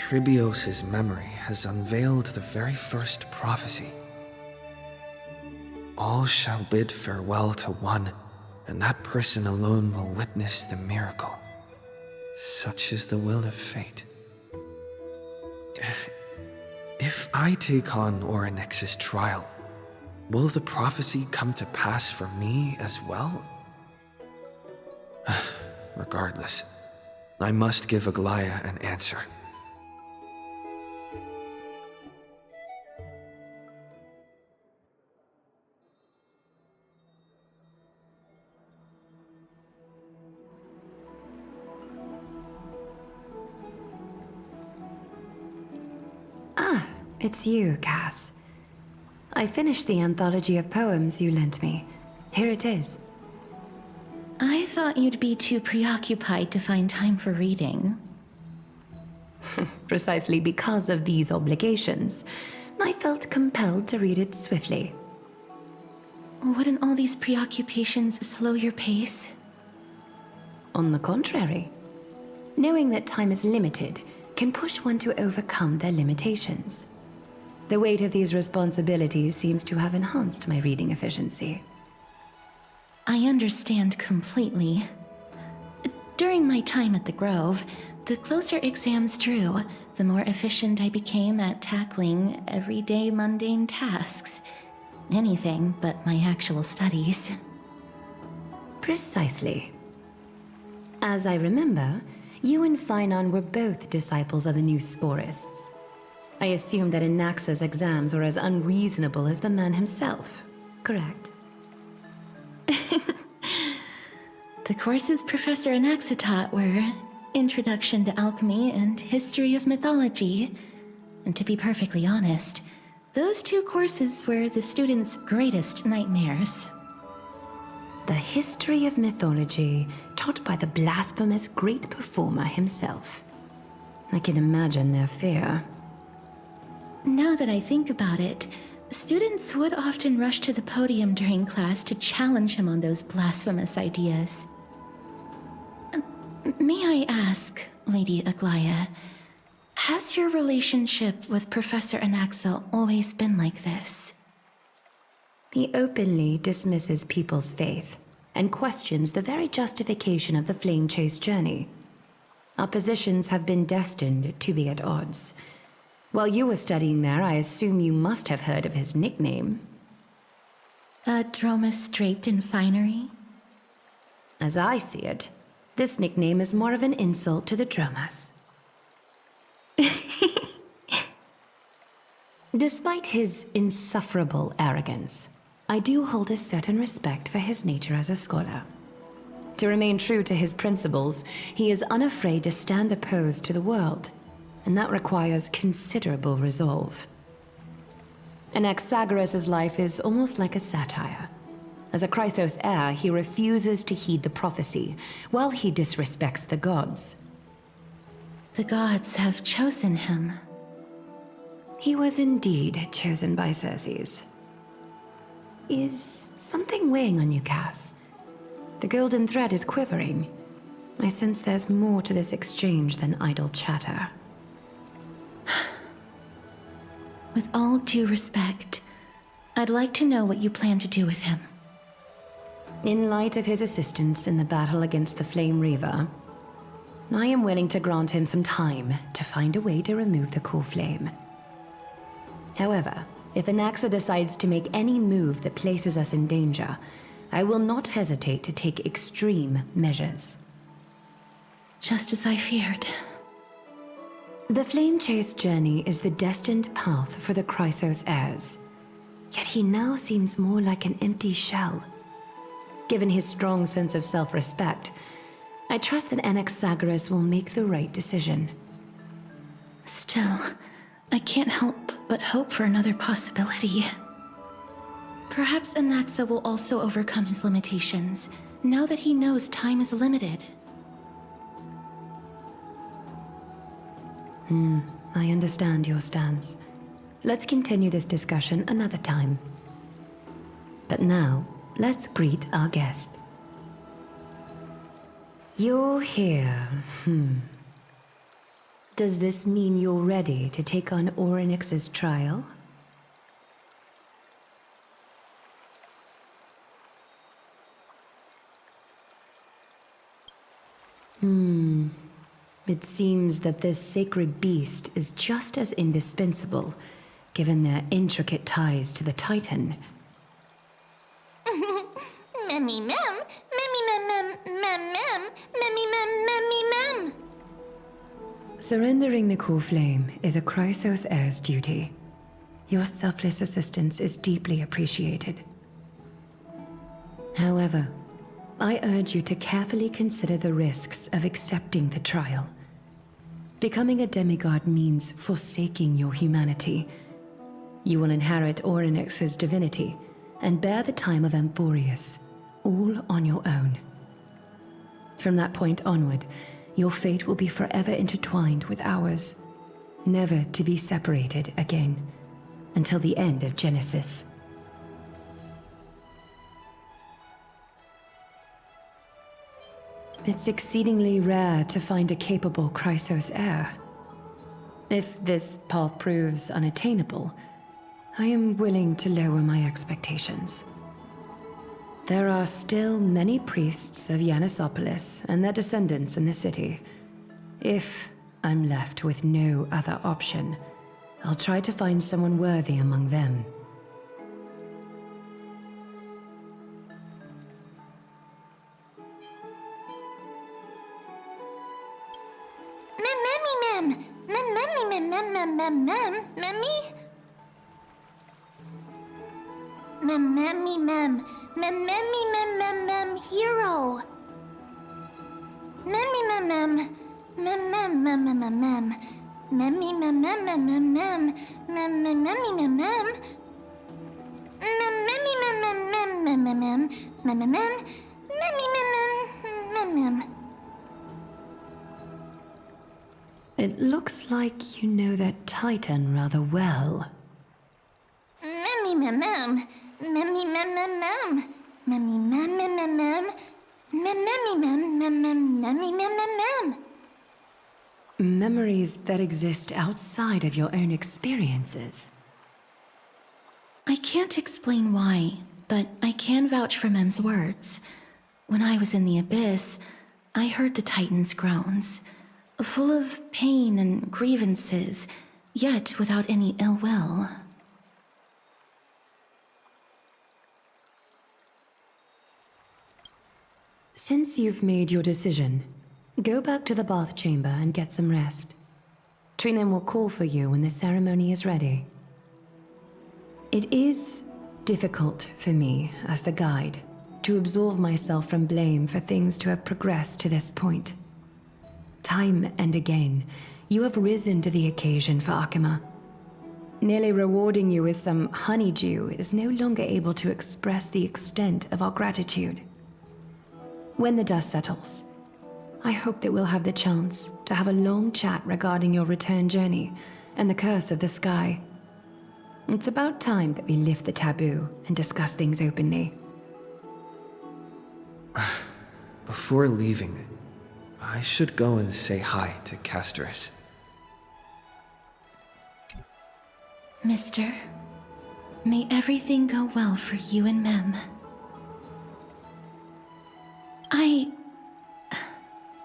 Tribios's memory has unveiled the very first prophecy. All shall bid farewell to one, and that person alone will witness the miracle. Such is the will of fate. If I take on Orynyx's trial, will the prophecy come to pass for me as well? Regardless, I must give Aglaia an answer. Ah, it's you, Cass. I finished the anthology of poems you lent me. Here it is. I thought you'd be too preoccupied to find time for reading. Precisely because of these obligations, I felt compelled to read it swiftly. Wouldn't all these preoccupations slow your pace? On the contrary, knowing that time is limited can push one to overcome their limitations. The weight of these responsibilities seems to have enhanced my reading efficiency. I understand completely. During my time at the Grove, the closer exams drew, the more efficient I became at tackling everyday mundane tasks. Anything but my actual studies. Precisely. As I remember, you and Finon were both disciples of the new sporists. I assume that Anaxa's exams were as unreasonable as the man himself, correct? The courses Professor Anaxa taught were Introduction to Alchemy and History of Mythology. And to be perfectly honest, those two courses were the students' greatest nightmares. The history of mythology taught by the blasphemous great performer himself. I can imagine their fear. Now that I think about it, students would often rush to the podium during class to challenge him on those blasphemous ideas. May I ask, Lady Aglaia, has your relationship with Professor Anaxa always been like this? He openly dismisses people's faith and questions the very justification of the flame chase journey. Our positions have been destined to be at odds. While you were studying there, I assume you must have heard of his nickname. A Dromus draped in finery? As I see it, this nickname is more of an insult to the Dromas. Despite his insufferable arrogance, I do hold a certain respect for his nature as a scholar. To remain true to his principles, he is unafraid to stand opposed to the world, and that requires considerable resolve. Anaxagoras' life is almost like a satire. As a Chrysos heir, he refuses to heed the prophecy, while he disrespects the gods. The gods have chosen him. He was indeed chosen by Circes. Is something weighing on you, Cass? The golden thread is quivering. I sense there's more to this exchange than idle chatter. With all due respect, I'd like to know what you plan to do with him. In light of his assistance in the battle against the Flame Reaver, I am willing to grant him some time to find a way to remove the core flame. However, if Anaxa decides to make any move that places us in danger, I will not hesitate to take extreme measures. Just as I feared. The Flame Chase journey is the destined path for the Chrysos heirs. Yet he now seems more like an empty shell. Given his strong sense of self-respect, I trust that Anaxagoras will make the right decision. Still, I can't help but hope for another possibility. Perhaps Anaxa will also overcome his limitations, now that he knows time is limited. I understand your stance. Let's continue this discussion another time. But now, let's greet our guest. You're here, Does this mean you're ready to take on Orynyx's trial? It seems that this sacred beast is just as indispensable, given their intricate ties to the Titan. Memmy mem, memmy mem mem mem mem, memmy mem memmy mem. Surrendering the core flame is a Chrysos heir's duty. Your selfless assistance is deeply appreciated. However, I urge you to carefully consider the risks of accepting the trial. Becoming a demigod means forsaking your humanity. You will inherit Orynyx's divinity and bear the time of Amfореus, all on your own. From that point onward, your fate will be forever intertwined with ours, never to be separated again, until the end of Genesis. It's exceedingly rare to find a capable Chrysos heir. If this path proves unattainable, I am willing to lower my expectations. There are still many priests of Yanissopolis and their descendants in the city. If I'm left with no other option, I'll try to find someone worthy among them. Hero. It looks like you know that Titan rather well. Memories that exist outside of your own experiences. I can't explain why, but I can vouch for Mem's words. When I was in the abyss, I heard the Titan's groans, full of pain and grievances, yet without any ill will. Since you've made your decision, go back to the bath chamber and get some rest. Trinem will call for you when the ceremony is ready. It is difficult for me, as the guide, to absolve myself from blame for things to have progressed to this point. Time and again, you have risen to the occasion for Akima. Merely rewarding you with some honeydew is no longer able to express the extent of our gratitude. When the dust settles, I hope that we'll have the chance to have a long chat regarding your return journey and the curse of the sky. It's about time that we lift the taboo and discuss things openly. Before leaving, I should go and say hi to Casterus. Mister, may everything go well for you and Mem.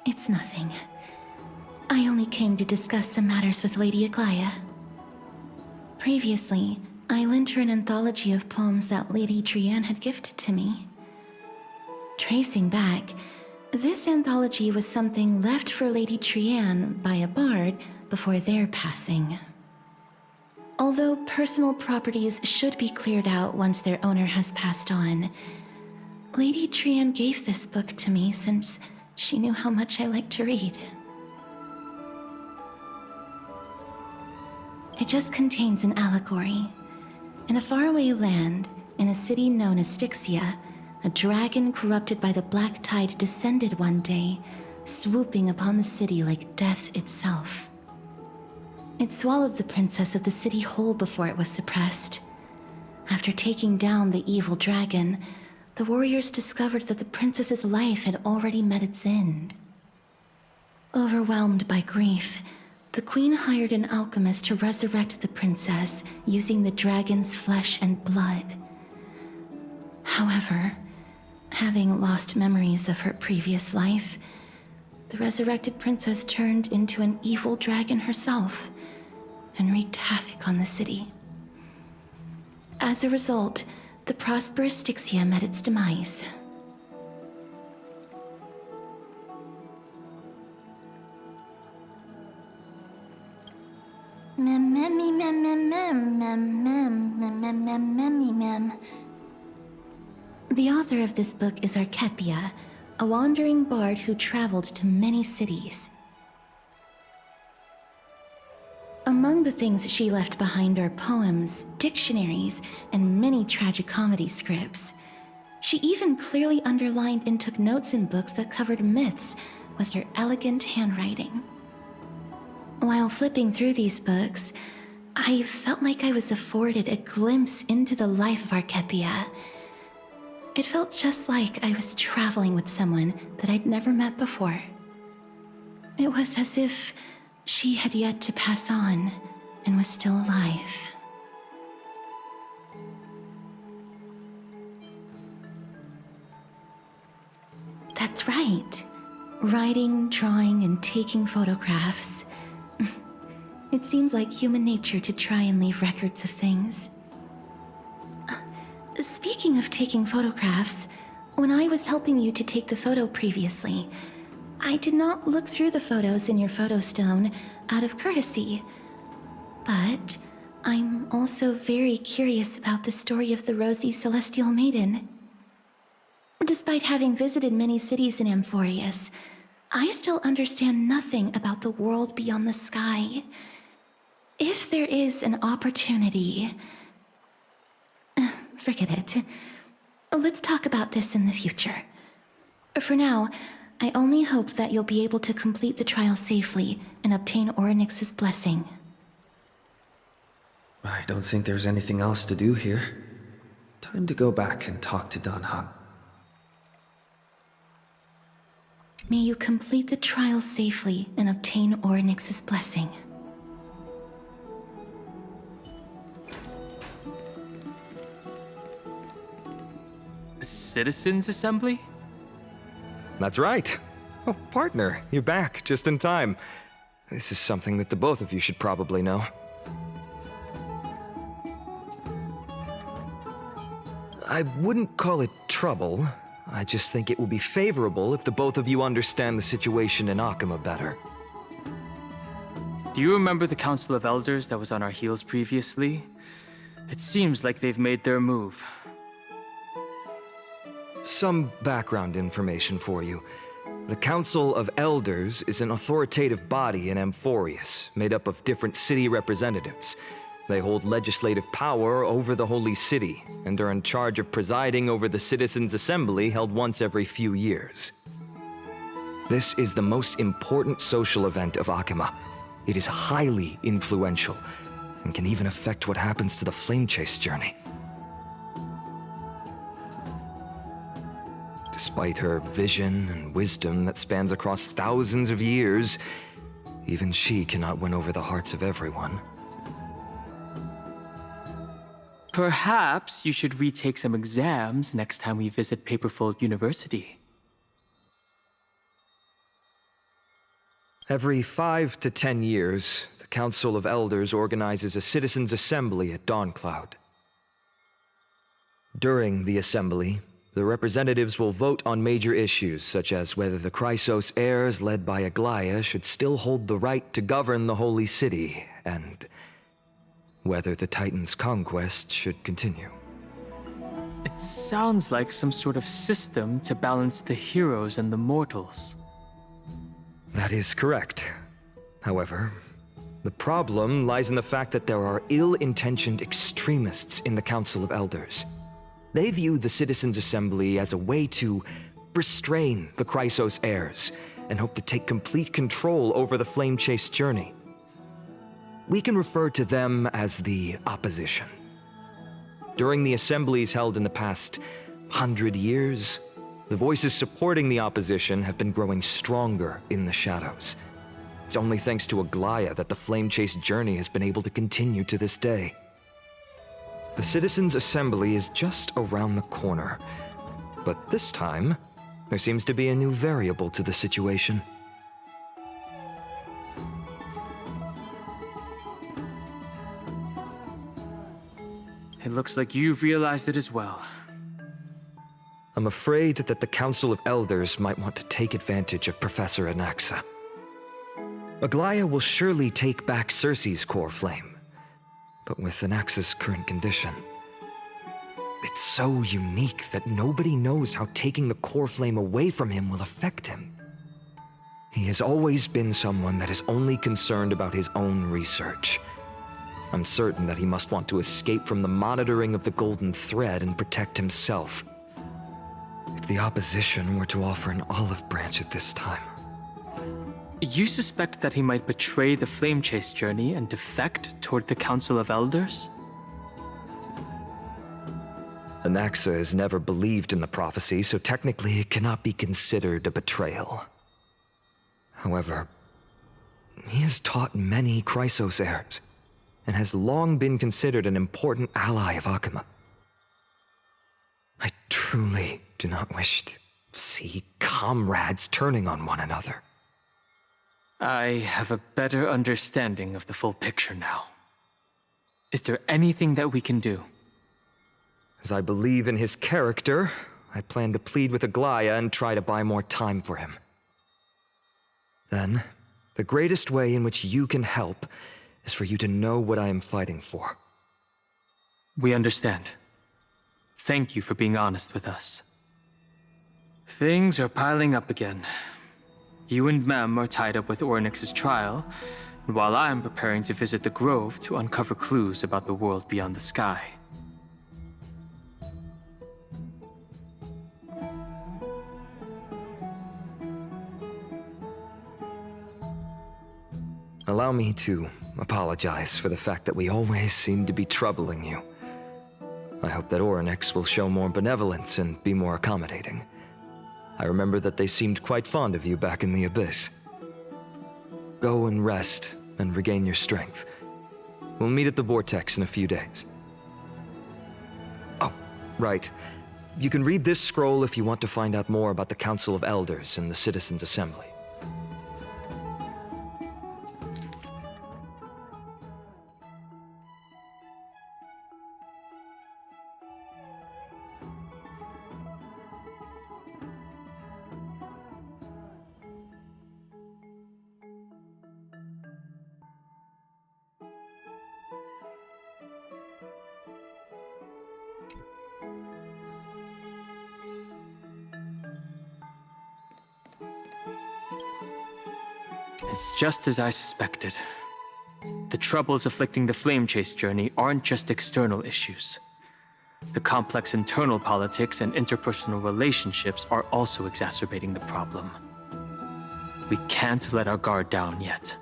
It's nothing. I only came to discuss some matters with Lady Aglaya. Previously, I lent her an anthology of poems that Lady Trianne had gifted to me. Tracing back, this anthology was something left for Lady Trianne by a bard before their passing. Although personal properties should be cleared out once their owner has passed on, Lady Trianne gave this book to me since she knew how much I like to read. It just contains an allegory. In a faraway land, in a city known as Styxia, a dragon corrupted by the black tide descended one day, swooping upon the city like death itself. It swallowed the princess of the city whole before it was suppressed. After taking down the evil dragon, the warriors discovered that the princess's life had already met its end. Overwhelmed by grief, the queen hired an alchemist to resurrect the princess using the dragon's flesh and blood. However, having lost memories of her previous life, the resurrected princess turned into an evil dragon herself and wreaked havoc on the city. As a result, the prosperous Styxia met its demise. The author of this book is Archepia, a wandering bard who traveled to many cities. Among the things she left behind are poems, dictionaries, and many tragicomedy scripts. She even clearly underlined and took notes in books that covered myths with her elegant handwriting. While flipping through these books, I felt like I was afforded a glimpse into the life of Archepia. It felt just like I was traveling with someone that I'd never met before. It was as if she had yet to pass on and was still alive. That's right. Writing, drawing, and taking photographs. It seems like human nature to try and leave records of things. Speaking of taking photographs, when I was helping you to take the photo previously, I did not look through the photos in your photo stone out of courtesy. But I'm also very curious about the story of the rosy celestial maiden. Despite having visited many cities in Amfореus, I still understand nothing about the world beyond the sky. If there is an opportunity... Forget it. Let's talk about this in the future. For now, I only hope that you'll be able to complete the trial safely and obtain Orynyx's blessing. I don't think there's anything else to do here. Time to go back and talk to Dan Han. May you complete the trial safely and obtain Orynyx's blessing. Citizens' Assembly? That's right. Oh, partner, you're back, just in time. This is something that the both of you should probably know. I wouldn't call it trouble. I just think it will be favorable if the both of you understand the situation in Akima better. Do you remember the Council of Elders that was on our heels previously? It seems like they've made their move. Some background information for you. The Council of Elders is an authoritative body in Amfореus, made up of different city representatives. They hold legislative power over the Holy City, and are in charge of presiding over the Citizens' Assembly held once every few years. This is the most important social event of Akima. It is highly influential, and can even affect what happens to the Flame Chase journey. Despite her vision and wisdom that spans across thousands of years, even she cannot win over the hearts of everyone. Perhaps you should retake some exams next time we visit Paperfold University. Every 5 to 10 years, the Council of Elders organizes a Citizens' Assembly at Dawncloud. During the assembly, the representatives will vote on major issues, such as whether the Chrysos heirs led by Aglaia should still hold the right to govern the Holy City, and whether the Titan's conquest should continue. It sounds like some sort of system to balance the heroes and the mortals. That is correct. However, the problem lies in the fact that there are ill-intentioned extremists in the Council of Elders. They view the Citizens' Assembly as a way to restrain the Chrysos heirs, and hope to take complete control over the Flame Chase journey. We can refer to them as the opposition. During the assemblies held in the past 100 years, the voices supporting the opposition have been growing stronger in the shadows. It's only thanks to Aglaya that the flame chase journey has been able to continue to this day. The Citizens' Assembly is just around the corner, but this time, there seems to be a new variable to the situation. It looks like you've realized it as well. I'm afraid that the Council of Elders might want to take advantage of Professor Anaxa. Aglaya will surely take back Circe's core flame, but with Anaxa's current condition, it's so unique that nobody knows how taking the core flame away from him will affect him. He has always been someone that is only concerned about his own research. I'm certain that he must want to escape from the monitoring of the Golden Thread and protect himself. If the opposition were to offer an olive branch at this time... You suspect that he might betray the flame chase journey and defect toward the Council of Elders? Anaxa has never believed in the prophecy, so technically it cannot be considered a betrayal. However, he has taught many Chrysos heirs, and has long been considered an important ally of Akuma. I truly do not wish to see comrades turning on one another. I have a better understanding of the full picture now. Is there anything that we can do? As I believe in his character, I plan to plead with Aglaya and try to buy more time for him. Then, the greatest way in which you can help is for you to know what I am fighting for. We understand. Thank you for being honest with us. Things are piling up again. You and Mem are tied up with Ornyx's trial, while I am preparing to visit the Grove to uncover clues about the world beyond the sky. Allow me to apologize for the fact that we always seem to be troubling you. I hope that Ornyx will show more benevolence and be more accommodating. I remember that they seemed quite fond of you back in the Abyss. Go and rest and regain your strength. We'll meet at the Vortex in a few days. Oh, right. You can read this scroll if you want to find out more about the Council of Elders and the Citizens' Assembly. It's just as I suspected. The troubles afflicting the flame chase journey aren't just external issues. The complex internal politics and interpersonal relationships are also exacerbating the problem. We can't let our guard down yet.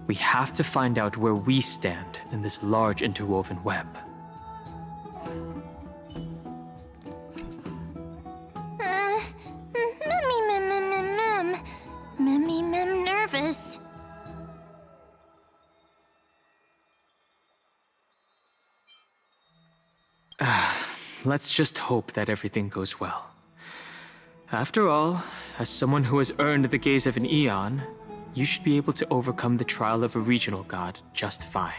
We have to find out where we stand in this large interwoven web. Nervous. Let's just hope that everything goes well. After all, as someone who has earned the gaze of an Eon, you should be able to overcome the trial of a regional god just fine.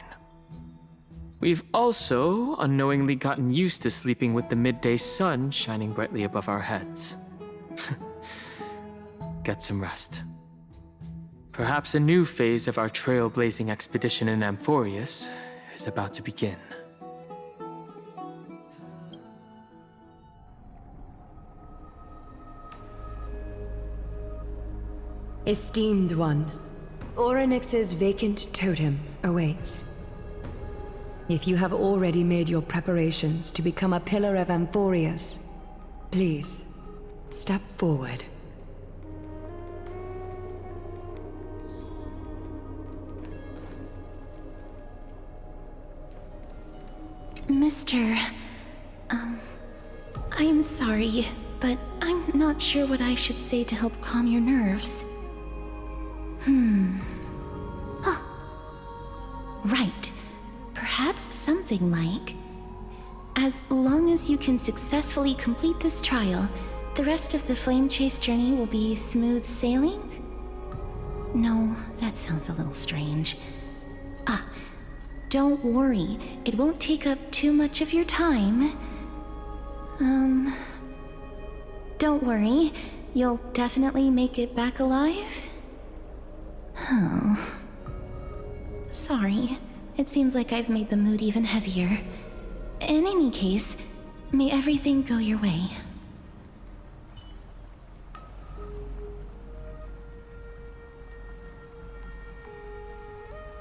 We've also unknowingly gotten used to sleeping with the midday sun shining brightly above our heads. Get some rest. Perhaps a new phase of our trailblazing expedition in Amfореus is about to begin. Esteemed one, Ornyx's vacant totem awaits. If you have already made your preparations to become a pillar of Amfореus, please, step forward. Mister, I'm sorry, but I'm not sure what I should say to help calm your nerves. Right. Perhaps something like, as long as you can successfully complete this trial, the rest of the flame chase journey will be smooth sailing? No, that sounds a little strange. Don't worry, it won't take up too much of your time. Don't worry, you'll definitely make it back alive? Oh. Sorry, it seems like I've made the mood even heavier. In any case, may everything go your way.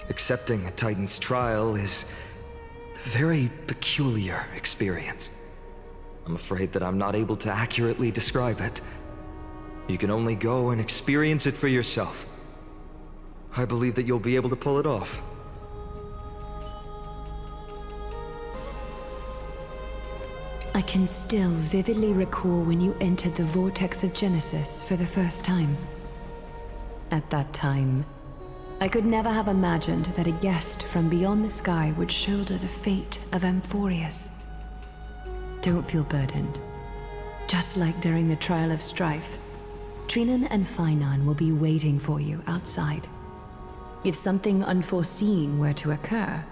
Accepting a Titan's trial is a very peculiar experience. I'm afraid that I'm not able to accurately describe it. You can only go and experience it for yourself. I believe that you'll be able to pull it off. I can still vividly recall when you entered the vortex of Genesis for the first time. At that time, I could never have imagined that a guest from beyond the sky would shoulder the fate of Amfореus. Don't feel burdened. Just like during the trial of strife, Trinan and Finan will be waiting for you outside. If something unforeseen were to occur,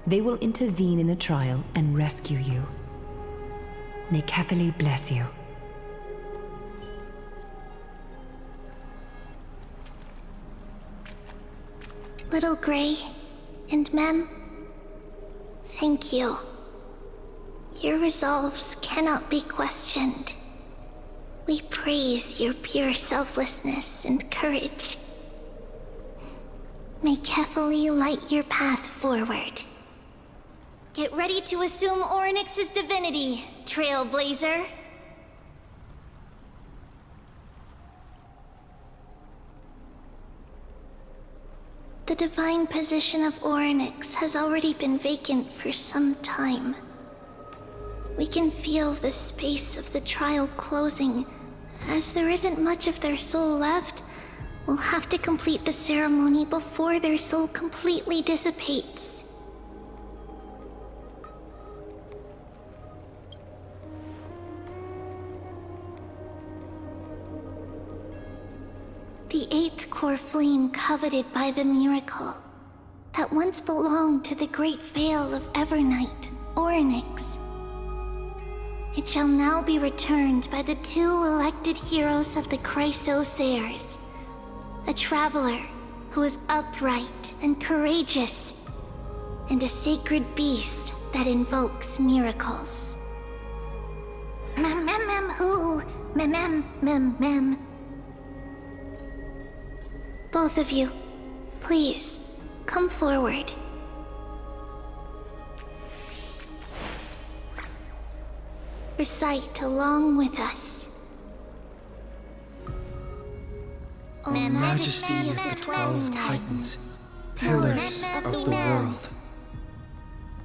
they will intervene in the trial and rescue you. May Kefali bless you. Little Gray and Mem, thank you. Your resolves cannot be questioned. We praise your pure selflessness and courage. May Kefali light your path forward. Get ready to assume Orynyx's divinity, Trailblazer. The divine position of Orynyx has already been vacant for some time. We can feel the space of the trial closing. As there isn't much of their soul left, we'll have to complete the ceremony before their soul completely dissipates. The eighth core flame coveted by the miracle, that once belonged to the great veil of Evernight, Orynyx. It shall now be returned by the two elected heroes of the Chrysosairs, a traveler who is upright and courageous, and a sacred beast that invokes miracles. Who? Mem. Both of you, please, come forward. Recite along with us. O Majesty of the 12 Titans, pillars of the world,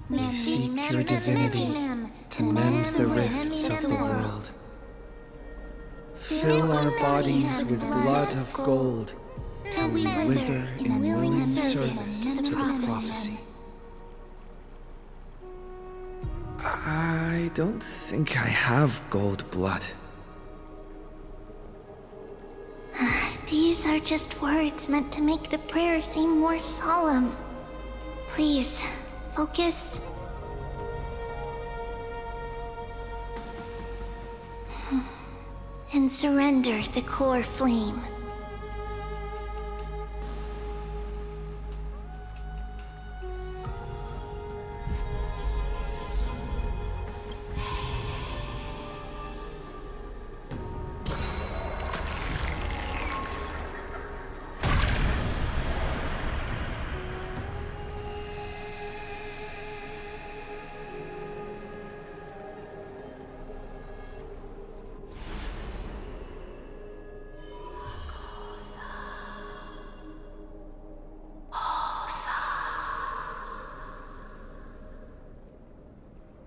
we seek your divinity to mend the rifts of the world. Fill our bodies with blood of gold, till we wither in willing service to the prophecy. I don't think I have gold blood. These are just words meant to make the prayer seem more solemn. Please, focus. And surrender the core flame.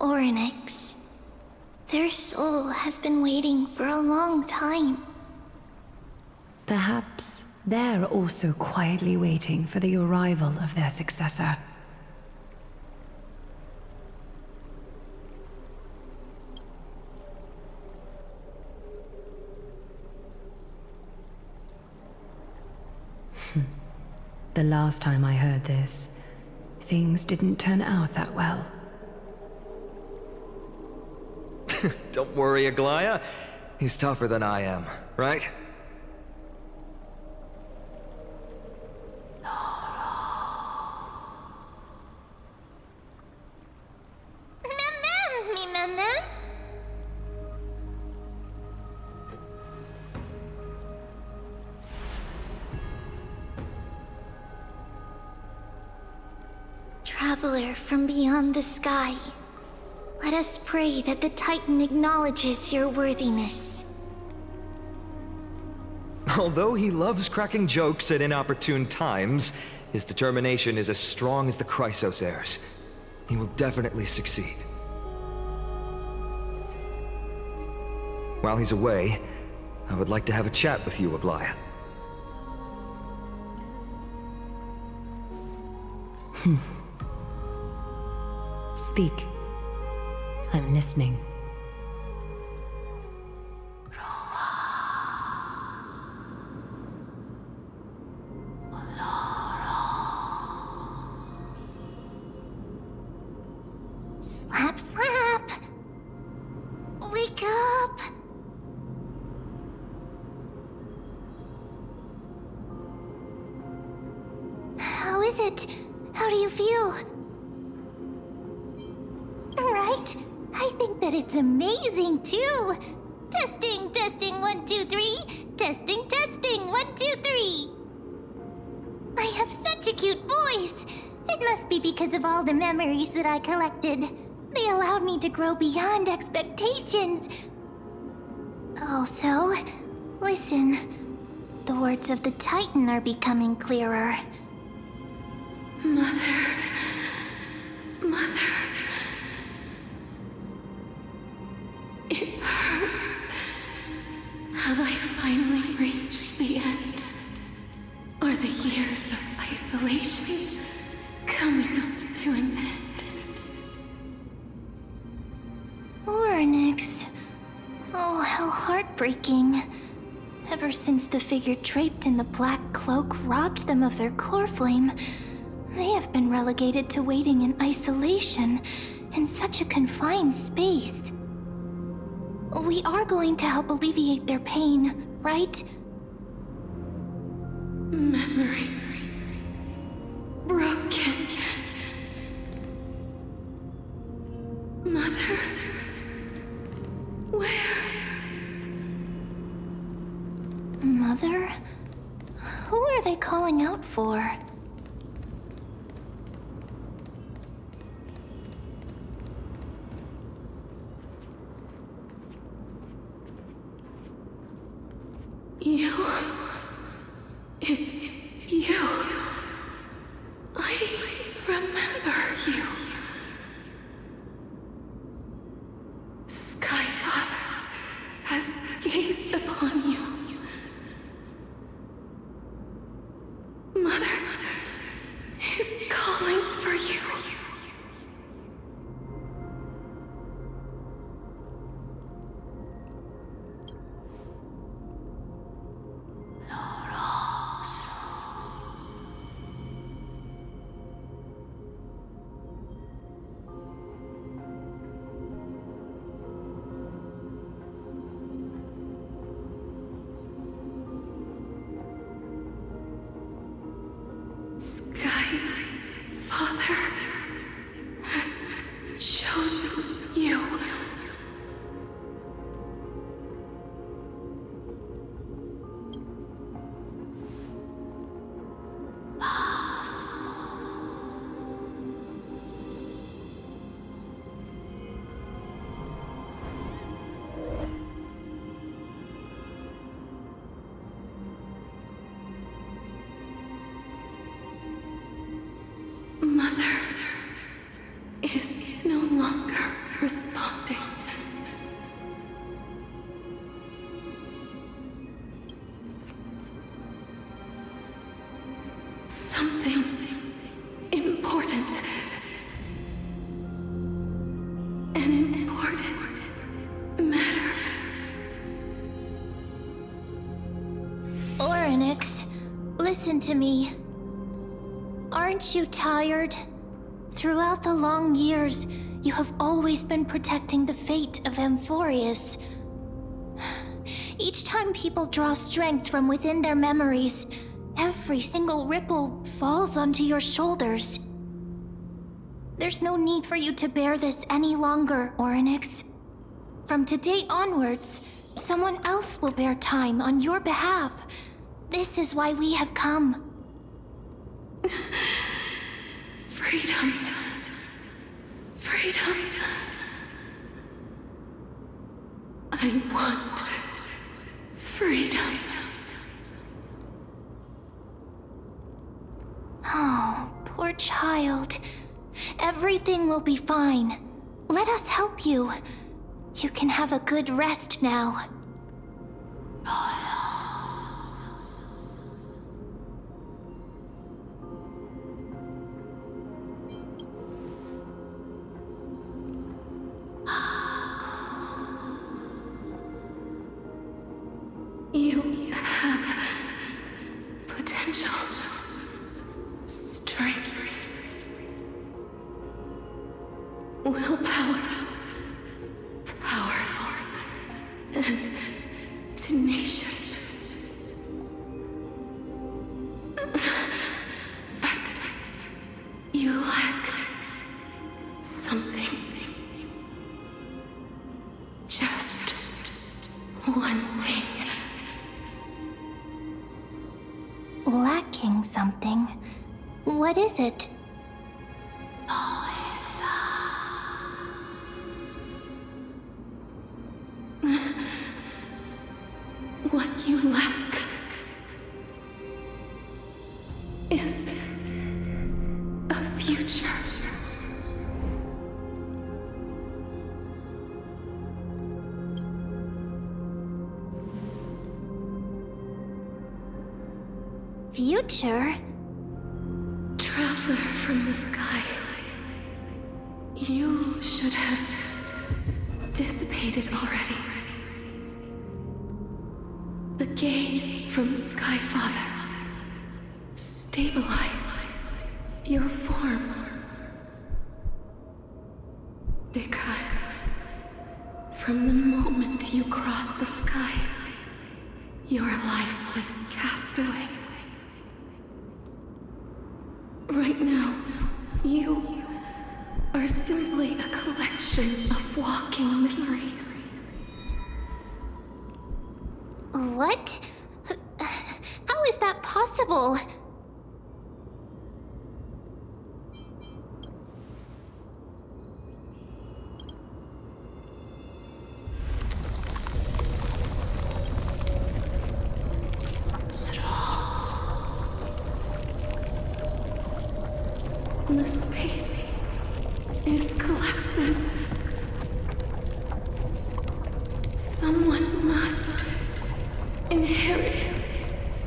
Orynyx. Their soul has been waiting for a long time. Perhaps they're also quietly waiting for the arrival of their successor. The last time I heard this, things didn't turn out that well. Don't worry, Aglaya. He's tougher than I am, right? Traveler from beyond the sky, let us pray that the Titan acknowledges your worthiness. Although he loves cracking jokes at inopportune times, his determination is as strong as the Chrysos heirs. He will definitely succeed. While he's away, I would like to have a chat with you, Aglaya. Speak. I'm listening. Slap, slap! Wake up! How is it? How do you feel? Right? I think that it's amazing, too! Testing, testing, 1, 2, 3! Testing, testing, 1, 2, 3! I have such a cute voice! It must be because of all the memories that I collected. They allowed me to grow beyond expectations. Also, listen. The words of the Titan are becoming clearer. Mother. It hurts. Have I finally reached the end? Are the years of isolation coming to an end? Or next. Oh, how heartbreaking. Ever since the figure draped in the black cloak robbed them of their core flame, they have been relegated to waiting in isolation in such a confined space. We are going to help alleviate their pain, right? Memories. Broken. Mother. Where? Mother? Who are they calling out for? You. It's you. I remember you. Skyfather has gazed upon you. Mother is calling for you. Skyfather has chosen you. Mother is no longer responding. Something important. An important matter. Oryx, listen. listen to me. Aren't you tired? Throughout the long years, you have always been protecting the fate of Amfореus. Each time people draw strength from within their memories, every single ripple falls onto your shoulders. There's no need for you to bear this any longer, Orynyx. From today onwards, someone else will bear time on your behalf. This is why we have come. Freedom. Freedom. I want freedom. Oh, poor child. Everything will be fine. Let us help you. You can have a good rest now. You have potential, strength, willpower, powerful, and tenacious. But you lack something. Just one thing. Lacking something? What is it? What you lack is a future. Future? Traveler from the sky, you should have dissipated already. The gaze from Sky Father stabilize your form. Because from the moment you crossed the sky, your life was cast away. Right now, you are simply a collection of walking memories. What? How is that possible? The space is collapsing. Someone must inherit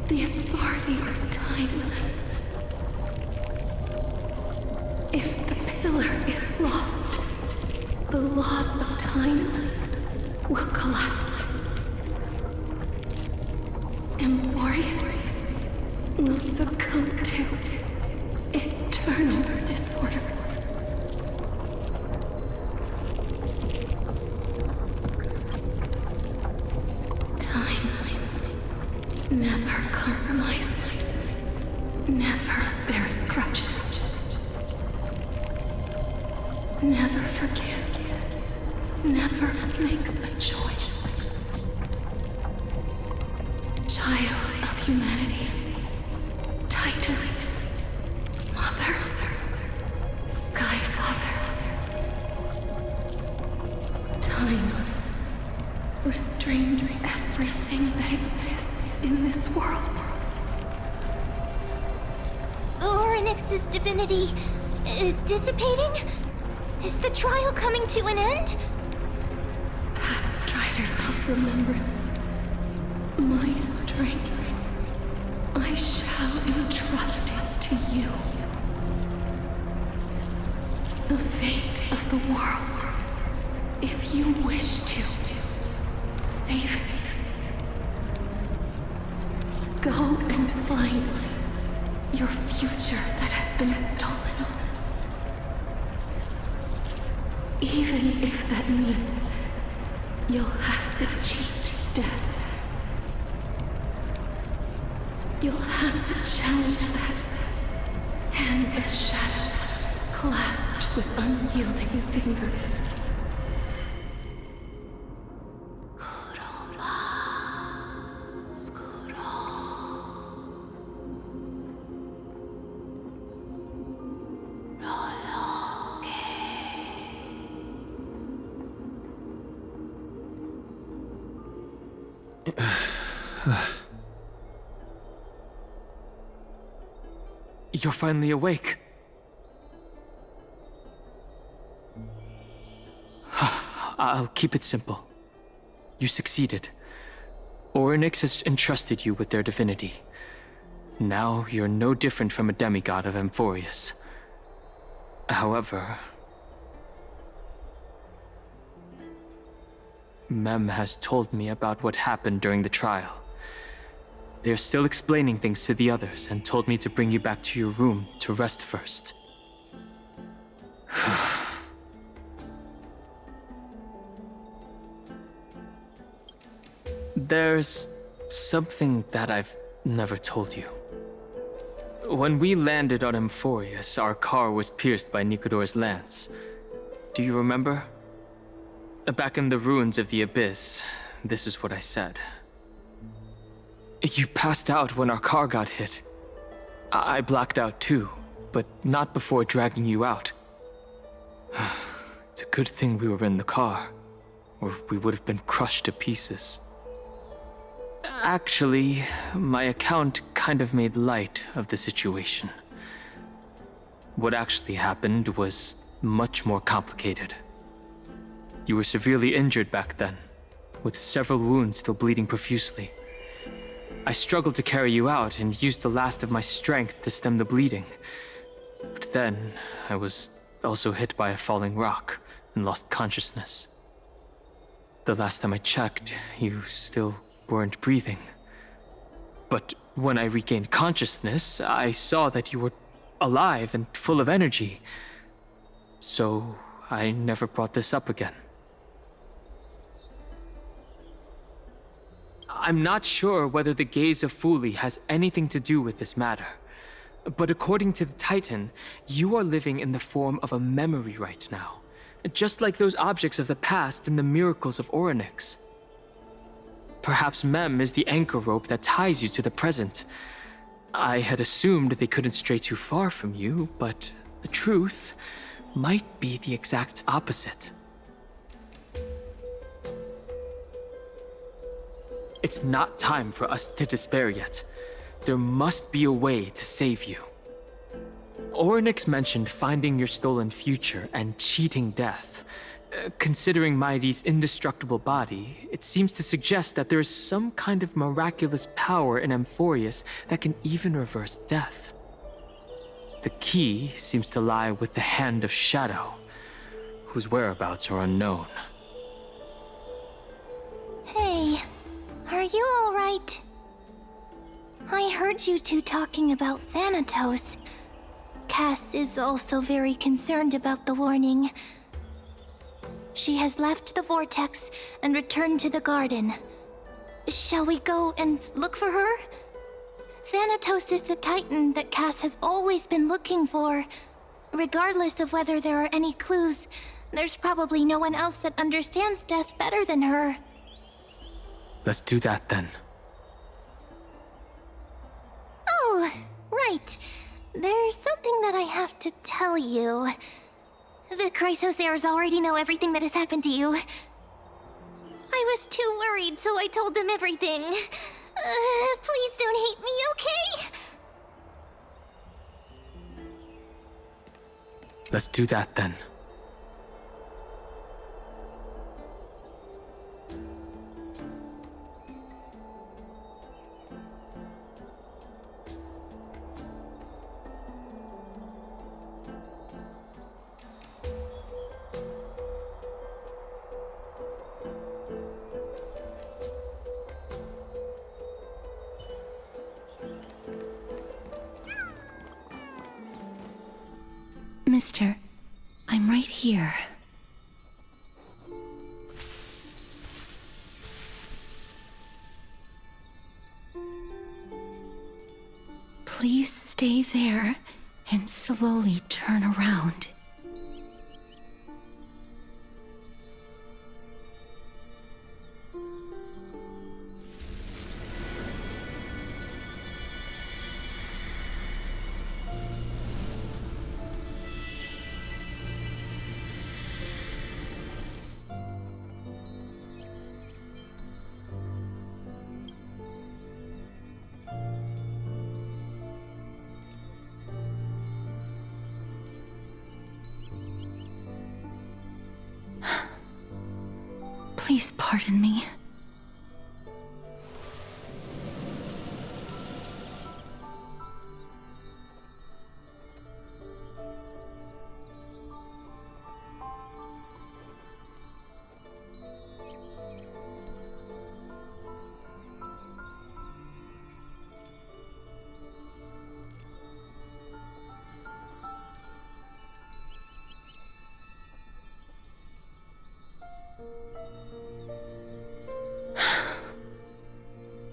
the authority of time. If the pillar is lost, the laws of time will collapse. Amfореus will succumb to eternal disorder. Time never compromises, never bears grudges, never forgives, never makes a choice. Child of humanity, Titans, Mother, Sky Father. Time restrains everything that exists in this world. Orynyx's divinity is dissipating? Is the trial coming to an end? Pathstrider of remembrance, my strength, I shall entrust it to you. The fate of the world, if you wish to, save it. Go and find Your future that has been stolen. Even if that means you'll have to cheat death. You'll have to challenge that hand of shadow clasped with unyielding fingers. You're finally awake. I'll keep it simple. You succeeded. Orynyx has entrusted you with their divinity. Now you're no different from a demigod of Amfореus. However, Mem has told me about what happened during the trial. They're still explaining things to the others and told me to bring you back to your room to rest first. There's something that I've never told you. When we landed on Amfореus, our car was pierced by Nicodor's lance. Do you remember? Back in the ruins of the Abyss, this is what I said. You passed out when our car got hit. I blacked out too, but not before dragging you out. It's a good thing we were in the car, or we would have been crushed to pieces. Actually, my account kind of made light of the situation. What actually happened was much more complicated. You were severely injured back then, with several wounds still bleeding profusely. I struggled to carry you out and used the last of my strength to stem the bleeding. But then, I was also hit by a falling rock and lost consciousness. The last time I checked, you still weren't breathing. But when I regained consciousness, I saw that you were alive and full of energy. So I never brought this up again. I'm not sure whether the gaze of Fuli has anything to do with this matter. But according to the Titan, you are living in the form of a memory right now. Just like those objects of the past and the miracles of Orynyx. Perhaps Mem is the anchor rope that ties you to the present. I had assumed they couldn't stray too far from you, but the truth might be the exact opposite. It's not time for us to despair yet. There must be a way to save you. Orynyx mentioned finding your stolen future and cheating death. Considering Mighty's indestructible body, it seems to suggest that there is some kind of miraculous power in Amfореus that can even reverse death. The key seems to lie with the Hand of Shadow, whose whereabouts are unknown. Hey, are you all right? I heard you two talking about Thanatos. Cass is also very concerned about the warning. She has left the vortex and returned to the garden. Shall we go and look for her? Thanatos is the Titan that Cass has always been looking for. Regardless of whether there are any clues, there's probably no one else that understands death better than her. Let's do that then. Oh, right. There's something that I have to tell you. The Chrysosairs already know everything that has happened to you. I was too worried, so I told them everything. Please don't hate me, okay? Let's do that then. Mister, I'm right here. Please stay there and slowly turn around. Please pardon me.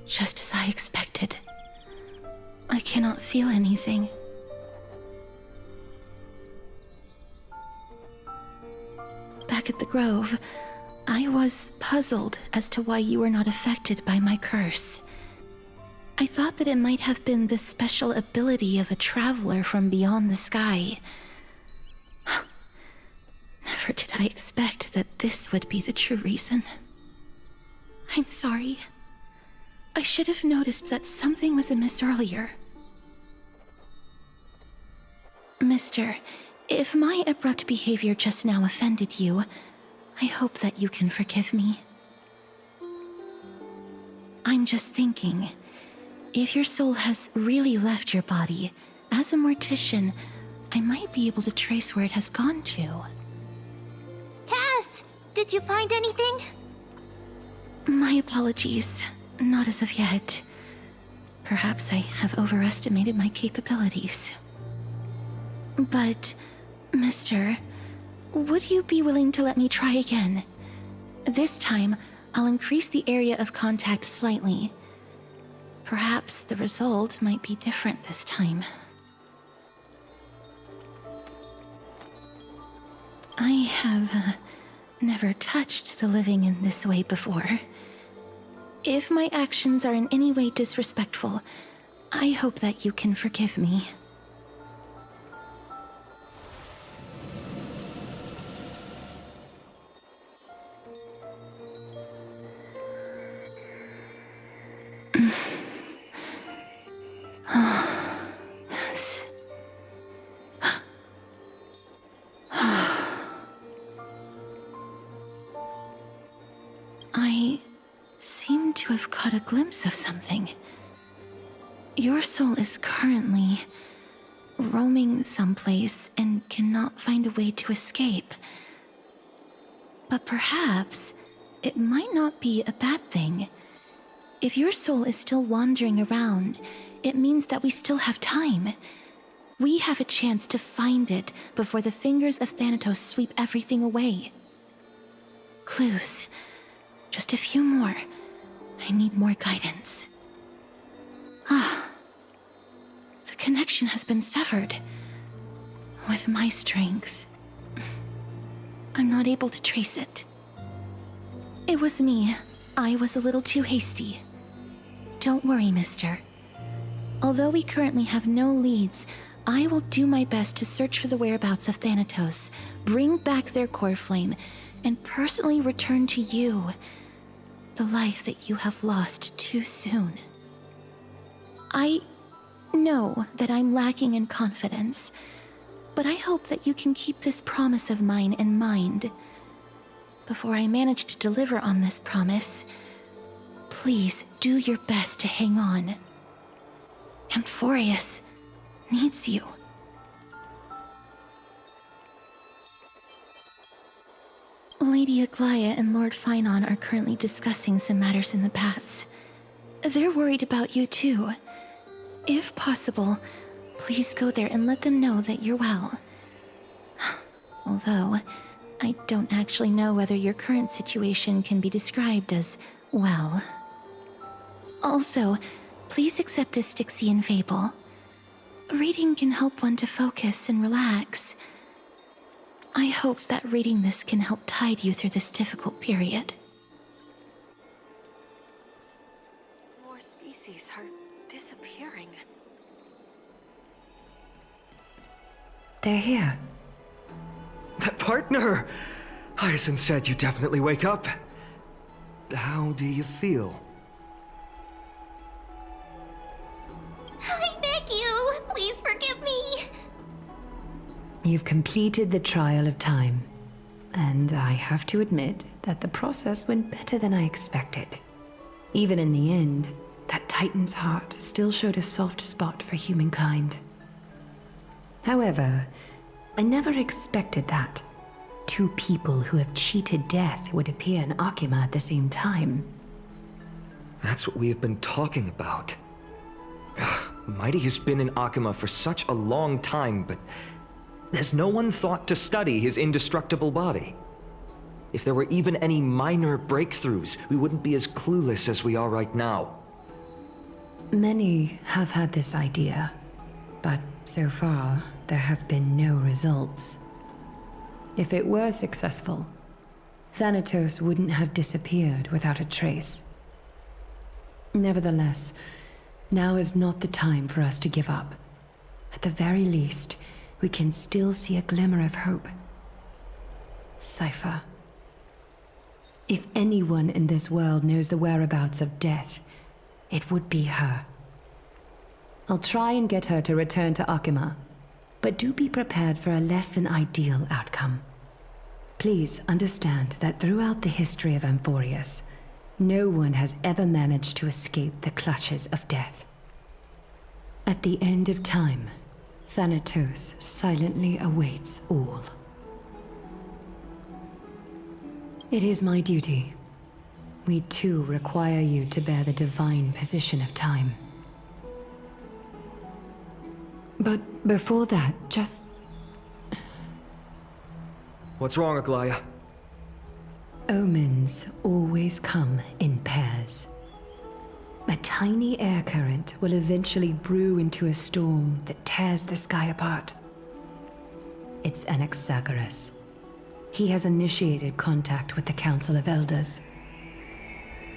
Just as I expected. I cannot feel anything. Back at the grove, I was puzzled as to why you were not affected by my curse. I thought that it might have been the special ability of a traveler from beyond the sky. Never did I expect that this would be the true reason. I'm sorry. I should have noticed that something was amiss earlier. Mister, if my abrupt behavior just now offended you, I hope that you can forgive me. I'm just thinking, if your soul has really left your body, as a mortician, I might be able to trace where it has gone to. Cass! Did you find anything? My apologies. Not as of yet. Perhaps I have overestimated my capabilities. But, Mister, would you be willing to let me try again? This time, I'll increase the area of contact slightly. Perhaps the result might be different this time. I have never touched the living in this way before. If my actions are in any way disrespectful, I hope that you can forgive me. I seem to have caught a glimpse of something. Your soul is currently roaming someplace and cannot find a way to escape. But perhaps it might not be a bad thing. If your soul is still wandering around, it means that we still have time. We have a chance to find it before the fingers of Thanatos sweep everything away. Clues. Just a few more. I need more guidance. The connection has been severed. With my strength, I'm not able to trace it. It was me. I was a little too hasty. Don't worry, mister. Although we currently have no leads, I will do my best to search for the whereabouts of Thanatos, bring back their core flame, and personally return to you the life that you have lost too soon. I know that I'm lacking in confidence, but I hope that you can keep this promise of mine in mind. Before I manage to deliver on this promise, please do your best to hang on. Amfореus needs you. Lady Aglaia and Lord Finon are currently discussing some matters in the paths. They're worried about you too. If possible, please go there and let them know that you're well. Although, I don't actually know whether your current situation can be described as well. Also, please accept this Styxian fable. Reading can help one to focus and relax. I hope that reading this can help tide you through this difficult period. More species are disappearing. They're here. That partner! Hyacinth said you definitely wake up. How do you feel? I beg you, please forgive me. You've completed the trial of time, and I have to admit that the process went better than I expected. Even in the end, that Titan's heart still showed a soft spot for humankind. However, I never expected that. Two people who have cheated death would appear in Akima at the same time. That's what we have been talking about. Mighty has been in Akima for such a long time, but has no one thought to study his indestructible body? If there were even any minor breakthroughs, we wouldn't be as clueless as we are right now. Many have had this idea, but so far, there have been no results. If it were successful, Thanatos wouldn't have disappeared without a trace. Nevertheless, now is not the time for us to give up. At the very least, we can still see a glimmer of hope. Cypher. If anyone in this world knows the whereabouts of death, it would be her. I'll try and get her to return to Akima, but do be prepared for a less than ideal outcome. Please understand that throughout the history of Amfореus, no one has ever managed to escape the clutches of death. At the end of time, Thanatos silently awaits all. It is my duty. We too require you to bear the divine position of time. But before that, just... What's wrong, Aglaya? Omens always come in pairs. A tiny air current will eventually brew into a storm that tears the sky apart. It's Anaxagoras. He has initiated contact with the Council of Elders.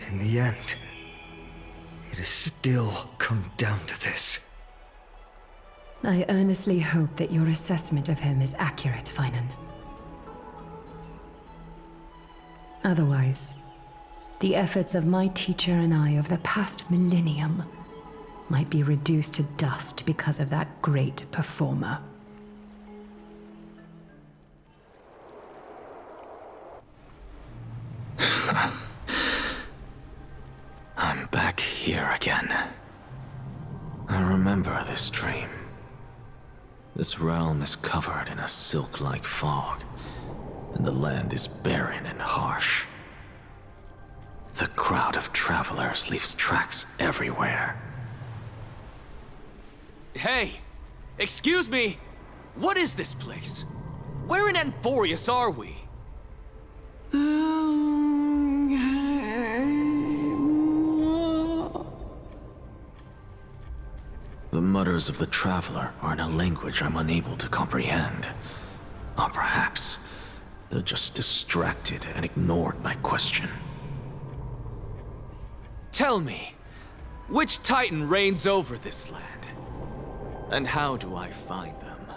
In the end, it has still come down to this. I earnestly hope that your assessment of him is accurate, Finan. Otherwise, the efforts of my teacher and I of the past millennium might be reduced to dust because of that great performer. I'm back here again. I remember this dream. This realm is covered in a silk-like fog, and the land is barren and harsh. The crowd of travelers leaves tracks everywhere. Hey! Excuse me! What is this place? Where in Amfореus are we? The mutters of the traveler are in a language I'm unable to comprehend. Or perhaps they're just distracted and ignored my question. Tell me, which Titan reigns over this land? And how do I find them?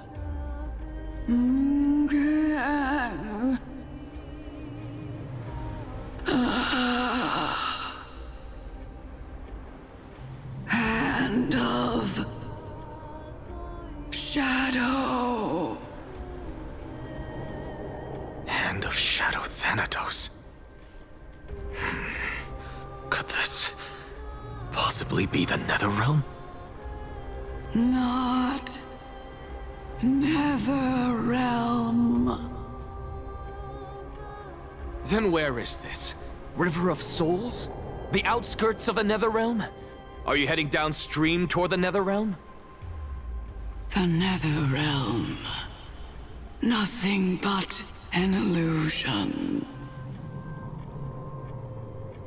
Hand of Shadow. Hand of Shadow Thanatos. Could this possibly be the Netherrealm? Not Netherrealm. Then where is this? River of Souls? The outskirts of the Netherrealm? Are you heading downstream toward the Netherrealm? The Netherrealm Nothing but an illusion.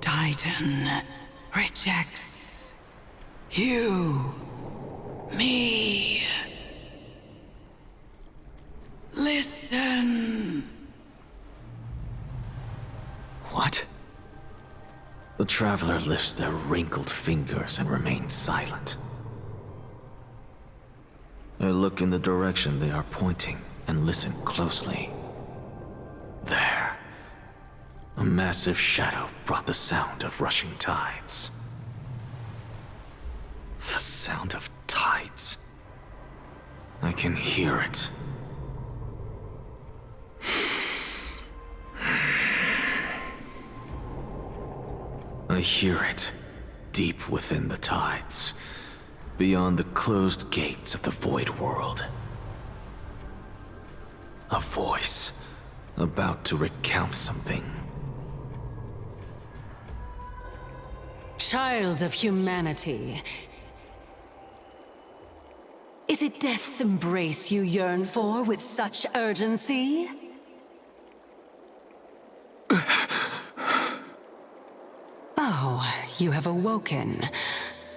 Titan rejects you, me. Listen. What? The traveler lifts their wrinkled fingers and remains silent. I look in the direction they are pointing and listen closely. There. A massive shadow brought the sound of rushing tides. The sound of tides. I can hear it. I hear it, deep within the tides, beyond the closed gates of the void world. A voice, about to recount something. Child of humanity, is it death's embrace you yearn for with such urgency? Oh, you have awoken.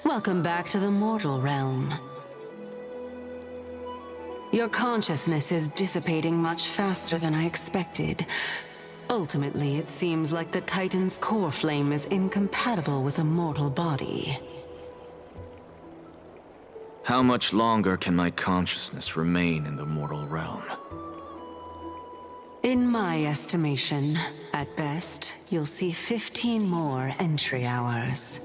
Welcome back to the mortal realm. Your consciousness is dissipating much faster than I expected. Ultimately, it seems like the Titan's core flame is incompatible with a mortal body. How much longer can my consciousness remain in the mortal realm? In my estimation, at best, you'll see 15 more entry hours.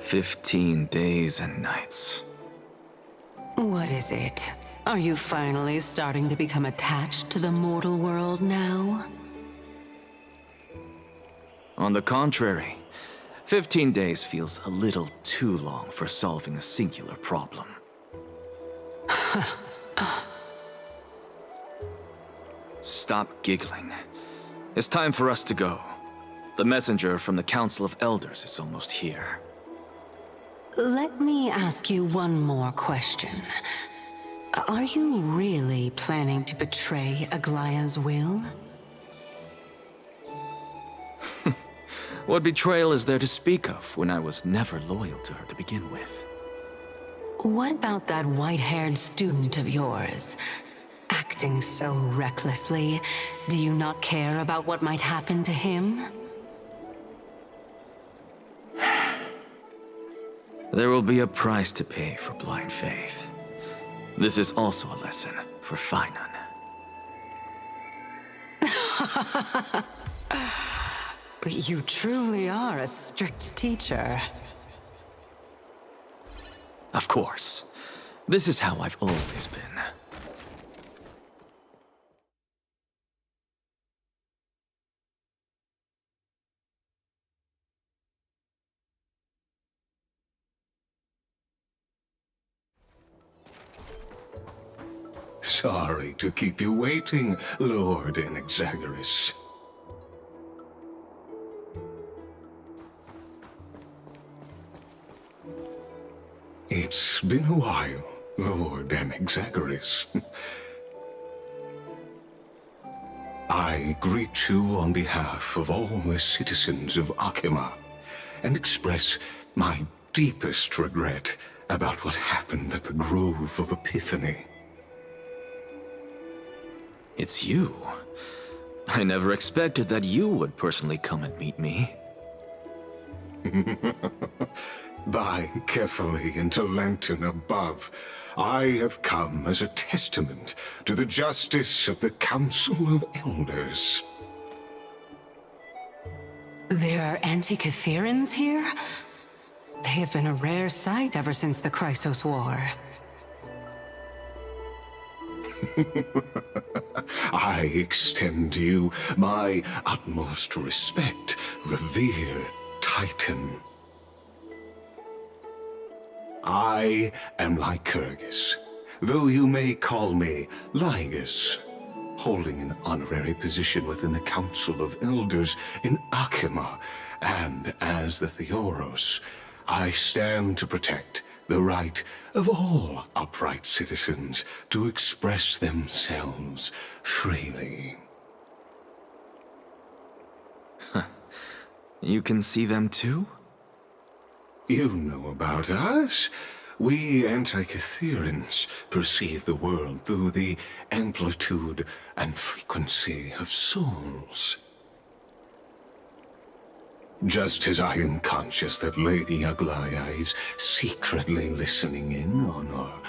15 days and nights. What is it? Are you finally starting to become attached to the mortal world now? On the contrary, 15 days feels a little too long for solving a singular problem. Stop giggling. It's time for us to go. The messenger from the Council of Elders is almost here. Let me ask you one more question. Are you really planning to betray Aglaya's will? What betrayal is there to speak of when I was never loyal to her to begin with? What about that white-haired student of yours? Acting so recklessly, do you not care about what might happen to him? There will be a price to pay for blind faith. This is also a lesson for Finan. You truly are a strict teacher. Of course. This is how I've always been. Sorry to keep you waiting, Lord Enexagoras. It's been a while, Lord Enexagoras. I greet you on behalf of all the citizens of Akima, and express my deepest regret about what happened at the Grove of Epiphany. It's you. I never expected that you would personally come and meet me. By carefully into Lantern above, I have come as a testament to the justice of the Council of Elders. There are Anti-Catherans here? They have been a rare sight ever since the Chrysos War. I extend to you my utmost respect, revered Titan. I am Lycurgus, though you may call me Lygus, holding an honorary position within the Council of Elders in Akima, and as the Theoros, I stand to protect the right of all upright citizens to express themselves freely. You can see them too? You know about us. We Antikytherians perceive the world through the amplitude and frequency of souls. Just as I am conscious that Lady Aglaya is secretly listening in on our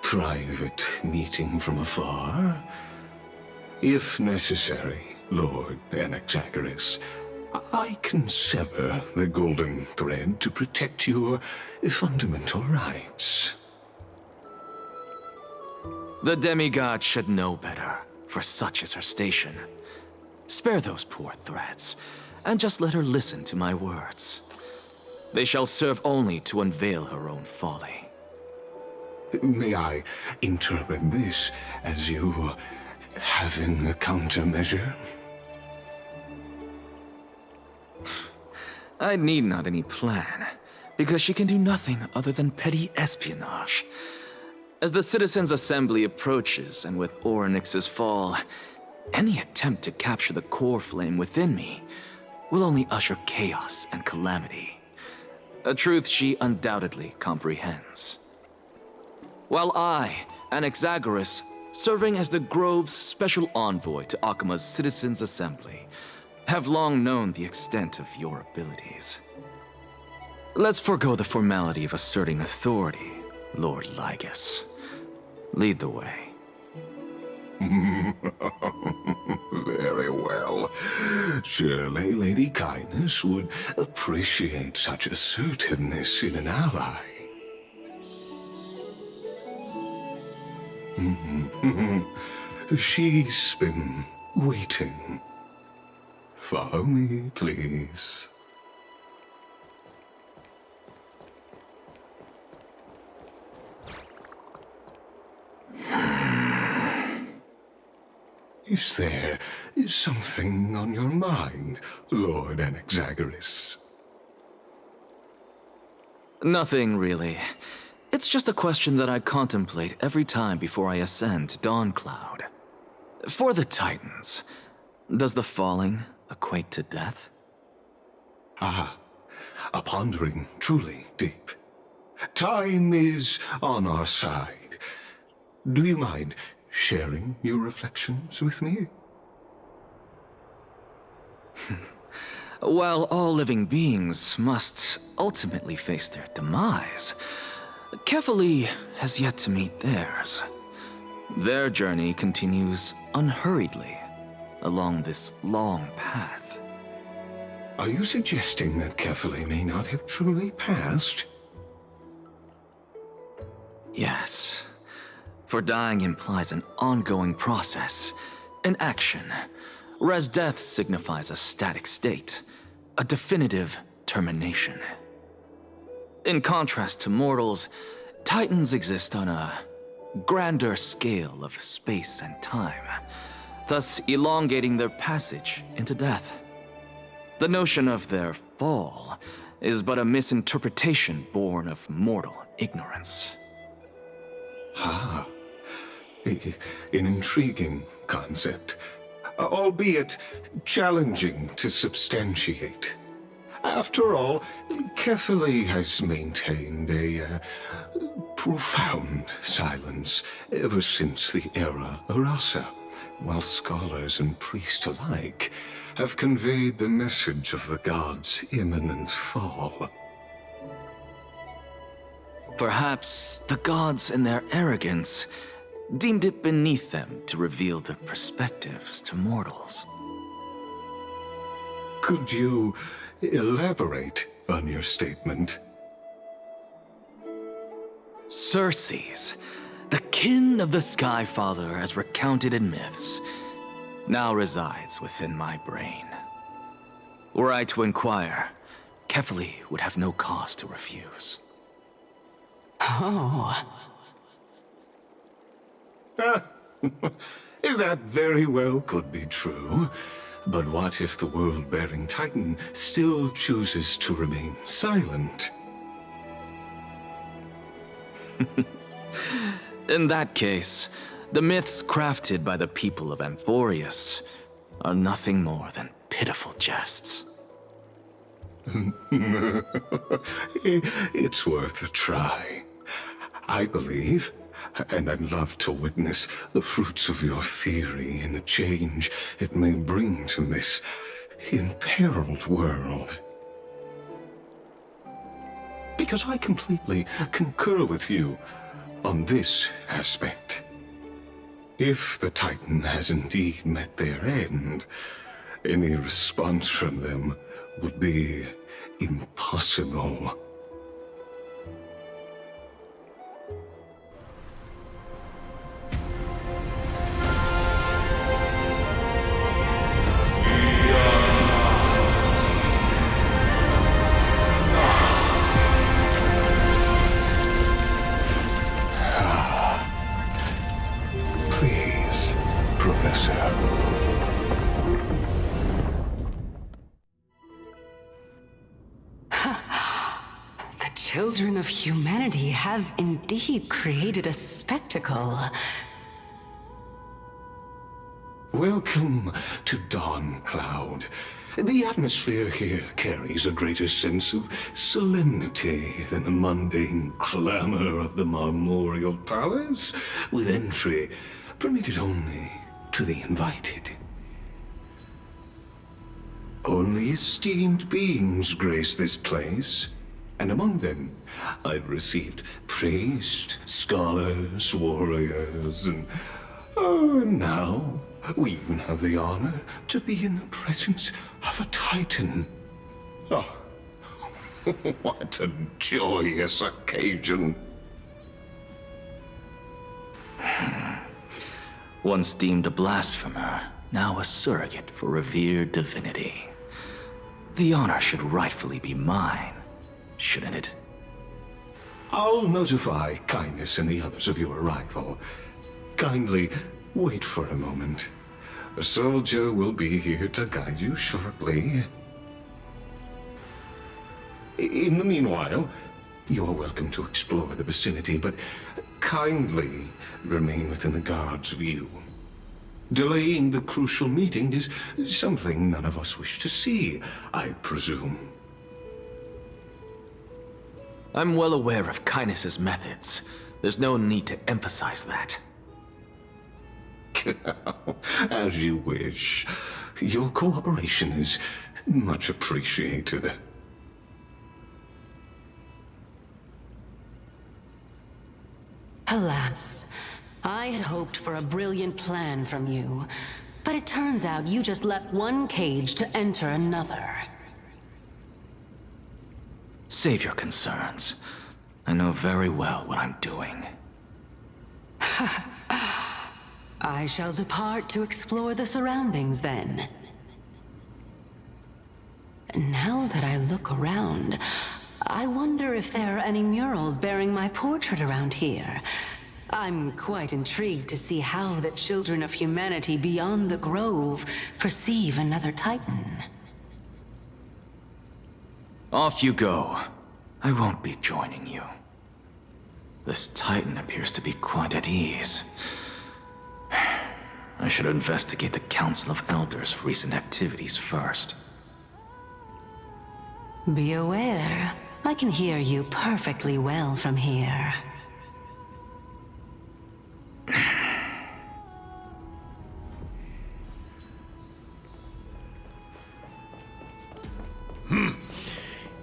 private meeting from afar, if necessary, Lord Anaxagoras, I can sever the golden thread to protect your fundamental rights. The demigod should know better, for such is her station. Spare those poor threads, and just let her listen to my words. They shall serve only to unveil her own folly. May I interpret this as you having a countermeasure? I need not any plan, because she can do nothing other than petty espionage. As the Citizens' Assembly approaches, and with Orynyx's fall, any attempt to capture the core flame within me will only usher chaos and calamity. A truth she undoubtedly comprehends. While I, Anaxagoras, serving as the Grove's special envoy to Akima's Citizens' Assembly, have long known the extent of your abilities. Let's forego the formality of asserting authority, Lord Lygus. Lead the way. Very well. Surely Lady Kindness would appreciate such assertiveness in an ally. She's been waiting. Follow me, please. Is there something on your mind, Lord Anaxagoras? Nothing, really. It's just a question that I contemplate every time before I ascend to Dawncloud. For the Titans, does the falling equate to death? Ah, a pondering truly deep. Time is on our side. Do you mind sharing your reflections with me? While all living beings must ultimately face their demise, Kefali has yet to meet theirs. Their journey continues unhurriedly along this long path. Are you suggesting that Kefali may not have truly passed? Yes. For dying implies an ongoing process, an action, whereas death signifies a static state, a definitive termination. In contrast to mortals, Titans exist on a grander scale of space and time, thus elongating their passage into death. The notion of their fall is but a misinterpretation born of mortal ignorance. Ah, an intriguing concept, albeit challenging to substantiate. After all, Kefali has maintained a profound silence ever since the era Arasa, while scholars and priests alike have conveyed the message of the gods' imminent fall. Perhaps the gods in their arrogance deemed it beneath them to reveal their perspectives to mortals. Could you elaborate on your statement? Circes, the kin of the Sky Father as recounted in myths, now resides within my brain. Were I to inquire, Kefali would have no cause to refuse. Oh. That very well could be true. But what if the world-bearing Titan still chooses to remain silent? In that case, the myths crafted by the people of Amfореus are nothing more than pitiful jests. It's worth a try. I believe, and I'd love to witness the fruits of your theory and the change it may bring to this imperiled world. Because I completely concur with you on this aspect. If the Titan has indeed met their end, any response from them would be impossible. Please, Professor. The children of humanity have indeed created a spectacle. Welcome to Dawn Cloud. The atmosphere here carries a greater sense of solemnity than the mundane clamor of the Marmorial Palace, with entry permitted only to the invited. Only esteemed beings grace this place, and among them I've received priests, scholars, warriors, and now we even have the honor to be in the presence of a Titan. Oh, what a joyous occasion. Once deemed a blasphemer, now a surrogate for revered divinity. The honor should rightfully be mine, shouldn't it? I'll notify Kindness and the others of your arrival. Kindly wait for a moment. A soldier will be here to guide you shortly. In the meanwhile, you're welcome to explore the vicinity, but kindly remain within the guard's view. Delaying the crucial meeting is something none of us wish to see, I presume. I'm well aware of Kindness's methods. There's no need to emphasize that. As you wish. Your cooperation is much appreciated. Alas, I had hoped for a brilliant plan from you, but it turns out you just left one cage to enter another. Save your concerns. I know very well what I'm doing. I shall depart to explore the surroundings then. Now that I look around, I wonder if there are any murals bearing my portrait around here. I'm quite intrigued to see how the children of humanity beyond the grove perceive another Titan. Off you go. I won't be joining you. This Titan appears to be quite at ease. I should investigate the Council of Elders' recent activities first. Be aware, I can hear you perfectly well from here.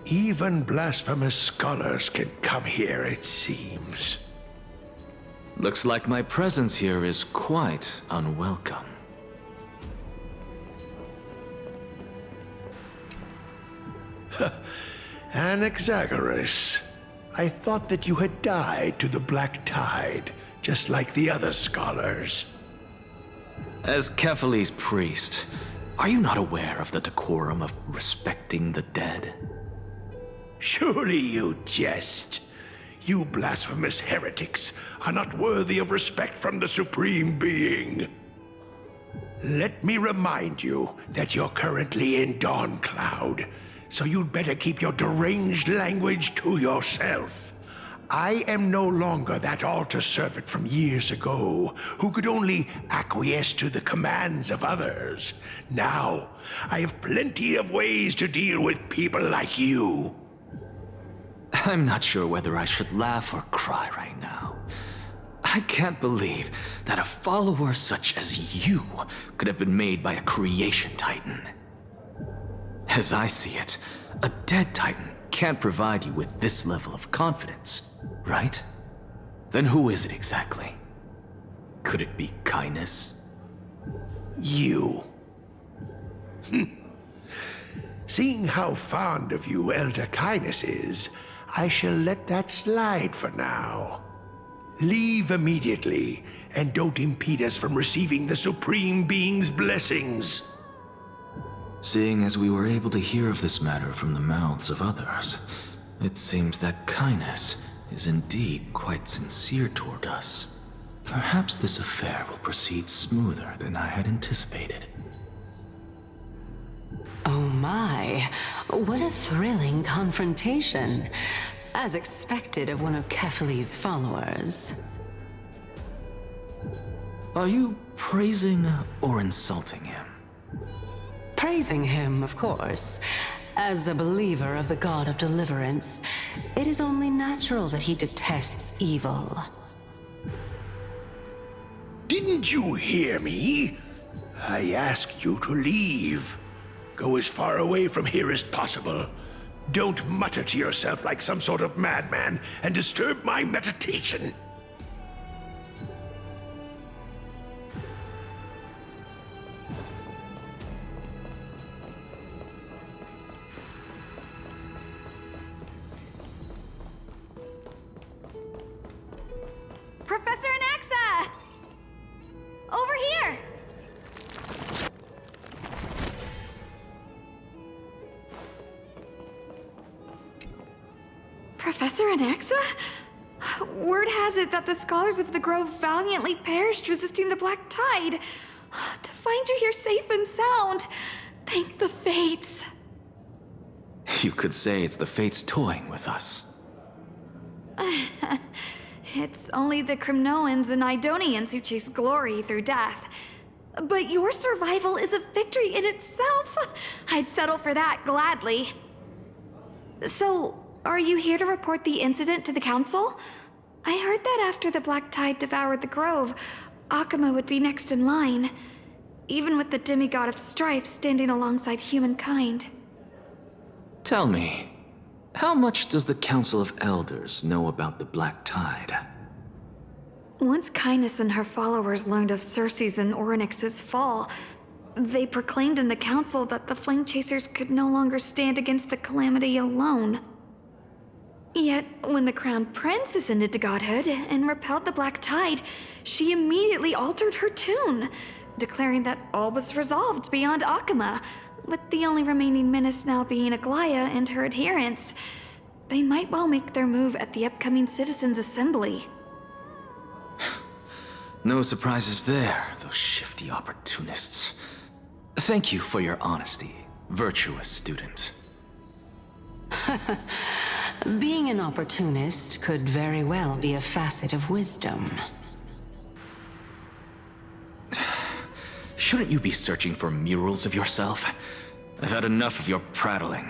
Even blasphemous scholars can come here, it seems. Looks like my presence here is quite unwelcome. Anaxagoras, I thought that you had died to the Black Tide, just like the other scholars. As Kephales's priest, are you not aware of the decorum of respecting the dead? Surely you jest. You blasphemous heretics are not worthy of respect from the Supreme Being. Let me remind you that you're currently in Dawn Cloud, so you'd better keep your deranged language to yourself. I am no longer that altar servant from years ago who could only acquiesce to the commands of others. Now, I have plenty of ways to deal with people like you. I'm not sure whether I should laugh or cry right now. I can't believe that a follower such as you could have been made by a creation titan. As I see it, a dead titan can't provide you with this level of confidence, right? Then who is it exactly? Could it be kindness? You. Seeing how fond of you Elder Kindness is, I shall let that slide for now. Leave immediately, and don't impede us from receiving the Supreme Being's blessings. Seeing as we were able to hear of this matter from the mouths of others, it seems that kindness is indeed quite sincere toward us. Perhaps this affair will proceed smoother than I had anticipated. Oh my, what a thrilling confrontation. As expected of one of Kefali's followers. Are you praising or insulting him? Praising him, of course. As a believer of the God of Deliverance, it is only natural that he detests evil. Didn't you hear me? I asked you to leave. Go as far away from here as possible. Don't mutter to yourself like some sort of madman and disturb my meditation. Professor Anaxa! Over here! Professor Anaxa? Word has it that the scholars of the Grove valiantly perished resisting the Black Tide. To find you here safe and sound, thank the Fates. You could say it's the Fates toying with us. It's only the Crimnoans and Idonians who chase glory through death. But your survival is a victory in itself. I'd settle for that gladly. So, are you here to report the incident to the Council? I heard that after the Black Tide devoured the Grove, Akuma would be next in line, even with the demigod of strife standing alongside humankind. Tell me, how much does the Council of Elders know about the Black Tide? Once Kindness and her followers learned of Circe's and Orynyx's fall, they proclaimed in the Council that the Flame Chasers could no longer stand against the calamity alone. Yet, when the Crown Prince ascended to godhood and repelled the Black Tide, she immediately altered her tune, declaring that all was resolved beyond Akuma, with the only remaining menace now being Aglaya and her adherents. They might well make their move at the upcoming Citizens' Assembly. No surprises there, those shifty opportunists. Thank you for your honesty, virtuous student. Being an opportunist could very well be a facet of wisdom. Shouldn't you be searching for murals of yourself? I've had enough of your prattling.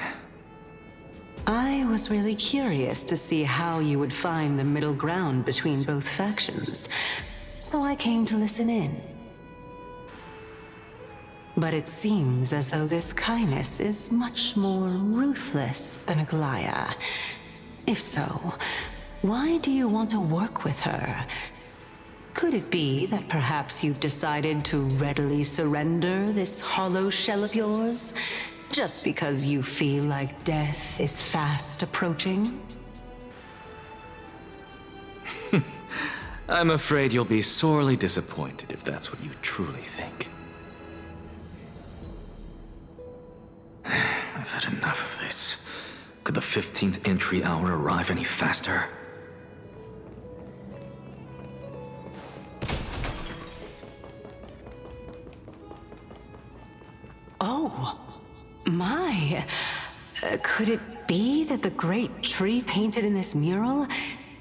I was really curious to see how you would find the middle ground between both factions, so I came to listen in. But it seems as though this Kindness is much more ruthless than Aglaya. If so, why do you want to work with her? Could it be that perhaps you've decided to readily surrender this hollow shell of yours, just because you feel like death is fast approaching? I'm afraid you'll be sorely disappointed if that's what you truly think. I've had enough of this. Could the 15th entry hour arrive any faster? Oh, my. Could it be that the great tree painted in this mural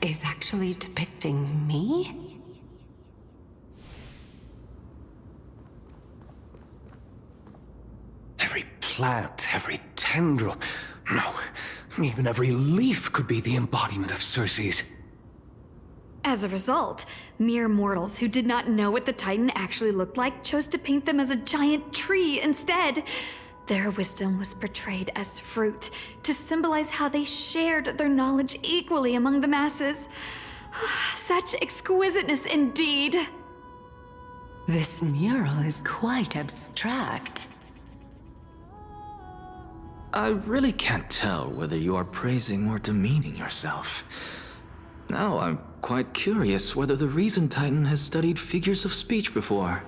is actually depicting me? Every plant, every tendril, no, even every leaf could be the embodiment of Circe's. As a result, mere mortals who did not know what the Titan actually looked like chose to paint them as a giant tree instead. Their wisdom was portrayed as fruit, to symbolize how they shared their knowledge equally among the masses. Such exquisiteness indeed. This mural is quite abstract. I really can't tell whether you are praising or demeaning yourself. Now I'm quite curious whether the Reason Titan has studied figures of speech before.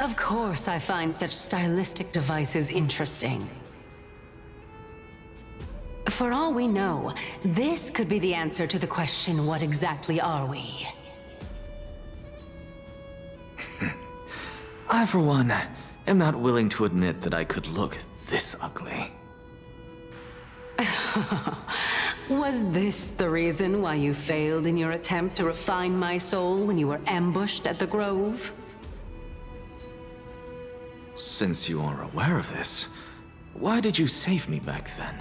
Of course I find such stylistic devices interesting. For all we know, this could be the answer to the question, what exactly are we? I, for one, am not willing to admit that I could look this ugly. Was this the reason why you failed in your attempt to refine my soul when you were ambushed at the Grove? Since you are aware of this, why did you save me back then?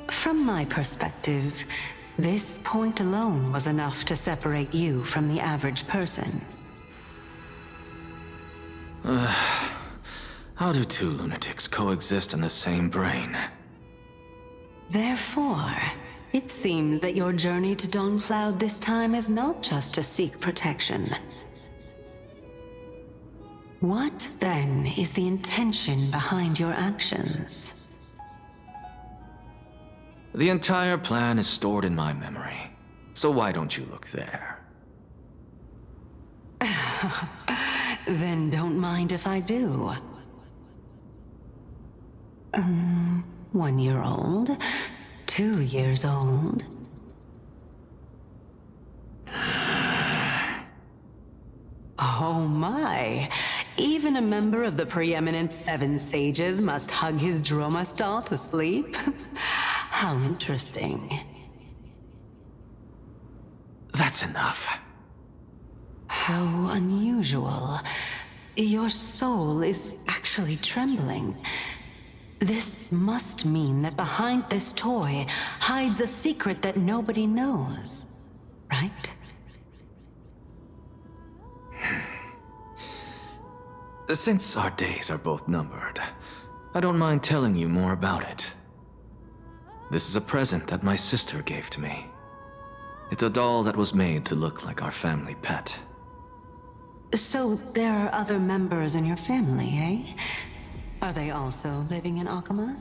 From my perspective, this point alone was enough to separate you from the average person. How do two lunatics coexist in the same brain? Therefore, it seems that your journey to Dawnfloud this time is not just to seek protection. What, then, is the intention behind your actions? The entire plan is stored in my memory, so why don't you look there? Then don't mind if I do. 1 year old, 2 years old. Oh my! Even a member of the preeminent 7 sages must hug his droma stall to sleep? How interesting. That's enough. How unusual. Your soul is actually trembling. This must mean that behind this toy hides a secret that nobody knows, right? Since our days are both numbered, I don't mind telling you more about it. This is a present that my sister gave to me. It's a doll that was made to look like our family pet. So there are other members in your family, eh? Are they also living in Akama?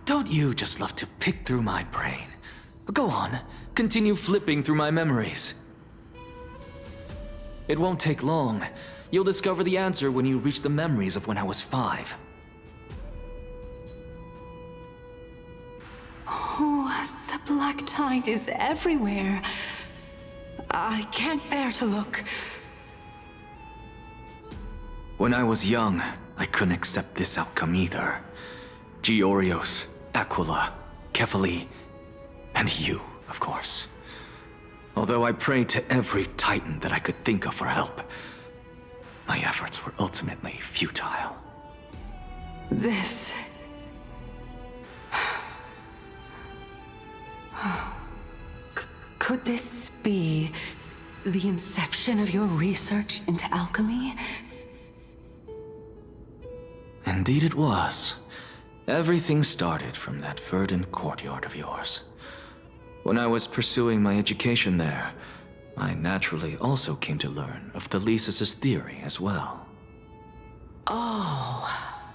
Don't you just love to pick through my brain? Go on, continue flipping through my memories. It won't take long. You'll discover the answer when you reach the memories of when I was 5. Oh, the black tide is everywhere. I can't bear to look. When I was young, I couldn't accept this outcome either. Georios, Aquila, Kefali, and you, of course. Although I prayed to every Titan that I could think of for help, my efforts were ultimately futile. This... Could this be the inception of your research into alchemy? Indeed it was. Everything started from that verdant courtyard of yours. When I was pursuing my education there, I naturally also came to learn of the Thesis' theory as well. Oh,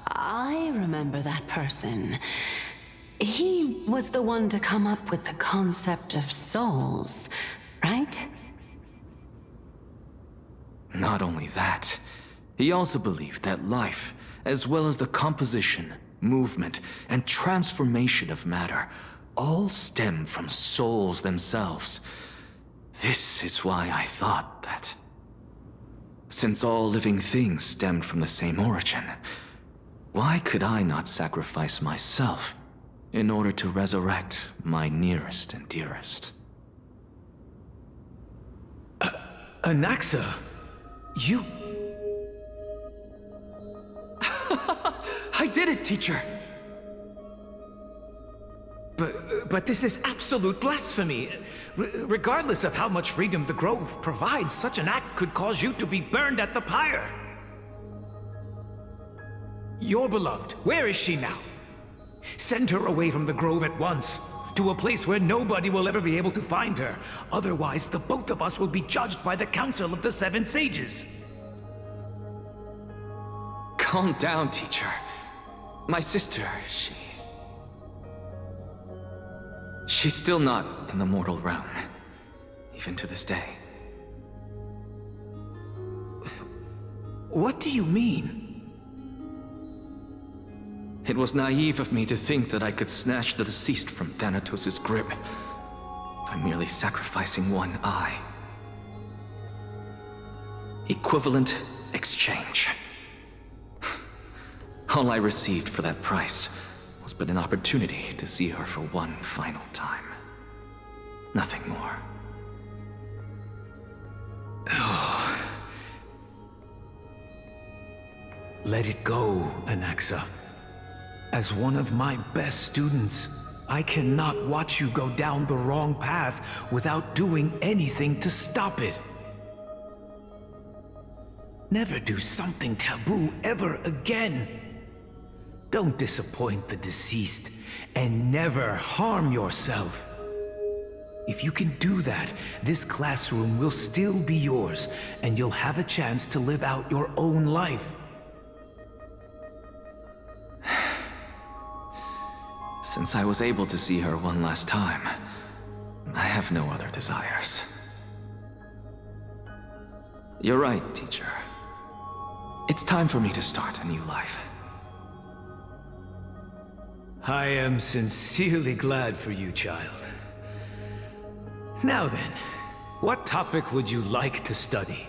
I remember that person. He was the one to come up with the concept of souls, right? Not only that, he also believed that life, as well as the composition, movement, and transformation of matter, all stem from souls themselves. This is why I thought that, since all living things stemmed from the same origin, why could I not sacrifice myself in order to resurrect my nearest and dearest. Anaxa, you... I did it, teacher! But this is absolute blasphemy. Regardless of how much freedom the Grove provides, such an act could cause you to be burned at the pyre. Your beloved, where is she now? Send her away from the Grove at once, to a place where nobody will ever be able to find her. Otherwise, the both of us will be judged by the Council of the Seven Sages. Calm down, teacher. My sister, she's still not in the mortal realm, even to this day. What do you mean? It was naive of me to think that I could snatch the deceased from Thanatos' grip by merely sacrificing one eye. Equivalent exchange. All I received for that price was but an opportunity to see her for one final time. Nothing more. Oh. Let it go, Anaxa. As one of my best students, I cannot watch you go down the wrong path without doing anything to stop it. Never do something taboo ever again. Don't disappoint the deceased, and never harm yourself. If you can do that, this classroom will still be yours, and you'll have a chance to live out your own life. Since I was able to see her one last time, I have no other desires. You're right, teacher. It's time for me to start a new life. I am sincerely glad for you, child. Now then, what topic would you like to study?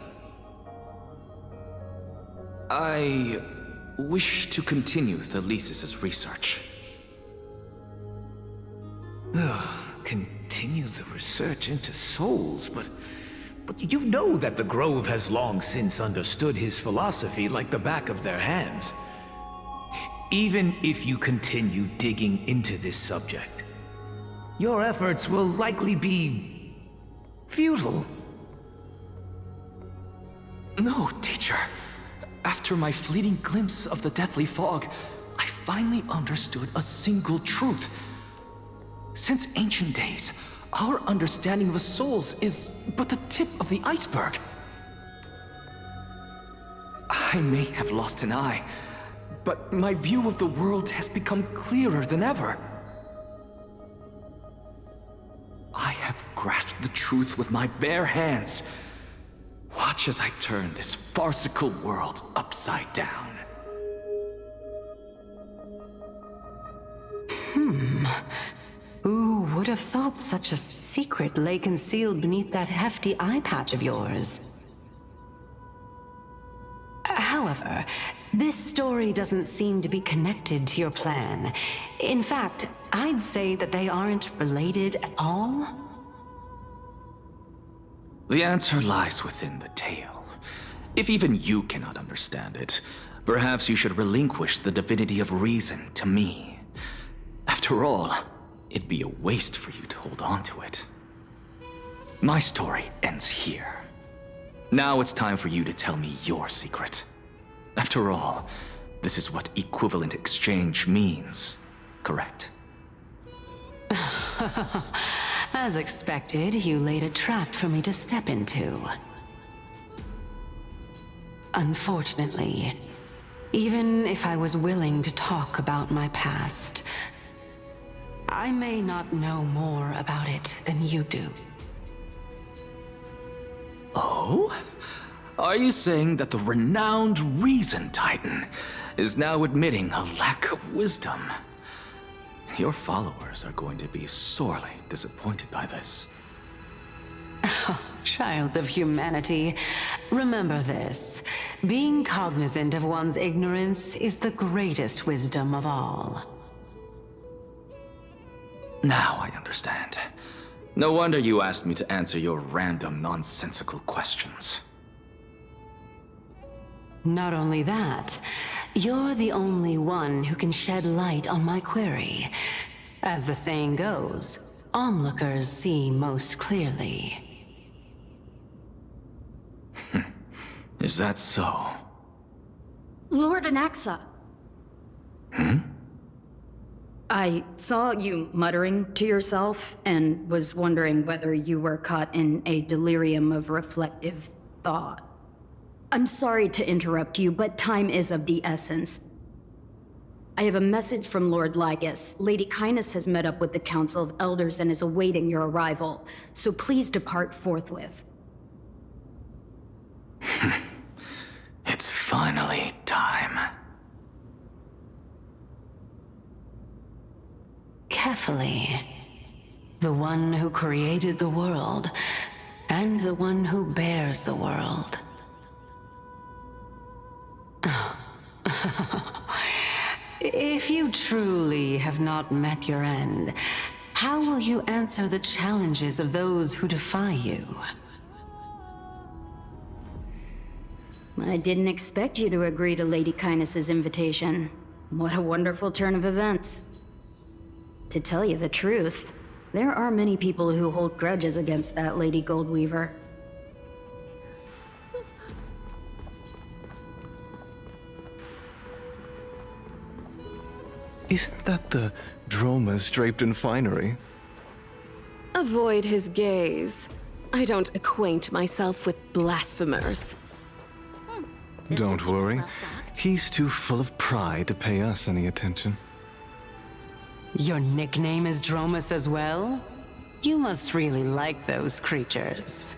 I wish to continue Thalesis' research. Continue the research into souls, but you know that the Grove has long since understood his philosophy like the back of their hands. Even if you continue digging into this subject, your efforts will likely be futile. No, teacher. After my fleeting glimpse of the deathly fog, I finally understood a single truth. Since ancient days, our understanding of the souls is but the tip of the iceberg. I may have lost an eye, but my view of the world has become clearer than ever. I have grasped the truth with my bare hands. Watch as I turn this farcical world upside down. Who would have thought such a secret lay concealed beneath that hefty eye patch of yours? However, this story doesn't seem to be connected to your plan. In fact, I'd say that they aren't related at all. The answer lies within the tale. If even you cannot understand it, perhaps you should relinquish the divinity of reason to me. After all, it'd be a waste for you to hold on to it. My story ends here. Now it's time for you to tell me your secret. After all, this is what equivalent exchange means, correct? As expected, you laid a trap for me to step into. Unfortunately, even if I was willing to talk about my past, I may not know more about it than you do. Oh? Are you saying that the renowned Reason Titan is now admitting a lack of wisdom? Your followers are going to be sorely disappointed by this. Child of humanity, remember this. Being cognizant of one's ignorance is the greatest wisdom of all. Now I understand. No wonder you asked me to answer your random, nonsensical questions. Not only that, you're the only one who can shed light on my query. As the saying goes, onlookers see most clearly. Is that so? Lord Anaxa. I saw you muttering to yourself and was wondering whether you were caught in a delirium of reflective thought. I'm sorry to interrupt you, but time is of the essence. I have a message from Lord Lygus. Lady Kindness has met up with the Council of Elders and is awaiting your arrival, so please depart forthwith. It's finally time. Carefully. The one who created the world, and the one who bears the world. If you truly have not met your end, how will you answer the challenges of those who defy you? I didn't expect you to agree to Lady Kindness's invitation. What a wonderful turn of events. To tell you the truth, there are many people who hold grudges against that Lady Goldweaver. Isn't that the dromas draped in finery? Avoid his gaze. I don't acquaint myself with blasphemers. Don't worry. He's too full of pride to pay us any attention. Your nickname is Dromus as well? You must really like those creatures.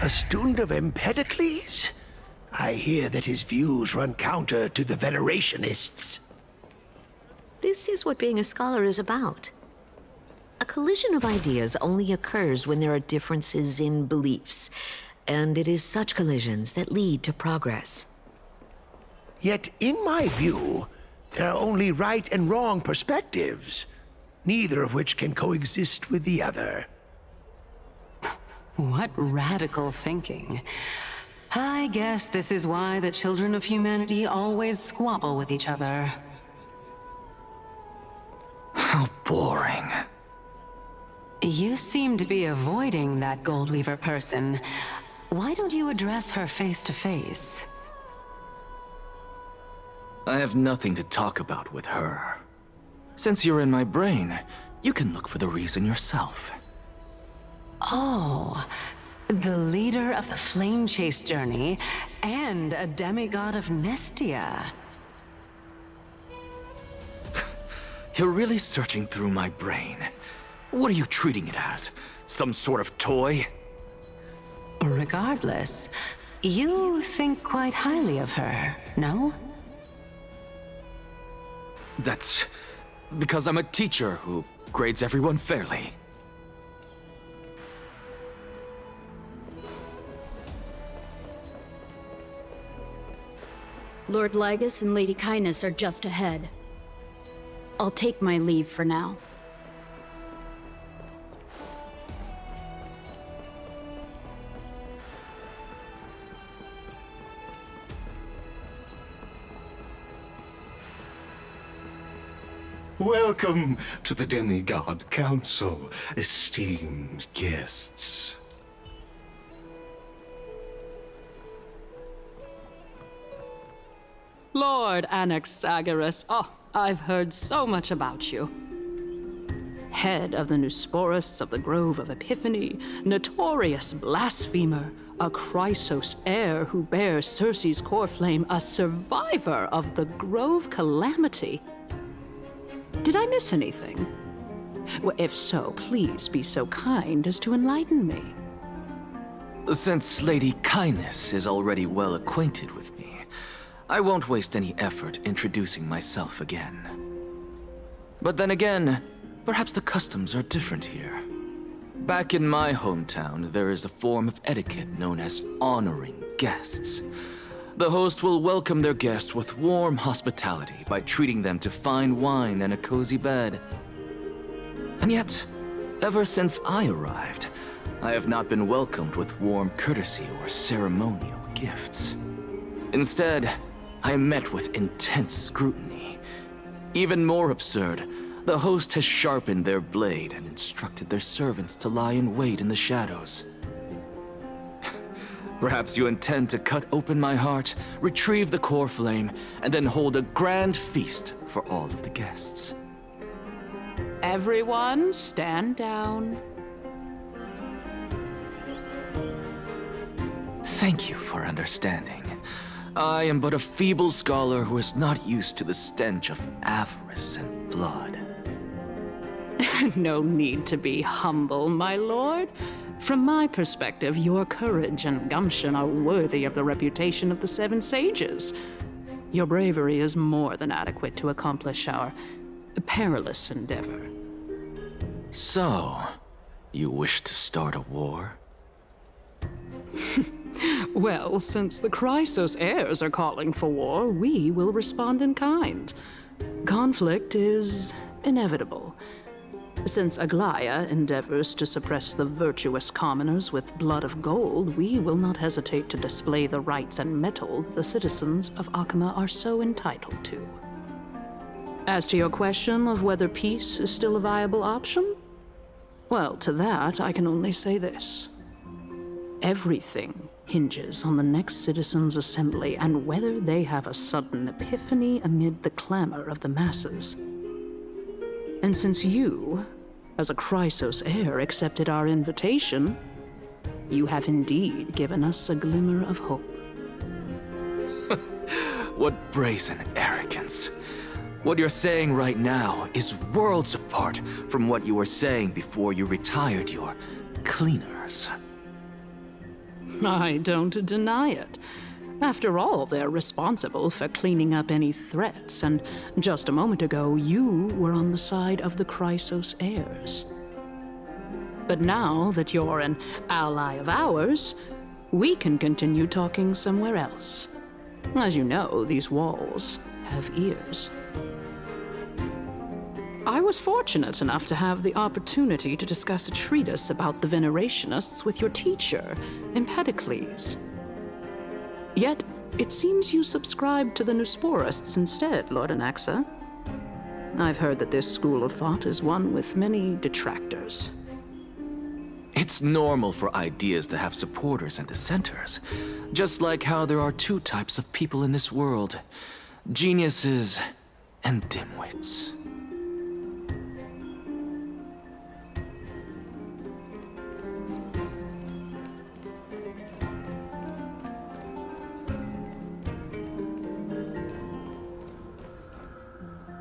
A student of Empedocles? I hear that his views run counter to the Venerationists. This is what being a scholar is about. A collision of ideas only occurs when there are differences in beliefs, and it is such collisions that lead to progress. Yet, in my view, there are only right and wrong perspectives, neither of which can coexist with the other. What radical thinking. I guess this is why the children of humanity always squabble with each other. How boring. You seem to be avoiding that Goldweaver person. Why don't you address her face to face? I have nothing to talk about with her. Since you're in my brain, you can look for the reason yourself. Oh, the leader of the Flame Chase journey and a demigod of Nestia. You're really searching through my brain. What are you treating it as? Some sort of toy? Regardless, you think quite highly of her, no? That's because I'm a teacher who grades everyone fairly. Lord Lygus and Lady Kindness are just ahead. I'll take my leave for now. Welcome to the Demigod Council, esteemed guests. Lord Anaxagoras, oh, I've heard so much about you. Head of the Nusporists of the Grove of Epiphany, notorious blasphemer, a Chrysos heir who bears Circe's core flame, a survivor of the Grove calamity. Did I miss anything? Well, if so, please be so kind as to enlighten me. Since Lady Kindness is already well acquainted with me, I won't waste any effort introducing myself again. But then again, perhaps the customs are different here. Back in my hometown, there is a form of etiquette known as honoring guests. The host will welcome their guest with warm hospitality by treating them to fine wine and a cozy bed. And yet, ever since I arrived, I have not been welcomed with warm courtesy or ceremonial gifts. Instead, I am met with intense scrutiny. Even more absurd, the host has sharpened their blade and instructed their servants to lie in wait in the shadows. Perhaps you intend to cut open my heart, retrieve the core flame, and then hold a grand feast for all of the guests. Everyone, stand down. Thank you for understanding. I am but a feeble scholar who is not used to the stench of avarice and blood. No need to be humble, my lord. From my perspective, your courage and gumption are worthy of the reputation of the Seven Sages. Your bravery is more than adequate to accomplish our perilous endeavor. So, you wish to start a war? Well, since the Chrysos heirs are calling for war, we will respond in kind. Conflict is inevitable. Since Aglaya endeavors to suppress the virtuous commoners with blood of gold, we will not hesitate to display the rights and metal the citizens of Akima are so entitled to. As to your question of whether peace is still a viable option, well, to that I can only say this. Everything hinges on the next citizens' assembly and whether they have a sudden epiphany amid the clamor of the masses. And since you, as a Chrysos heir, accepted our invitation, you have indeed given us a glimmer of hope. What brazen arrogance. What you're saying right now is worlds apart from what you were saying before you retired your cleaners. I don't deny it. After all, they're responsible for cleaning up any threats, and just a moment ago, you were on the side of the Chrysos heirs. But now that you're an ally of ours, we can continue talking somewhere else. As you know, these walls have ears. I was fortunate enough to have the opportunity to discuss a treatise about the Venerationists with your teacher, Empedocles. Yet, it seems you subscribe to the Nusporists instead, Lord Anaxa. I've heard that this school of thought is one with many detractors. It's normal for ideas to have supporters and dissenters, just like how there are two types of people in this world, geniuses and dimwits.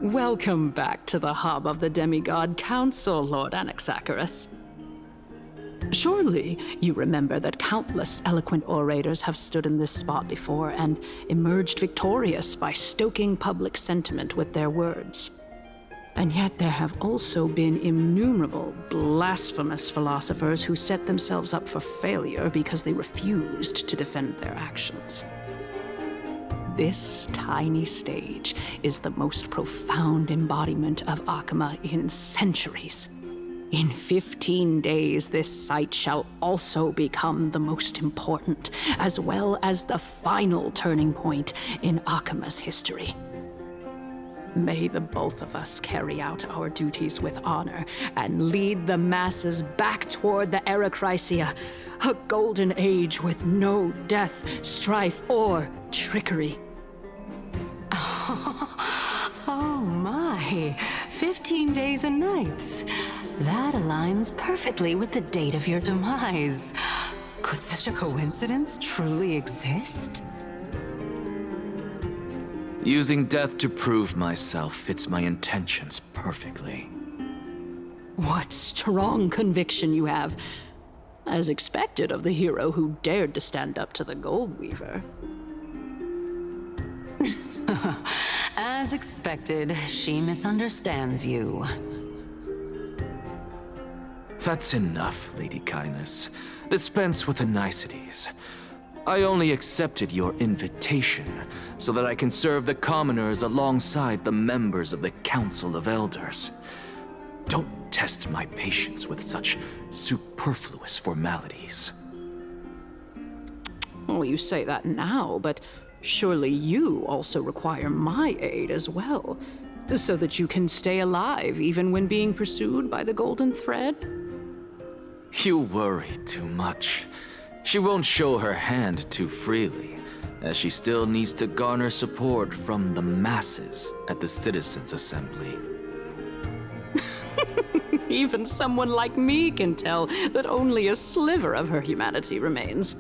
Welcome back to the hub of the Demigod Council, Lord Anaxagoras. Surely you remember that countless eloquent orators have stood in this spot before and emerged victorious by stoking public sentiment with their words. And yet there have also been innumerable blasphemous philosophers who set themselves up for failure because they refused to defend their actions. This tiny stage is the most profound embodiment of Akima in centuries. In 15 days, this site shall also become the most important, as well as the final turning point in Akima's history. May the both of us carry out our duties with honor and lead the masses back toward the Erechrysia, a golden age with no death, strife, or trickery. Oh my, 15 days and nights. That aligns perfectly with the date of your demise. Could such a coincidence truly exist? Using death to prove myself fits my intentions perfectly. What strong conviction you have. as expected of the hero who dared to stand up to the Gold Weaver. As expected, she misunderstands you. That's enough, Lady Kindness. Dispense with the niceties. I only accepted your invitation so that I can serve the commoners alongside the members of the Council of Elders. Don't test my patience with such superfluous formalities. Well, you say that now, but surely you also require my aid as well, so that you can stay alive even when being pursued by the Golden Thread? You worry too much. She won't show her hand too freely, as she still needs to garner support from the masses at the Citizens' Assembly. Even someone like me can tell that only a sliver of her humanity remains.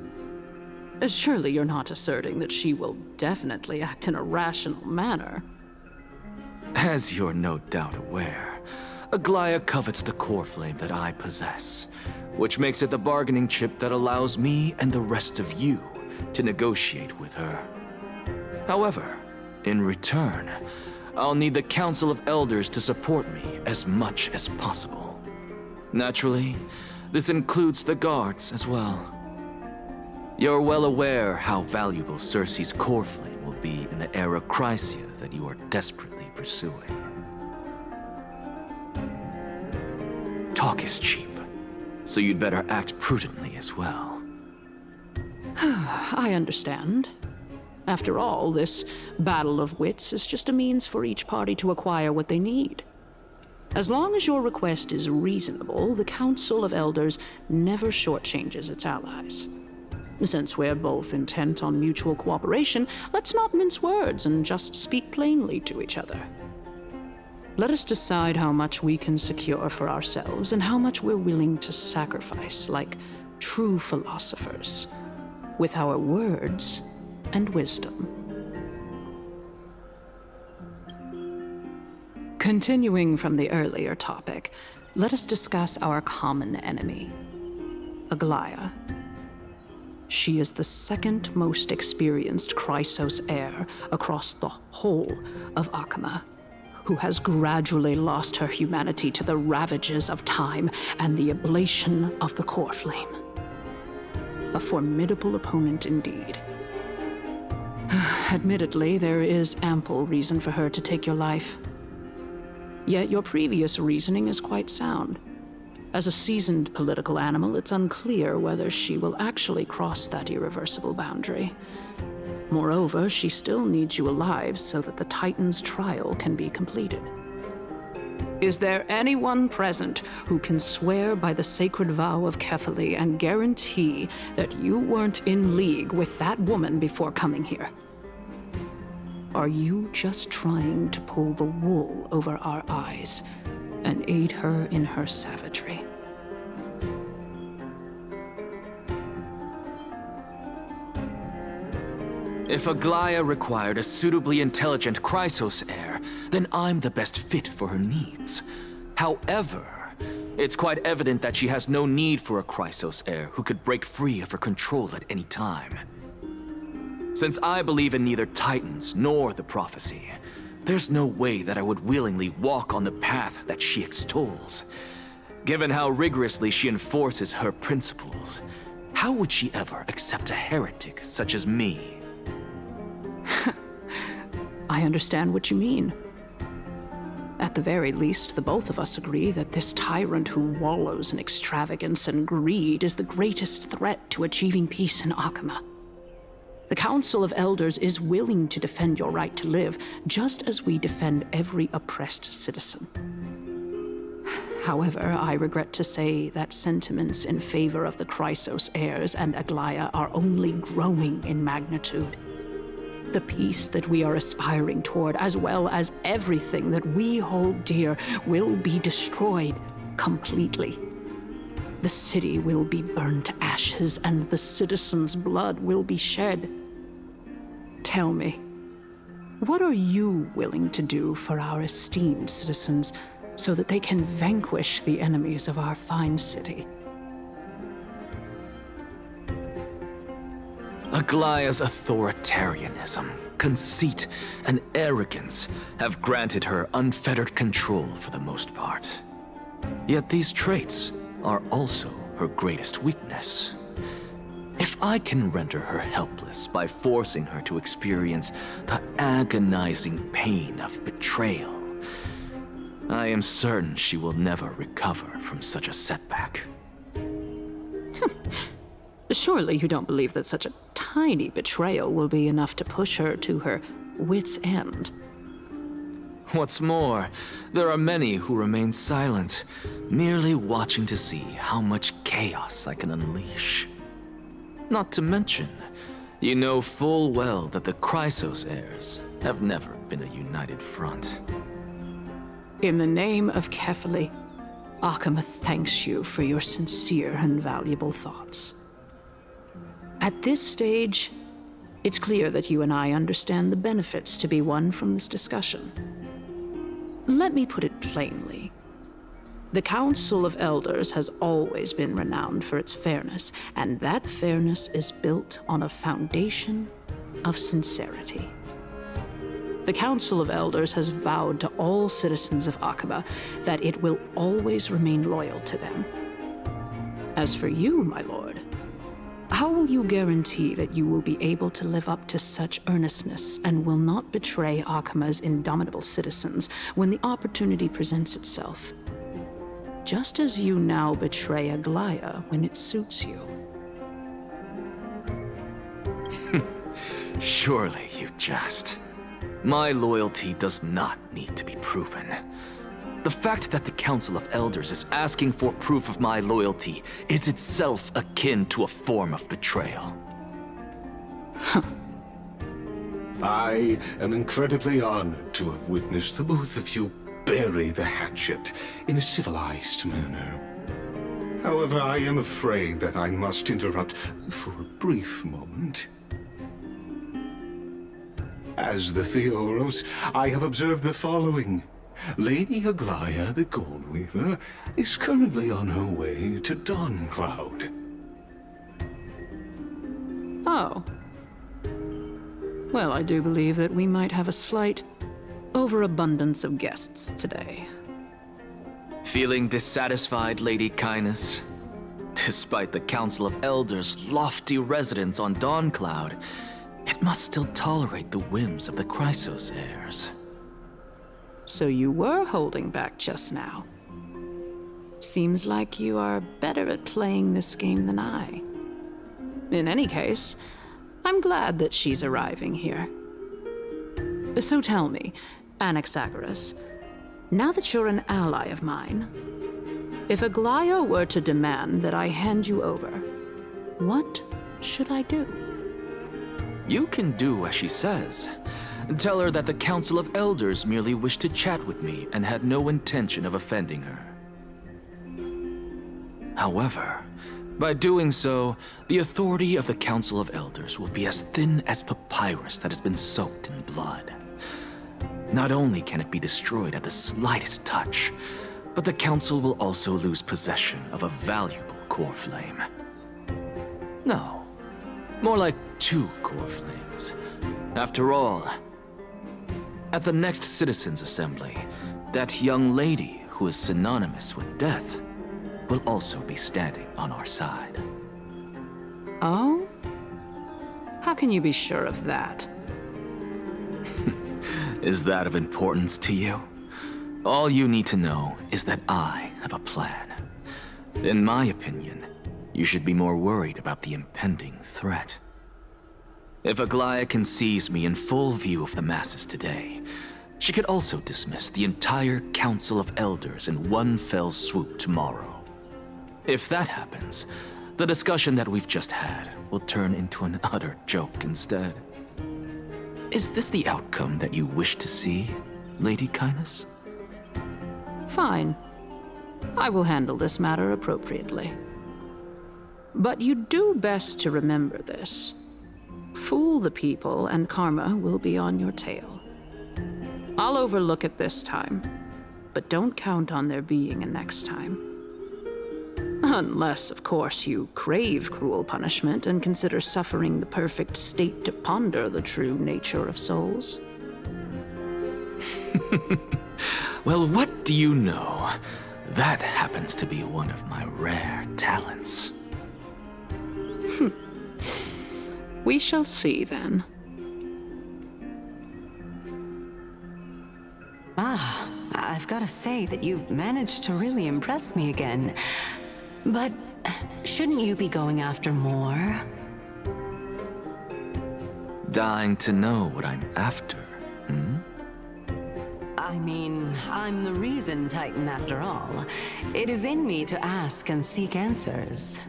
Surely you're not asserting that she will definitely act in a rational manner. As you're no doubt aware, Aglaya covets the core flame that I possess, which makes it the bargaining chip that allows me and the rest of you to negotiate with her. However, in return, I'll need the Council of Elders to support me as much as possible. Naturally, this includes the guards as well. You're well aware how valuable Circe's core flame will be in the era Chrysia that you are desperately pursuing. Talk is cheap, so you'd better act prudently as well. I understand. After all, this battle of wits is just a means for each party to acquire what they need. As long as your request is reasonable, the Council of Elders never shortchanges its allies. Since we're both intent on mutual cooperation, let's not mince words and just speak plainly to each other. Let us decide how much we can secure for ourselves and how much we're willing to sacrifice, like true philosophers, with our words and wisdom. Continuing from the earlier topic, let us discuss our common enemy, Aglaya. She is the second most experienced Chrysos heir across the whole of Akama, who has gradually lost her humanity to the ravages of time and the ablation of the core flame. A formidable opponent indeed. Admittedly, there is ample reason for her to take your life. Yet your previous reasoning is quite sound. As a seasoned political animal, it's unclear whether she will actually cross that irreversible boundary. Moreover, she still needs you alive so that the Titan's trial can be completed. Is there anyone present who can swear by the sacred vow of Kefali and guarantee that you weren't in league with that woman before coming here? Are you just trying to pull the wool over our eyes and aid her in her savagery? If Aglaya required a suitably intelligent Chrysos heir, then I'm the best fit for her needs. However, it's quite evident that she has no need for a Chrysos heir who could break free of her control at any time. Since I believe in neither Titans nor the prophecy, there's no way that I would willingly walk on the path that she extols. Given how rigorously she enforces her principles, how would she ever accept a heretic such as me? I understand what you mean. At the very least, the both of us agree that this tyrant who wallows in extravagance and greed is the greatest threat to achieving peace in Akama. The Council of Elders is willing to defend your right to live, just as we defend every oppressed citizen. However, I regret to say that sentiments in favor of the Chrysos heirs and Aglaya are only growing in magnitude. The peace that we are aspiring toward, as well as everything that we hold dear, will be destroyed completely. The city will be burned to ashes, and the citizens' blood will be shed. Tell me, what are you willing to do for our esteemed citizens so that they can vanquish the enemies of our fine city? Aglaya's authoritarianism, conceit, and arrogance have granted her unfettered control for the most part. Yet these traits are also her greatest weakness. If I can render her helpless by forcing her to experience the agonizing pain of betrayal, I am certain she will never recover from such a setback. Surely you don't believe that such a tiny betrayal will be enough to push her to her wit's end. What's more, there are many who remain silent, merely watching to see how much chaos I can unleash. Not to mention, you know full well that the Chrysos heirs have never been a united front. In the name of Kefali, Akama thanks you for your sincere and valuable thoughts. At this stage, it's clear that you and I understand the benefits to be won from this discussion. Let me put it plainly. The Council of Elders has always been renowned for its fairness, and that fairness is built on a foundation of sincerity. The Council of Elders has vowed to all citizens of Akama that it will always remain loyal to them. As for you, my lord, how will you guarantee that you will be able to live up to such earnestness and will not betray Akama's indomitable citizens when the opportunity presents itself? Just as you now betray Aglaya when it suits you. Surely you jest. My loyalty does not need to be proven. The fact that the Council of Elders is asking for proof of my loyalty is itself akin to a form of betrayal. I am incredibly honored to have witnessed the both of you bury the hatchet in a civilized manner. However, I am afraid that I must interrupt for a brief moment. As the Theoros, I have observed the following. Lady Aglaya, the Goldweaver, is currently on her way to Dawncloud. Oh. Well, I do believe that we might have a slight overabundance of guests today. Feeling dissatisfied, Lady Kindness? Despite the Council of Elders' lofty residence on Dawncloud, it must still tolerate the whims of the Chrysos heirs. So you were holding back just now. Seems like you are better at playing this game than I. In any case, I'm glad that she's arriving here. So tell me, Anaxagoras, now that you're an ally of mine, if Aglaya were to demand that I hand you over, what should I do? You can do as she says. Tell her that the Council of Elders merely wished to chat with me and had no intention of offending her. However, by doing so, the authority of the Council of Elders will be as thin as papyrus that has been soaked in blood. Not only can it be destroyed at the slightest touch, but the Council will also lose possession of a valuable core flame. No, more like 2 core flames. After all, at the next Citizens' Assembly, that young lady who is synonymous with death will also be standing on our side. Oh? How can you be sure of that? Is that of importance to you? All you need to know is that I have a plan. In my opinion, you should be more worried about the impending threat. If Aglaya can seize me in full view of the masses today, she could also dismiss the entire Council of Elders in one fell swoop tomorrow. If that happens, the discussion that we've just had will turn into an utter joke instead. Is this the outcome that you wish to see, Lady Kindness? Fine. I will handle this matter appropriately. But you do best to remember this. Fool the people, and karma will be on your tail. I'll overlook it this time, but don't count on there being a next time. Unless, of course, you crave cruel punishment and consider suffering the perfect state to ponder the true nature of souls. Well, what do you know? That happens to be one of my rare talents. We shall see, then. Ah, I've got to say that you've managed to really impress me again. But shouldn't you be going after more? Dying to know what I'm after, hmm? I mean, I'm the reason Titan after all. It is in me to ask and seek answers.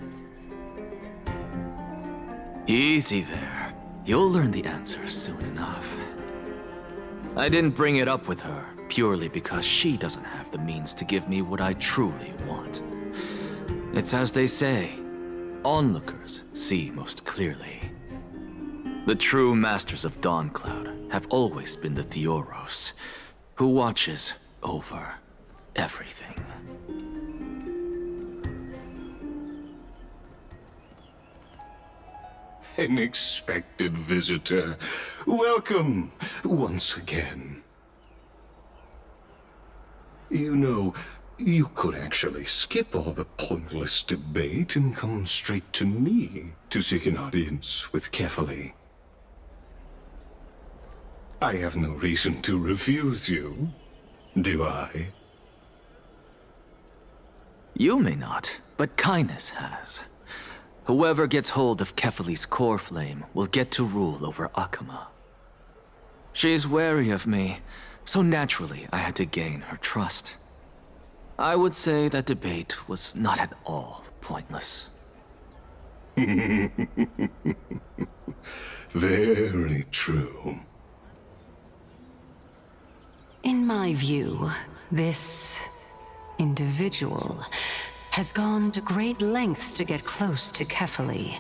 Easy there. You'll learn the answers soon enough. I didn't bring it up with her purely because she doesn't have the means to give me what I truly want. It's as they say, onlookers see most clearly. The true masters of Dawncloud have always been the Theoros, who watches over everything. An expected visitor. Welcome once again. You know, you could actually skip all the pointless debate and come straight to me to seek an audience with Kefali. I have no reason to refuse you, do I? You may not, but kindness has. Whoever gets hold of Kefali's core flame will get to rule over Akama. She's wary of me, so naturally I had to gain her trust. I would say that debate was not at all pointless. Very true. In my view, this individual has gone to great lengths to get close to Kefali.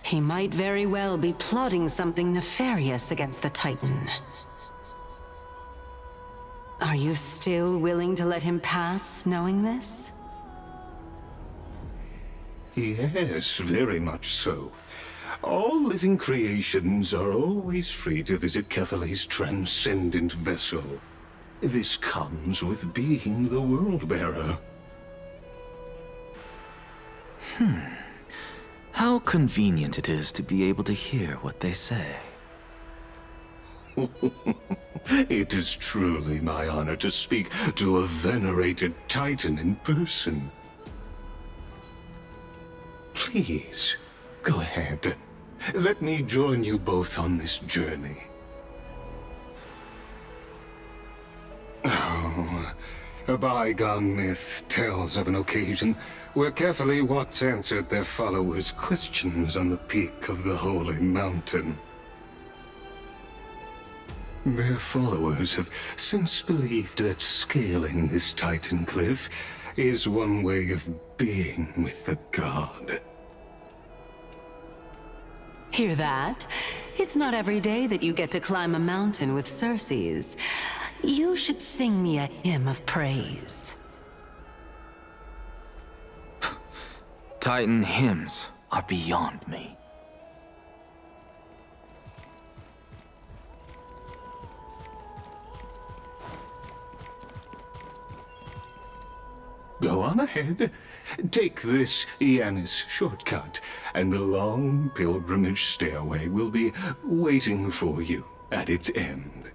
He might very well be plotting something nefarious against the Titan. Are you still willing to let him pass, knowing this? Yes, very much so. All living creations are always free to visit Kefali's transcendent vessel. This comes with being the World-Bearer. How convenient it is to be able to hear what they say. It is truly my honor to speak to a venerated Titan in person. Please, go ahead. Let me join you both on this journey. Oh, a bygone myth tells of an occasion where Kefali once answered their followers' questions on the peak of the holy mountain. Their followers have since believed that scaling this Titan cliff is one way of being with the god. Hear that? It's not every day that you get to climb a mountain with Circes. You should sing me a hymn of praise. Titan hymns are beyond me. Go on ahead. Take this Yanis shortcut, and the long pilgrimage stairway will be waiting for you at its end.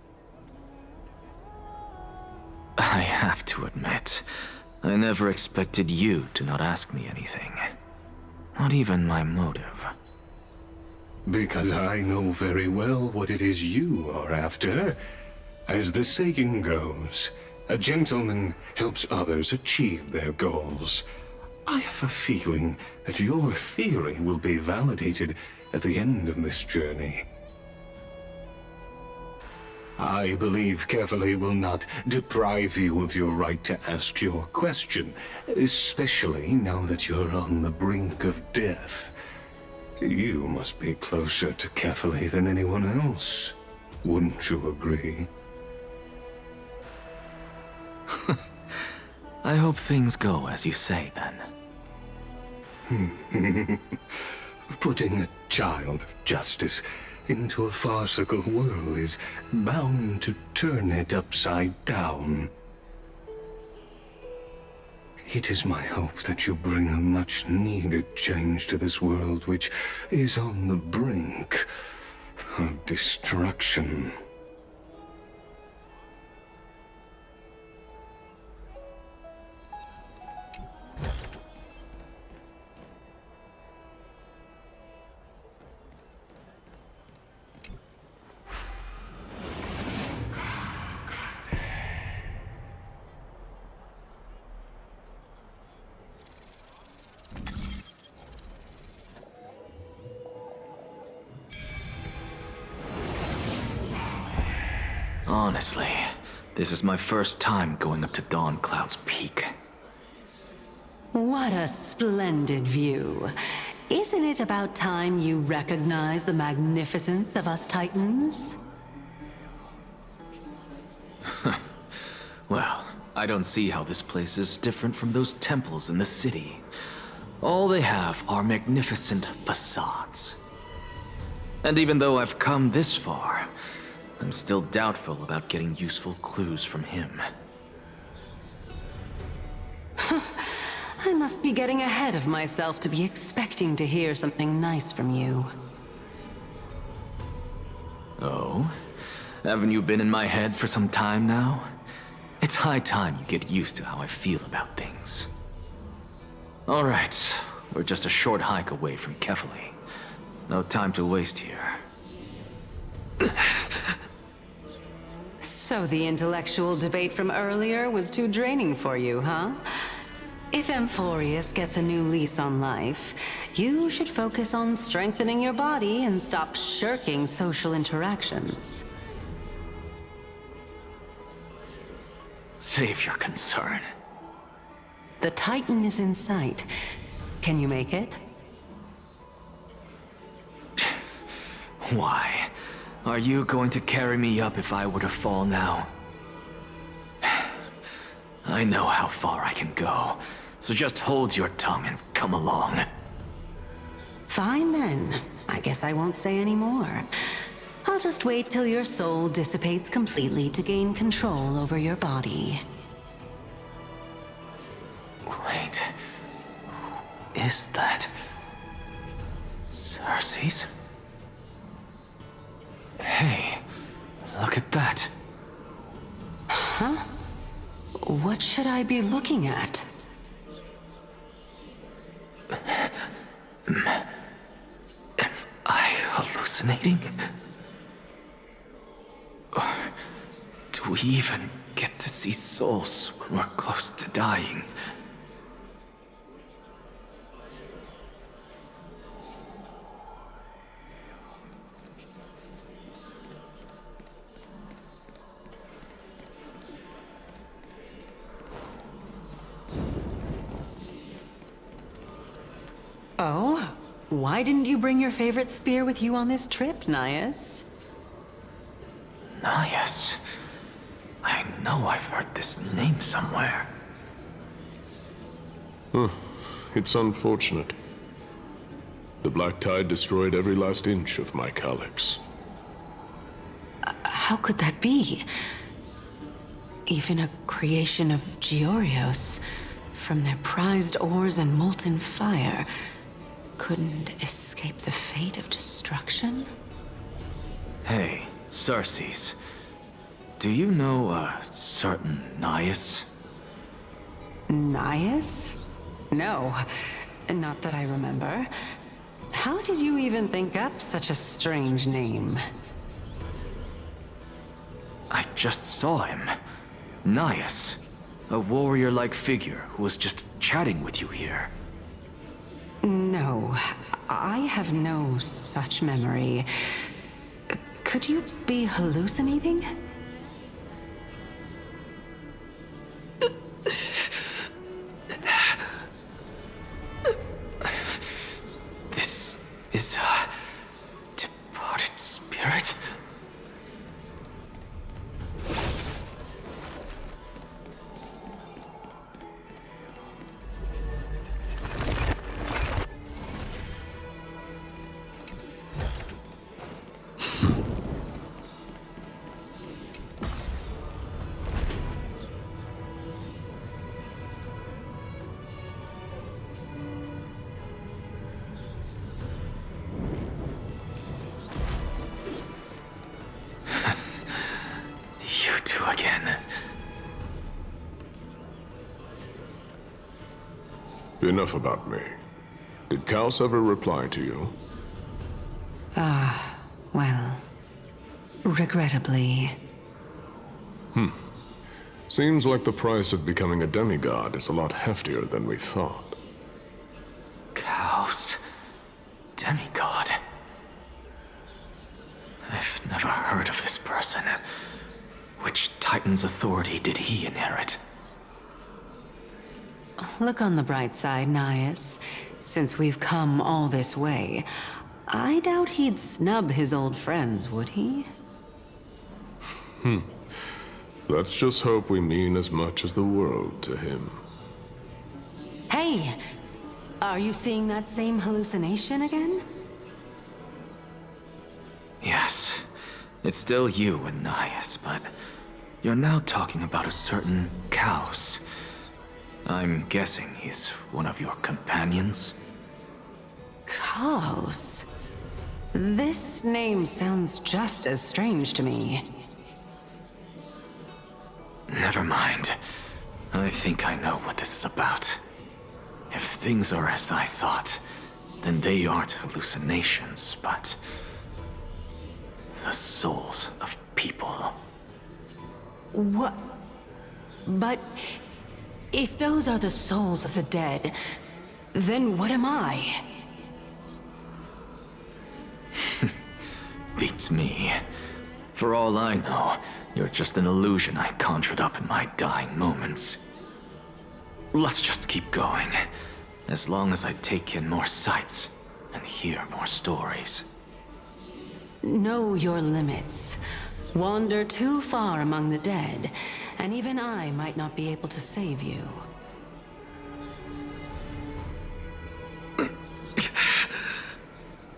I have to admit, I never expected you to not ask me anything. Not even my motive. Because I know very well what it is you are after. As the saying goes, a gentleman helps others achieve their goals. I have a feeling that your theory will be validated at the end of this journey. I believe Kefali will not deprive you of your right to ask your question, especially now that you're on the brink of death. You must be closer to Kefali than anyone else. Wouldn't you agree? I hope things go as you say, then. Putting a child of justice into a farcical world is bound to turn it upside down. It is my hope that you bring a much-needed change to this world which is on the brink of destruction. Honestly, this is my first time going up to Dawn Cloud's peak. What a splendid view. Isn't it about time you recognize the magnificence of us Titans? Well, I don't see how this place is different from those temples in the city. All they have are magnificent facades. And even though I've come this far, I'm still doubtful about getting useful clues from him. I must be getting ahead of myself to be expecting to hear something nice from you. Oh? Haven't you been in my head for some time now? It's high time you get used to how I feel about things. Alright, we're just a short hike away from Kefali. No time to waste here. So the intellectual debate from earlier was too draining for you, huh? If Amfореus gets a new lease on life, you should focus on strengthening your body and stop shirking social interactions. Save your concern. The Titan is in sight. Can you make it? Why? Are you going to carry me up if I were to fall now? I know how far I can go, so just hold your tongue and come along. Fine then. I guess I won't say any more. I'll just wait till your soul dissipates completely to gain control over your body. Wait. Who is that? Cersei's? Hey, look at that. Huh? What should I be looking at? Am I hallucinating? Or do we even get to see souls when we're close to dying? Oh? Why didn't you bring your favorite spear with you on this trip, Nias? Nias? I know I've heard this name somewhere. It's unfortunate. The Black Tide destroyed every last inch of my calyx. How could that be? Even a creation of Georios, from their prized ores and molten fire, couldn't escape the fate of destruction? Hey, Cersei's. Do you know a certain Nias? Nias? No, not that I remember. How did you even think up such a strange name? I just saw him. Nias. A warrior-like figure who was just chatting with you here. No, I have no such memory. Could you be hallucinating? This is a departed spirit? to again. Enough about me. Did Kaos ever reply to you? Well, regrettably. Seems like the price of becoming a demigod is a lot heftier than we thought. Kaos. Demigod. I've never heard of this person. Which Titan's authority did he inherit? Look on the bright side, Nias. Since we've come all this way, I doubt he'd snub his old friends, would he? Let's just hope we mean as much as the world to him. Hey! Are you seeing that same hallucination again? Yes. It's still you and Nias, but you're now talking about a certain Kaos. I'm guessing he's one of your companions? Kaos? This name sounds just as strange to me. Never mind. I think I know what this is about. If things are as I thought, then they aren't hallucinations, but the souls of people. What? But if those are the souls of the dead, then what am I? Beats me. For all I know, you're just an illusion I conjured up in my dying moments. Let's just keep going. As long as I take in more sights and hear more stories. Know your limits. Wander too far among the dead, and even I might not be able to save you.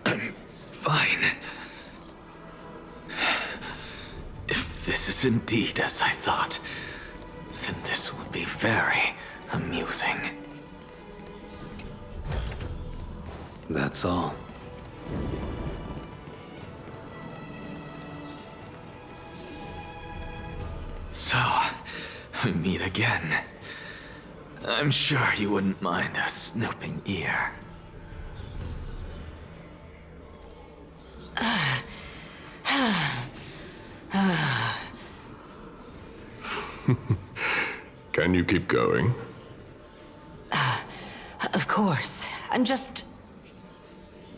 I'm fine. If this is indeed as I thought, then this will be very amusing. That's all. So, we meet again. I'm sure you wouldn't mind a snooping ear. Can you keep going? Of course. I'm just...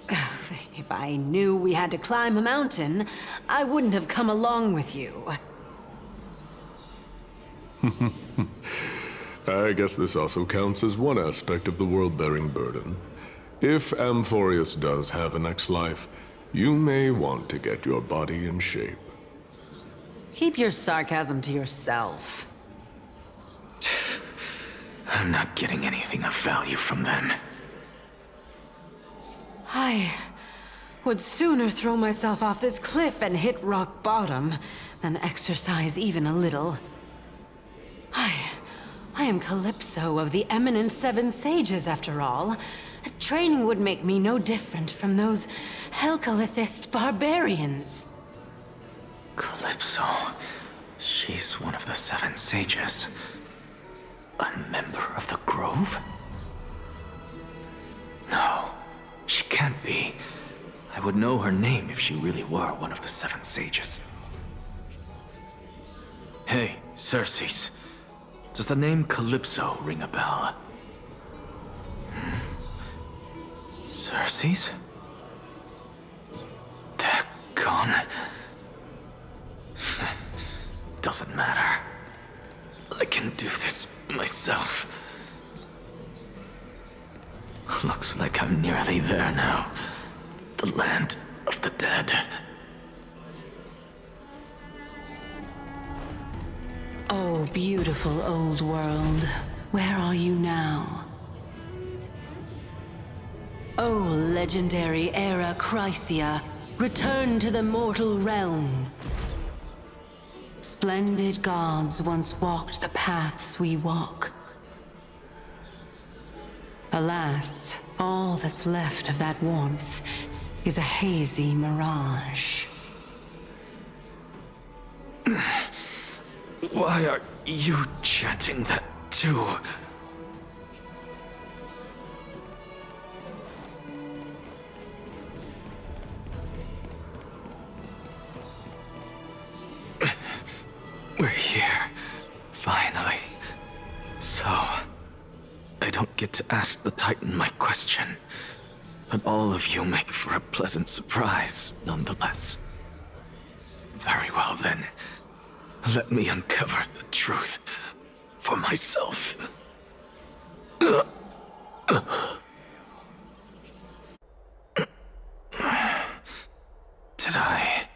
If I knew we had to climb a mountain, I wouldn't have come along with you. I guess this also counts as one aspect of the world-bearing burden. If Amfореus does have a next life, you may want to get your body in shape. Keep your sarcasm to yourself. I'm not getting anything of value from them. I would sooner throw myself off this cliff and hit rock bottom than exercise even a little. I am Calypso of the eminent Seven Sages, after all. Training would make me no different from those Helcalithist barbarians. Calypso. She's one of the Seven Sages. A member of the Grove? No, she can't be. I would know her name if she really were one of the Seven Sages. Hey, Circes. Does the name Calypso ring a bell? Circes? Daggone. Doesn't matter. I can do this myself. Looks like I'm nearly there now. The land of the dead. Oh, beautiful old world. Where are you now? Oh, legendary era Chrysia, return to the mortal realm. Splendid gods once walked the paths we walk. Alas, all that's left of that warmth is a hazy mirage. Why are you chanting that too? We're here, finally. So, I don't get to ask the Titan my question, but all of you make for a pleasant surprise, nonetheless. Very well then, let me uncover the truth for myself. Did I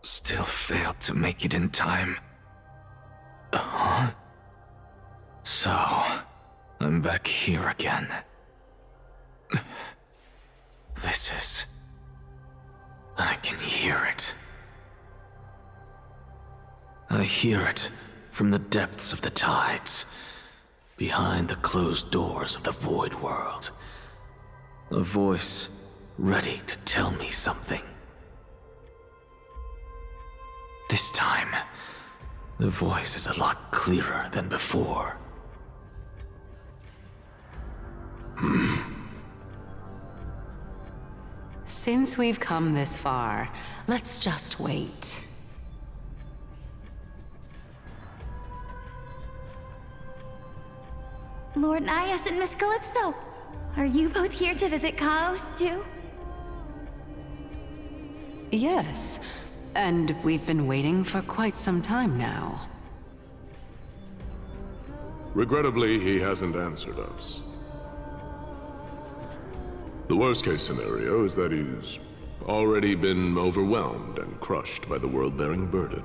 still fail to make it in time? So, I'm back here again. This is... I can hear it. I hear it from the depths of the tides, behind the closed doors of the void world. A voice ready to tell me something. This time, the voice is a lot clearer than before. Since we've come this far, let's just wait. Lord Nias and Miss Calypso, are you both here to visit Chaos too? Yes, and we've been waiting for quite some time now. Regrettably, he hasn't answered us. The worst-case scenario is that he's already been overwhelmed and crushed by the world-bearing burden.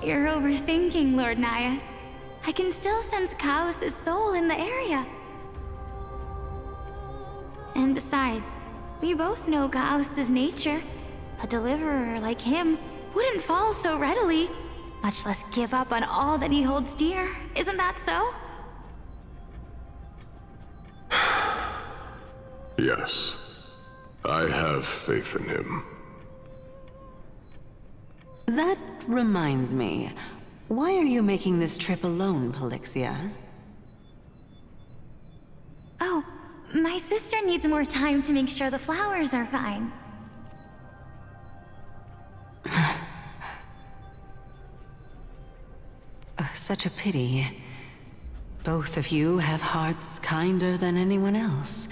You're overthinking, Lord Nias. I can still sense Chaos' soul in the area. And besides, we both know Chaos' nature. A deliverer like him wouldn't fall so readily, much less give up on all that he holds dear. Isn't that so? Yes, I have faith in him. That reminds me. Why are you making this trip alone, Polixia? Oh, my sister needs more time to make sure the flowers are fine. Such a pity. Both of you have hearts kinder than anyone else.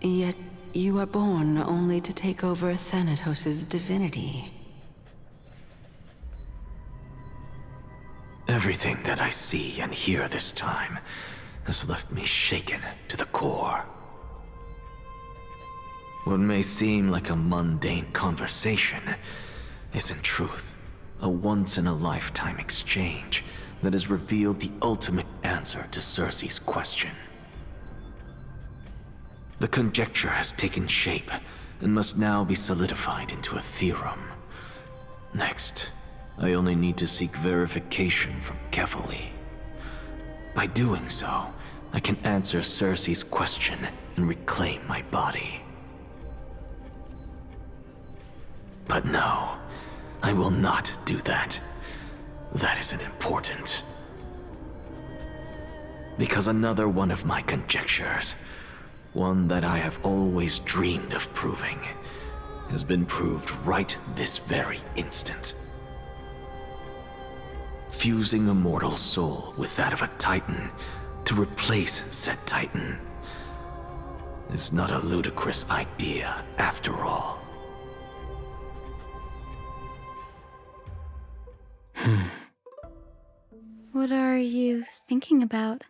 Yet you are born only to take over Thanatos' divinity. Everything that I see and hear this time has left me shaken to the core. What may seem like a mundane conversation is in truth a once-in-a-lifetime exchange that has revealed the ultimate answer to Circe's question. The conjecture has taken shape and must now be solidified into a theorem. Next, I only need to seek verification from Kefali. By doing so, I can answer Circe's question and reclaim my body. But no, I will not do that. That isn't important. Because another one of my conjectures, one that I have always dreamed of proving, has been proved right this very instant. Fusing a mortal soul with that of a Titan to replace said Titan is not a ludicrous idea after all. What are you thinking about?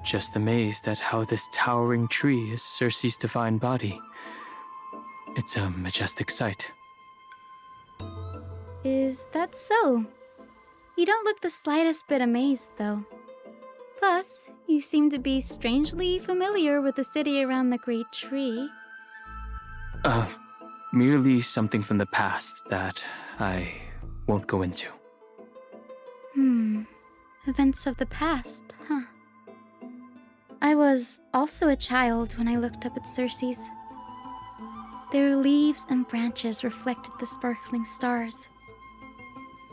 Just amazed at how this towering tree is Circe's divine body. It's a majestic sight. Is that so? You don't look the slightest bit amazed, though. Plus, you seem to be strangely familiar with the city around the great tree. Merely something from the past that I won't go into. Events of the past, huh? I was also a child when I looked up at Circe's. Their leaves and branches reflected the sparkling stars,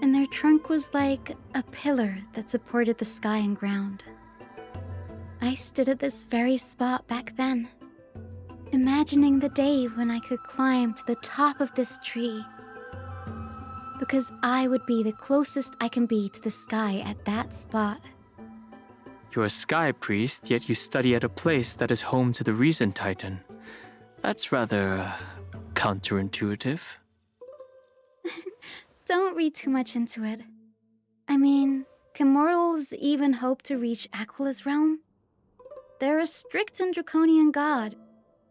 and their trunk was like a pillar that supported the sky and ground. I stood at this very spot back then, imagining the day when I could climb to the top of this tree, because I would be the closest I can be to the sky at that spot. You're a sky priest, yet you study at a place that is home to the Reason Titan. That's rather counterintuitive. Don't read too much into it. I mean, can mortals even hope to reach Aquila's realm? They're a strict and draconian god,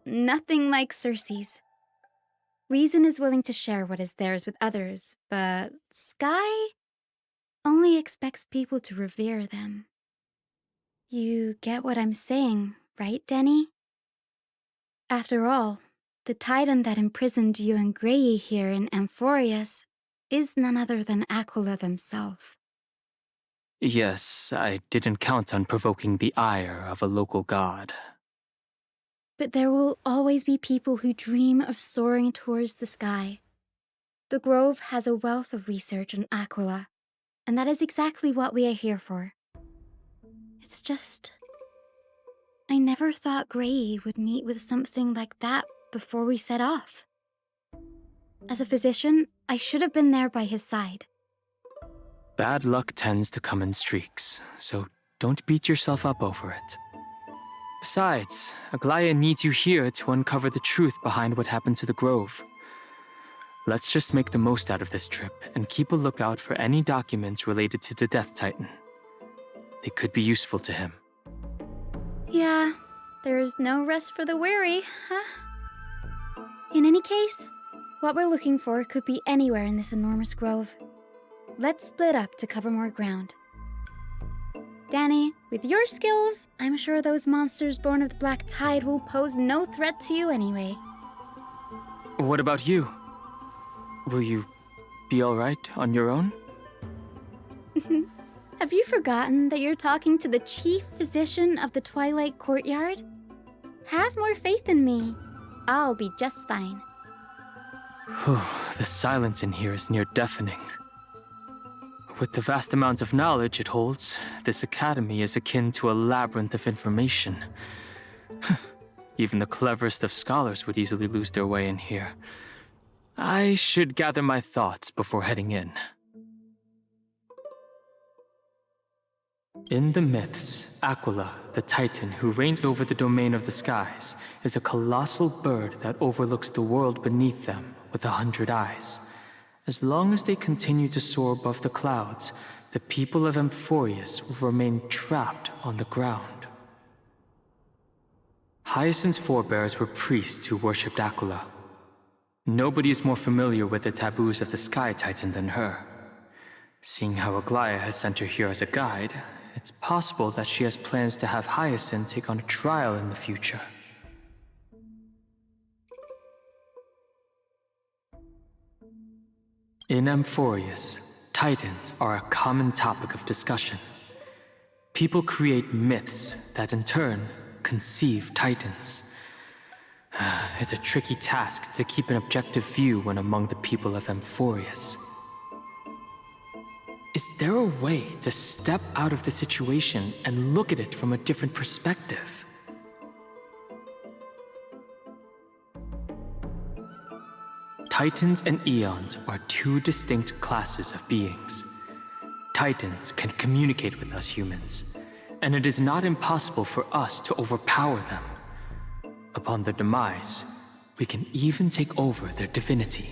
nothing like Circe's. Reason is willing to share what is theirs with others, but Sky only expects people to revere them. You get what I'm saying, right, Denny? After all, the titan that imprisoned you and Grey here in Amfореus is none other than Aquila themselves. Yes, I didn't count on provoking the ire of a local god. But there will always be people who dream of soaring towards the sky. The Grove has a wealth of research on Aquila, and that is exactly what we are here for. It's just, I never thought Grey would meet with something like that before we set off. As a physician, I should have been there by his side. Bad luck tends to come in streaks, so don't beat yourself up over it. Besides, Aglaya needs you here to uncover the truth behind what happened to the Grove. Let's just make the most out of this trip and keep a lookout for any documents related to the Death Titan. They could be useful to him. Yeah, there is no rest for the weary, huh? In any case, what we're looking for could be anywhere in this enormous grove. Let's split up to cover more ground. Danny, with your skills, I'm sure those monsters born of the Black Tide will pose no threat to you anyway. What about you? Will you be alright on your own? Have you forgotten that you're talking to the chief physician of the Twilight Courtyard? Have more faith in me. I'll be just fine. The silence in here is near deafening. With the vast amount of knowledge it holds, this academy is akin to a labyrinth of information. Even the cleverest of scholars would easily lose their way in here. I should gather my thoughts before heading in. In the myths, Aquila, the Titan who reigns over the domain of the skies, is a colossal bird that overlooks the world beneath them with 100 eyes. As long as they continue to soar above the clouds, the people of Amfореus will remain trapped on the ground. Hyacinth's forebears were priests who worshipped Aquila. Nobody is more familiar with the taboos of the Sky Titan than her. Seeing how Aglaya has sent her here as a guide, it's possible that she has plans to have Hyacinth take on a trial in the future. In Amfореus, Titans are a common topic of discussion. People create myths that in turn conceive Titans. It's a tricky task to keep an objective view when among the people of Amfореus. Is there a way to step out of the situation and look at it from a different perspective? Titans and Eons are two distinct classes of beings. Titans can communicate with us humans, and it is not impossible for us to overpower them. Upon their demise, we can even take over their divinity.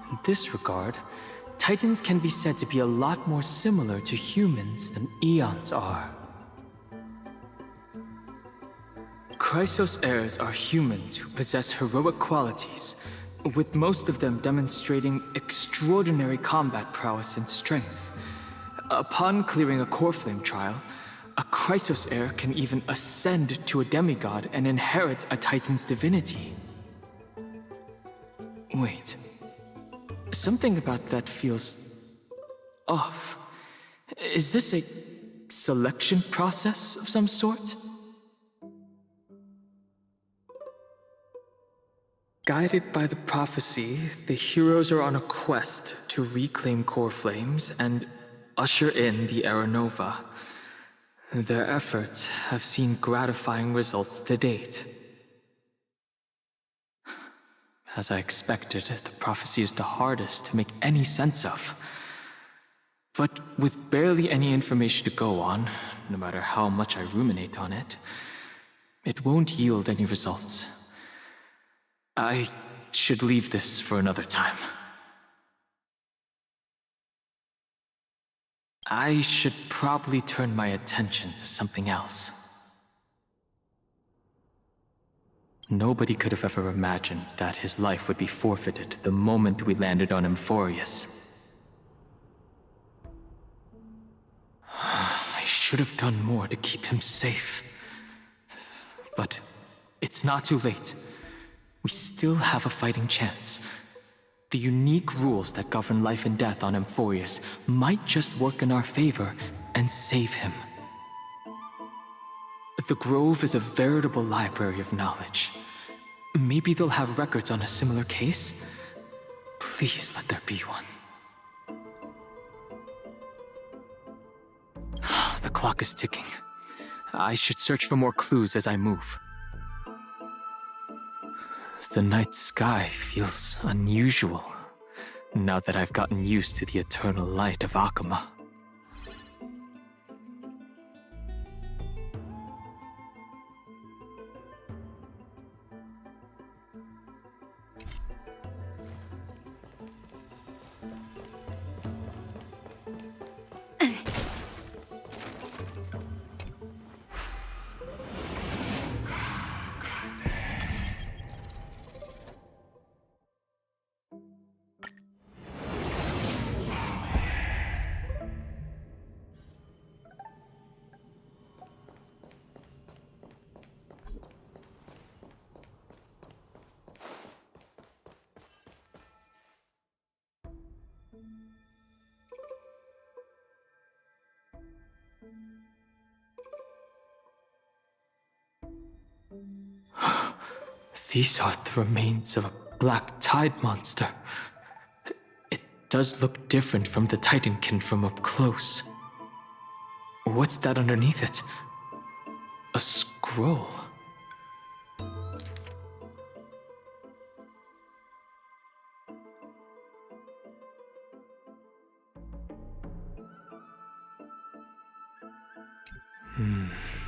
In this regard, Titans can be said to be a lot more similar to humans than Eons are. Chrysos heirs are humans who possess heroic qualities, with most of them demonstrating extraordinary combat prowess and strength. Upon clearing a core flame trial, a Chrysos heir can even ascend to a demigod and inherit a Titan's divinity. Wait. Something about that feels off. Is this a selection process of some sort? Guided by the prophecy, the heroes are on a quest to reclaim core flames and usher in the Era Nova. Their efforts have seen gratifying results to date. As I expected, the prophecy is the hardest to make any sense of. But with barely any information to go on, no matter how much I ruminate on it, it won't yield any results. I should leave this for another time. I should probably turn my attention to something else. Nobody could have ever imagined that his life would be forfeited the moment we landed on Amfореus. I should have done more to keep him safe. But it's not too late. We still have a fighting chance. The unique rules that govern life and death on Amfореus might just work in our favor and save him. The Grove is a veritable library of knowledge. Maybe they'll have records on a similar case? Please let there be one. The clock is ticking. I should search for more clues as I move. The night sky feels unusual, now that I've gotten used to the eternal light of Akama. These are the remains of a black tide monster. It does look different from the Titankin from up close. What's that underneath it? A scroll.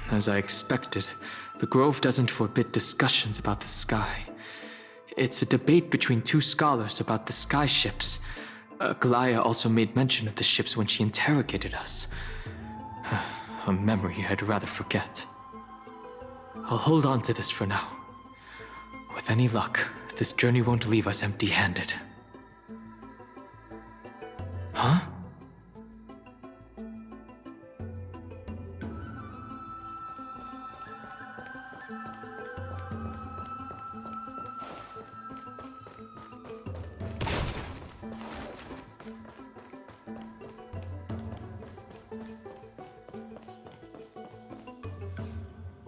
As I expected, the Grove doesn't forbid discussions about the sky. It's a debate between two scholars about the sky ships. Galaya also made mention of the ships when she interrogated us. A memory I'd rather forget. I'll hold on to this for now. With any luck, this journey won't leave us empty-handed. Huh?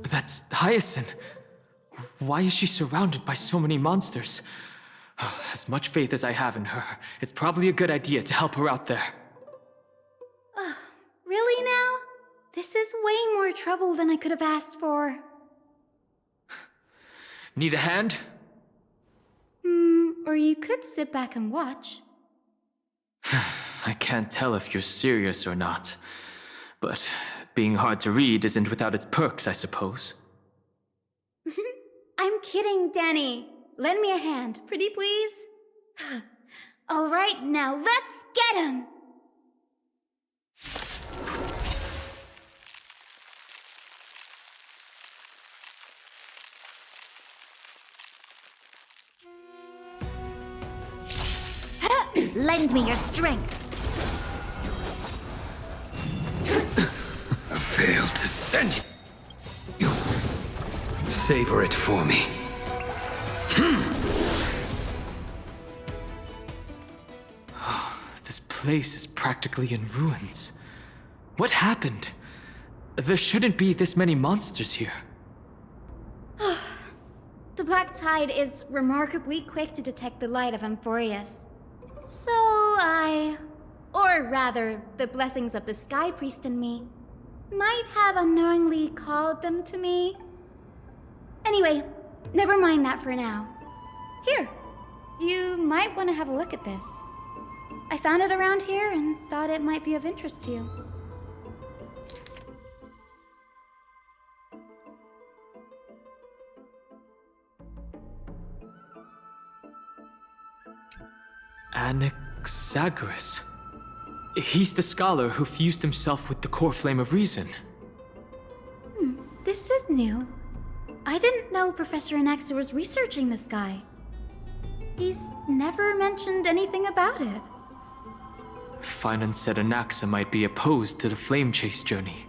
That's Hyacinth. Why is she surrounded by so many monsters? As much faith as I have in her, it's probably a good idea to help her out there. Really now? This is way more trouble than I could have asked for. Need a hand? Or you could sit back and watch. I can't tell if you're serious or not. But being hard to read isn't without its perks, I suppose. I'm kidding, Danny. Lend me a hand, pretty please? All right, now let's get him! Lend me your strength. I failed to send you. Savor it for me. This place is practically in ruins. What happened? There shouldn't be this many monsters here. The Black tide is remarkably quick to detect the light of Amfореus. So or rather, the blessings of the Sky Priest in me, might have unknowingly called them to me. Anyway, never mind that for now. Here, you might want to have a look at this. I found it around here and thought it might be of interest to you. Anaxagoras. He's the scholar who fused himself with the core flame of reason. This is new. I didn't know Professor Anaxa was researching the sky. He's never mentioned anything about it. Finan said Anaxa might be opposed to the flame chase journey.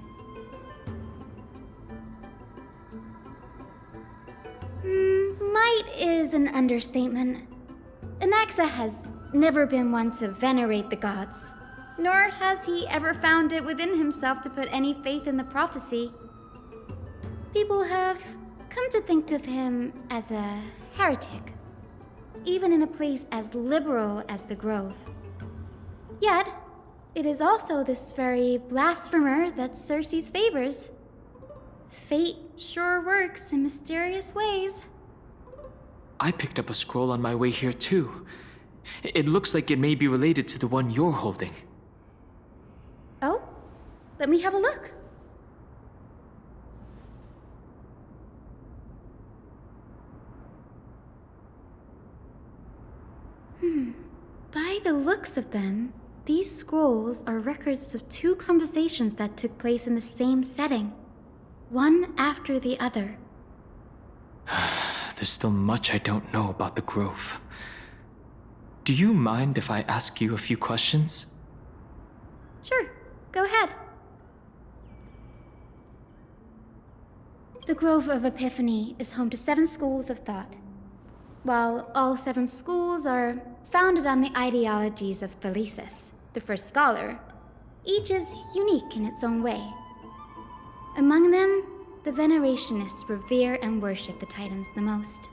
Might is an understatement. Anaxa has never been one to venerate the gods, nor has he ever found it within himself to put any faith in the prophecy. People have come to think of him as a heretic, even in a place as liberal as the Grove. Yet, it is also this very blasphemer that Circe's favors. Fate sure works in mysterious ways. I picked up a scroll on my way here too. It looks like it may be related to the one you're holding. Oh? Let me have a look. By the looks of them, these scrolls are records of two conversations that took place in the same setting, one after the other. There's still much I don't know about the Grove. Do you mind if I ask you a few questions? Sure, go ahead. The Grove of Epiphany is home to 7 schools of thought. While all 7 schools are founded on the ideologies of Thalesis, the first scholar, each is unique in its own way. Among them, the Venerationists revere and worship the Titans the most.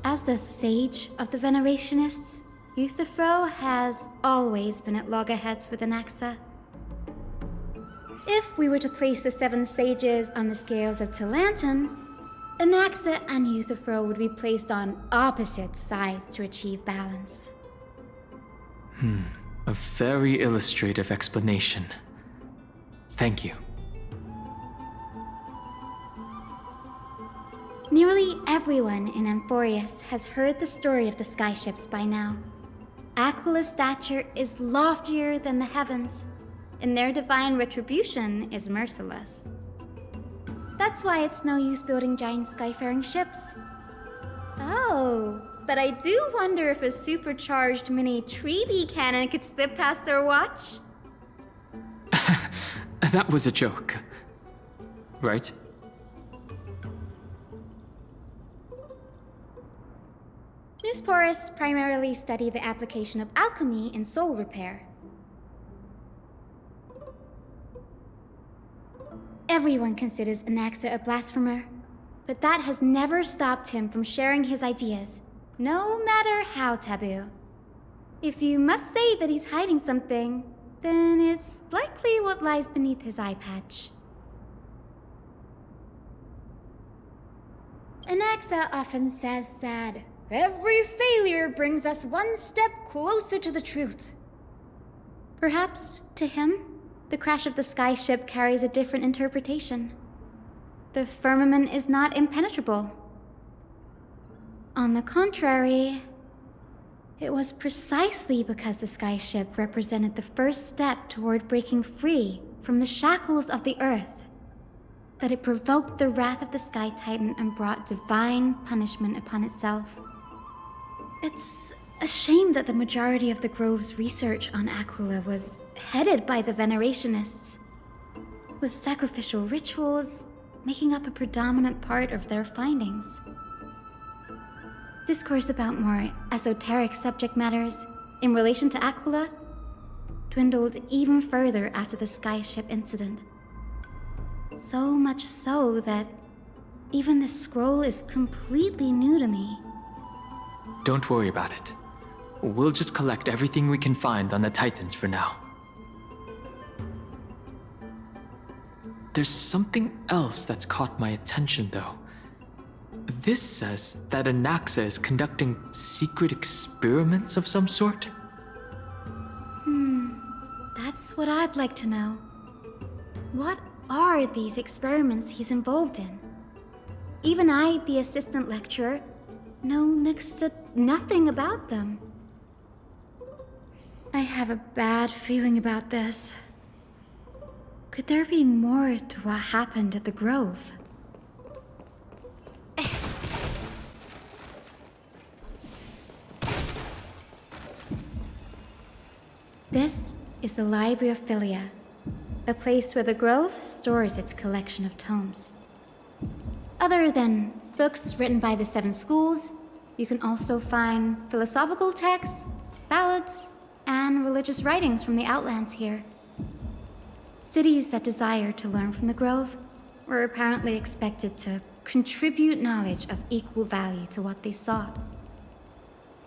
As the sage of the Venerationists, Euthyphro has always been at loggerheads with Anaxa. If we were to place the 7 sages on the scales of Talanton, Anaxa and Euthyphro would be placed on opposite sides to achieve balance. A very illustrative explanation. Thank you. Nearly everyone in Amfореus has heard the story of the skyships by now. Aquila's stature is loftier than the heavens, and their divine retribution is merciless. That's why it's no use building giant skyfaring ships. Oh, but I do wonder if a supercharged mini Treaty cannon could slip past their watch. That was a joke, right? Newsporists primarily study the application of alchemy in soul repair. Everyone considers Anaxa a blasphemer, but that has never stopped him from sharing his ideas, no matter how taboo. If you must say that he's hiding something, then it's likely what lies beneath his eye patch. Anaxa often says that every failure brings us one step closer to the truth. Perhaps, to him, the crash of the skyship carries a different interpretation. The firmament is not impenetrable. On the contrary, it was precisely because the skyship represented the first step toward breaking free from the shackles of the earth that it provoked the wrath of the Sky Titan and brought divine punishment upon itself. It's a shame that the majority of the Grove's research on Aquila was headed by the Venerationists, with sacrificial rituals making up a predominant part of their findings. Discourse about more esoteric subject matters in relation to Aquila dwindled even further after the skyship incident. So much so that even the scroll is completely new to me. Don't worry about it. We'll just collect everything we can find on the Titans for now. There's something else that's caught my attention, though. This says that Anaxa is conducting secret experiments of some sort. That's what I'd like to know. What are these experiments he's involved in? Even I, the assistant lecturer, know next to nothing about them. I have a bad feeling about this. Could there be more to what happened at the Grove? This is the Library of Philia, a place where the Grove stores its collection of tomes. Other than books written by the 7 schools, you can also find philosophical texts, ballads, and religious writings from the Outlands here. Cities that desire to learn from the Grove were apparently expected to contribute knowledge of equal value to what they sought.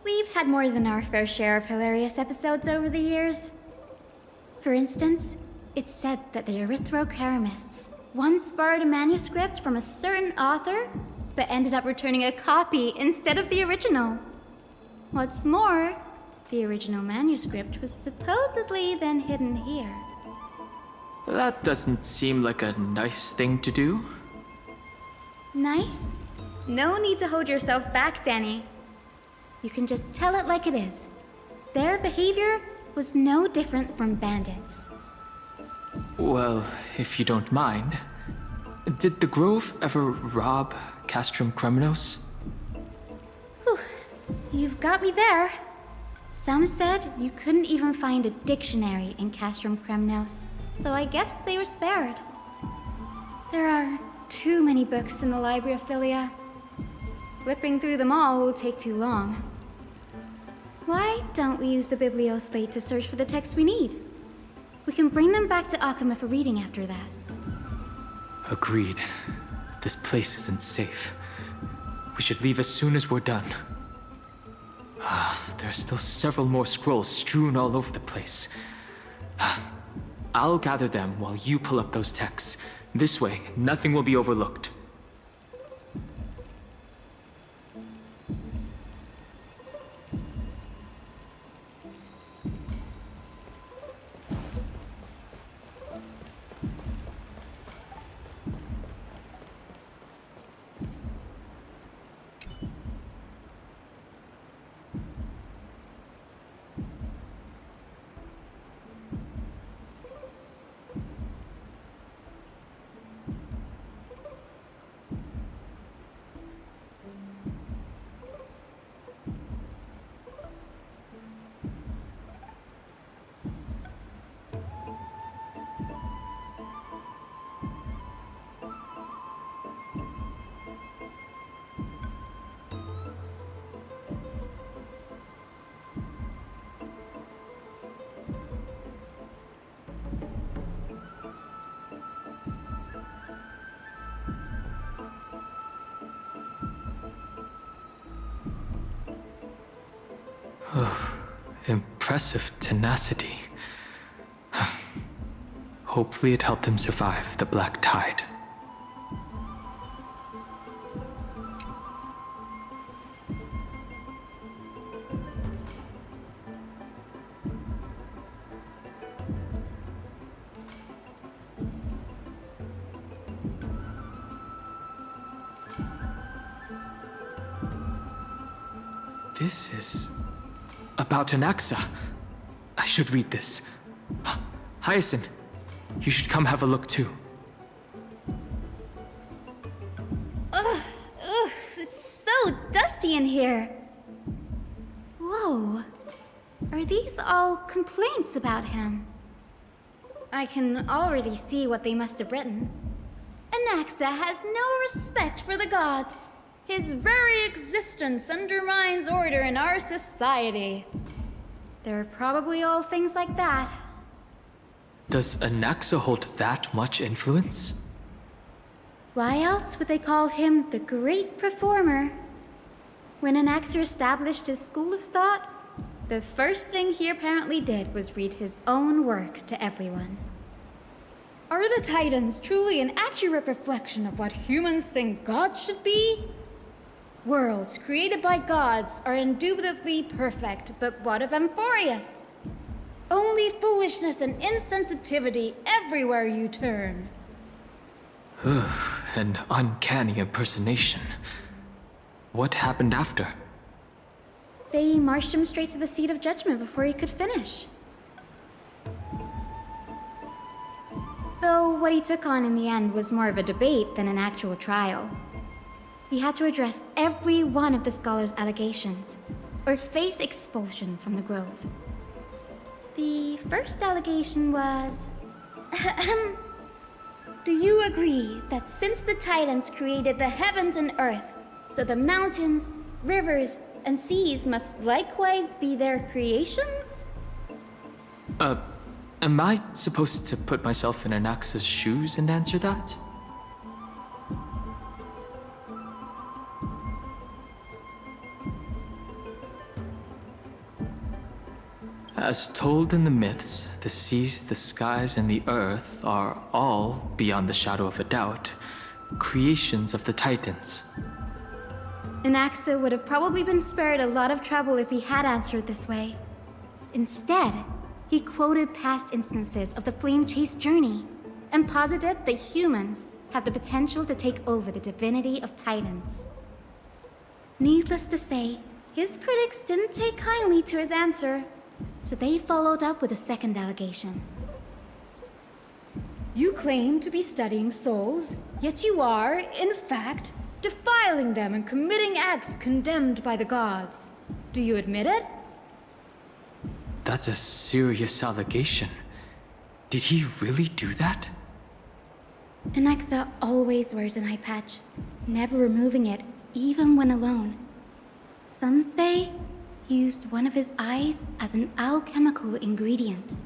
We've had more than our fair share of hilarious episodes over the years. For instance, it's said that the Erythrocheramists once borrowed a manuscript from a certain author, but ended up returning a copy instead of the original. What's more, the original manuscript was supposedly then hidden here. That doesn't seem like a nice thing to do. Nice? No need to hold yourself back, Danny. You can just tell it like it is. Their behavior was no different from bandits. Well, if you don't mind, did the Grove ever rob Castrum Kremnos? Whew, you've got me there. Some said you couldn't even find a dictionary in Castrum Kremnos, so I guess they were spared. There are too many books in the Library of Philia. Flipping through them all will take too long. Why don't we use the Biblioslate to search for the texts we need? We can bring them back to Akama for reading after that. Agreed. This place isn't safe. We should leave as soon as we're done. There are still several more scrolls strewn all over the place. I'll gather them while you pull up those texts. This way, nothing will be overlooked. Impressive tenacity. Hopefully it helped him survive the Black Tide. This is about Anaxa. I should read this. Hyacinth, you should come have a look too. Ugh, it's so dusty in here. Whoa, are these all complaints about him? I can already see what they must have written. Anaxa has no respect for the gods. His very existence undermines order in our society. They're probably all things like that. Does Anaxa hold that much influence? Why else would they call him the Great Performer? When Anaxer established his school of thought, the first thing he apparently did was read his own work to everyone. Are the Titans truly an accurate reflection of what humans think gods should be? Worlds created by gods are indubitably perfect, but what of Amfореus? Only foolishness and insensitivity everywhere you turn. An uncanny impersonation. What happened after? They marched him straight to the seat of judgment before he could finish. Though what he took on in the end was more of a debate than an actual trial. He had to address every one of the scholar's allegations, or face expulsion from the Grove. The first allegation was... Do you agree that since the Titans created the heavens and earth, so the mountains, rivers, and seas must likewise be their creations? Am I supposed to put myself in Anax's shoes and answer that? As told in the myths, the seas, the skies, and the earth are all, beyond the shadow of a doubt, creations of the Titans. Anaxa would have probably been spared a lot of trouble if he had answered this way. Instead, he quoted past instances of the flame-chased journey and posited that humans have the potential to take over the divinity of Titans. Needless to say, his critics didn't take kindly to his answer, so they followed up with a second allegation. You claim to be studying souls, yet you are, in fact, defiling them and committing acts condemned by the gods. Do you admit it? That's a serious allegation. Did he really do that? Anaxa always wears an eye patch, never removing it, even when alone. Some say he used one of his eyes as an alchemical ingredient.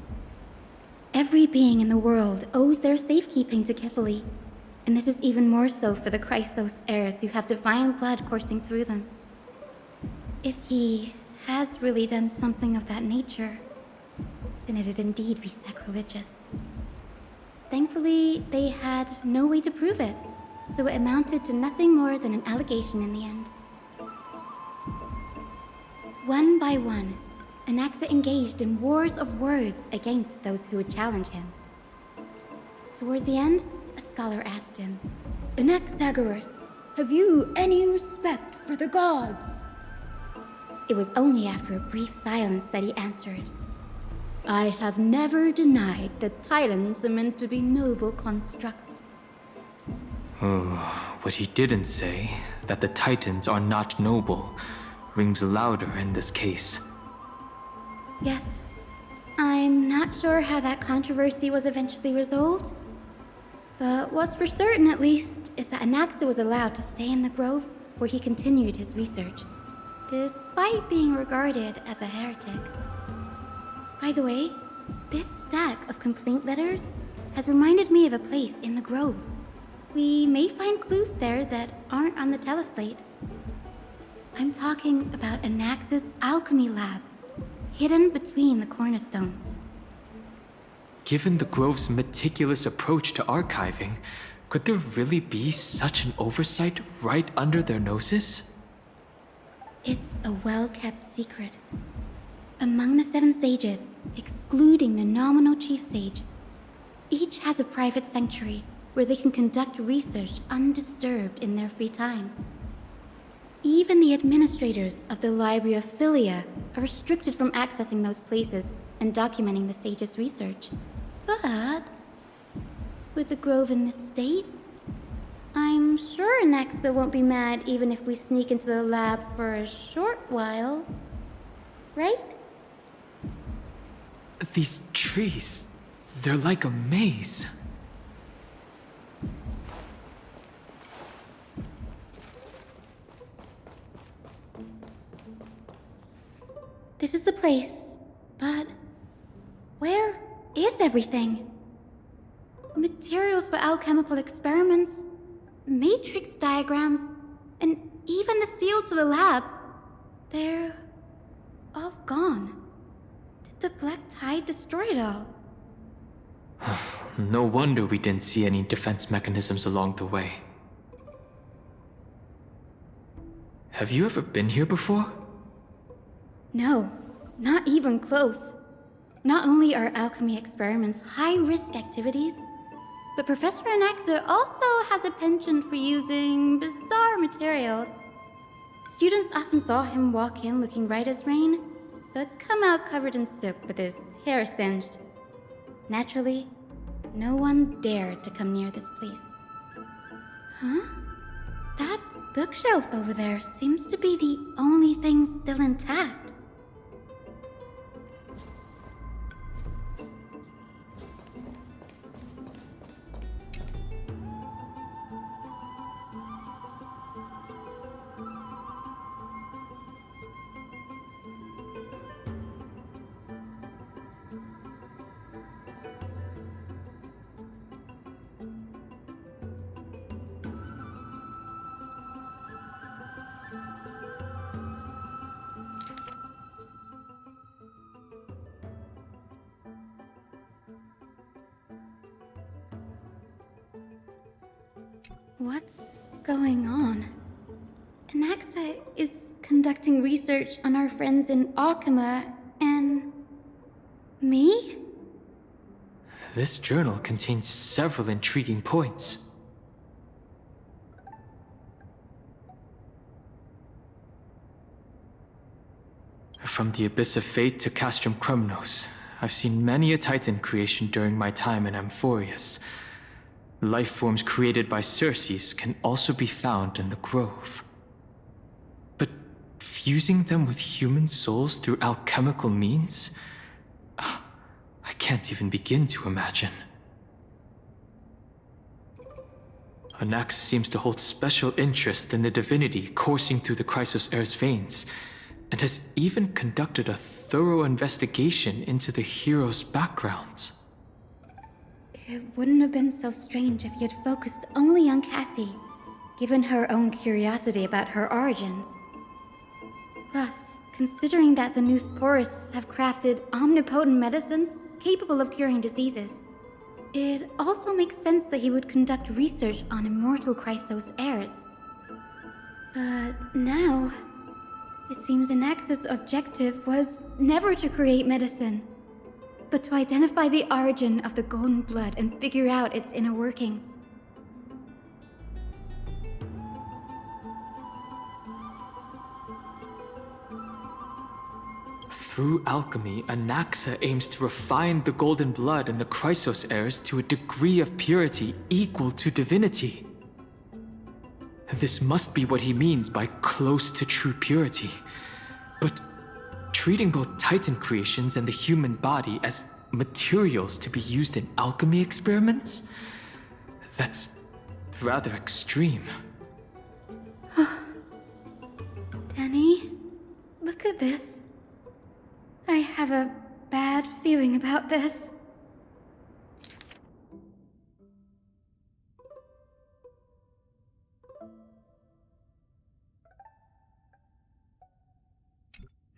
Every being in the world owes their safekeeping to Kifili, and this is even more so for the Chrysos heirs who have divine blood coursing through them. If he has really done something of that nature, then it'd indeed be sacrilegious. Thankfully, they had no way to prove it, so it amounted to nothing more than an allegation in the end. One by one, Anaxa engaged in wars of words against those who would challenge him. Toward the end, a scholar asked him, Anaxagoras, have you any respect for the gods? It was only after a brief silence that he answered, I have never denied that Titans are meant to be noble constructs. Oh, what he didn't say, that the Titans are not noble, rings louder in this case. Yes. I'm not sure how that controversy was eventually resolved, but what's for certain at least is that Anaxa was allowed to stay in the grove where he continued his research, despite being regarded as a heretic. By the way, this stack of complaint letters has reminded me of a place in the grove. We may find clues there that aren't on the teleslate. I'm talking about Anaxa's alchemy lab, hidden between the cornerstones. Given the Grove's meticulous approach to archiving, could there really be such an oversight right under their noses? It's a well-kept secret. Among the 7 sages, excluding the nominal chief sage, each has a private sanctuary where they can conduct research undisturbed in their free time. Even the administrators of the Library of Philia are restricted from accessing those places and documenting the sage's research. But with the grove in this state, I'm sure Anaxa won't be mad even if we sneak into the lab for a short while. Right? These trees, they're like a maze. This is the place, but where is everything? Materials for alchemical experiments, matrix diagrams, and even the seal to the lab. They're all gone. Did the black tide destroy it all? No wonder we didn't see any defense mechanisms along the way. Have you ever been here before? No, not even close. Not only are alchemy experiments high-risk activities, but Professor Anaxa also has a penchant for using bizarre materials. Students often saw him walk in looking right as rain, but come out covered in soot with his hair singed. Naturally, no one dared to come near this place. Huh? That bookshelf over there seems to be the only thing still intact. What's going on? Anaxa is conducting research on our friends in Alchema and... me? This journal contains several intriguing points. From the Abyss of Fate to Castrum Krumnos, I've seen many a Titan creation during my time in Amfореus. Life forms created by Circes can also be found in the Grove. But fusing them with human souls through alchemical means? I can't even begin to imagine. Anaxa seems to hold special interest in the divinity coursing through the Chrysos Heir's veins, and has even conducted a thorough investigation into the heroes' backgrounds. It wouldn't have been so strange if he had focused only on Cassie, given her own curiosity about her origins. Plus, considering that the new sporists have crafted omnipotent medicines capable of curing diseases, it also makes sense that he would conduct research on immortal Chrysos heirs. But now, it seems Anaxa's objective was never to create medicine, but to identify the origin of the golden blood and figure out its inner workings. Through alchemy, Anaxa aims to refine the golden blood in the Chrysos heirs to a degree of purity equal to divinity. This must be what he means by close to true purity. But treating both Titan creations and the human body as materials to be used in alchemy experiments? That's rather extreme. Danny, look at this. I have a bad feeling about this.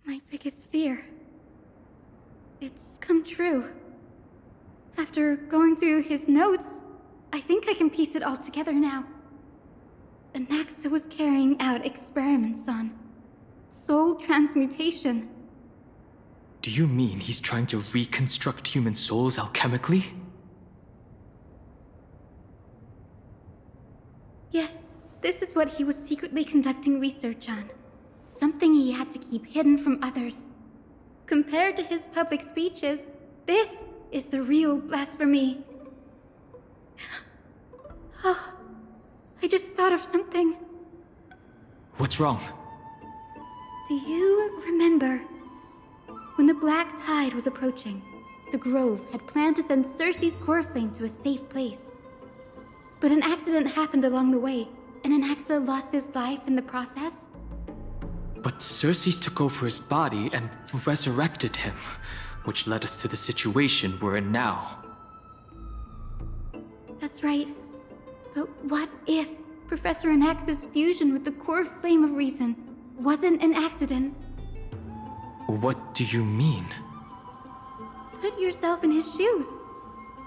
My biggest fear. It's come true. After going through his notes, I think I can piece it all together now. Anaxa was carrying out experiments on soul transmutation. Do you mean he's trying to reconstruct human souls alchemically? Yes, this is what he was secretly conducting research on. Something he had to keep hidden from others. Compared to his public speeches, this is the real blasphemy. Oh, I just thought of something. What's wrong? Do you remember when the black tide was approaching? The Grove had planned to send Circe's core flame to a safe place. But an accident happened along the way, and Anaxa lost his life in the process? But Circes took over his body and resurrected him, which led us to the situation we're in now. That's right. But what if Professor Anax's fusion with the core flame of reason wasn't an accident. What do you mean? Put yourself in his shoes.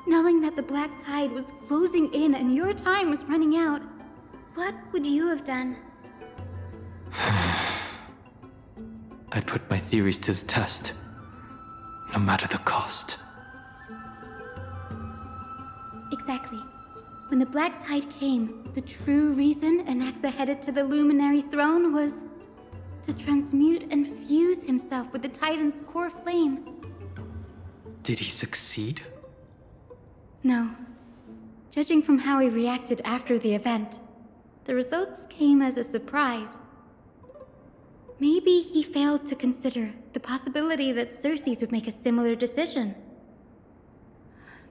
Knowing that the black tide was closing in and your time was running out, what would you have done? I'd put my theories to the test, no matter the cost. Exactly. When the black tide came, the true reason Anaxa headed to the luminary throne was to transmute and fuse himself with the Titan's core flame. Did he succeed? No. Judging from how he reacted after the event, the results came as a surprise. Maybe he failed to consider the possibility that Xerxes would make a similar decision.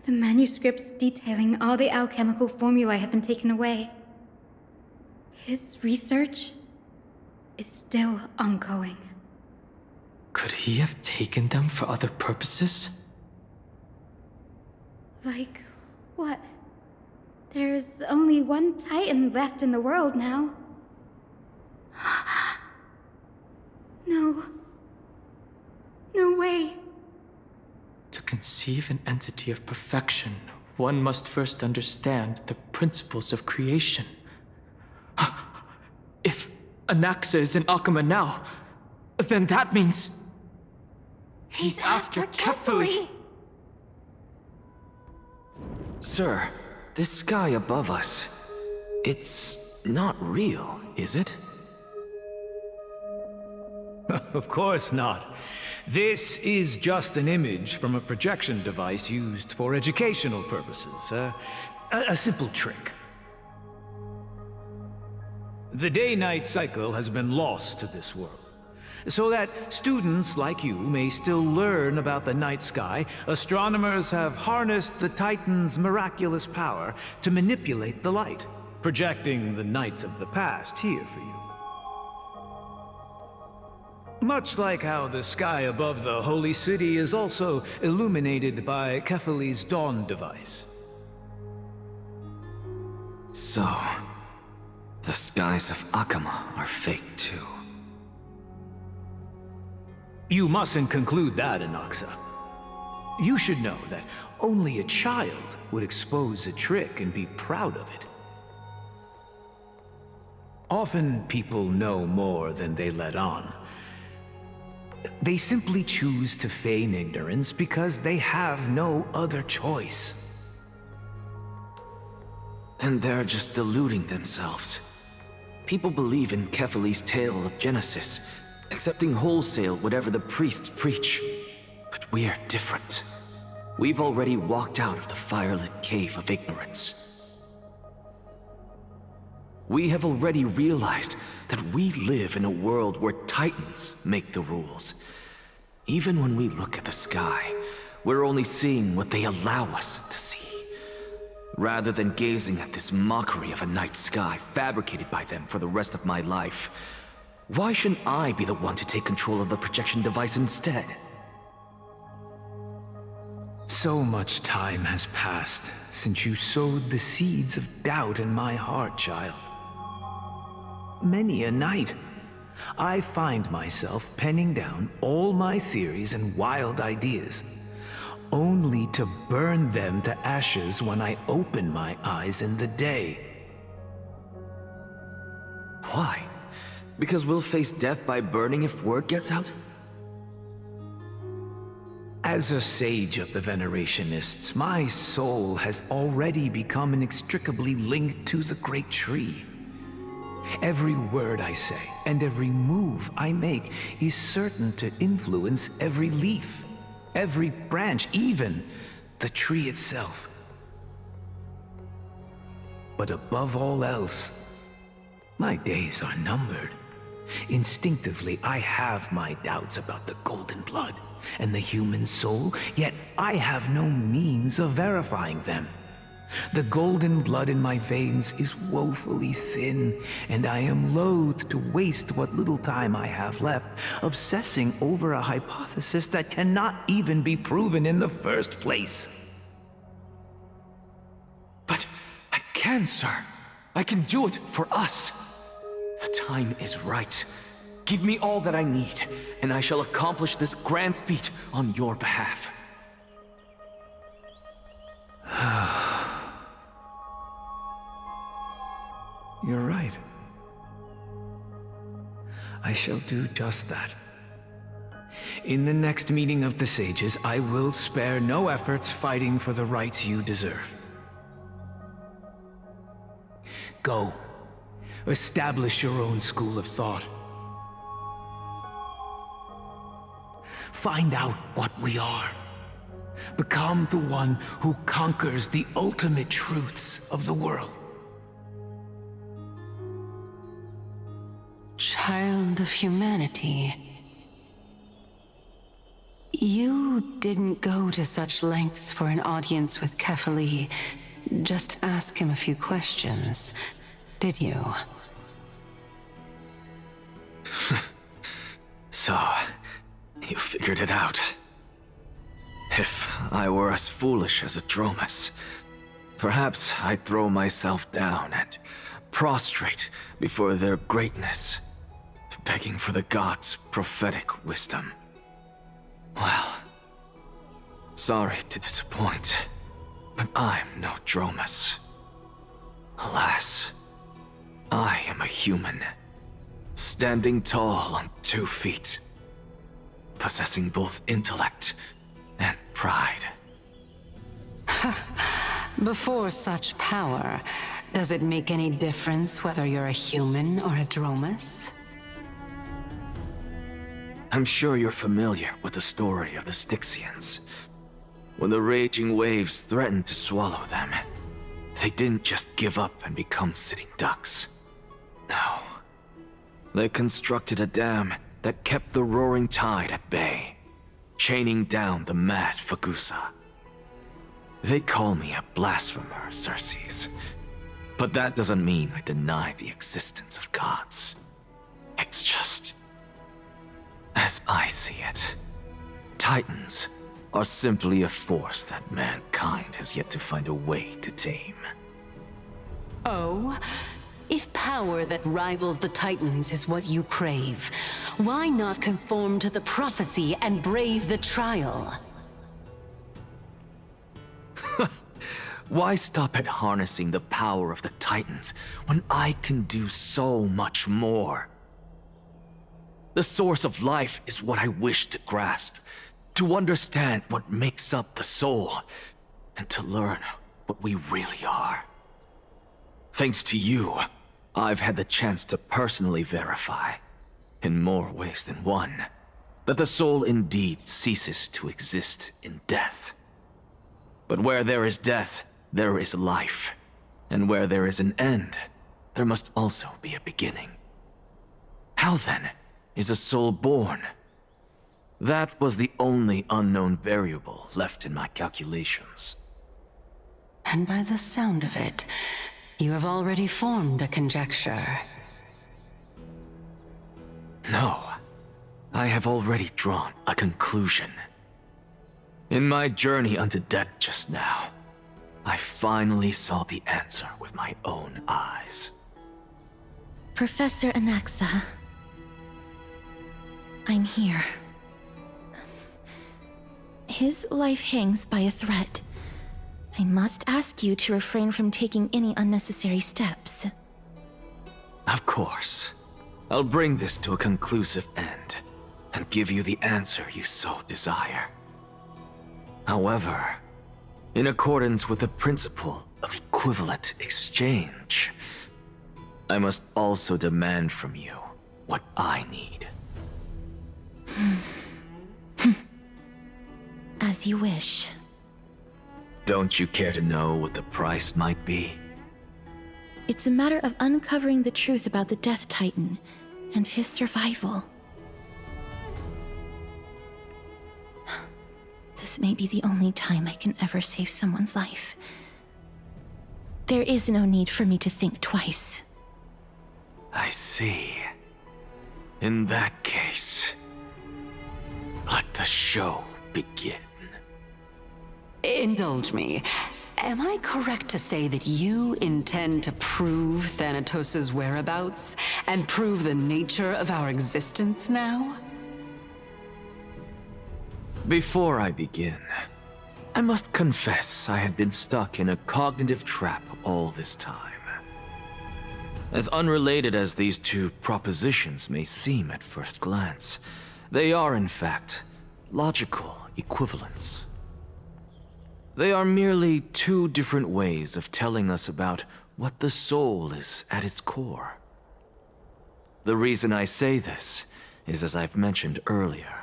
The manuscripts detailing all the alchemical formulae have been taken away. His research is still ongoing. Could he have taken them for other purposes? Like what? There's only one Titan left in the world now. No. No way. To conceive an entity of perfection, one must first understand the principles of creation. If Anaxa is in Akama now, then that means he's after Kefali. Sir, this sky above us, it's not real, is it? Of course not. This is just an image from a projection device used for educational purposes. A simple trick. The day-night cycle has been lost to this world, so that students like you may still learn about the night sky. Astronomers have harnessed the Titan's miraculous power to manipulate the light, projecting the nights of the past here for you. Much like how the sky above the Holy City is also illuminated by Kefali's dawn device. So, the skies of Akama are fake too. You mustn't conclude that, Anaxa. You should know that only a child would expose a trick and be proud of it. Often people know more than they let on. They simply choose to feign ignorance because they have no other choice. Then they're just deluding themselves. People believe in Kefali's tale of Genesis, accepting wholesale whatever the priests preach. But we're different. We've already walked out of the firelit cave of ignorance. We have already realized that we live in a world where Titans make the rules. Even when we look at the sky, we're only seeing what they allow us to see. Rather than gazing at this mockery of a night sky fabricated by them for the rest of my life, why shouldn't I be the one to take control of the projection device instead? So much time has passed since you sowed the seeds of doubt in my heart, child. Many a night, I find myself penning down all my theories and wild ideas, only to burn them to ashes when I open my eyes in the day. Why? Because we'll face death by burning if word gets out? As a sage of the Venerationists, my soul has already become inextricably linked to the great tree. Every word I say and every move I make is certain to influence every leaf, every branch, even the tree itself. But above all else, my days are numbered. Instinctively, I have my doubts about the golden blood and the human soul, yet I have no means of verifying them. The golden blood in my veins is woefully thin, and I am loath to waste what little time I have left obsessing over a hypothesis that cannot even be proven in the first place. But I can, sir. I can do it for us. The time is right. Give me all that I need, and I shall accomplish this grand feat on your behalf. You're right. I shall do just that. In the next meeting of the sages, I will spare no efforts fighting for the rights you deserve. Go. Establish your own school of thought. Find out what we are. Become the one who conquers the ultimate truths of the world. Child of humanity. You didn't go to such lengths for an audience with Kefali. Just ask him a few questions, did you? So, you figured it out. If I were as foolish as a Dromus, perhaps I'd throw myself down and prostrate before their greatness, begging for the gods' prophetic wisdom. Well, sorry to disappoint, but I'm no Dromus. Alas, I am a human, standing tall on 2 feet, possessing both intellect and pride. Before such power, does it make any difference whether you're a human or a Dromus? I'm sure you're familiar with the story of the Styxians. When the raging waves threatened to swallow them, they didn't just give up and become sitting ducks. No. They constructed a dam that kept the roaring tide at bay, chaining down the mad Fagusa. They call me a blasphemer, Circes. But that doesn't mean I deny the existence of gods. It's just, as I see it, Titans are simply a force that mankind has yet to find a way to tame. Oh? If power that rivals the Titans is what you crave, why not conform to the prophecy and brave the trial? Why stop at harnessing the power of the Titans when I can do so much more? The source of life is what I wish to grasp, to understand what makes up the soul, and to learn what we really are. Thanks to you, I've had the chance to personally verify, in more ways than one, that the soul indeed ceases to exist in death. But where there is death, there is life. And where there is an end, there must also be a beginning. How then is a soul born? That was the only unknown variable left in my calculations. And by the sound of it, you have already formed a conjecture. No, I have already drawn a conclusion. In my journey unto death just now, I finally saw the answer with my own eyes. Professor Anaxa, I'm here. His life hangs by a thread. I must ask you to refrain from taking any unnecessary steps. Of course. I'll bring this to a conclusive end, and give you the answer you so desire. However, in accordance with the principle of equivalent exchange, I must also demand from you what I need. As you wish. Don't you care to know what the price might be? It's a matter of uncovering the truth about the Death Titan and his survival. This may be the only time I can ever save someone's life. There is no need for me to think twice. I see. In that case, let the show begin. Indulge me. Am I correct to say that you intend to prove Thanatos' whereabouts and prove the nature of our existence now? Before I begin, I must confess I had been stuck in a cognitive trap all this time. As unrelated as these two propositions may seem at first glance, they are in fact logical equivalents. They are merely two different ways of telling us about what the soul is at its core. The reason I say this is, as I've mentioned earlier,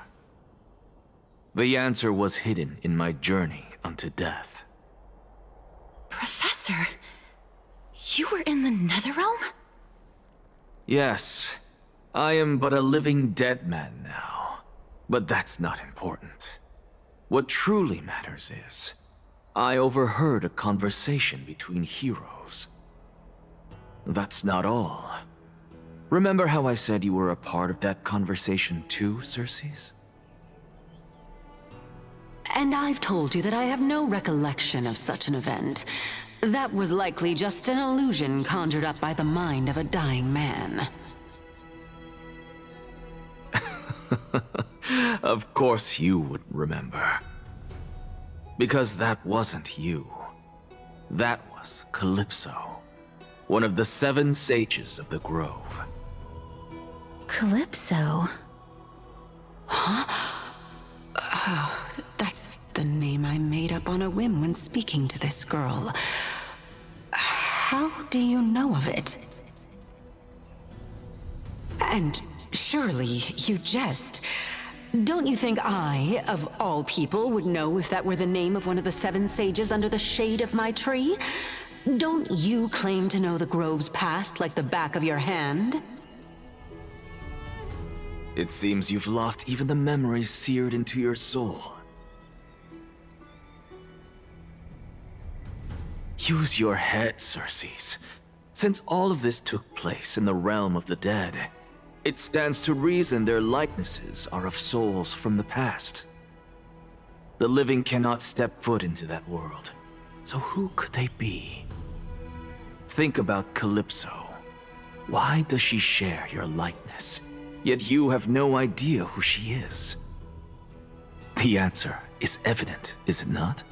the answer was hidden in my journey unto death. Professor, you were in the Netherrealm? Yes, I am but a living dead man now, but that's not important. What truly matters is, I overheard a conversation between heroes. That's not all. Remember how I said you were a part of that conversation too, Circes? And I've told you that I have no recollection of such an event. That was likely just an illusion conjured up by the mind of a dying man. Of course you would remember. Because that wasn't you. That was Calypso, one of the 7 sages of the Grove. Calypso? Huh? Oh, that's the name I made up on a whim when speaking to this girl. How do you know of it? And surely you jest. Don't you think I, of all people, would know if that were the name of one of the 7 sages under the shade of my tree? Don't you claim to know the Grove's past like the back of your hand? It seems you've lost even the memories seared into your soul. Use your head, Circes. Since all of this took place in the realm of the dead, it stands to reason their likenesses are of souls from the past. The living cannot step foot into that world, so who could they be? Think about Calypso. Why does she share your likeness, yet you have no idea who she is? The answer is evident, is it not?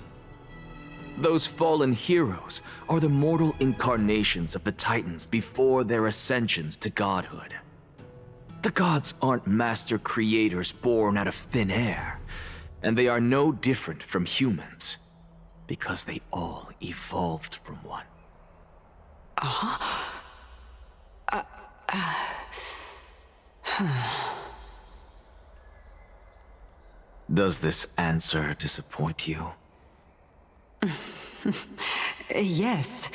Those fallen heroes are the mortal incarnations of the Titans before their ascensions to godhood. The gods aren't master creators born out of thin air, and they are no different from humans, because they all evolved from one. Does this answer disappoint you? Yes,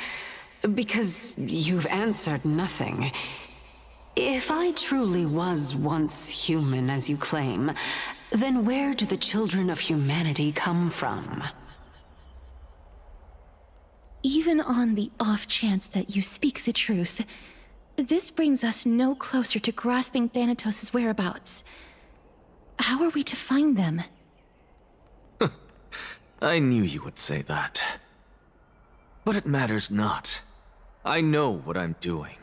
because you've answered nothing. If I truly was once human, as you claim, then where do the children of humanity come from? Even on the off chance that you speak the truth, this brings us no closer to grasping Thanatos' whereabouts. How are we to find them? I knew you would say that. But it matters not. I know what I'm doing.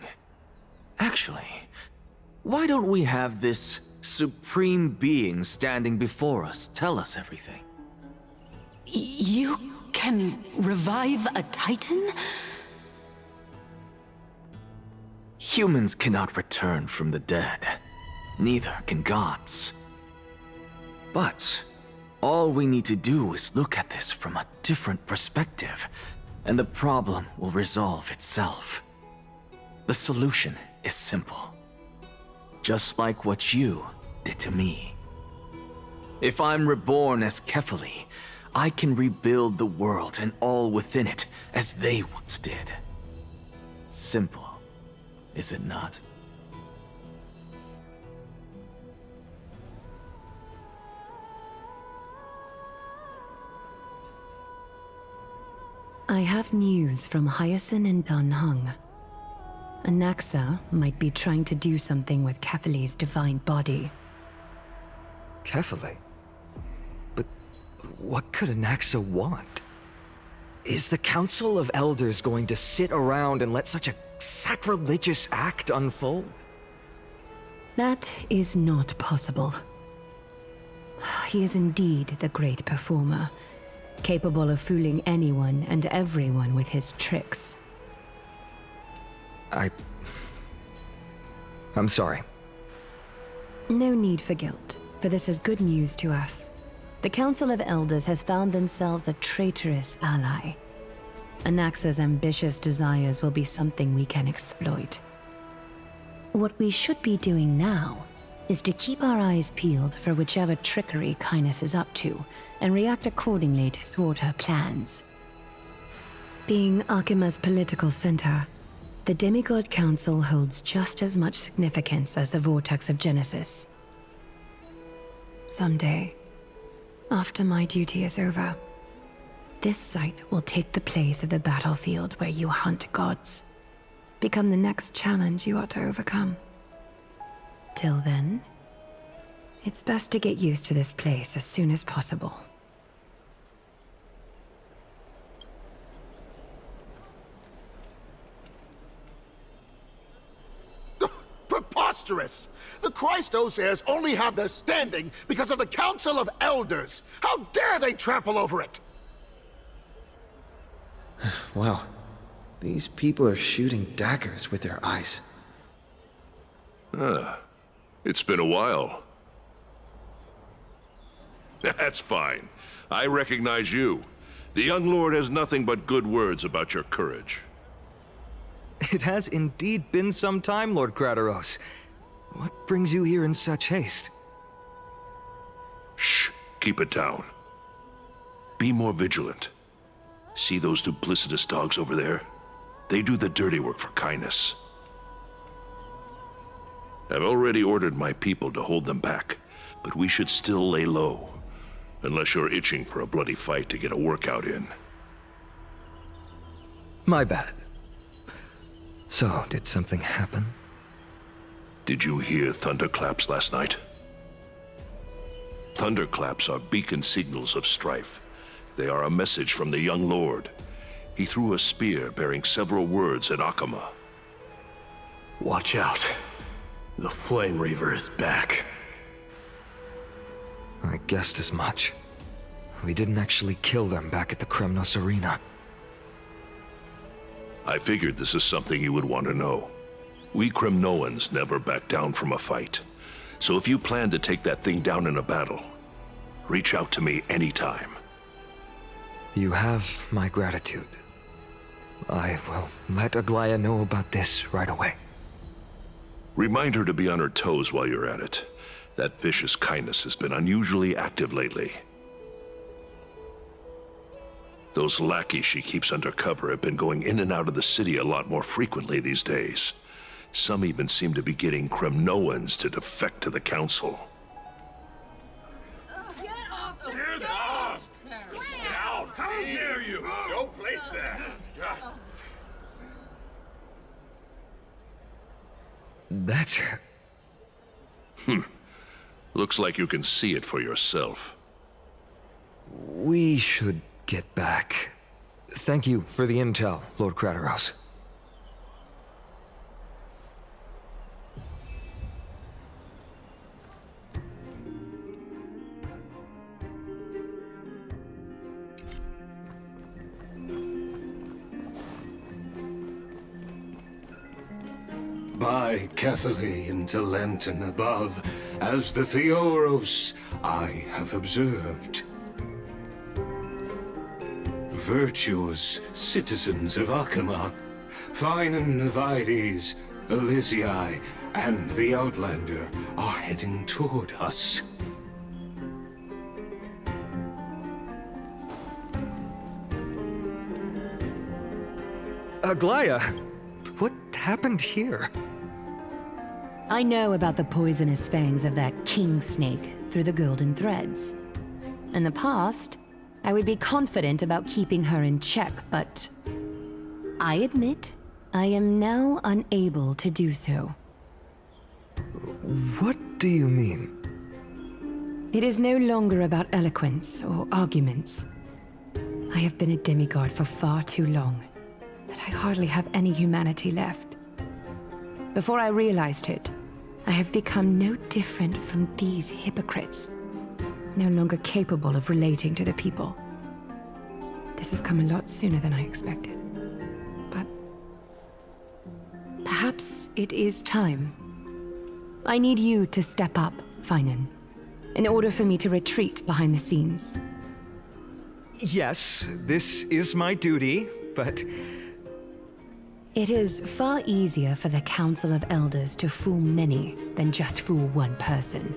Actually, why don't we have this supreme being standing before us tell us everything? You can revive a Titan? Humans cannot return from the dead. Neither can gods. But all we need to do is look at this from a different perspective, and the problem will resolve itself. The solution is simple. Just like what you did to me. If I'm reborn as Kefali, I can rebuild the world and all within it as they once did. Simple, is it not? I have news from Hyacinth and Danhung. Anaxa might be trying to do something with Kefali's divine body. Kefali? But what could Anaxa want? Is the Council of Elders going to sit around and let such a sacrilegious act unfold? That is not possible. He is indeed the great performer, capable of fooling anyone and everyone with his tricks. I'm sorry. No need for guilt, for this is good news to us. The Council of Elders has found themselves a traitorous ally. Anaxa's ambitious desires will be something we can exploit. What we should be doing now is to keep our eyes peeled for whichever trickery Kindness is up to, and react accordingly to thwart her plans. Being Akima's political center, the Demigod Council holds just as much significance as the Vortex of Genesis. Someday, after my duty is over, this site will take the place of the battlefield where you hunt gods, become the next challenge you ought to overcome. Till then, it's best to get used to this place as soon as possible. Preposterous! The Christos heirs only have their standing because of the Council of Elders! How dare they trample over it! Wow. These people are shooting daggers with their eyes. It's been a while. That's fine. I recognize you. The young lord has nothing but good words about your courage. It has indeed been some time, Lord Krateros. What brings you here in such haste? Shh. Keep it down. Be more vigilant. See those duplicitous dogs over there? They do the dirty work for Kindness. I've already ordered my people to hold them back, but we should still lay low. Unless you're itching for a bloody fight to get a workout in. My bad. So, did something happen? Did you hear thunderclaps last night? Thunderclaps are beacon signals of strife. They are a message from the young lord. He threw a spear bearing several words at Akama. Watch out. The Flame Reaver is back. I guessed as much. We didn't actually kill them back at the Kremnos Arena. I figured this is something you would want to know. We Kremnoans never back down from a fight. So if you plan to take that thing down in a battle, reach out to me anytime. You have my gratitude. I will let Aglaya know about this right away. Remind her to be on her toes while you're at it. That vicious Kindness has been unusually active lately. Those lackeys she keeps under cover have been going in and out of the city a lot more frequently these days. Some even seem to be getting Kremnoans to defect to the Council. Get off! Down! How dare you! Don't place that! That's... Looks like you can see it for yourself. We should get back. Thank you for the intel, Lord Krateros. By Catholic into Lenten above, as the Theoros I have observed. Virtuous citizens of Akama, Finan Vides, Elysiae, and the Outlander are heading toward us. Aglaya, what happened here? I know about the poisonous fangs of that king snake through the golden threads. In the past, I would be confident about keeping her in check, but I admit I am now unable to do so. What do you mean? It is no longer about eloquence or arguments. I have been a demigod for far too long, that I hardly have any humanity left. Before I realized it, I have become no different from these hypocrites, no longer capable of relating to the people. This has come a lot sooner than I expected. But perhaps it is time. I need you to step up, Finan, in order for me to retreat behind the scenes. Yes, this is my duty, but... It is far easier for the Council of Elders to fool many than just fool one person.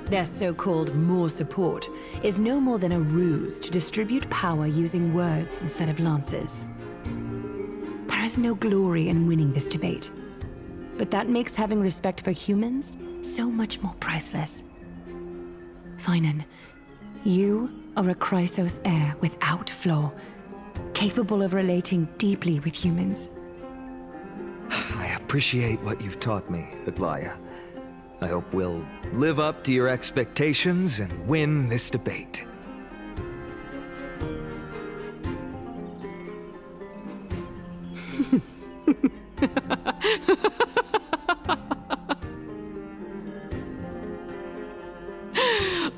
Their so-called more support is no more than a ruse to distribute power using words instead of lances. There is no glory in winning this debate, but that makes having respect for humans so much more priceless. Finan, you are a Chrysos heir without flaw, capable of relating deeply with humans. I appreciate what you've taught me, Aglaya. I hope we'll live up to your expectations and win this debate.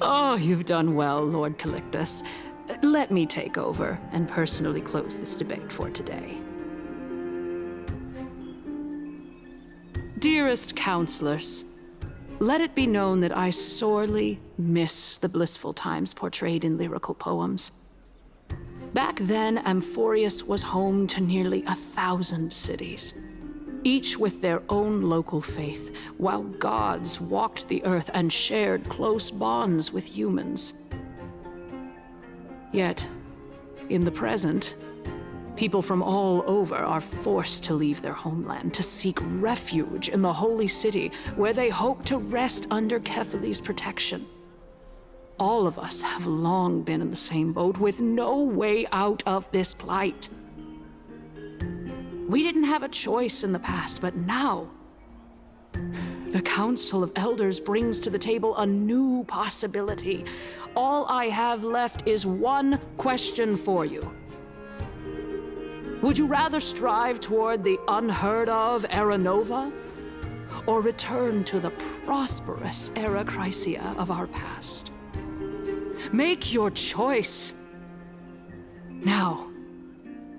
Oh, you've done well, Lord Calictus. Let me take over and personally close this debate for today. Dearest counselors, let it be known that I sorely miss the blissful times portrayed in lyrical poems. Back then, Amfореus was home to nearly 1,000 cities, each with their own local faith, while gods walked the earth and shared close bonds with humans. Yet, in the present, people from all over are forced to leave their homeland to seek refuge in the holy city, where they hope to rest under Kefali's protection. All of us have long been in the same boat, with no way out of this plight. We didn't have a choice in the past, but now, the Council of Elders brings to the table a new possibility. All I have left is one question for you. Would you rather strive toward the unheard of Era Nova, or return to the prosperous Era Chrysia of our past? Make your choice. Now,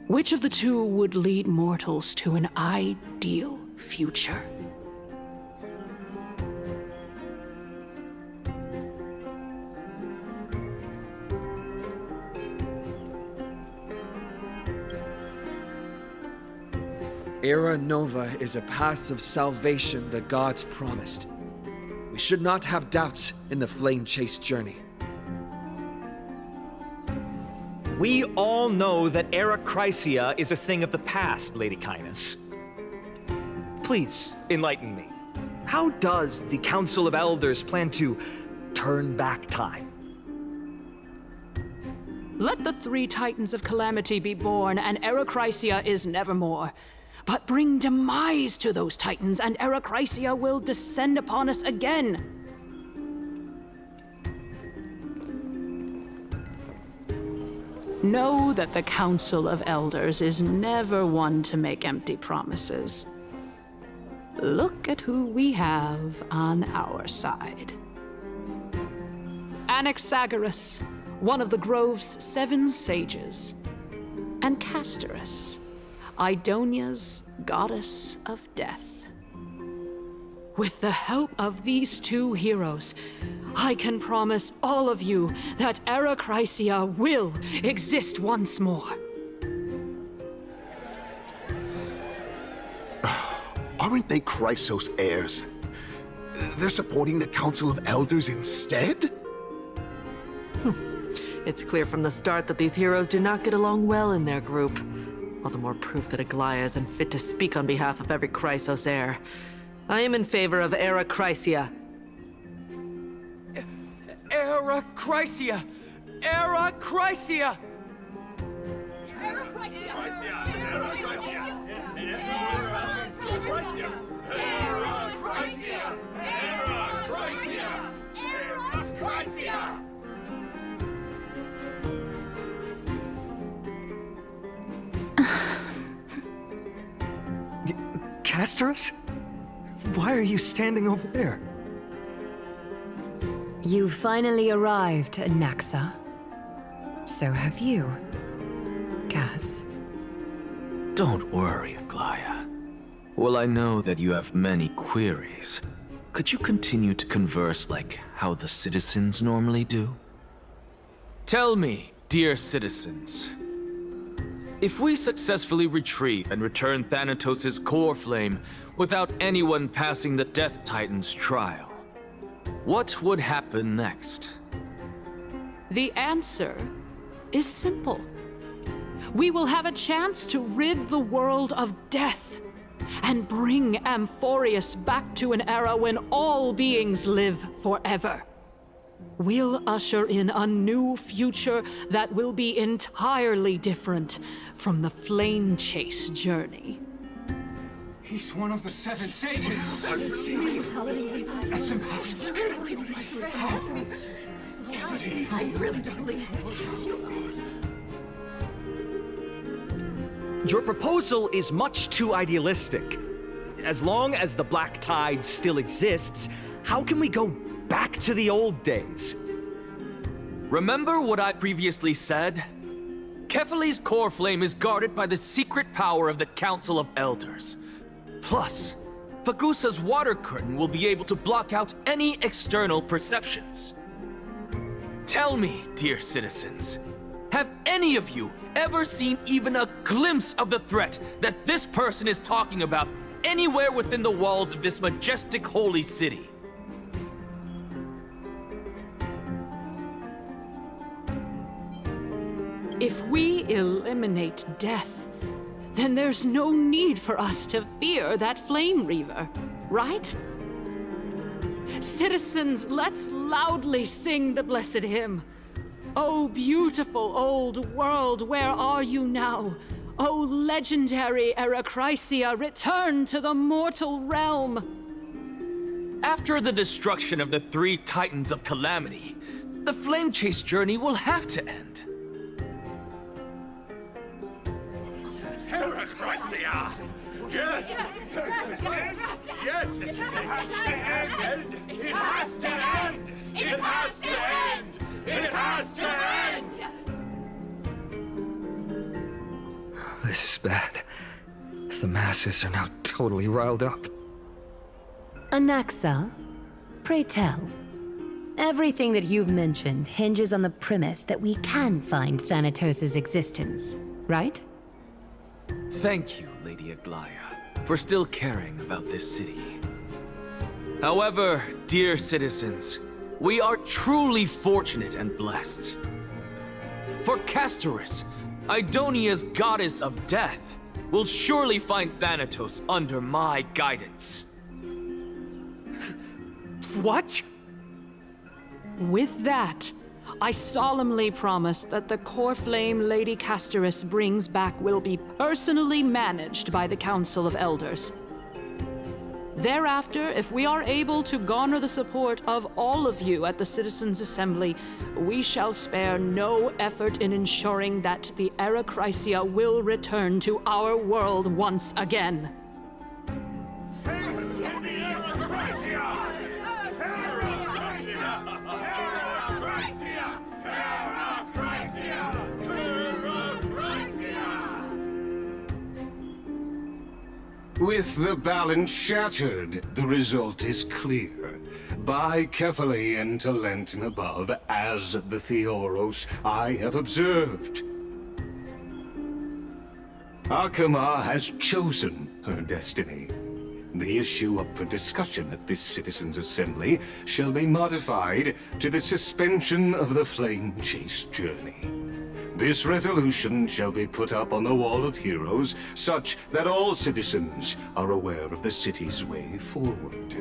which of the two would lead mortals to an ideal future? Era Nova is a path of salvation the gods promised. We should not have doubts in the flame-chased journey. We all know that Era Chrysia is a thing of the past, Lady Kainis. Please, enlighten me. How does the Council of Elders plan to turn back time? Let the 3 Titans of Calamity be born, and Era Chrysia is nevermore. But bring demise to those Titans, and Era Chrysia will descend upon us again. Know that the Council of Elders is never one to make empty promises. Look at who we have on our side. Anaxagoras, one of the Grove's 7 sages, and Castorus, Idonia's goddess of death. With the help of these 2 heroes, I can promise all of you that Era Chrysia will exist once more. Aren't they Chrysos heirs? They're supporting the Council of Elders instead? It's clear from the start that these heroes do not get along well in their group. All the more proof that Aglaya is unfit to speak on behalf of every Chrysos heir. I am in favor of Era Chrysia. Era Chrysia! Era Chrysia! Era Chrysia! Era Chrysia! Era Chrysia! Era Chrysia! Era Chrysia! Era Chrysia! Castorus? Why are you standing over there? You finally arrived, Naxa. So have you, Cass. Don't worry, Aglaya. Well, I know that you have many queries. Could you continue to converse like how the citizens normally do? Tell me, dear citizens, if we successfully retrieve and return Thanatos' core flame without anyone passing the Death Titan's trial, what would happen next? The answer is simple. We will have a chance to rid the world of death and bring Amfореus back to an era when all beings live forever. We'll usher in a new future that will be entirely different from the flame chase journey. He's one of the 7 sages. That's impossible. I really don't believe this. Your proposal is much too idealistic. As long as the Black Tide still exists, how can we go back to the old days? Remember what I previously said? Kefali's core flame is guarded by the secret power of the Council of Elders. Plus, Fagusa's water curtain will be able to block out any external perceptions. Tell me, dear citizens, have any of you ever seen even a glimpse of the threat that this person is talking about anywhere within the walls of this majestic holy city? If we eliminate death, then there's no need for us to fear that flame reaver, right? Citizens, let's loudly sing the blessed hymn. Oh, beautiful old world, where are you now? Oh, legendary Erechrysia, return to the mortal realm. After the destruction of the 3 Titans of Calamity, the flame chase journey will have to end. Erechrysia! Yes! Yes! It has to end! It has to end! It has to end! It has to end! This is bad. The masses are now totally riled up. Anaxa, pray tell. Everything that you've mentioned hinges on the premise that we can find Thanatos' existence, right? Thank you, Lady Aglaya, for still caring about this city. However, dear citizens, we are truly fortunate and blessed. For Castorus, Idonia's goddess of death, will surely find Thanatos under my guidance. What? With that, I solemnly promise that the core flame Lady Castorus brings back will be personally managed by the Council of Elders. Thereafter, if we are able to garner the support of all of you at the Citizens' Assembly, we shall spare no effort in ensuring that the Erechrysia will return to our world once again. With the balance shattered, the result is clear. By Kefali and Talentin above, as the Theoros I have observed. Akama has chosen her destiny. The issue up for discussion at this Citizens' Assembly shall be modified to the suspension of the flame chase journey. This resolution shall be put up on the Wall of Heroes, such that all citizens are aware of the city's way forward.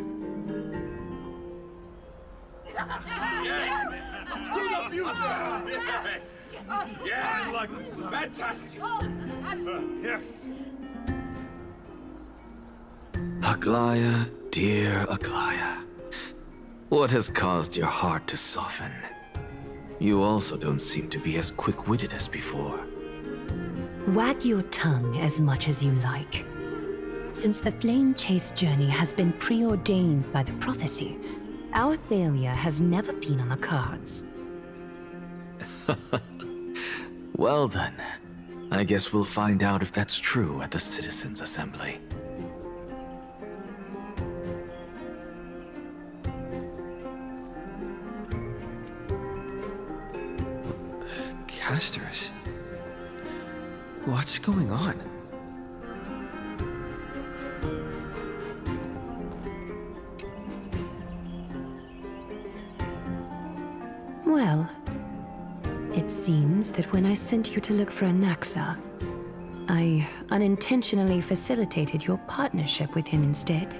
Yes! To the future! Yes! I like this. Fantastic! Yes! Aglaya, dear Aglaya, what has caused your heart to soften? You also don't seem to be as quick-witted as before. Wag your tongue as much as you like. Since the flame chase journey has been preordained by the prophecy, our failure has never been on the cards. Well then, I guess we'll find out if that's true at the Citizens' Assembly. Casters? What's going on? Well, it seems that when I sent you to look for Anaxa, I unintentionally facilitated your partnership with him instead.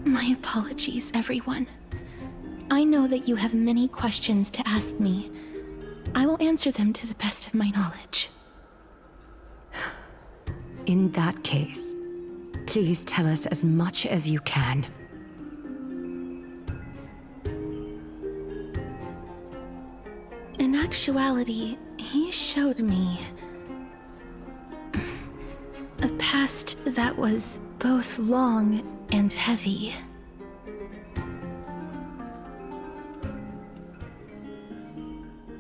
My apologies, everyone. I know that you have many questions to ask me. I will answer them to the best of my knowledge. In that case, please tell us as much as you can. In actuality, he showed me a past that was both long and heavy.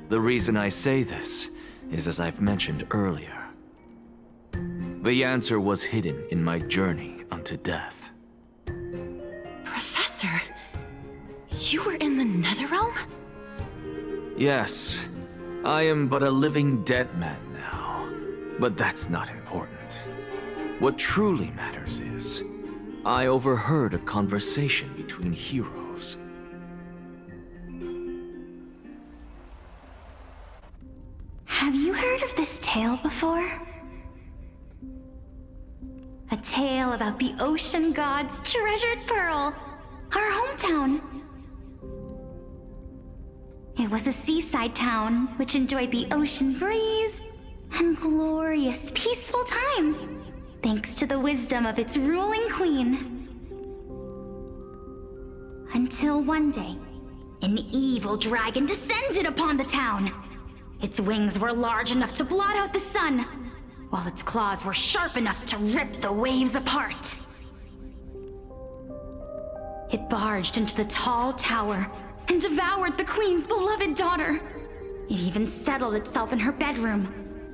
The reason I say this is as I've mentioned earlier. The answer was hidden in my journey unto death. Professor, you were in the Netherrealm? Yes, I am but a living dead man now, but that's not important. What truly matters is, I overheard a conversation between heroes. Have you heard of this tale before? A tale about the ocean god's treasured pearl, our hometown. It was a seaside town which enjoyed the ocean breeze and glorious, peaceful times, thanks to the wisdom of its ruling queen. Until one day, an evil dragon descended upon the town. Its wings were large enough to blot out the sun, while its claws were sharp enough to rip the waves apart. It barged into the tall tower and devoured the queen's beloved daughter. It even settled itself in her bedroom,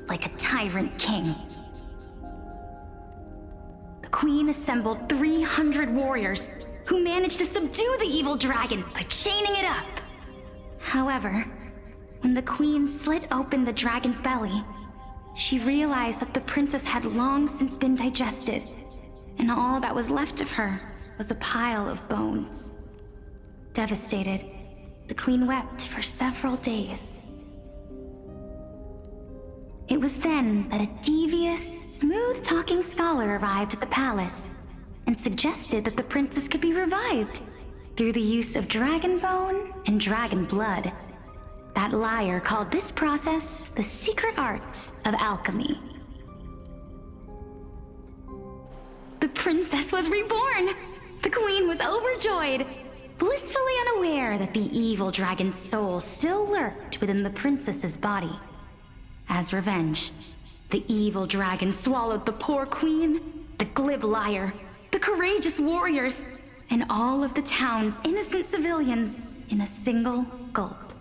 like a tyrant king. The queen assembled 300 warriors who managed to subdue the evil dragon by chaining it up. However, when the queen slit open the dragon's belly, she realized that the princess had long since been digested, and all that was left of her was a pile of bones. Devastated, the queen wept for several days. It was then that a devious, smooth-talking scholar arrived at the palace and suggested that the princess could be revived through the use of dragon bone and dragon blood. That liar called this process the secret art of alchemy. The princess was reborn! The queen was overjoyed, blissfully unaware that the evil dragon's soul still lurked within the princess's body. As revenge, the evil dragon swallowed the poor queen, the glib liar, the courageous warriors, and all of the town's innocent civilians in a single gulp.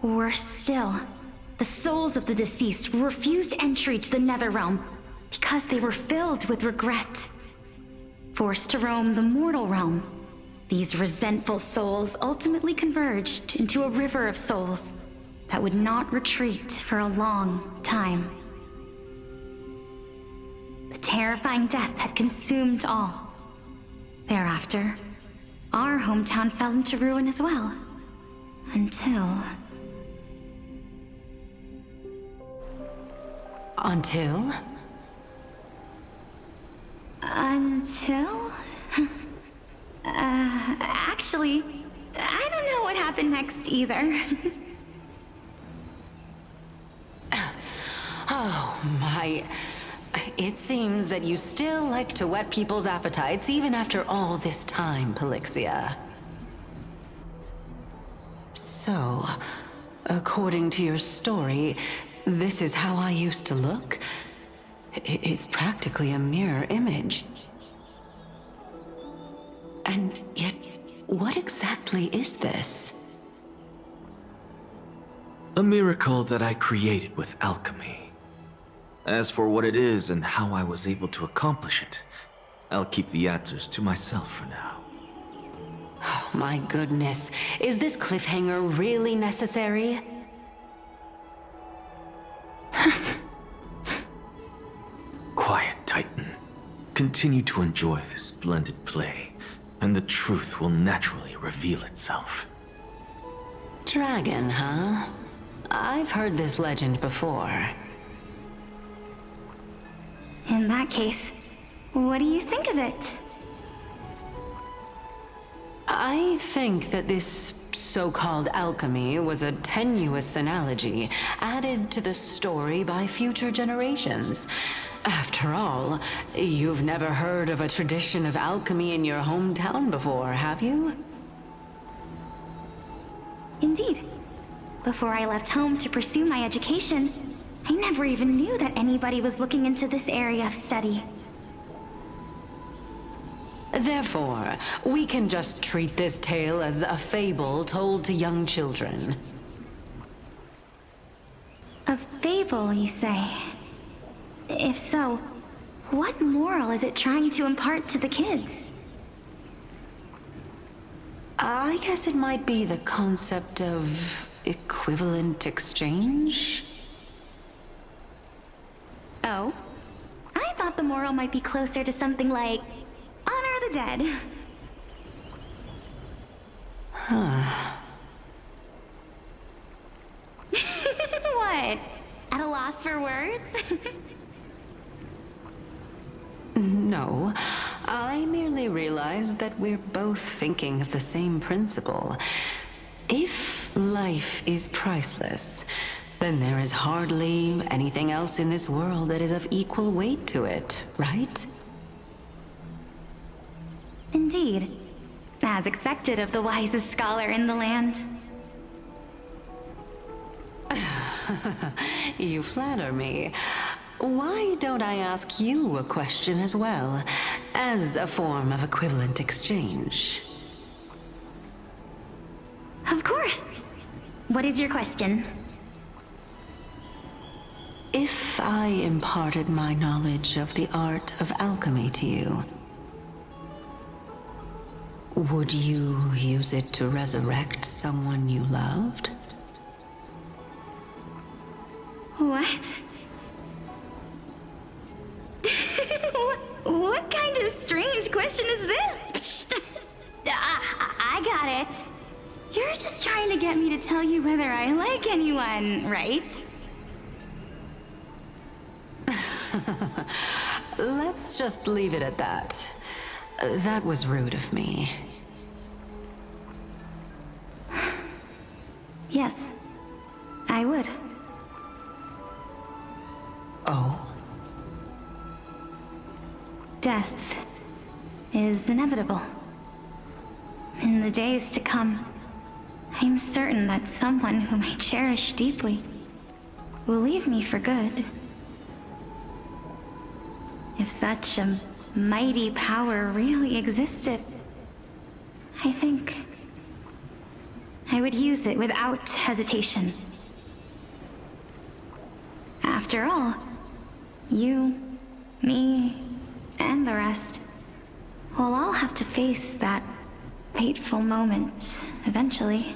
Worse still, the souls of the deceased were refused entry to the Netherrealm because they were filled with regret. Forced to roam the mortal realm, these resentful souls ultimately converged into a river of souls that would not retreat for a long time. The terrifying death had consumed all. Thereafter, our hometown fell into ruin as well. Until... Actually, I don't know what happened next either. Oh, my. It seems that you still like to whet people's appetites even after all this time, Pelixia. So, according to your story, This is how I used to look? It's practically a mirror image. And yet, what exactly is this? A miracle that I created with alchemy. As for what it is and how I was able to accomplish it, I'll keep the answers to myself for now. Oh, my goodness. Is this cliffhanger really necessary? Quiet, Titan. Continue to enjoy this splendid play, and the truth will naturally reveal itself. Dragon, huh? I've heard this legend before. In that case, what do you think of it? I think that this so-called alchemy was a tenuous analogy added to the story by future generations. After all, you've never heard of a tradition of alchemy in your hometown before, have you? Indeed. Before I left home to pursue my education, I never even knew that anybody was looking into this area of study. Therefore, we can just treat this tale as a fable told to young children. A fable, you say? If so, what moral is it trying to impart to the kids? I guess it might be the concept of equivalent exchange? Oh? I thought the moral might be closer to something like honor the dead. Huh. What? At a loss for words? No, I merely realized that we're both thinking of the same principle. If life is priceless, then there is hardly anything else in this world that is of equal weight to it, right? Indeed. As expected of the wisest scholar in the land. You flatter me. Why don't I ask you a question as well, as a form of equivalent exchange? Of course. What is your question? If I imparted my knowledge of the art of alchemy to you, would you use it to resurrect someone you loved? What? What kind of strange question is this? I got it. You're just trying to get me to tell you whether I like anyone, right? Let's just leave it at that. That was rude of me. Yes, I would. Oh? Death is inevitable. In the days to come, I'm certain that someone whom I cherish deeply will leave me for good. If such a mighty power really existed, I think I would use it without hesitation. After all, you, me, and the rest will all have to face that fateful moment eventually.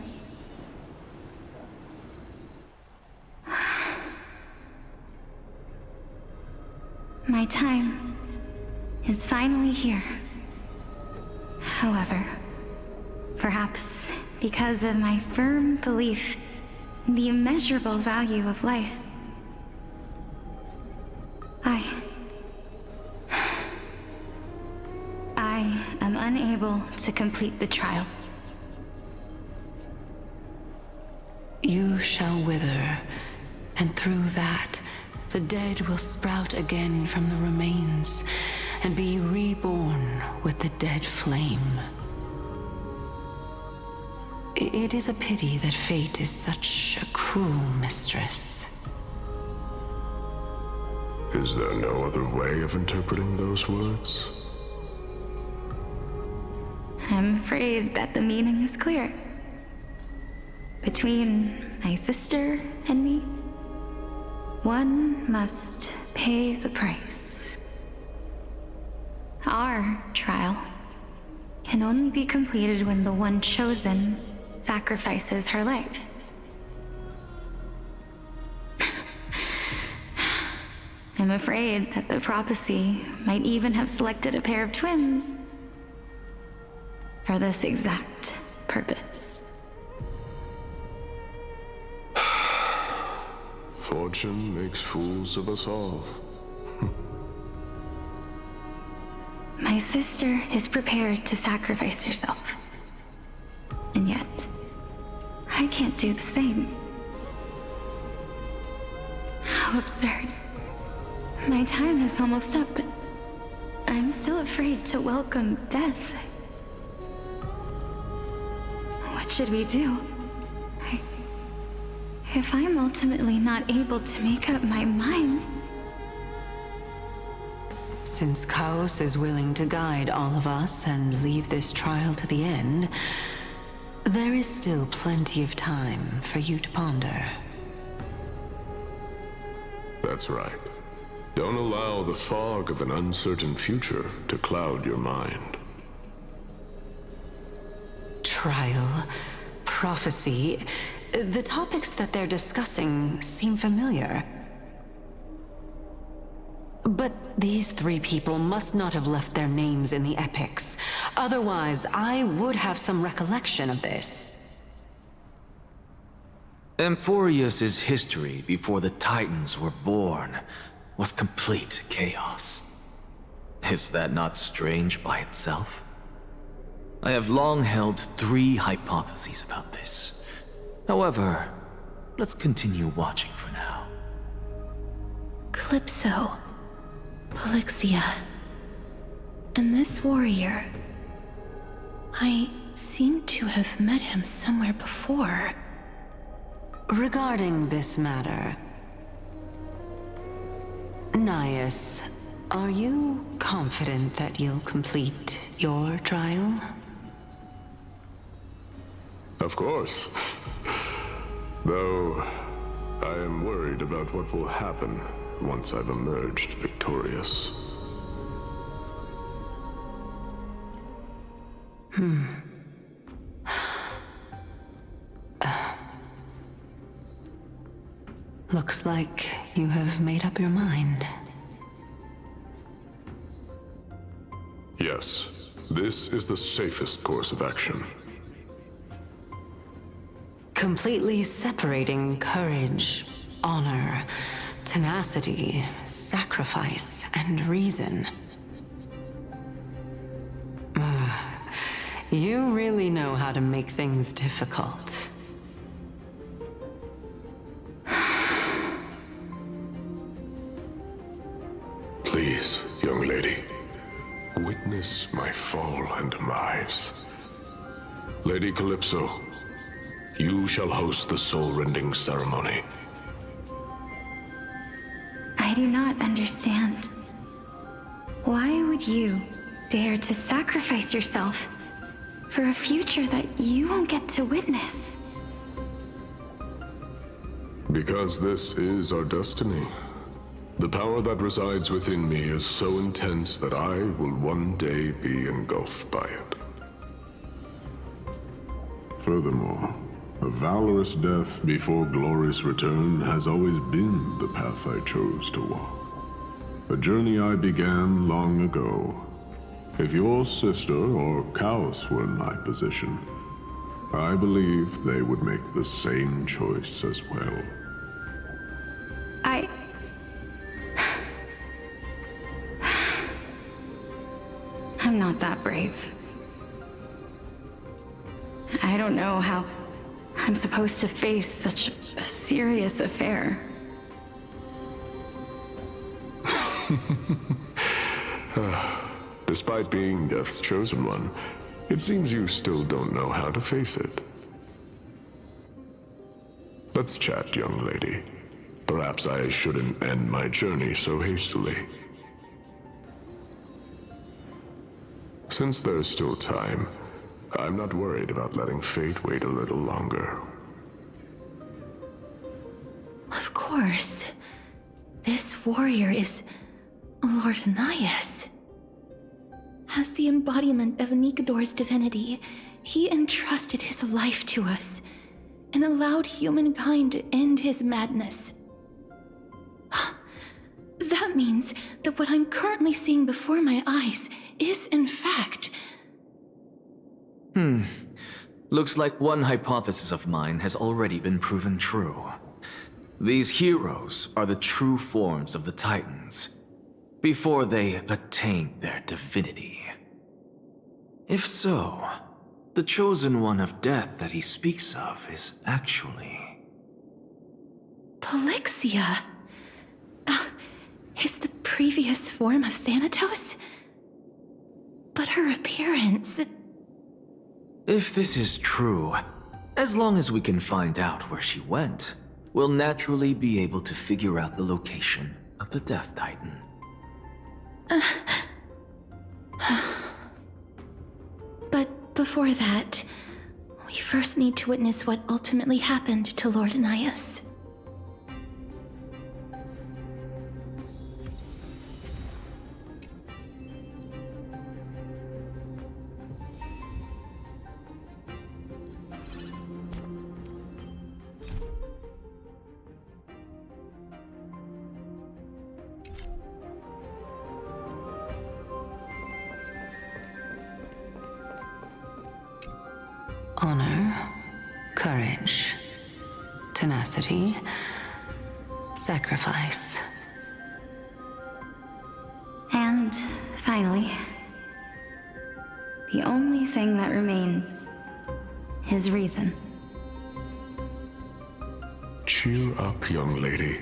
My time is finally here. However, perhaps because of my firm belief in the immeasurable value of life, I am unable to complete the trial. You shall wither, and through that, the dead will sprout again from the remains and be reborn with the dead flame. It is a pity that fate is such a cruel mistress. Is there no other way of interpreting those words? I'm afraid that the meaning is clear. Between my sister and me, one must pay the price. Our trial can only be completed when the one chosen sacrifices her life. I'm afraid that the prophecy might even have selected a pair of twins for this exact purpose. Fortune makes fools of us all. My sister is prepared to sacrifice herself. And yet, I can't do the same. How absurd. My time is almost up, but I'm still afraid to welcome death. What should we do? If I'm ultimately not able to make up my mind... Since Chaos is willing to guide all of us and leave this trial to the end, there is still plenty of time for you to ponder. That's right. Don't allow the fog of an uncertain future to cloud your mind. Trial, prophecy, the topics that they're discussing seem familiar. But these three people must not have left their names in the epics. Otherwise, I would have some recollection of this. Amfореus's history before the Titans were born was complete chaos. Is that not strange by itself? I have long held three hypotheses about this. However, let's continue watching for now. Calypso, Polixia, and this warrior. I seem to have met him somewhere before. Regarding this matter, Nias, are you confident that you'll complete your trial? Of course. Though, I am worried about what will happen once I've emerged victorious. Looks like you have made up your mind. Yes, this is the safest course of action. Completely separating courage, honor, tenacity, sacrifice, and reason. You really know how to make things difficult. Please, young lady, witness my fall and demise. Lady Calypso, you shall host the soul-rending ceremony. I do not understand. Why would you dare to sacrifice yourself for a future that you won't get to witness? Because this is our destiny. The power that resides within me is so intense that I will one day be engulfed by it. Furthermore, a valorous death before glorious return has always been the path I chose to walk. A journey I began long ago. If your sister or Chaos were in my position, I believe they would make the same choice as well. I'm not that brave. I don't know how I'm supposed to face such a serious affair. Despite being Death's chosen one, it seems you still don't know how to face it. Let's chat, young lady. Perhaps I shouldn't end my journey so hastily. Since there's still time, I'm not worried about letting fate wait a little longer. Of course. This warrior is Lord Anaias. As the embodiment of Nikador's divinity, he entrusted his life to us and allowed humankind to end his madness. That means that what I'm currently seeing before my eyes is, in fact... Looks like one hypothesis of mine has already been proven true. These heroes are the true forms of the Titans, before they attained their divinity. If so, the chosen one of death that he speaks of is actually... Polixia? Is the previous form of Thanatos? But her appearance... If this is true, as long as we can find out where she went, we'll naturally be able to figure out the location of the Death Titan. But before that, we first need to witness what ultimately happened to Lord Anaias. Honor, courage, tenacity, sacrifice. And finally, the only thing that remains is reason. Cheer up, young lady.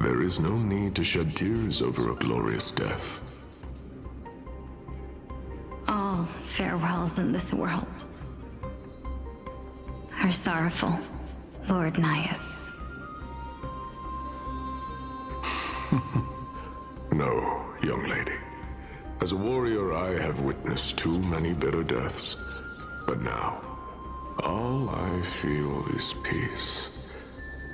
There is no need to shed tears over a glorious death. All farewells in this world are sorrowful, Lord Anaias. No, young lady. As a warrior, I have witnessed too many bitter deaths. But now, all I feel is peace.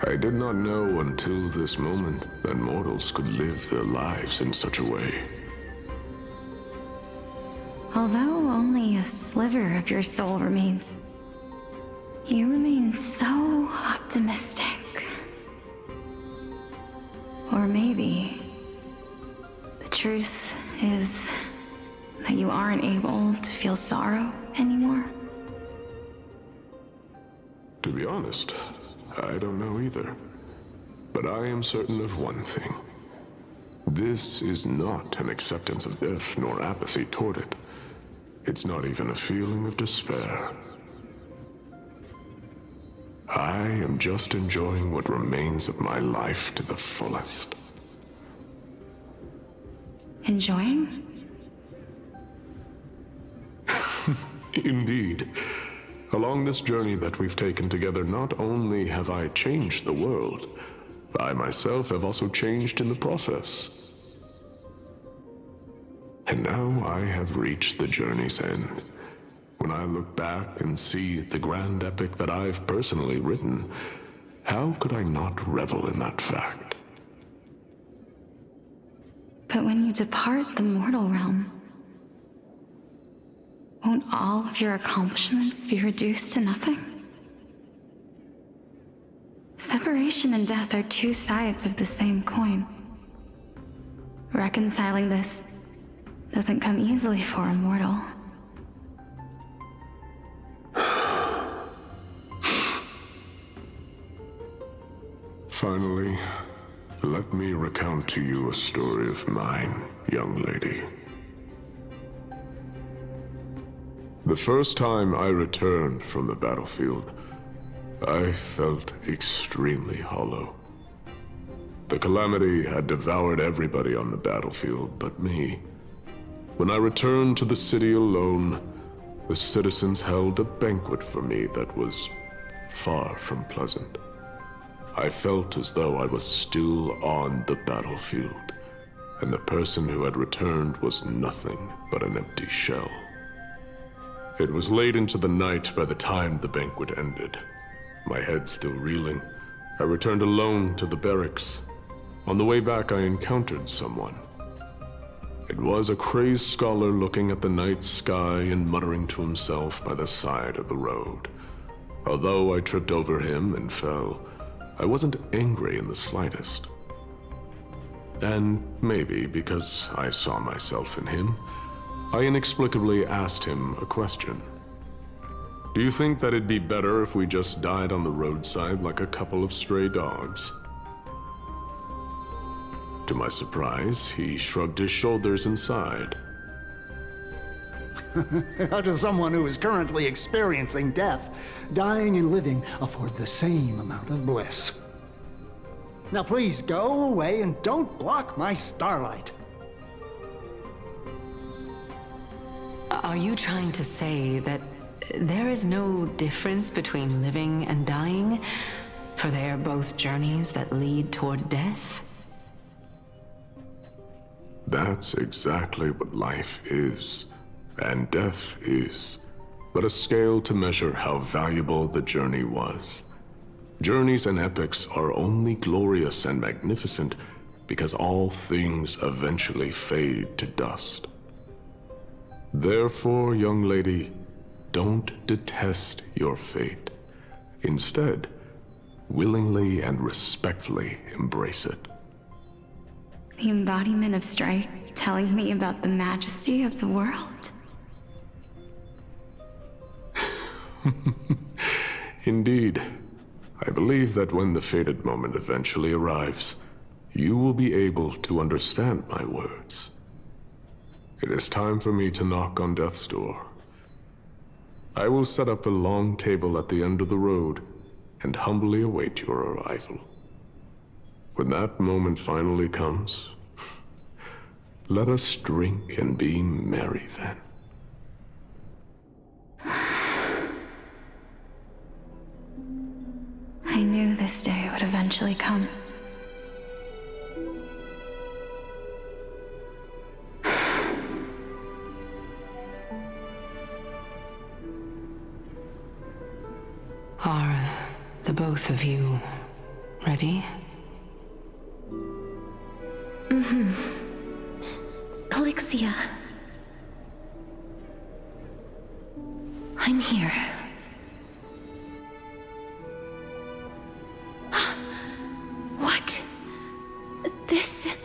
I did not know until this moment that mortals could live their lives in such a way. Although only a sliver of your soul remains, you remain so optimistic. Or maybe the truth is that you aren't able to feel sorrow anymore. To be honest, I don't know either. But I am certain of one thing. This is not an acceptance of death nor apathy toward it. It's not even a feeling of despair. I am just enjoying what remains of my life to the fullest. Enjoying? Indeed. Along this journey that we've taken together, not only have I changed the world, I myself have also changed in the process. And now I have reached the journey's end. When I look back and see the grand epic that I've personally written, how could I not revel in that fact? But when you depart the mortal realm, won't all of your accomplishments be reduced to nothing? Separation and death are two sides of the same coin. Reconciling this doesn't come easily for a mortal. Finally, let me recount to you a story of mine, young lady. The first time I returned from the battlefield, I felt extremely hollow. The calamity had devoured everybody on the battlefield but me. When I returned to the city alone, the citizens held a banquet for me that was far from pleasant. I felt as though I was still on the battlefield, and the person who had returned was nothing but an empty shell. It was late into the night by the time the banquet ended. My head still reeling, I returned alone to the barracks. On the way back, I encountered someone. It was a crazed scholar looking at the night sky and muttering to himself by the side of the road. Although I tripped over him and fell, I wasn't angry in the slightest. And maybe because I saw myself in him, I inexplicably asked him a question. Do you think that it'd be better if we just died on the roadside like a couple of stray dogs? To my surprise, he shrugged his shoulders and sighed. How does someone who is currently experiencing death, dying and living, afford the same amount of bliss? Now please go away and don't block my starlight. Are you trying to say that there is no difference between living and dying? For they are both journeys that lead toward death? That's exactly what life is, and death is, but a scale to measure how valuable the journey was. Journeys and epics are only glorious and magnificent because all things eventually fade to dust. Therefore, young lady, don't detest your fate. Instead, willingly and respectfully embrace it. The embodiment of strife telling me about the majesty of the world. Indeed. I believe that when the fated moment eventually arrives, you will be able to understand my words. It is time for me to knock on death's door. I will set up a long table at the end of the road and humbly await your arrival. When that moment finally comes, let us drink and be merry then. I knew this day would eventually come. Are the both of you ready? Mm-hmm. Calixia. I'm here. What? This...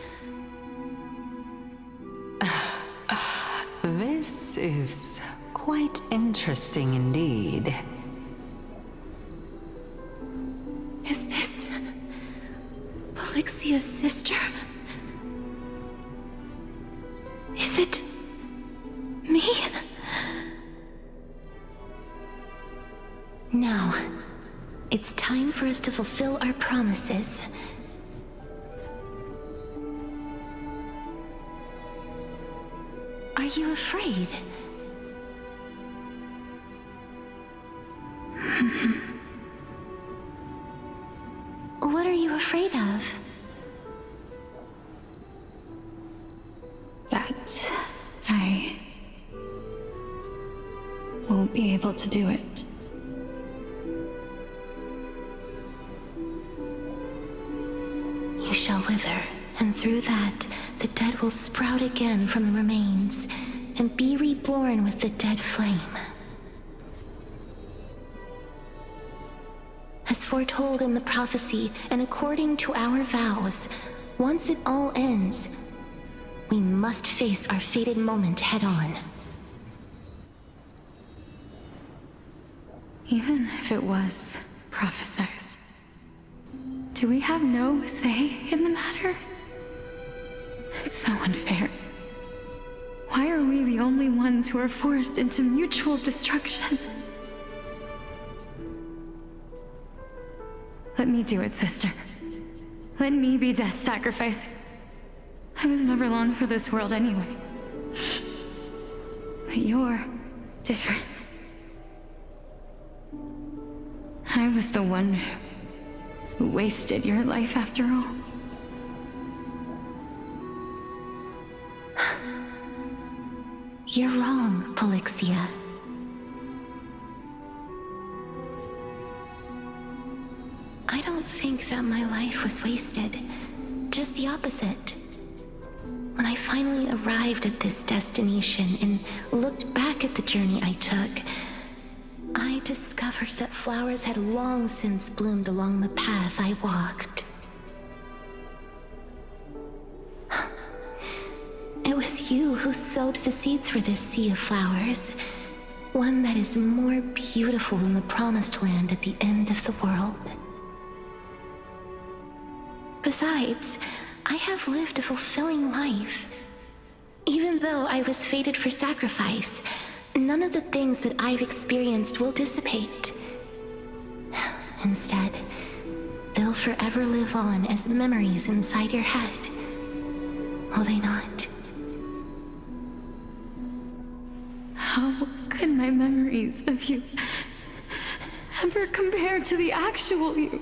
This is quite interesting indeed. Is this... Calixia's sister? Is it... me? Now, it's time for us to fulfill our promises. Are you afraid? What are you afraid of? That I won't be able to do it. You shall wither, and through that, the dead will sprout again from the remains, and be reborn with the dead flame. As foretold in the prophecy, and according to our vows, once it all ends, we must face our fated moment head-on. Even if it was prophesized, do we have no say in the matter? It's so unfair. Why are we the only ones who are forced into mutual destruction? Let me do it, sister. Let me be death's sacrifice. I was never long for this world anyway. But you're different. I was the one who wasted your life after all. You're wrong, Polixia. I don't think that my life was wasted. Just the opposite. When I finally arrived at this destination and looked back at the journey I took, I discovered that flowers had long since bloomed along the path I walked. It was you who sowed the seeds for this sea of flowers, one that is more beautiful than the promised land at the end of the world. Besides, I have lived a fulfilling life. Even though I was fated for sacrifice, none of the things that I've experienced will dissipate. Instead, they'll forever live on as memories inside your head. Will they not? How could my memories of you ever compare to the actual you?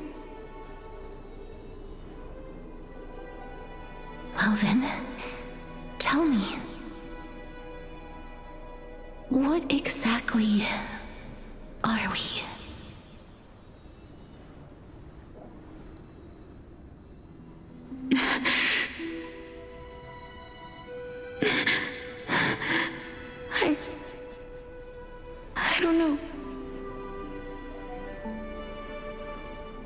Well then, tell me. What exactly are we? I don't know.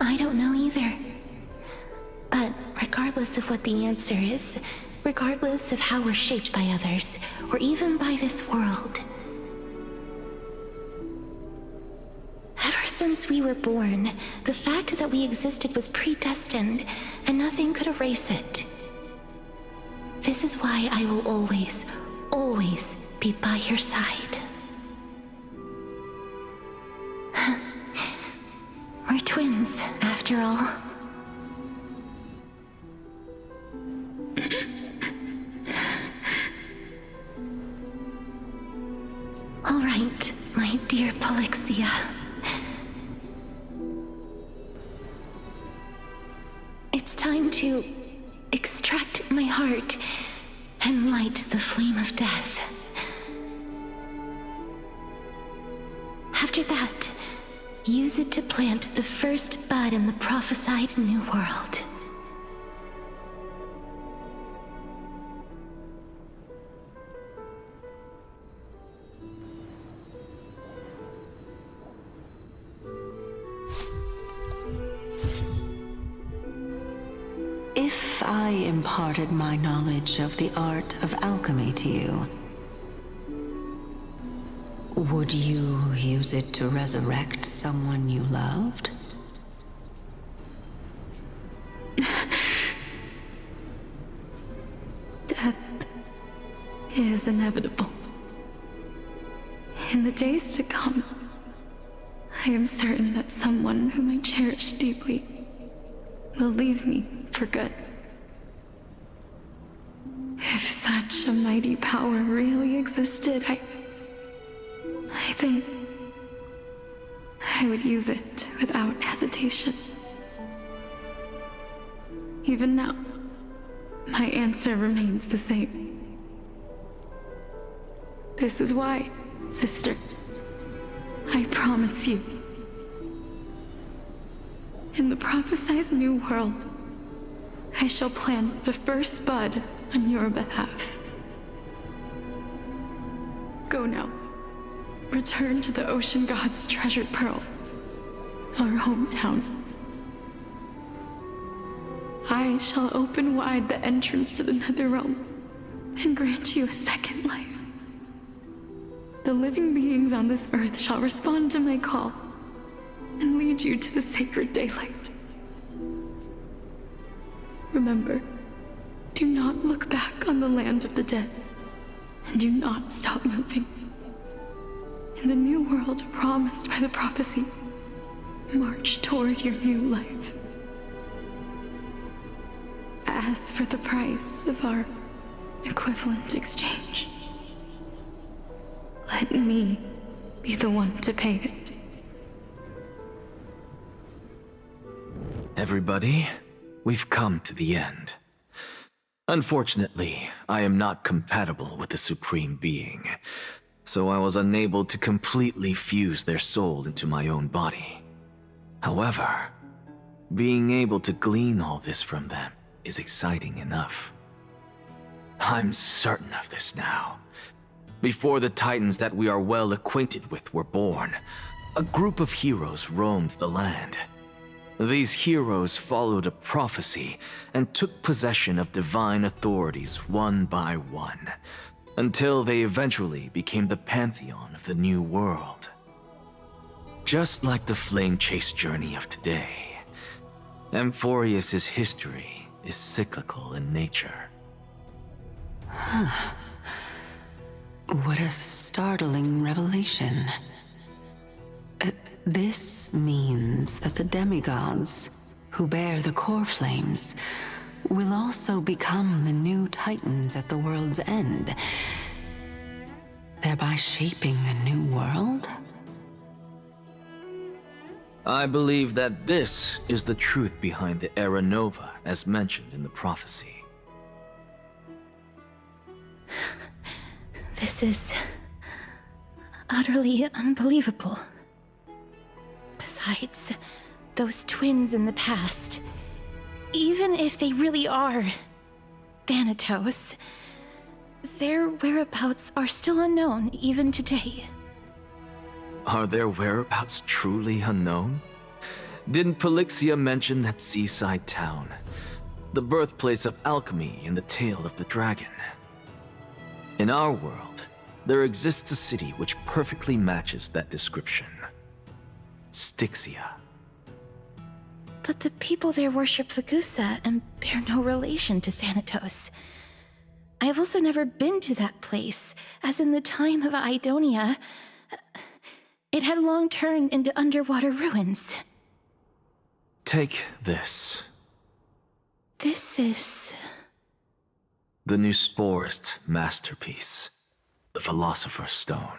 I don't know either. But regardless of what the answer is, regardless of how we're shaped by others, or even by this world, ever since we were born, the fact that we existed was predestined, and nothing could erase it. This is why I will always, always be by your side. We're twins, after all. All right, my dear Polixia. It's time to extract my heart and light the flame of death. After that, use it to plant the first bud in the prophesied new world. If I imparted my knowledge of the art of alchemy to you, would you use it to resurrect someone you loved? Death is inevitable. In the days to come, I am certain that someone whom I cherish deeply will leave me for good. If such a mighty power really existed, I think I would use it without hesitation. Even now, my answer remains the same. This is why, sister, I promise you, in the prophesied new world, I shall plant the first bud on your behalf. Go now. Return to the ocean god's treasured pearl, our hometown. I shall open wide the entrance to the nether realm and grant you a second life. The living beings on this earth shall respond to my call and lead you to the sacred daylight. Remember, do not look back on the land of the dead, and do not stop moving. In the new world promised by the prophecy, march toward your new life. As for the price of our equivalent exchange, let me be the one to pay it. Everybody, we've come to the end. Unfortunately, I am not compatible with the Supreme Being, so I was unable to completely fuse their soul into my own body. However, being able to glean all this from them is exciting enough. I'm certain of this now. Before the Titans that we are well acquainted with were born, a group of heroes roamed the land. These heroes followed a prophecy and took possession of divine authorities one by one, until they eventually became the pantheon of the New World. Just like the flame chase journey of today, Amfореus' history is cyclical in nature. Huh. What a startling revelation. This means that the demigods, who bear the core flames, will also become the new Titans at the world's end, thereby shaping a new world? I believe that this is the truth behind the Era Nova as mentioned in the prophecy. This is utterly unbelievable. Besides, those twins in the past, even if they really are Thanatos, their whereabouts are still unknown even today. Are their whereabouts truly unknown? Didn't Polixia mention that seaside town, the birthplace of alchemy and the tale of the dragon? In our world, there exists a city which perfectly matches that description. Styxia. But the people there worship Vagusa and bear no relation to Thanatos. I have also never been to that place, as in the time of Idonia, it had long turned into underwater ruins. Take this. This is... the newsporist masterpiece, the Philosopher's Stone.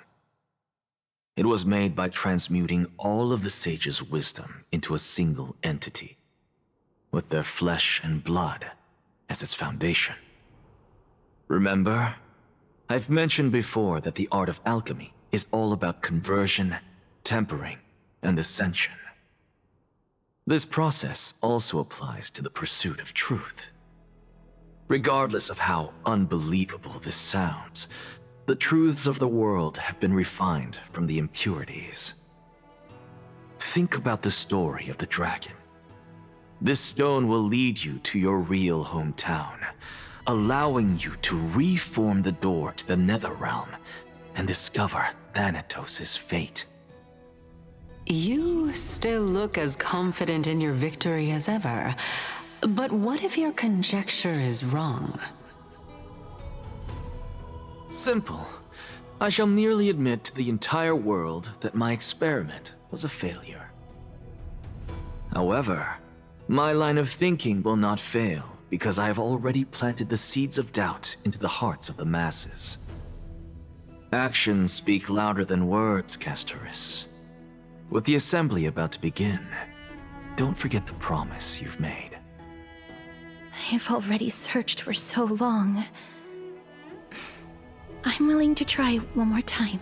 It was made by transmuting all of the sages' wisdom into a single entity, with their flesh and blood as its foundation. Remember, I've mentioned before that the art of alchemy is all about conversion, tempering, and ascension. This process also applies to the pursuit of truth. Regardless of how unbelievable this sounds, the truths of the world have been refined from the impurities. Think about the story of the dragon. This stone will lead you to your real hometown, allowing you to reform the door to the Netherrealm and discover Thanatos' fate. You still look as confident in your victory as ever, but what if your conjecture is wrong? Simple. I shall merely admit to the entire world that my experiment was a failure. However, my line of thinking will not fail because I have already planted the seeds of doubt into the hearts of the masses. Actions speak louder than words, Castoris. With the assembly about to begin, don't forget the promise you've made. I have already searched for so long. I'm willing to try one more time.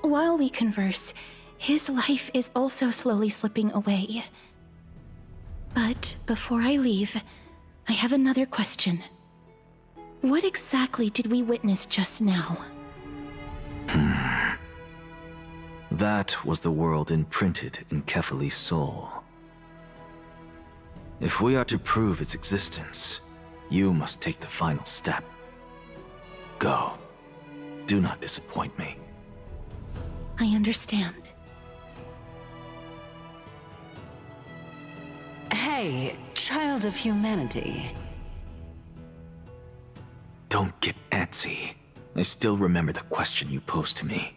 While we converse, his life is also slowly slipping away. But before I leave, I have another question. What exactly did we witness just now? That was the world imprinted in Kefali's soul. If we are to prove its existence, you must take the final step. Go. Do not disappoint me. I understand. Hey, child of humanity. Don't get antsy. I still remember the question you posed to me.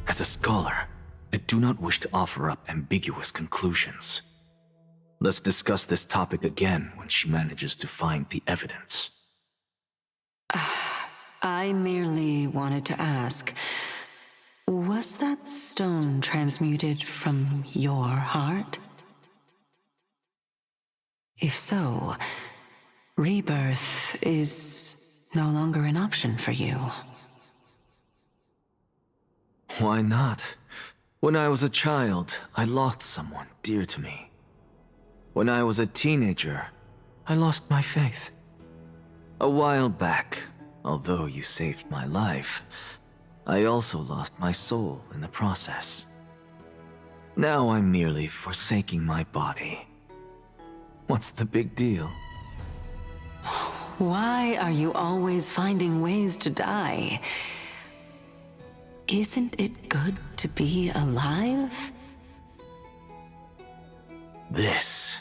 As a scholar, I do not wish to offer up ambiguous conclusions. Let's discuss this topic again when she manages to find the evidence. I merely wanted to ask, was that stone transmuted from your heart? If so, rebirth is no longer an option for you. Why not? When I was a child, I lost someone dear to me. When I was a teenager, I lost my faith. A while back, although you saved my life, I also lost my soul in the process. Now I'm merely forsaking my body. What's the big deal? Why are you always finding ways to die? Isn't it good to be alive? This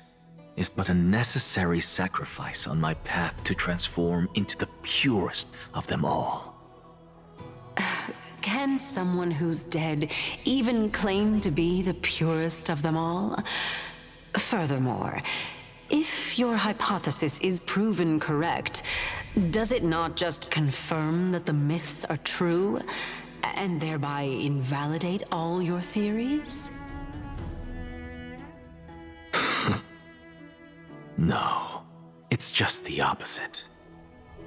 is but a necessary sacrifice on my path to transform into the purest of them all. Can someone who's dead even claim to be the purest of them all? Furthermore, if your hypothesis is proven correct, does it not just confirm that the myths are true, and thereby invalidate all your theories? No, it's just the opposite.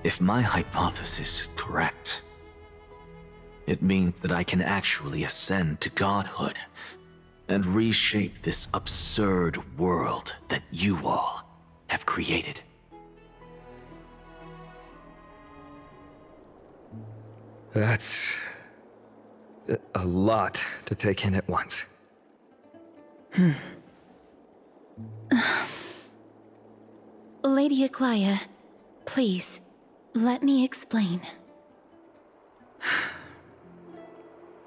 If my hypothesis is correct, it means that I can actually ascend to godhood and reshape this absurd world that you all have created. That's a lot to take in at once. Lady Aglaia, please, let me explain.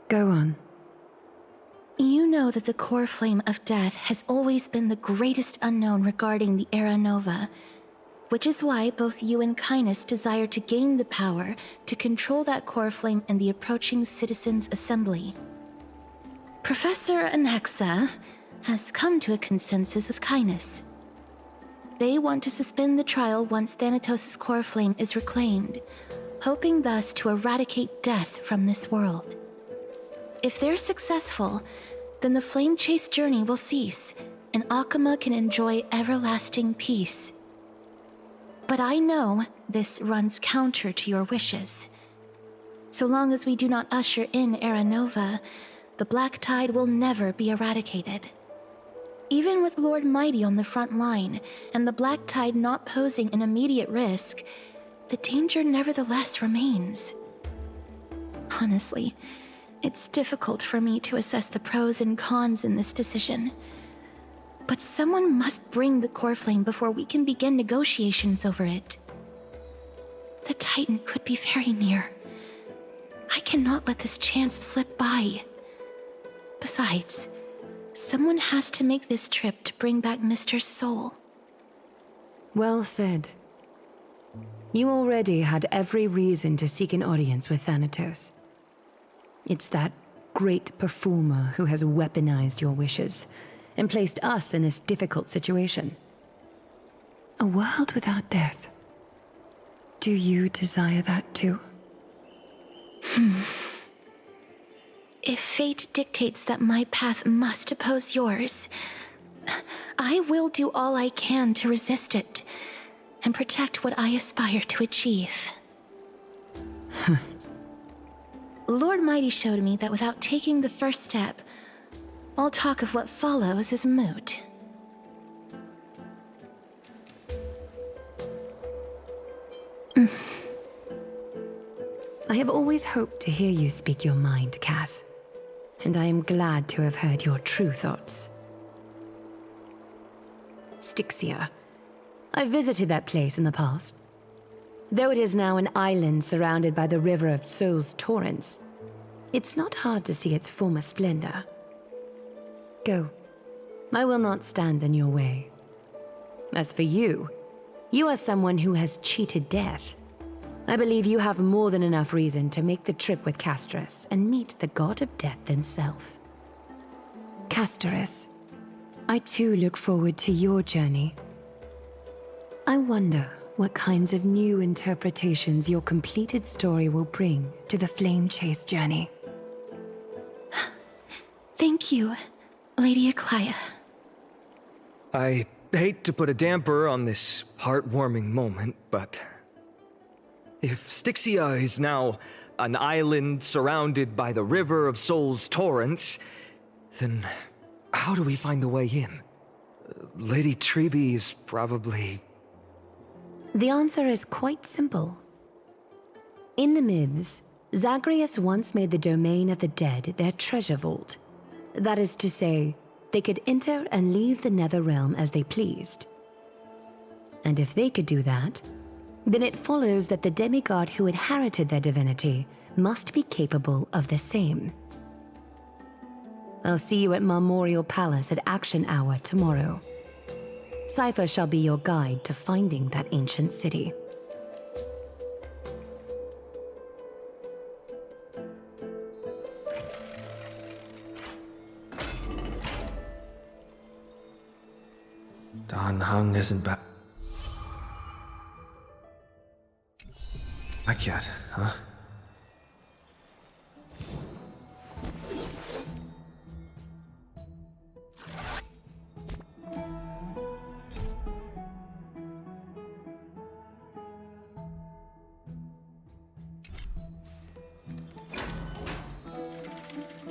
Go on. You know that the core flame of death has always been the greatest unknown regarding the Era Nova, which is why both you and Kindness desire to gain the power to control that core flame in the approaching Citizens' Assembly. Professor Anaxa has come to a consensus with Kindness. They want to suspend the trial once Thanatos' core flame is reclaimed, hoping thus to eradicate death from this world. If they're successful, then the flame chase journey will cease, and Akama can enjoy everlasting peace. But I know this runs counter to your wishes. So long as we do not usher in Era Nova, the Black Tide will never be eradicated. Even with Lord Mighty on the front line, and the Black Tide not posing an immediate risk, the danger nevertheless remains. Honestly, it's difficult for me to assess the pros and cons in this decision. But someone must bring the core flame before we can begin negotiations over it. The Titan could be very near. I cannot let this chance slip by. Besides, someone has to make this trip to bring back Mr. Soul. Well said. You already had every reason to seek an audience with Thanatos. It's that great performer who has weaponized your wishes and placed us in this difficult situation. A world without death. Do you desire that too? If fate dictates that my path must oppose yours, I will do all I can to resist it and protect what I aspire to achieve. Lord Mighty showed me that without taking the first step, all talk of what follows is moot. I have always hoped to hear you speak your mind, Cass. And I am glad to have heard your true thoughts. Styxia. I visited that place in the past. Though it is now an island surrounded by the river of Soul's torrents, it's not hard to see its former splendor. Go. I will not stand in your way. As for you, you are someone who has cheated death. I believe you have more than enough reason to make the trip with Casterus and meet the god of death himself. Casterus, I too look forward to your journey. I wonder what kinds of new interpretations your completed story will bring to the Flame Chase journey. Thank you, Lady Aglaia. I hate to put a damper on this heartwarming moment, but if Styxia is now an island surrounded by the river of Soul's torrents, then how do we find a way in? Lady Treby is probably... The answer is quite simple. In the myths, Zagreus once made the domain of the dead their treasure vault. That is to say, they could enter and leave the nether realm as they pleased. And if they could do that, then it follows that the demigod who inherited their divinity must be capable of the same. I'll see you at Marmorial Palace at Action Hour tomorrow. Cypher shall be your guide to finding that ancient city. Dan Heng isn't back yet, huh?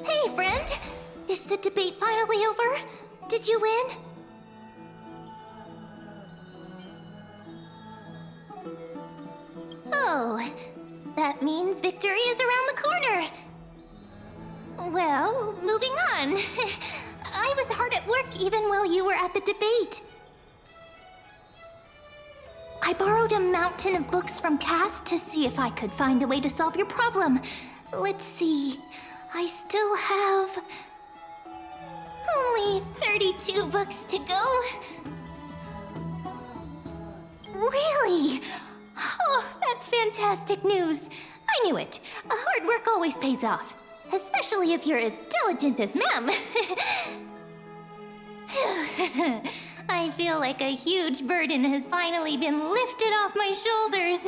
Hey, friend! Is the debate finally over? Did you win? Oh, that means victory is around the corner. Well, moving on. I was hard at work even while you were at the debate. I borrowed a mountain of books from Cass to see if I could find a way to solve your problem. Let's see. I still have only 32 books to go. Really? Oh, that's fantastic news. I knew it. Hard work always pays off. Especially if you're as diligent as Ma'am. I feel like a huge burden has finally been lifted off my shoulders.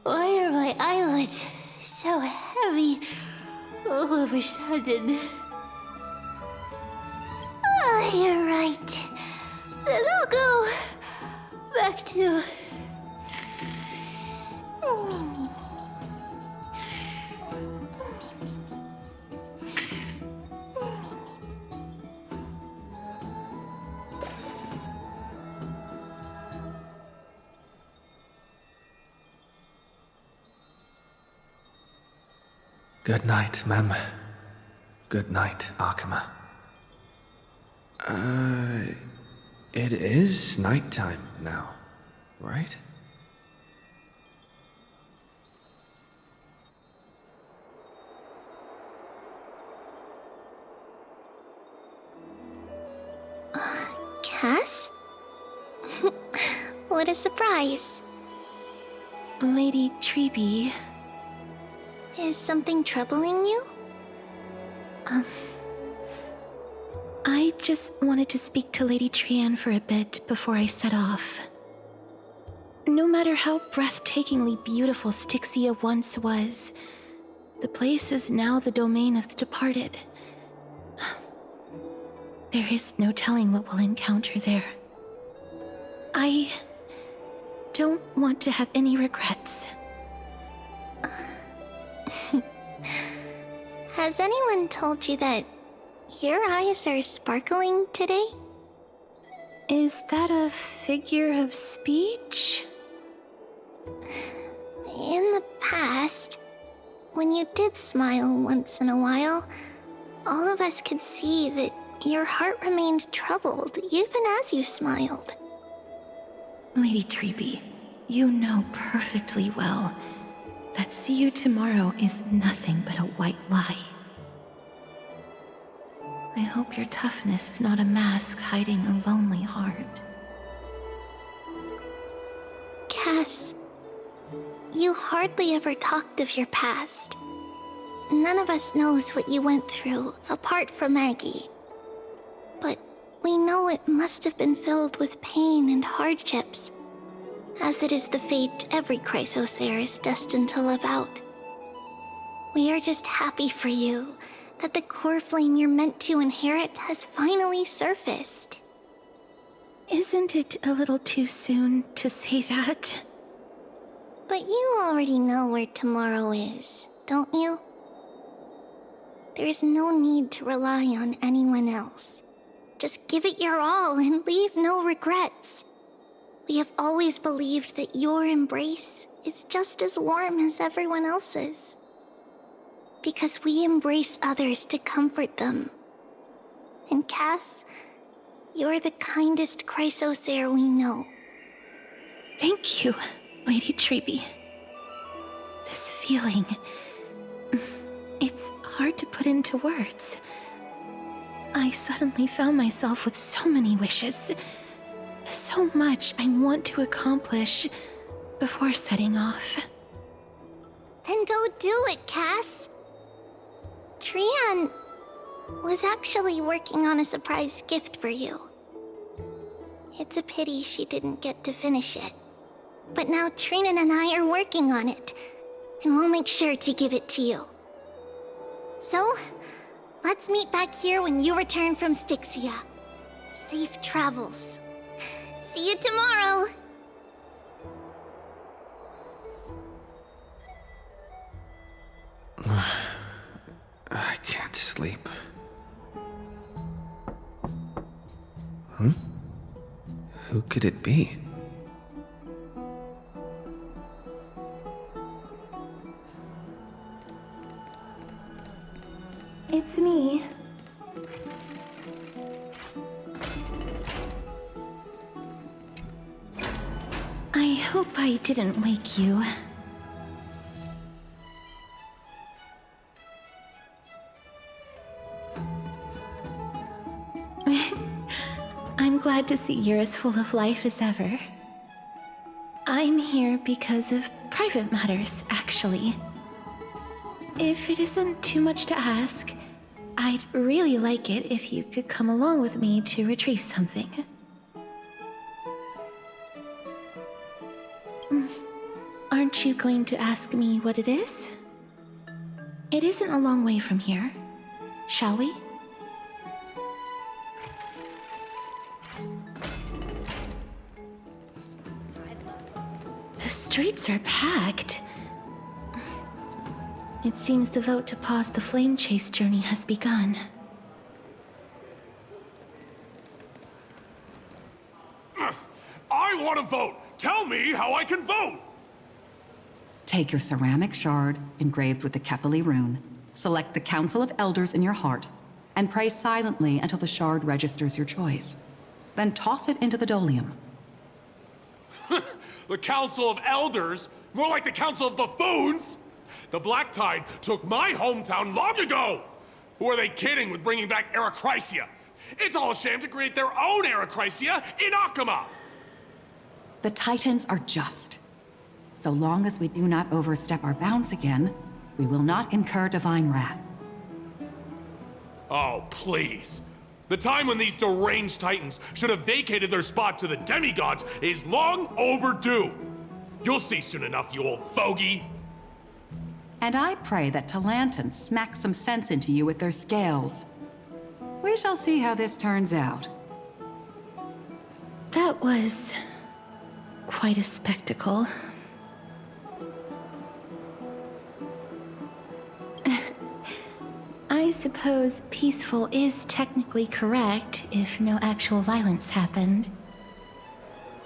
Why are my eyelids so heavy all of a sudden? Oh, you're right. Then I'll go back to... Good night, Mem. Good night, Akama. It is nighttime now, right? Cass? What a surprise. Lady Treby. Is something troubling you? I just wanted to speak to Lady Trian for a bit before I set off. No matter how breathtakingly beautiful Styxia once was, the place is now the domain of the departed. There is no telling what we'll encounter there. I don't want to have any regrets. Has anyone told you that your eyes are sparkling today? Is that a figure of speech? In the past, when you did smile once in a while, all of us could see that your heart remained troubled even as you smiled. Lady Treby, you know perfectly well that see you tomorrow is nothing but a white lie. I hope your toughness is not a mask hiding a lonely heart. Cass, you hardly ever talked of your past. None of us knows what you went through, apart from Maggie. But we know it must have been filled with pain and hardships, as it is the fate every Chrysosaur is destined to live out. We are just happy for you that the core flame you're meant to inherit has finally surfaced. Isn't it a little too soon to say that? But you already know where tomorrow is, don't you? There's no need to rely on anyone else. Just give it your all and leave no regrets. We have always believed that your embrace is just as warm as everyone else's. Because we embrace others to comfort them. And Cass, you're the kindest Chrysosaur we know. Thank you, Lady Treby. This feeling... it's hard to put into words. I suddenly found myself with so many wishes. So much I want to accomplish before setting off. Then go do it, Cass. Trian was actually working on a surprise gift for you. It's a pity she didn't get to finish it. But now Trinan and I are working on it, and we'll make sure to give it to you. So, let's meet back here when you return from Styxia. Safe travels. See you tomorrow! I can't sleep. Huh? Who could it be? It's me. I hope I didn't wake you. I'm glad to see you're as full of life as ever. I'm here because of private matters, actually. If it isn't too much to ask, I'd really like it if you could come along with me to retrieve something. Aren't you going to ask me what it is? It isn't a long way from here. Shall we? The streets are packed. It seems the vote to pause the flame chase journey has begun. I want to vote! Tell me how I can vote! Take your ceramic shard, engraved with the Kefali rune, select the Council of Elders in your heart, and pray silently until the shard registers your choice. Then toss it into the dolium. The Council of Elders? More like the Council of Buffoons! The Black Tide took my hometown long ago! Who are they kidding with bringing back Erechrysia? It's all a sham to create their own Erechrysia in Akama! The Titans are just. So long as we do not overstep our bounds again, we will not incur divine wrath. Oh, please. The time when these deranged Titans should have vacated their spot to the demigods is long overdue. You'll see soon enough, you old fogey. And I pray that Talanton smacks some sense into you with their scales. We shall see how this turns out. That was quite a spectacle. I suppose peaceful is technically correct if no actual violence happened.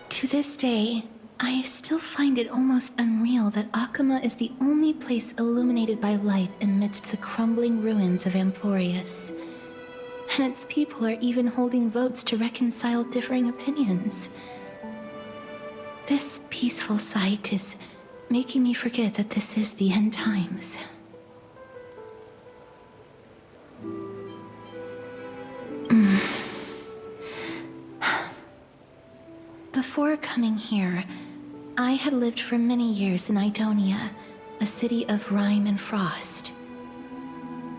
To this day, I still find it almost unreal that Akama is the only place illuminated by light amidst the crumbling ruins of Amfореus. And its people are even holding votes to reconcile differing opinions. This peaceful sight is making me forget that this is the end times. Before coming here, I had lived for many years in Idonia, a city of rime and frost.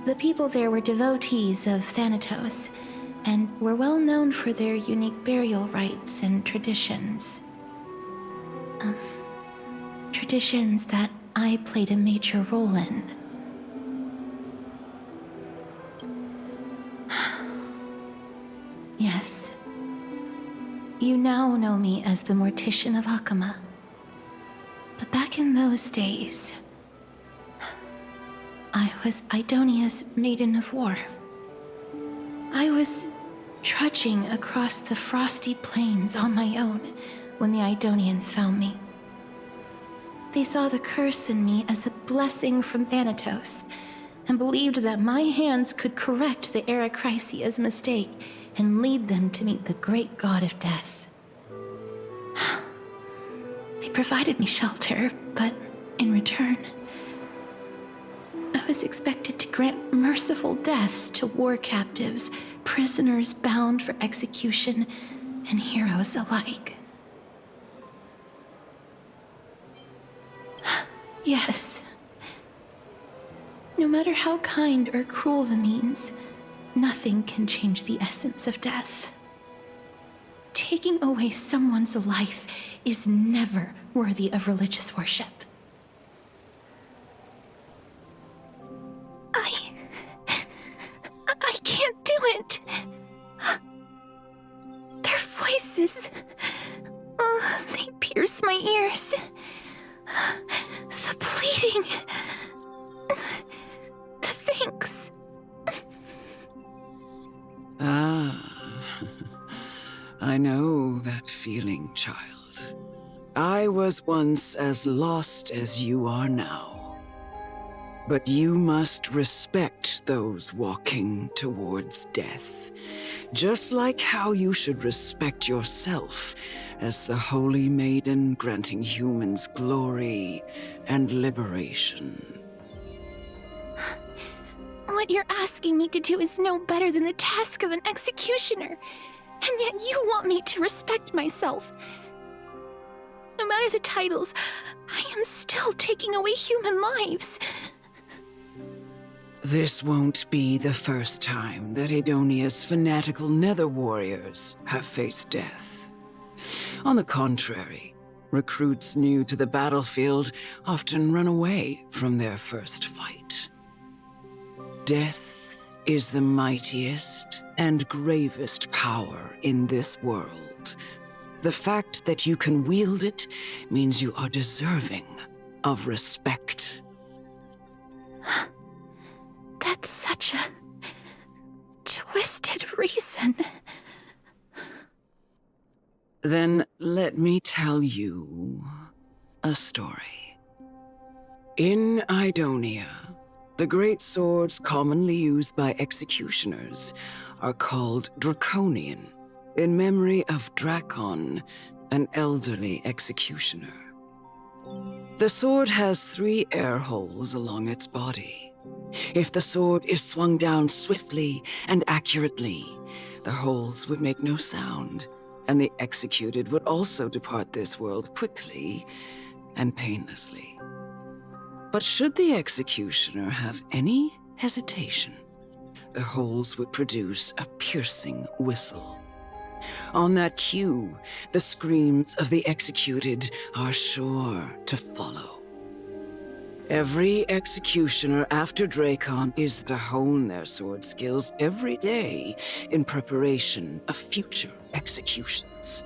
The people there were devotees of Thanatos, and were well known for their unique burial rites and traditions. Traditions that I played a major role in. Yes. You now know me as the Mortician of Akama. But back in those days, I was Idonia's Maiden of War. I was trudging across the frosty plains on my own when the Idonians found me. They saw the curse in me as a blessing from Thanatos, and believed that my hands could correct the Eracrisia's mistake and lead them to meet the great god of death. They provided me shelter, but in return, I was expected to grant merciful deaths to war captives, prisoners bound for execution, and heroes alike. Yes. No matter how kind or cruel the means, nothing can change the essence of death. Taking away someone's life is never worthy of religious worship. I can't do it. Their voices, they pierce my ears. The pleading, the thanks. I know that feeling, child. I was once as lost as you are now. But you must respect those walking towards death, just like how you should respect yourself as the Holy Maiden granting humans glory and liberation. What you're asking me to do is no better than the task of an executioner, and yet you want me to respect myself. No matter the titles, I am still taking away human lives. This won't be the first time that Edonia's fanatical nether warriors have faced death. On the contrary, recruits new to the battlefield often run away from their first fight. Death is the mightiest and gravest power in this world. The fact that you can wield it means you are deserving of respect. That's such a twisted reason. Then let me tell you a story. In Idonia, the great swords commonly used by executioners are called Draconian, in memory of Drakon, an elderly executioner. The sword has 3 air holes along its body. If the sword is swung down swiftly and accurately, the holes would make no sound, and the executed would also depart this world quickly and painlessly. But should the executioner have any hesitation, the holes would produce a piercing whistle. On that cue, the screams of the executed are sure to follow. Every executioner after Drakon is to hone their sword skills every day in preparation of future executions.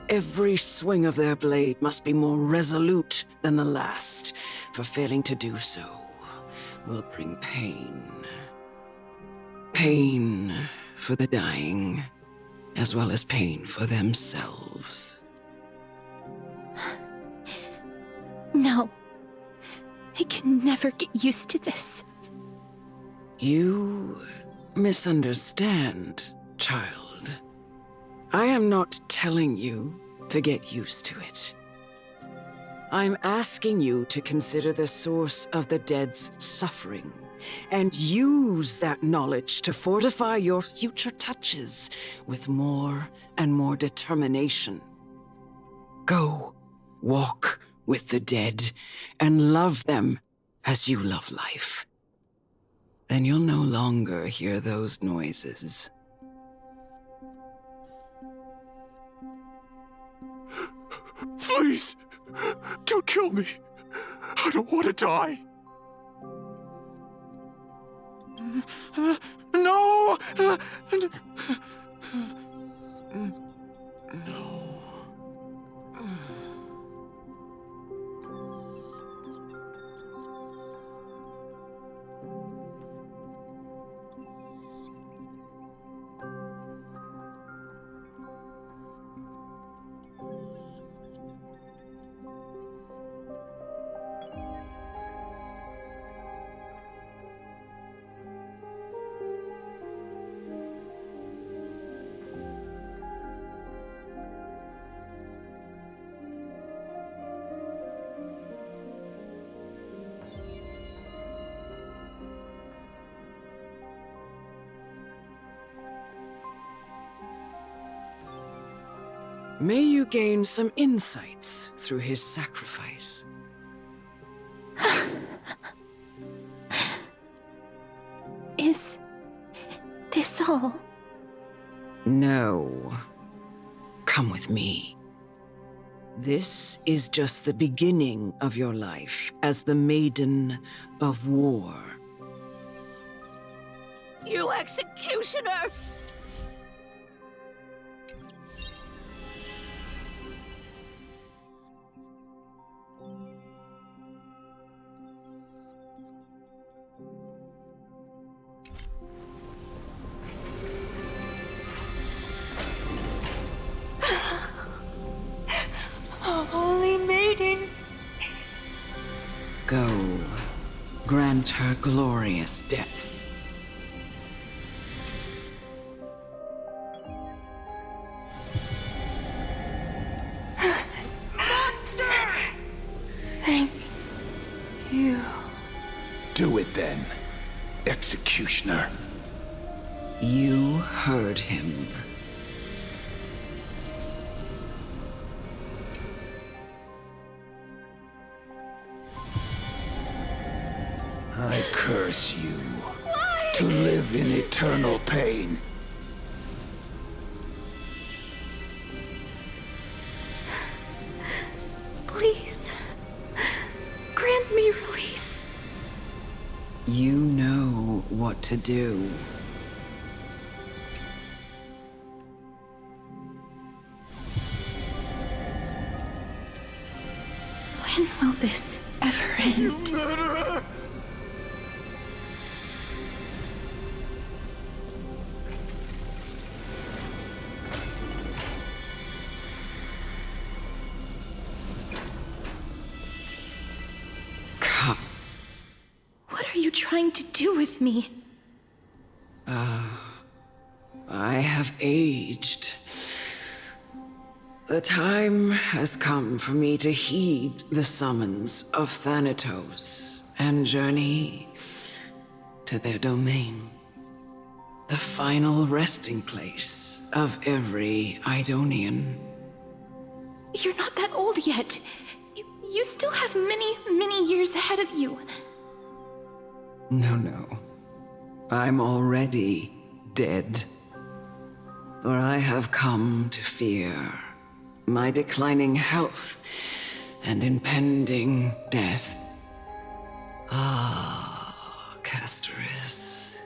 Every swing of their blade must be more resolute than the last, for failing to do so will bring pain. Pain for the dying, as well as pain for themselves. No. I can never get used to this. You misunderstand, child. I am not telling you to get used to it. I'm asking you to consider the source of the dead's suffering and use that knowledge to fortify your future touches with more and more determination. Go, walk with the dead and love them as you love life. Then you'll no longer hear those noises. Please, don't kill me. I don't want to die. No! May you gain some insights through his sacrifice. Is this all? No. Come with me. This is just the beginning of your life as the Maiden of War. You executioner! Holy Maiden! Go, grant her glorious death. Thank you. Do it then, executioner. You heard him. I curse you to live in eternal pain. Please, grant me release. You know what to do. When will this ever end? You murderer! What are you trying to do with me? I have aged. The time has come for me to heed the summons of Thanatos and journey to their domain. The final resting place of every Idonian. You're not that old yet. You still have many, many years ahead of you. No. I'm already dead. For I have come to fear my declining health and impending death. Ah, Castoris.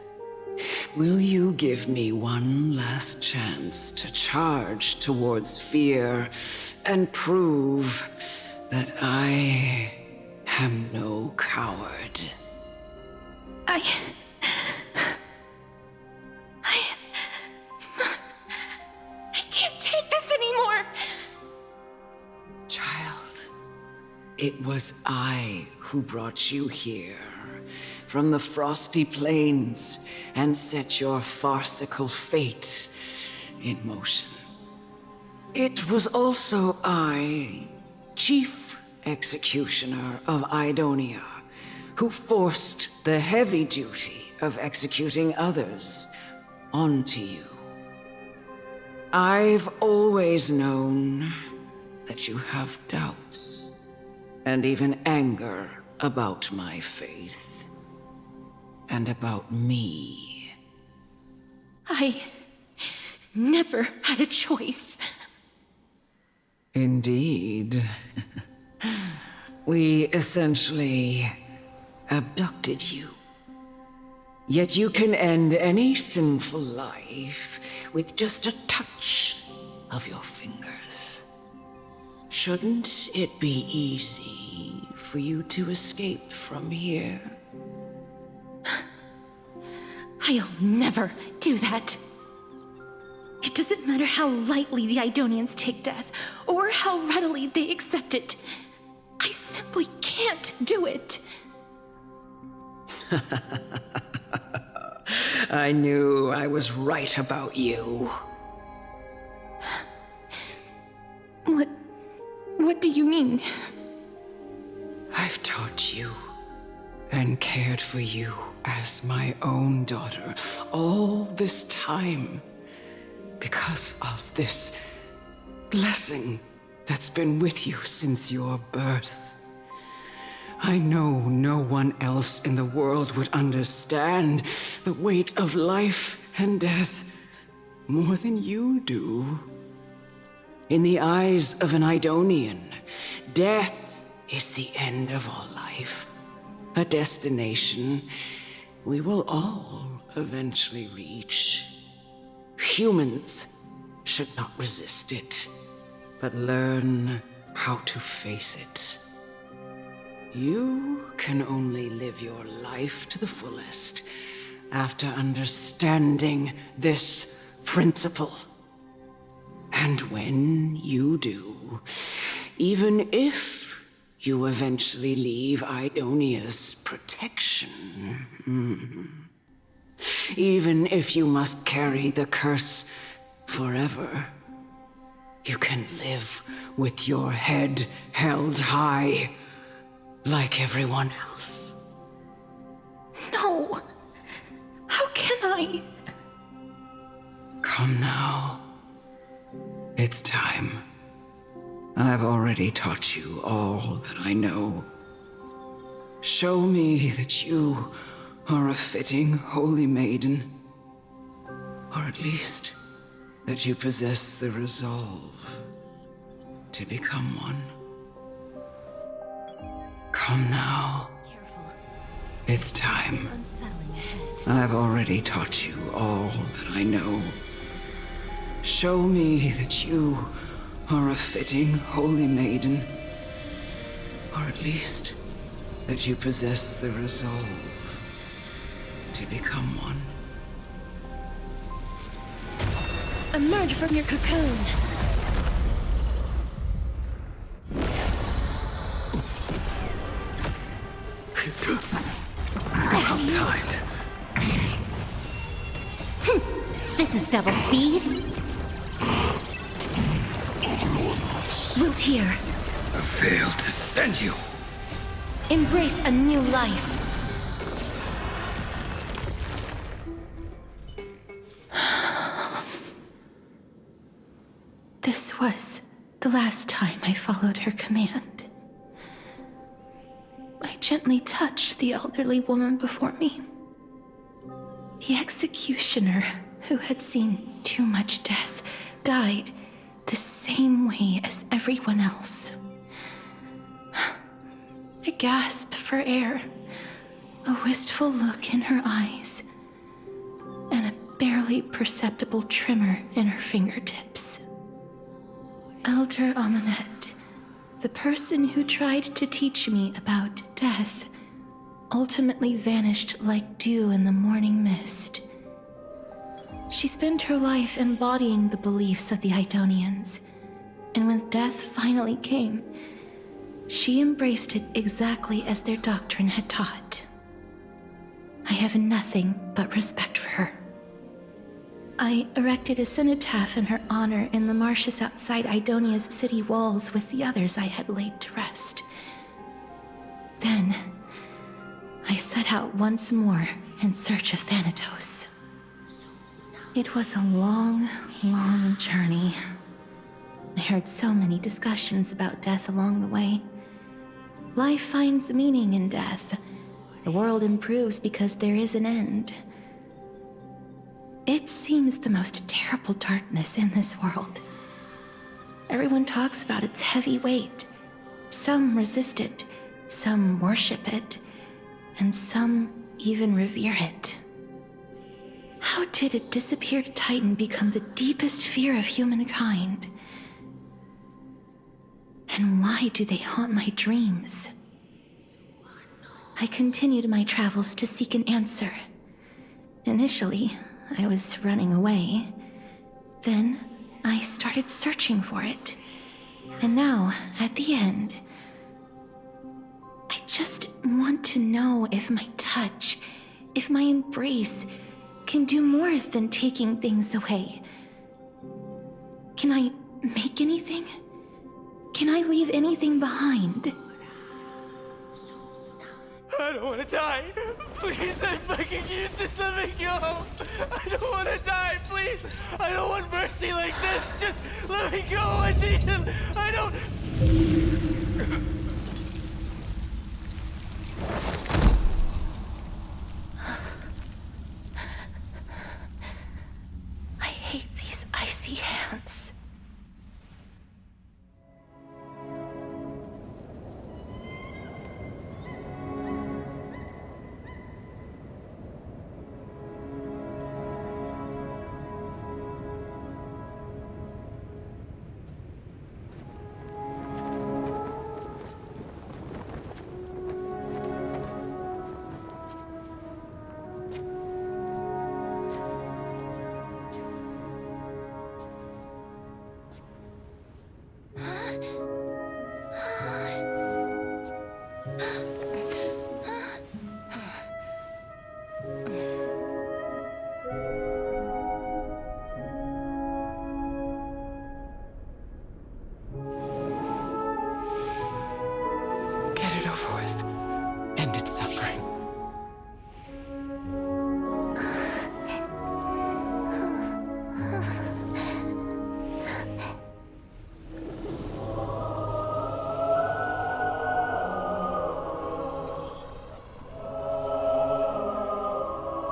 Will you give me one last chance to charge towards fear and prove that I am no coward? I can't take this anymore! Child, it was I who brought you here from the frosty plains and set your farcical fate in motion. It was also I, Chief Executioner of Idonia, who forced the heavy duty of executing others onto you. I've always known that you have doubts and even anger about my faith and about me. I never had a choice. Indeed. We essentially abducted you. Yet you can end any sinful life with just a touch of your fingers. Shouldn't it be easy for you to escape from here? I'll never do that. It doesn't matter how lightly the Idonians take death, or how readily they accept it. I simply can't do it. I knew I was right about you. What do you mean? I've taught you and cared for you as my own daughter all this time because of this blessing that's been with you since your birth. I know no one else in the world would understand the weight of life and death more than you do. In the eyes of an Idonian, death is the end of all life. A destination we will all eventually reach. Humans should not resist it, but learn how to face it. You can only live your life to the fullest after understanding this principle. And when you do, even if you eventually leave Idonia's protection, even if you must carry the curse forever, you can live with your head held high, like everyone else. No! How can I? Come now. It's time. I've already taught you all that I know. Show me that you are a fitting holy maiden, or at least that you possess the resolve to become one. Come now. It's time. I've already taught you all that I know. Show me that you are a fitting holy maiden, or at least that you possess the resolve to become one. Emerge from your cocoon. Well timed. This is double speed. Wilt here. I failed to send you. Embrace a new life. This was the last time I followed her command. I gently touched the elderly woman before me. The executioner, who had seen too much death, died the same way as everyone else. A gasp for air, a wistful look in her eyes, and a barely perceptible tremor in her fingertips. Elder Amunet, the person who tried to teach me about death, ultimately vanished like dew in the morning mist. She spent her life embodying the beliefs of the Idonians, and when death finally came, she embraced it exactly as their doctrine had taught. I have nothing but respect for her. I erected a cenotaph in her honor in the marshes outside Idonia's city walls with the others I had laid to rest. Then, I set out once more in search of Thanatos. It was a long, long journey. I heard so many discussions about death along the way. Life finds meaning in death. The world improves because there is an end. It seems the most terrible darkness in this world. Everyone talks about its heavy weight. Some resist it, some worship it, and some even revere it. How did a disappeared titan become the deepest fear of humankind? And why do they haunt my dreams? I continued my travels to seek an answer. Initially, I was running away. Then, I started searching for it. And now, at the end, I just want to know if my touch, if my embrace, can do more than taking things away. Can I make anything? Can I leave anything behind? I don't want to die. Please, I'm begging you, just let me go. I don't want to die, please. I don't want mercy. mercy like this. Just let me go. I don't... I hate these icy hands. Get it over with. End its suffering.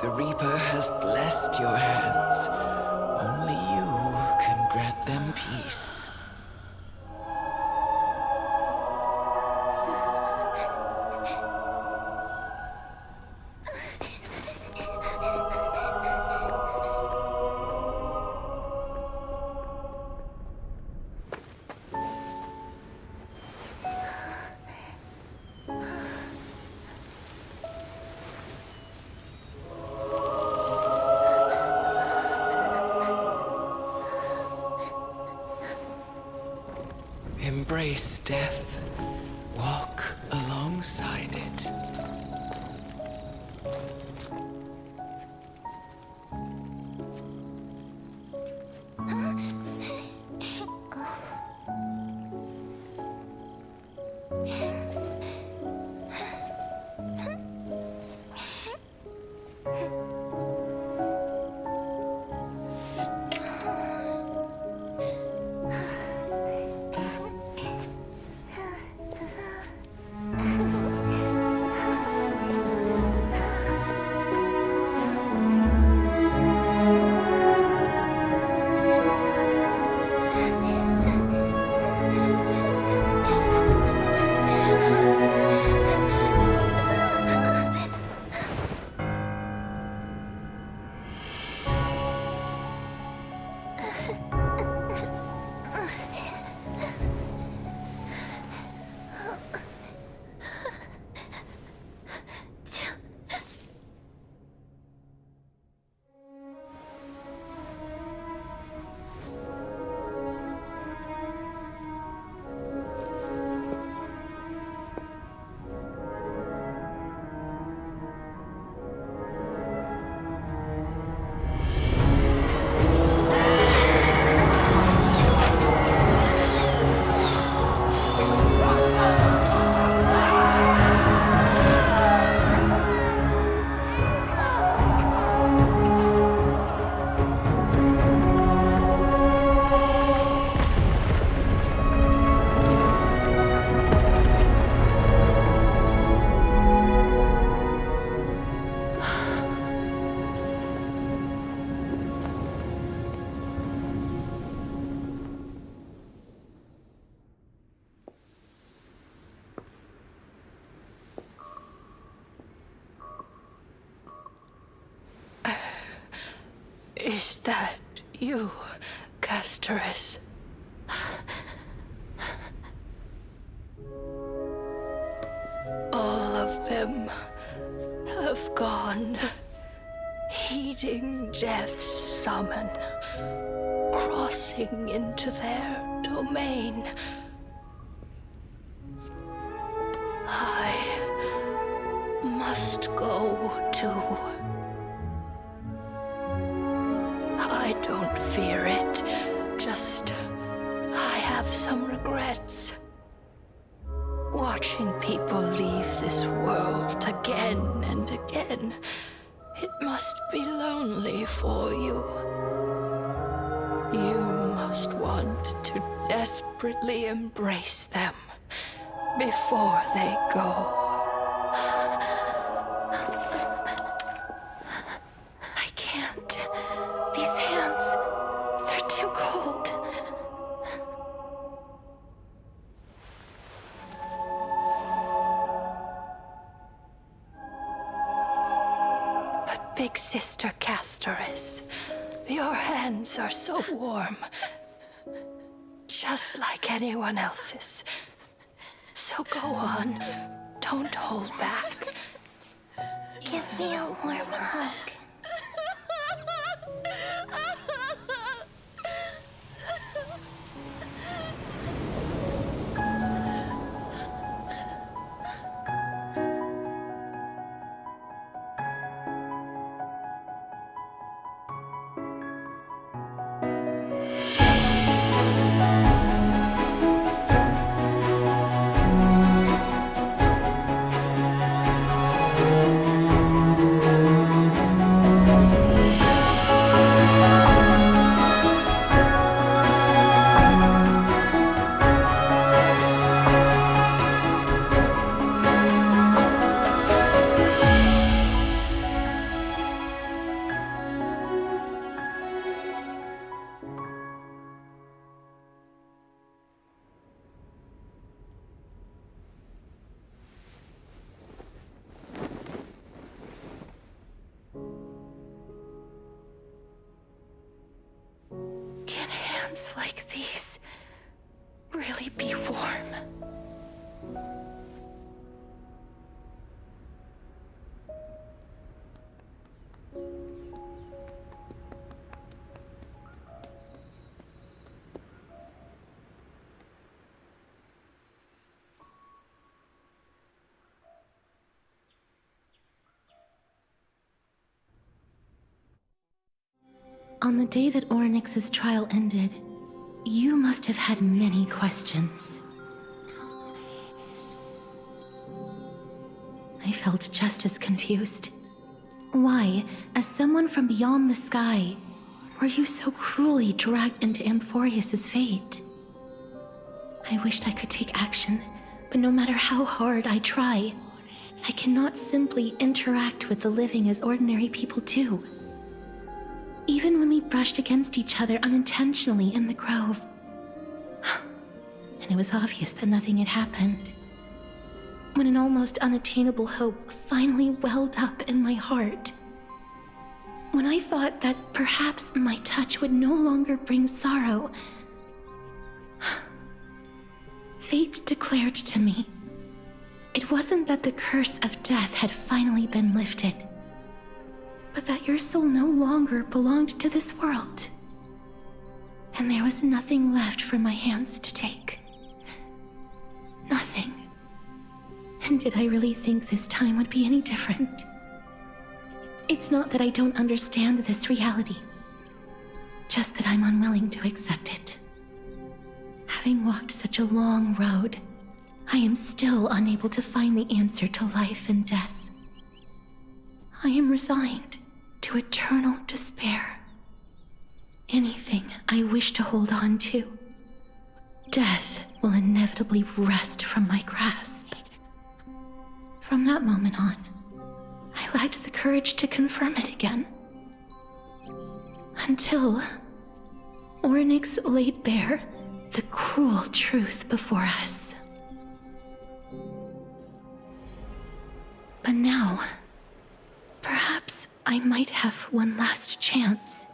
The Reaper has blessed your hands. Only you can grant them peace. Embrace death. Walk alongside it. Is that you, Casterus? All of them have gone, heeding death's summon, crossing into their domain. I must go too. I don't fear it, just I have some regrets. Watching people leave this world again and again, it must be lonely for you. You to desperately embrace them before they go. I can't. These hands, they're too cold. But Big Sister Castoris, your hands are so warm. Just like anyone else's. So go on. Don't hold back. Give me a warm hug. Can hands like these really be warm? On the day that Ornyx's trial ended, you must have had many questions. I felt just as confused. Why, as someone from beyond the sky, were you so cruelly dragged into Amforeus's fate? I wished I could take action, but no matter how hard I try, I cannot simply interact with the living as ordinary people do. Even when we brushed against each other unintentionally in the grove. And it was obvious that nothing had happened. When an almost unattainable hope finally welled up in my heart. When I thought that perhaps my touch would no longer bring sorrow. Fate declared to me, it wasn't that the curse of death had finally been lifted, but that your soul no longer belonged to this world. And there was nothing left for my hands to take. Nothing. And did I really think this time would be any different? It's not that I don't understand this reality, just that I'm unwilling to accept it. Having walked such a long road, I am still unable to find the answer to life and death. I am resigned to eternal despair. Anything I wish to hold on to, death will inevitably wrest from my grasp. From that moment on, I lacked the courage to confirm it again. Until Ornyx laid bare the cruel truth before us. But now, perhaps I might have one last chance.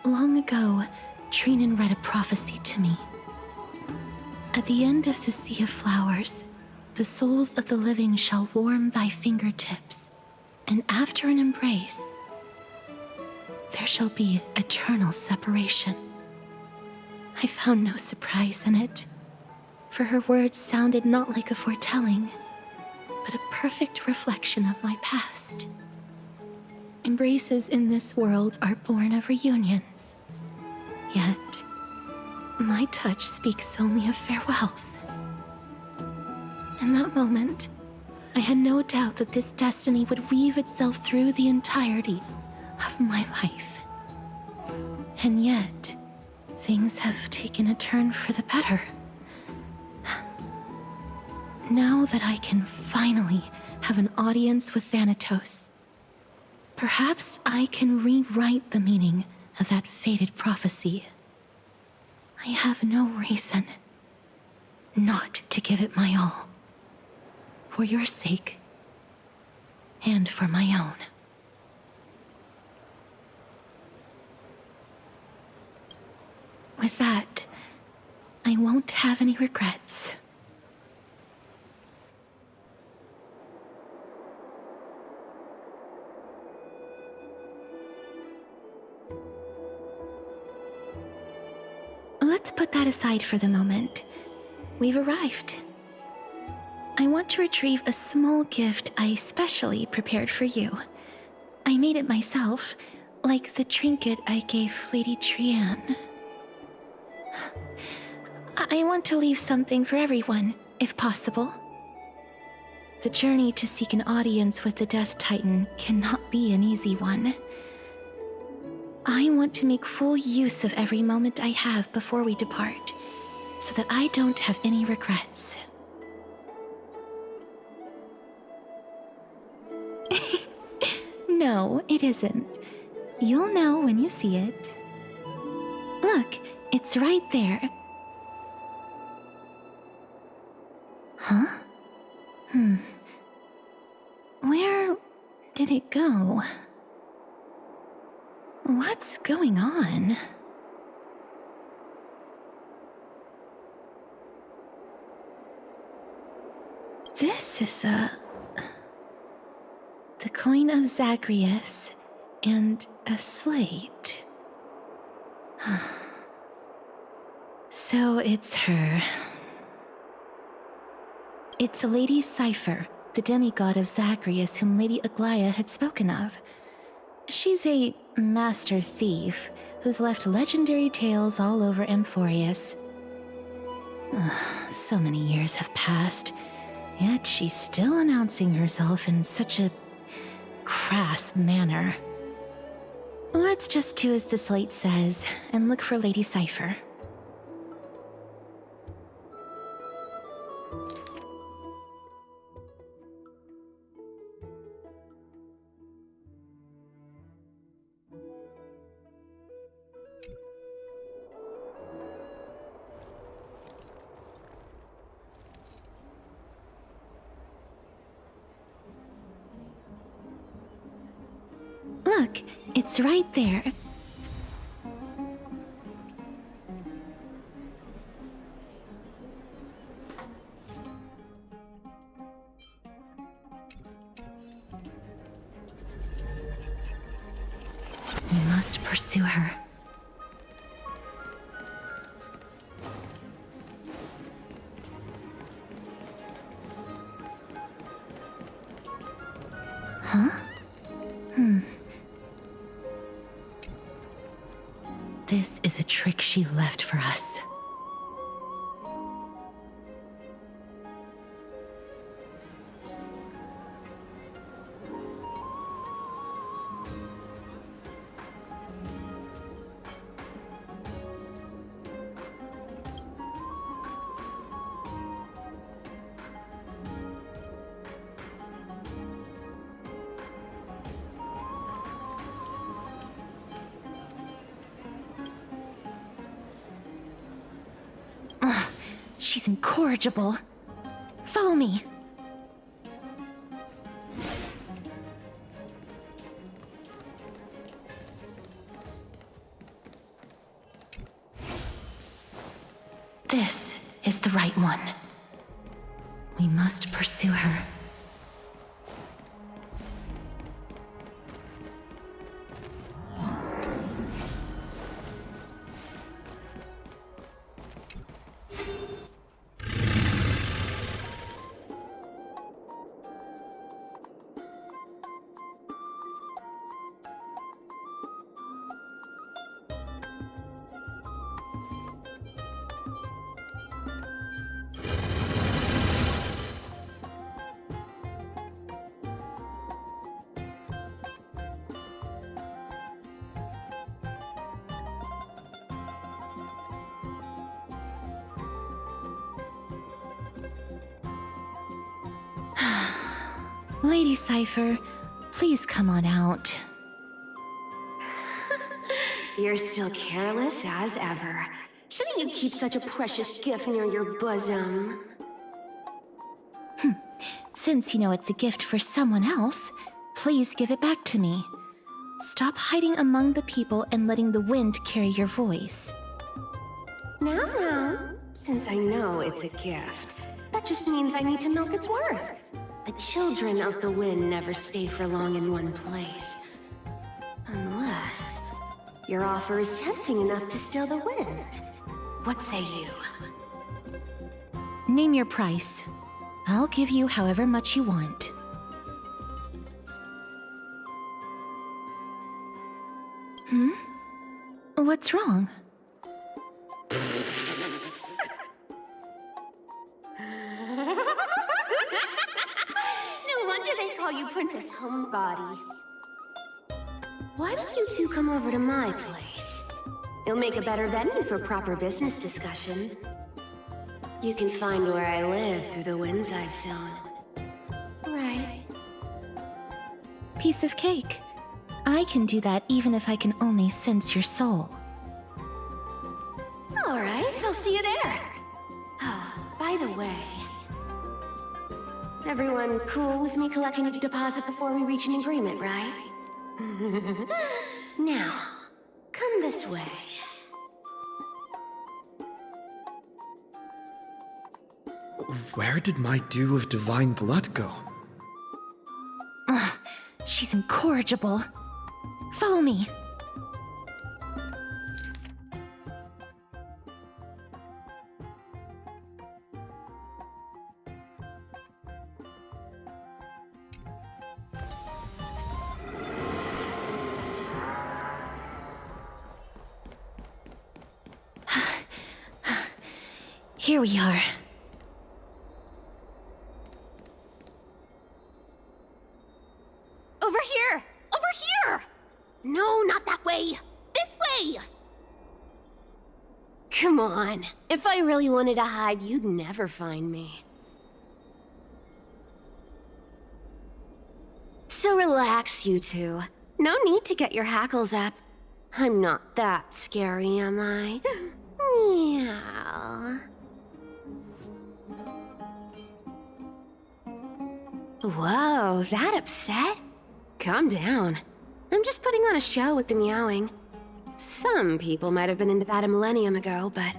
Long ago, Trinan read a prophecy to me. At the end of the sea of flowers, the souls of the living shall warm thy fingertips, and after an embrace, there shall be eternal separation. I found no surprise in it, for her words sounded not like a foretelling, but a perfect reflection of my past. Embraces in this world are born of reunions. Yet, my touch speaks only of farewells. In that moment, I had no doubt that this destiny would weave itself through the entirety of my life. And yet, things have taken a turn for the better. Now that I can finally have an audience with Thanatos, perhaps I can rewrite the meaning of that fated prophecy. I have no reason not to give it my all. For your sake, and for my own. With that, I won't have any regrets. Let's put that aside for the moment. We've arrived. I want to retrieve a small gift I specially prepared for you. I made it myself, like the trinket I gave Lady Trianne. I want to leave something for everyone, if possible. The journey to seek an audience with the Death Titan cannot be an easy one. I want to make full use of every moment I have before we depart, so that I don't have any regrets. No, it isn't. You'll know when you see it. Look, it's right there. Huh? Where did it go? What's going on? This is the coin of Zagreus and a slate. So it's her. It's Lady Cypher, the demigod of Zagreus whom Lady Aglaia had spoken of. She's a master thief who's left legendary tales all over Amfореus. So many years have passed, yet she's still announcing herself in such a crass manner. Let's just do as the slate says and look for Lady Cypher. Look, it's right there. We must pursue her. Huh? This is a trick she left for us. She's incorrigible. Follow me. This is the right one. We must pursue her. Lady Cypher, please come on out. You're still careless as ever. Shouldn't you keep such a precious gift near your bosom? Since you know it's a gift for someone else, please give it back to me. Stop hiding among the people and letting the wind carry your voice. Now, since I know it's a gift, that just means I need to milk its worth. The children of the wind never stay for long in one place. Unless your offer is tempting enough to still the wind. What say you? Name your price. I'll give you however much you want. What's wrong? No wonder they call you Princess Homebody. Why don't you two come over to my place? It'll make a better venue for proper business discussions. You can find where I live through the winds I've sown. Right. Piece of cake. I can do that even if I can only sense your soul. All right, I'll see you there. Oh, by the way, everyone cool with me collecting a deposit before we reach an agreement, right? Now, come this way. Where did my dew of divine blood go? She's incorrigible. Follow me. Here we are. Over here! Over here! No, not that way! This way! Come on. If I really wanted to hide, you'd never find me. So relax, you two. No need to get your hackles up. I'm not that scary, am I? Meow. Whoa, that upset? Calm down. I'm just putting on a show with the meowing. Some people might have been into that a millennium ago, but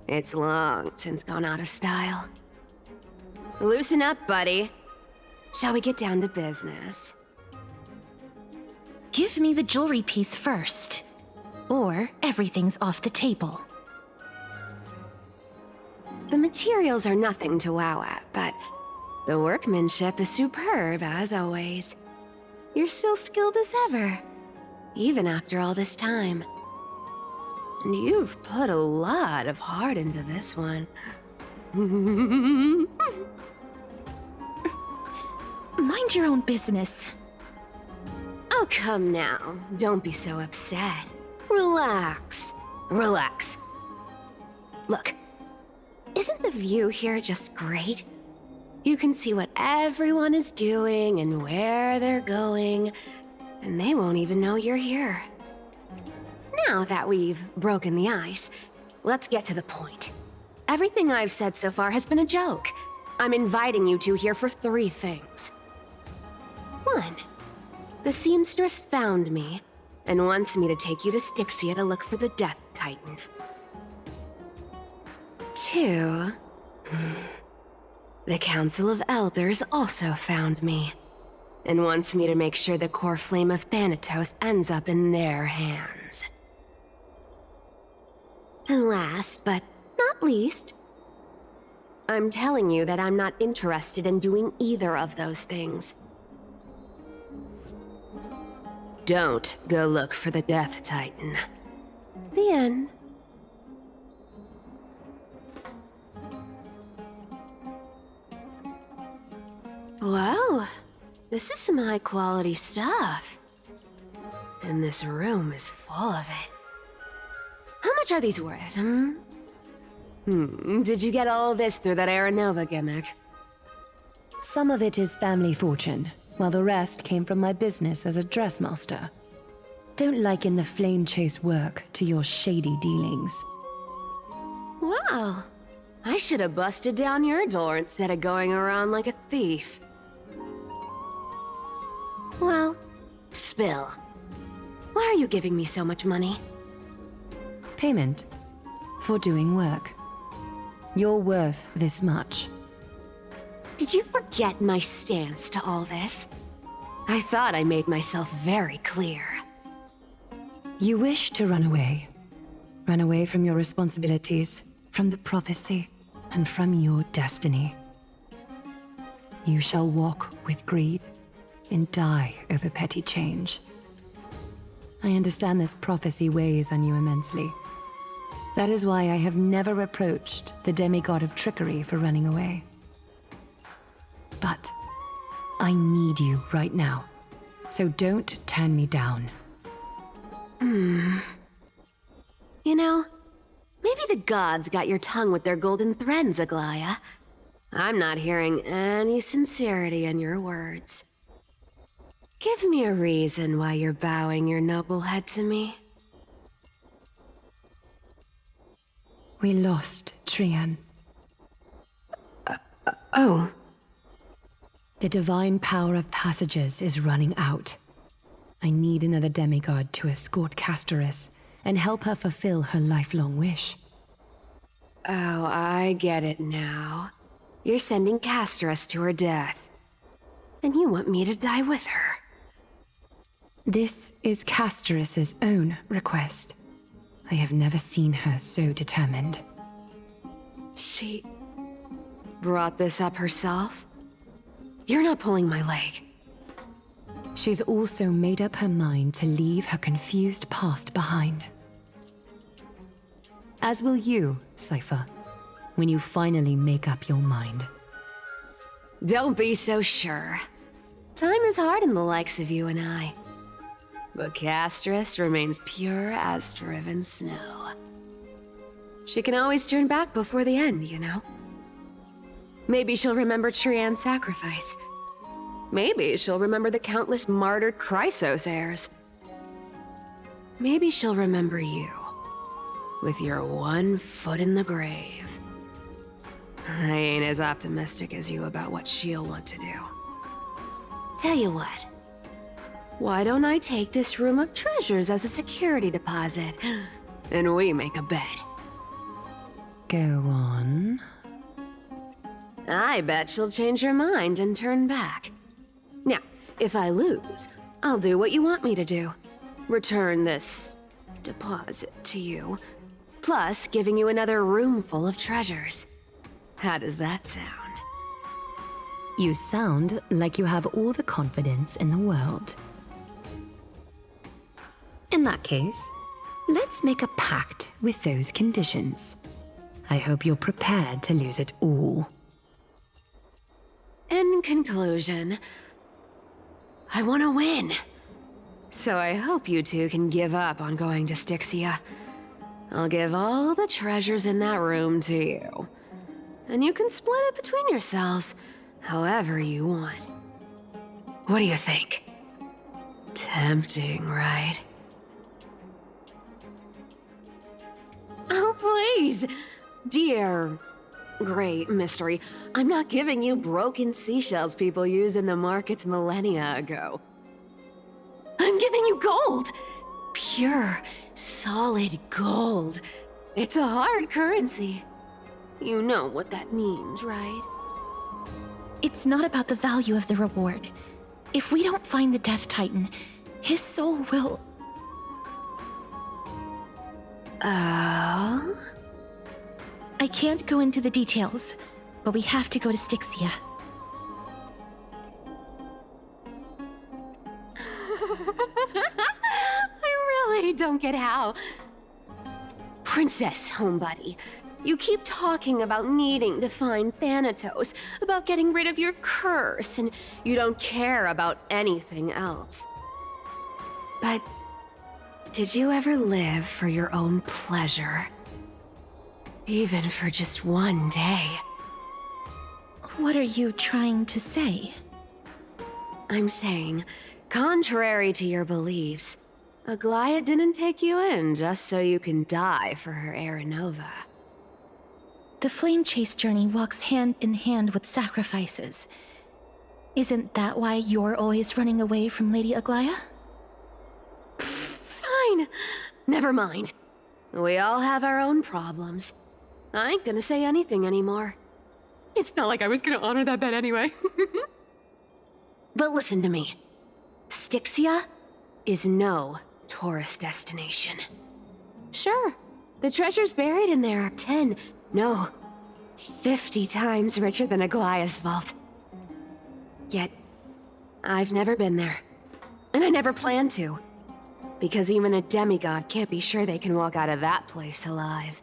it's long since gone out of style. Loosen up, buddy. Shall we get down to business? Give me the jewelry piece first, or everything's off the table. The materials are nothing to wow at, but the workmanship is superb, as always. You're still skilled as ever, even after all this time. And you've put a lot of heart into this one. Mind your own business. Oh, come now. Don't be so upset. Relax. Relax. Look, isn't the view here just great? You can see what everyone is doing and where they're going, and they won't even know you're here. Now that we've broken the ice, let's get to the point. Everything I've said so far has been a joke. I'm inviting you two here for 3 things. 1, the seamstress found me and wants me to take you to Styxia to look for the Death Titan. 2, the Council of Elders also found me and wants me to make sure the core flame of Thanatos ends up in their hands. And last, but not least, I'm telling you that I'm not interested in doing either of those things. Don't go look for the Death Titan. The end. Wow, this is some high-quality stuff. And this room is full of it. How much are these worth, Did you get all this through that Aeronova gimmick? Some of it is family fortune. while the rest came from my business as a dressmaster. Don't liken the flame chase work to your shady dealings. Wow. I should have busted down your door instead of going around like a thief. Well, spill. Why are you giving me so much money? Payment for doing work. You're worth this much. Did you forget my stance to all this? I thought I made myself very clear. You wish to run away. Run away from your responsibilities, from the prophecy, and from your destiny. You shall walk with greed and die over petty change. I understand this prophecy weighs on you immensely. That is why I have never reproached the demigod of trickery for running away. But I need you right now, so don't turn me down. You know, maybe the gods got your tongue with their golden threads, Aglaya. I'm not hearing any sincerity in your words. Give me a reason why you're bowing your noble head to me. We lost Trian. Oh. The divine power of passages is running out. I need another demigod to escort Casterus and help her fulfill her lifelong wish. Oh, I get it now. You're sending Casterus to her death. And you want me to die with her. This is Casterus's own request. I have never seen her so determined. She brought this up herself? You're not pulling my leg. She's also made up her mind to leave her confused past behind. As will you, Cypher, when you finally make up your mind. Don't be so sure. Time is hard in the likes of you and I. But Casterus remains pure as driven snow. She can always turn back before the end, you know? Maybe she'll remember Trian's sacrifice. Maybe she'll remember the countless martyred Chrysos heirs. Maybe she'll remember you, with your one foot in the grave. I ain't as optimistic as you about what she'll want to do. Tell you what, why don't I take this room of treasures as a security deposit, and we make a bet? Go on. I bet she'll change her mind and turn back. Now, if I lose, I'll do what you want me to do. Return this deposit to you, plus giving you another room full of treasures. How does that sound? You sound like you have all the confidence in the world. In that case, let's make a pact with those conditions. I hope you're prepared to lose it all. In conclusion, I want to win. So I hope you two can give up on going to Styxia. I'll give all the treasures in that room to you. And you can split it between yourselves however you want. What do you think? Tempting, right? Oh, please! Dear great mystery, I'm not giving you broken seashells people use in the markets millennia ago. I'm giving you gold! Pure, solid gold. It's a hard currency. You know what that means, right? It's not about the value of the reward. If we don't find the Death Titan, his soul will... Oh? I can't go into the details, but we have to go to Styxia. I really don't get how. Princess, homebuddy, you keep talking about needing to find Thanatos, about getting rid of your curse, and you don't care about anything else. But did you ever live for your own pleasure? Even for just one day? What are you trying to say? I'm saying, contrary to your beliefs, Aglaia didn't take you in just so you can die for her Aranova. The flame chase journey walks hand in hand with sacrifices. Isn't that why you're always running away from Lady Aglaia? Fine. Never mind. We all have our own problems. I ain't gonna say anything anymore. It's not like I was gonna honor that bet anyway. But listen to me. Styxia is no tourist destination. Sure, the treasures buried in there are 10, no, 50 times richer than Aglaia's vault. Yet, I've never been there. And I never plan to. Because even a demigod can't be sure they can walk out of that place alive.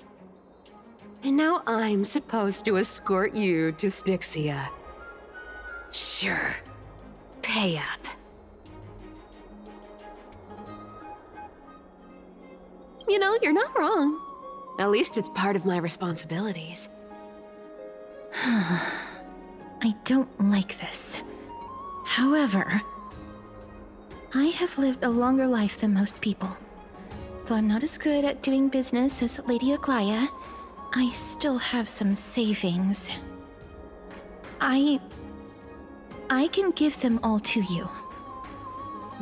And now I'm supposed to escort you to Styxia. Sure. Pay up. You know, you're not wrong. At least it's part of my responsibilities. I don't like this. However, I have lived a longer life than most people. Though I'm not as good at doing business as Lady Aglaia, I still have some savings. I can give them all to you.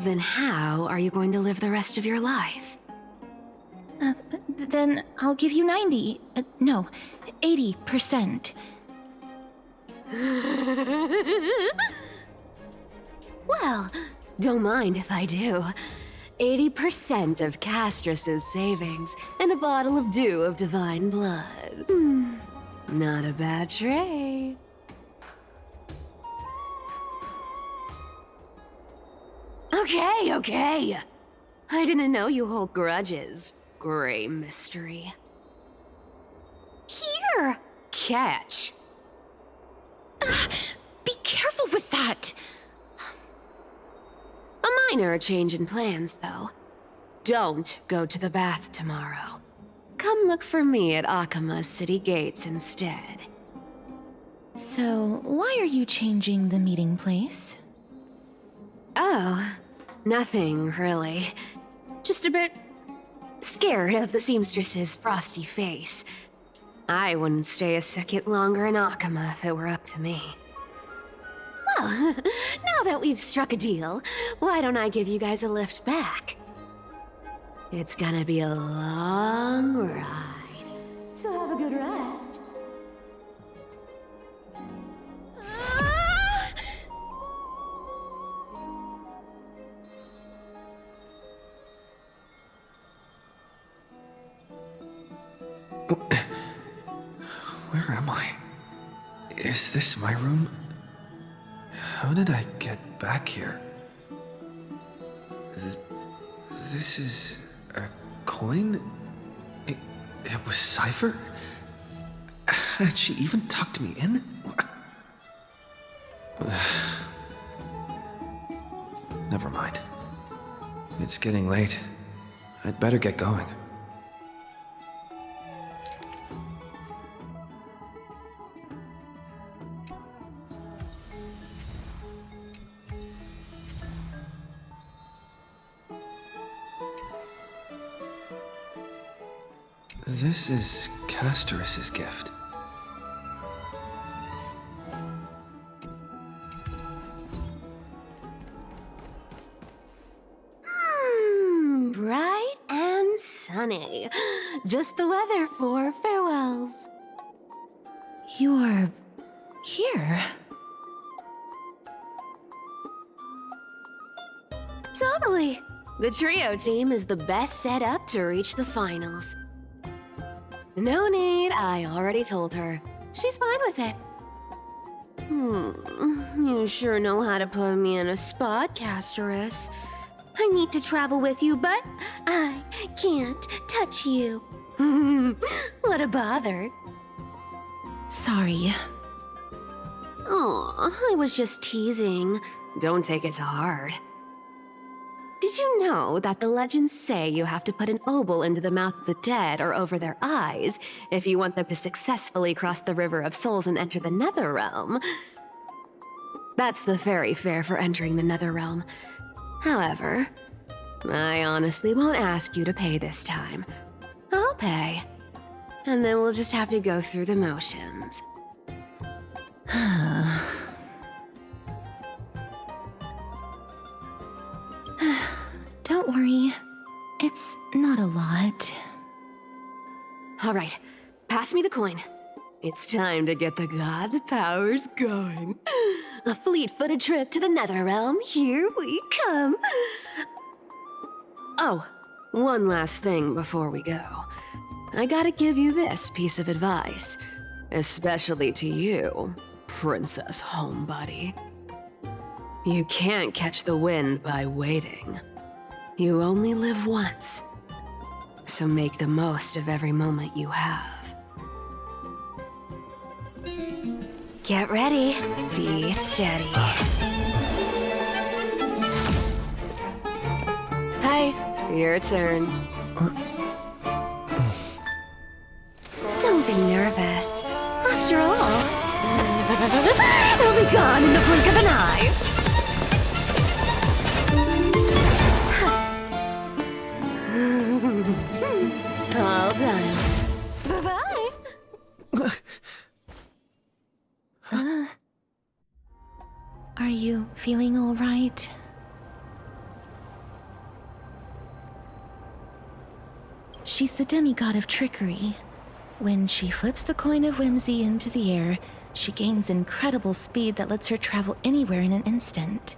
Then how are you going to live the rest of your life? Then I'll give you 80%. Well, don't mind if I do. 80% of Castrus's savings and a bottle of dew of divine blood. Not a bad trade. Okay. I didn't know you hold grudges, Gray Mystery. Here! Catch. Be careful with that! A minor change in plans, though. Don't go to the bath tomorrow. Come look for me at Akama's city gates instead. So, why are you changing the meeting place? Oh, nothing, really. Just a bit scared of the seamstress's frosty face. I wouldn't stay a second longer in Akama if it were up to me. Well, now that we've struck a deal, why don't I give you guys a lift back? It's gonna be a long ride, so have a good rest. Where am I? Is this my room? How did I get back here? This is a coin? It was Cypher? Had she even tucked me in? Never mind. It's getting late. I'd better get going. This is Castorus's gift. Bright and sunny. Just the weather for farewells. You're here? Totally. The trio team is the best set up to reach the finals. No need, I already told her. She's fine with it. You sure know how to put me in a spot, Castorus. I need to travel with you, but I can't touch you. What a bother. Sorry. Aw, I was just teasing. Don't take it to heart. Did you know that the legends say you have to put an obol into the mouth of the dead or over their eyes if you want them to successfully cross the River of Souls and enter the Nether Realm? That's the fairy fare for entering the Netherrealm. However, I honestly won't ask you to pay this time. I'll pay. And then we'll just have to go through the motions. Don't worry. It's not a lot. All right, pass me the coin. It's time to get the gods' powers going. A fleet-footed trip to the Netherrealm. Here we come. Oh, one last thing before we go. I gotta give you this piece of advice, especially to you, Princess Homebody. You can't catch the wind by waiting. You only live once, so make the most of every moment you have. Get ready, be steady. Hi, your turn. Don't be nervous. After all, he'll be gone in the blink of an eye. All done. Bye-bye. Are you feeling all right? She's the demigod of trickery. When she flips the coin of whimsy into the air, she gains incredible speed that lets her travel anywhere in an instant.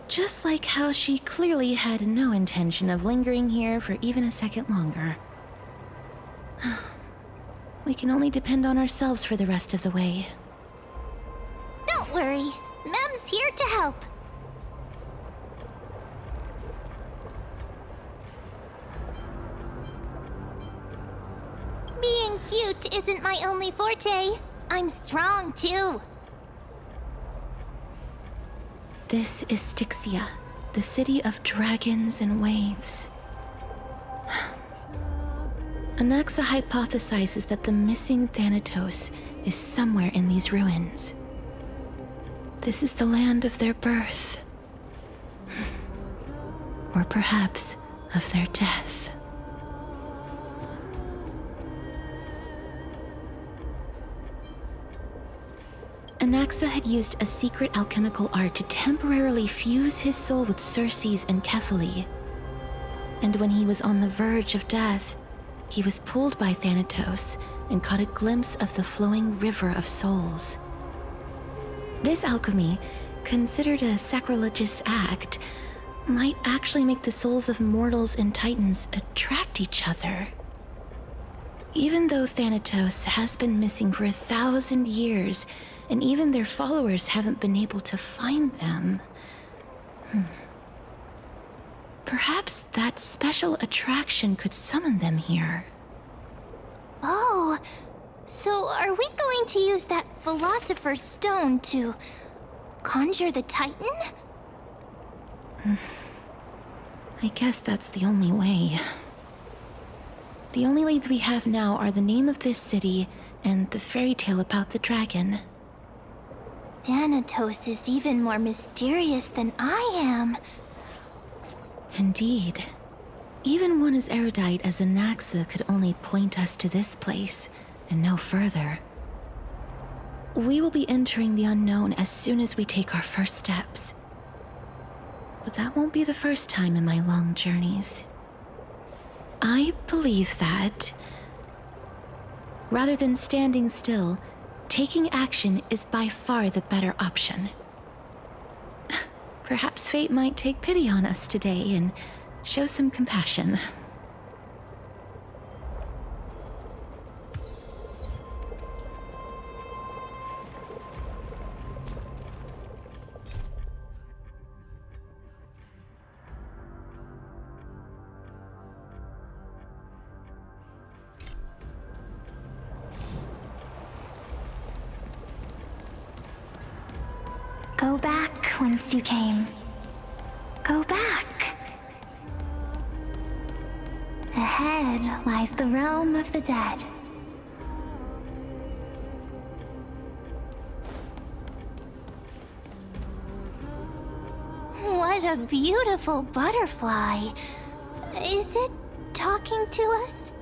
Just like how she clearly had no intention of lingering here for even a second longer. We can only depend on ourselves for the rest of the way. Don't worry, Mem's here to help. Being cute isn't my only forte. I'm strong too. This is Styxia, the city of dragons and waves. Anaxa hypothesizes that the missing Thanatos is somewhere in these ruins. This is the land of their birth. Or perhaps of their death. Anaxa had used a secret alchemical art to temporarily fuse his soul with Circe's and Kephae. And when he was on the verge of death, he was pulled by Thanatos and caught a glimpse of the flowing river of souls. This alchemy, considered a sacrilegious act, might actually make the souls of mortals and titans attract each other. Even though Thanatos has been missing for 1,000 years, and even their followers haven't been able to find them. Perhaps that special attraction could summon them here. Oh, so are we going to use that Philosopher's Stone to conjure the Titan? I guess that's the only way. The only leads we have now are the name of this city and the fairy tale about the dragon. Thanatos is even more mysterious than I am. Indeed. Even one as erudite as Anaxa could only point us to this place, and no further. We will be entering the unknown as soon as we take our first steps. But that won't be the first time in my long journeys. I believe that, rather than standing still, taking action is by far the better option. Perhaps fate might take pity on us today and show some compassion. Go back whence you came. Go back. Ahead lies the realm of the dead. What a beautiful butterfly. Is it talking to us?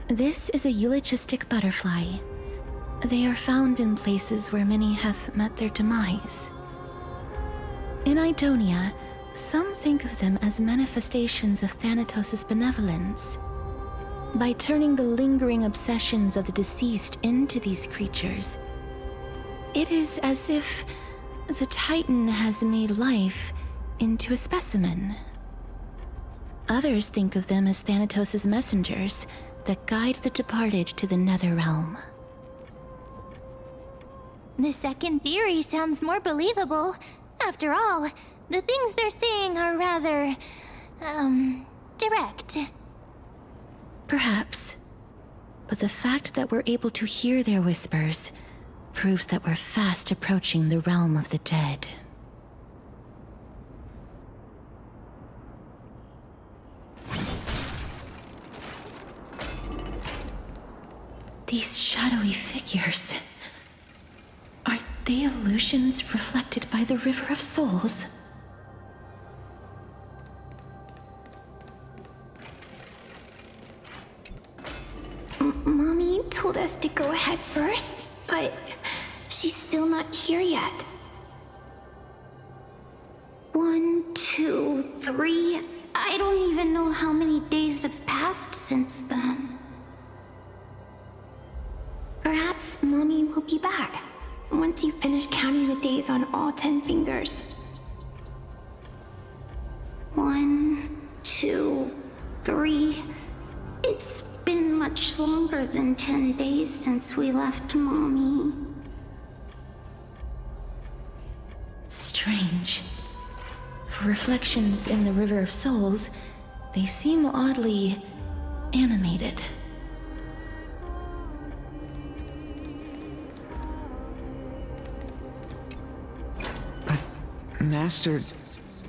This is a eulogistic butterfly. They are found in places where many have met their demise. In Idonia, some think of them as manifestations of Thanatos' benevolence. By turning the lingering obsessions of the deceased into these creatures, it is as if the Titan has made life into a specimen. Others think of them as Thanatos' messengers that guide the departed to the nether realm. The second theory sounds more believable. After all, the things they're saying are rather, direct. Perhaps. But the fact that we're able to hear their whispers proves that we're fast approaching the realm of the dead. These shadowy figures... are they illusions reflected by the River of Souls? Mommy told us to go ahead first, but she's still not here yet. 1, 2, 3... I don't even know how many days have passed since then. Perhaps Mommy will be back once you finish counting the days on all 10 fingers. 1, 2, 3... It's been much longer than 10 days since we left Mommy. Strange. For reflections in the River of Souls, they seem oddly animated. But, Master,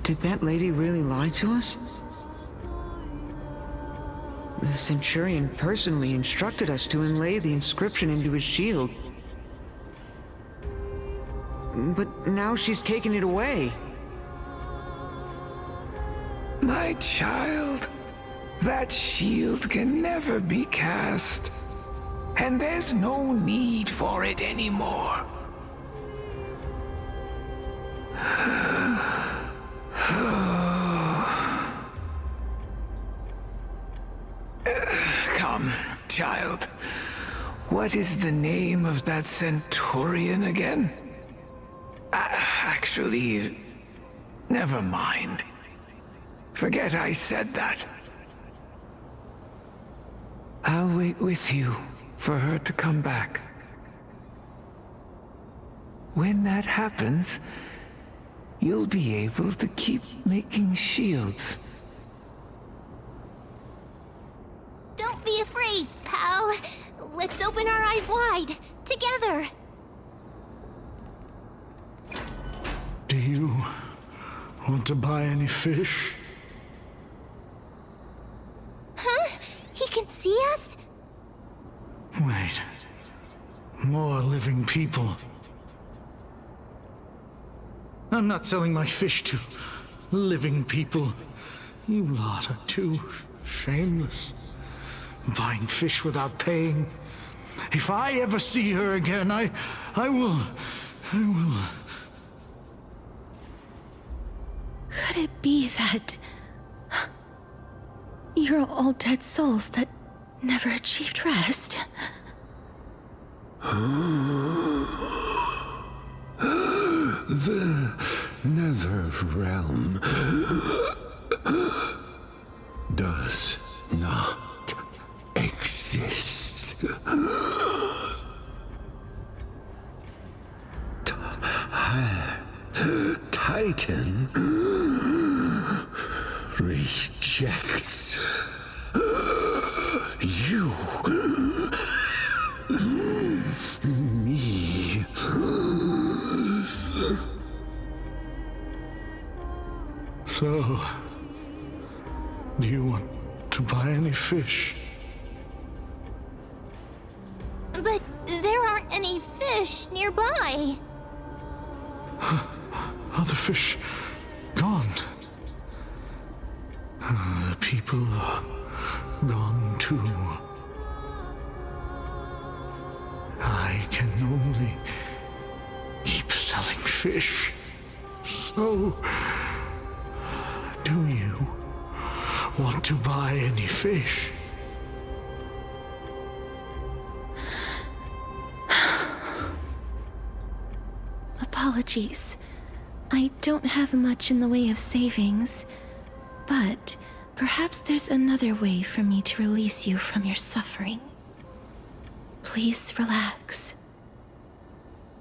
did that lady really lie to us? The Centurion personally instructed us to inlay the inscription into his shield. But now she's taken it away. My child, that shield can never be cast, and there's no need for it anymore. Come, child. What is the name of that Centurion again? Actually, never mind. Forget I said that. I'll wait with you for her to come back. When that happens, you'll be able to keep making shields. Don't be afraid, pal. Let's open our eyes wide, together. Do you want to buy any fish? Huh? He can see us? Wait. More living people. I'm not selling my fish to living people. You lot are too shameless. Buying fish without paying. If I ever see her again, I will... Could it be that... you're all dead souls that never achieved rest? The nether realm does not exist. Titan rejects you. Me. So, do you want to buy any fish? But there aren't any fish nearby. Other fish gone. The people are gone too. I can only keep selling fish. So, do you want to buy any fish? Apologies. I don't have much in the way of savings, but perhaps there's another way for me to release you from your suffering. Please relax.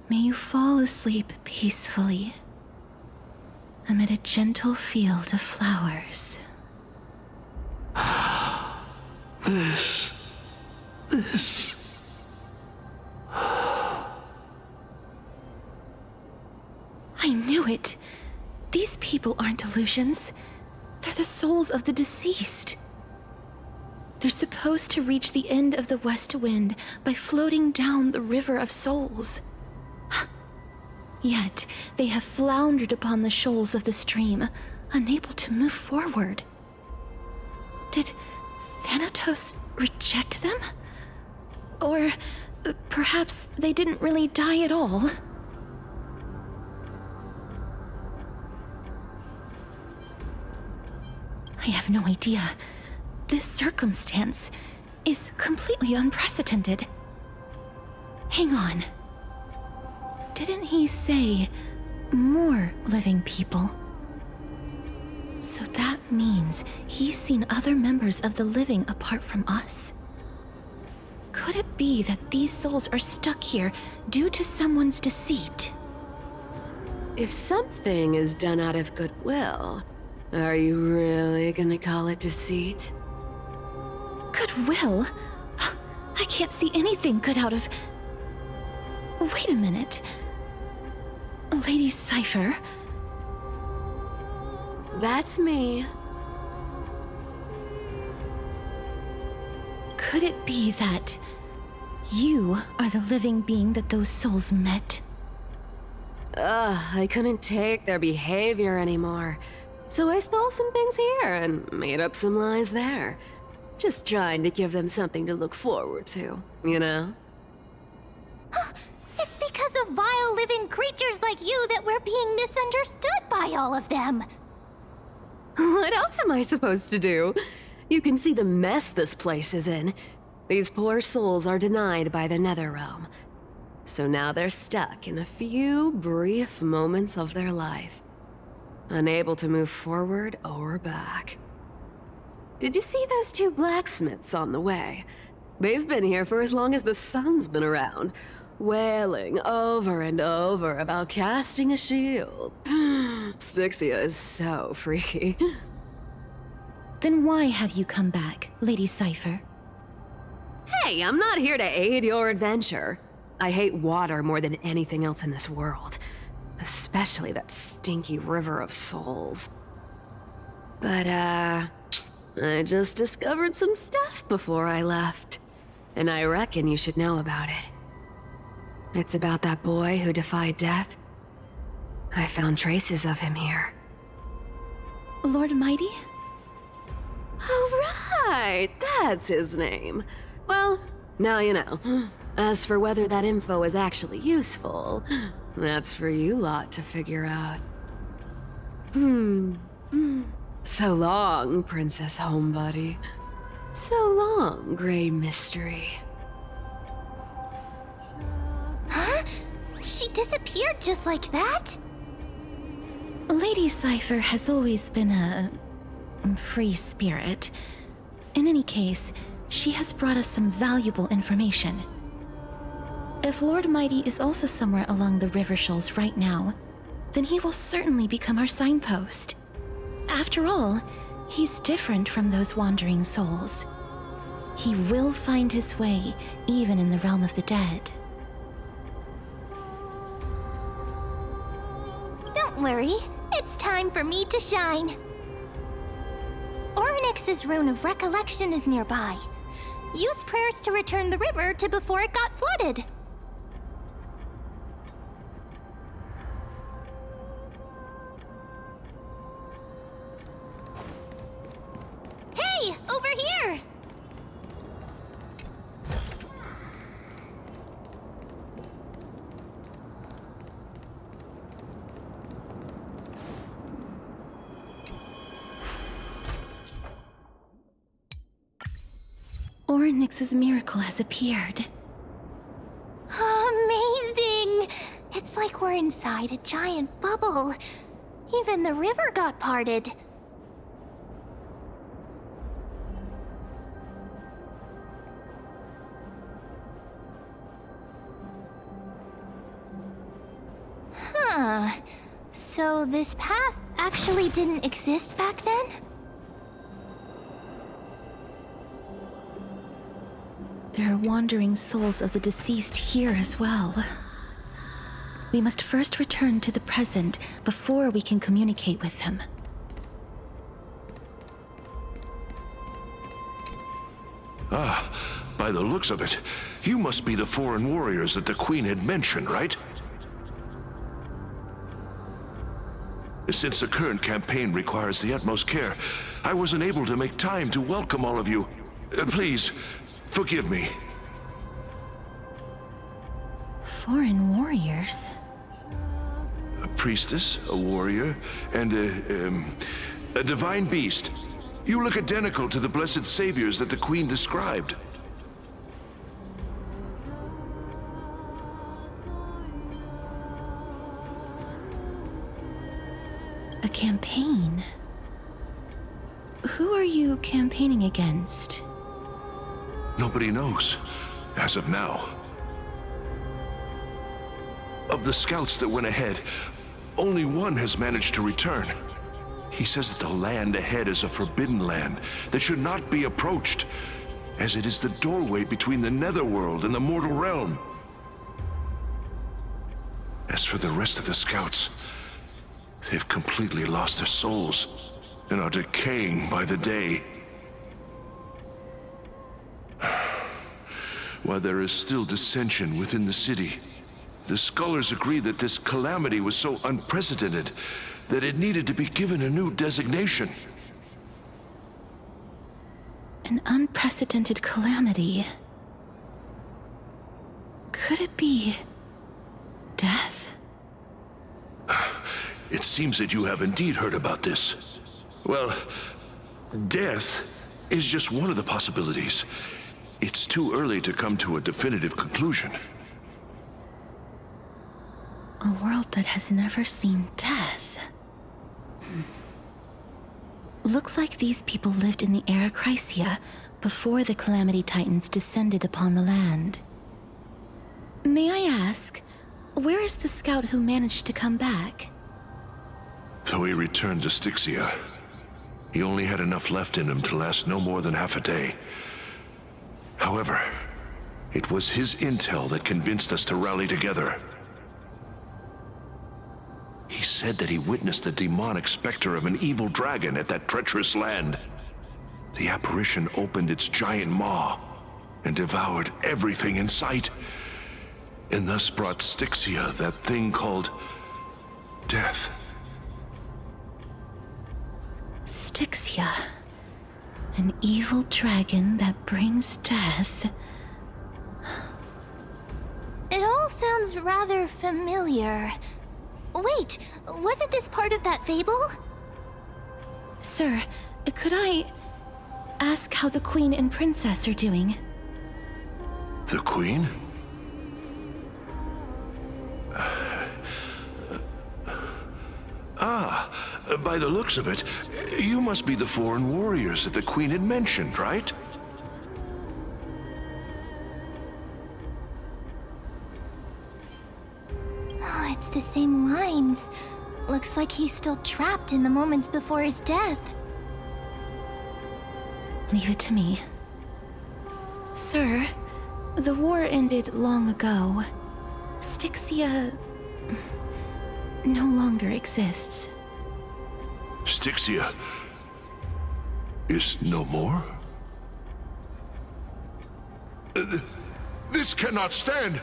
May you fall asleep peacefully amid a gentle field of flowers. This. I knew it. These people aren't illusions. They're the souls of the deceased. They're supposed to reach the end of the west wind by floating down the river of souls. Yet, they have floundered upon the shoals of the stream, unable to move forward. Did Thanatos reject them? Or perhaps they didn't really die at all? I have no idea. This circumstance is completely unprecedented. Hang on. Didn't he say more living people? So that means he's seen other members of the living apart from us? Could it be that these souls are stuck here due to someone's deceit? If something is done out of goodwill, are you really gonna call it deceit? Goodwill? I can't see anything good out of... Wait a minute. Lady Cypher? That's me. Could it be that you are the living being that those souls met? I couldn't take their behavior anymore. So I stole some things here and made up some lies there. Just trying to give them something to look forward to, you know? It's because of vile living creatures like you that we're being misunderstood by all of them. What else am I supposed to do? You can see the mess this place is in. These poor souls are denied by the Netherrealm. So now they're stuck in a few brief moments of their life. Unable to move forward or back. Did you see those two blacksmiths on the way? They've been here for as long as the sun's been around, wailing over and over about casting a shield. Styxia is so freaky. Then why have you come back, Lady Cypher? Hey, I'm not here to aid your adventure. I hate water more than anything else in this world. Especially that stinky river of souls. But, I just discovered some stuff before I left. And I reckon you should know about it. It's about that boy who defied death. I found traces of him here. Lord Mighty? Oh, right! That's his name. Well, now you know. As for whether that info is actually useful, that's for you lot to figure out. So long, Princess Homebody. So long, Grey Mystery. Huh? She disappeared just like that? Lady Cypher has always been a free spirit. In any case, she has brought us some valuable information. If Lord Mighty is also somewhere along the river shoals right now, then he will certainly become our signpost. After all, he's different from those wandering souls. He will find his way, even in the realm of the dead. Don't worry, it's time for me to shine. Orynyx's rune of recollection is nearby. Use prayers to return the river to before it got flooded. Orynyx's miracle has appeared. Amazing! It's like we're inside a giant bubble. Even the river got parted. Huh. So this path actually didn't exist back then? There are wandering souls of the deceased here as well. We must first return to the present before we can communicate with them. Ah, by the looks of it, you must be the foreign warriors that the Queen had mentioned, right? Since the current campaign requires the utmost care, I wasn't able to make time to welcome all of you. Please, forgive me. Foreign warriors? A priestess, a warrior, and a divine beast. You look identical to the blessed saviors that the Queen described. A campaign? Who are you campaigning against? Nobody knows, as of now. Of the scouts that went ahead, only one has managed to return. He says that the land ahead is a forbidden land that should not be approached, as it is the doorway between the netherworld and the mortal realm. As for the rest of the scouts, they've completely lost their souls and are decaying by the day. While there is still dissension within the city, the scholars agree that this calamity was so unprecedented that it needed to be given a new designation. An unprecedented calamity. Could it be death? It seems that you have indeed heard about this. Well, death is just one of the possibilities. It's too early to come to a definitive conclusion. A world that has never seen death. Looks like these people lived in the era Chrysia before the Calamity Titans descended upon the land. May I ask, where is the scout who managed to come back? Though he returned to Styxia, he only had enough left in him to last no more than half a day. However, it was his intel that convinced us to rally together. He said that he witnessed the demonic specter of an evil dragon at that treacherous land. The apparition opened its giant maw and devoured everything in sight, and thus brought Styxia that thing called death. Styxia. An evil dragon that brings death. It all sounds rather familiar. Wait, wasn't this part of that fable? Sir, could I ask how the Queen and Princess are doing? The Queen? By the looks of it, you must be the foreign warriors that the Queen had mentioned, right? Oh, it's the same lines. Looks like he's still trapped in the moments before his death. Leave it to me. Sir, the war ended long ago. Styxia no longer exists. Styxia is no more? This cannot stand!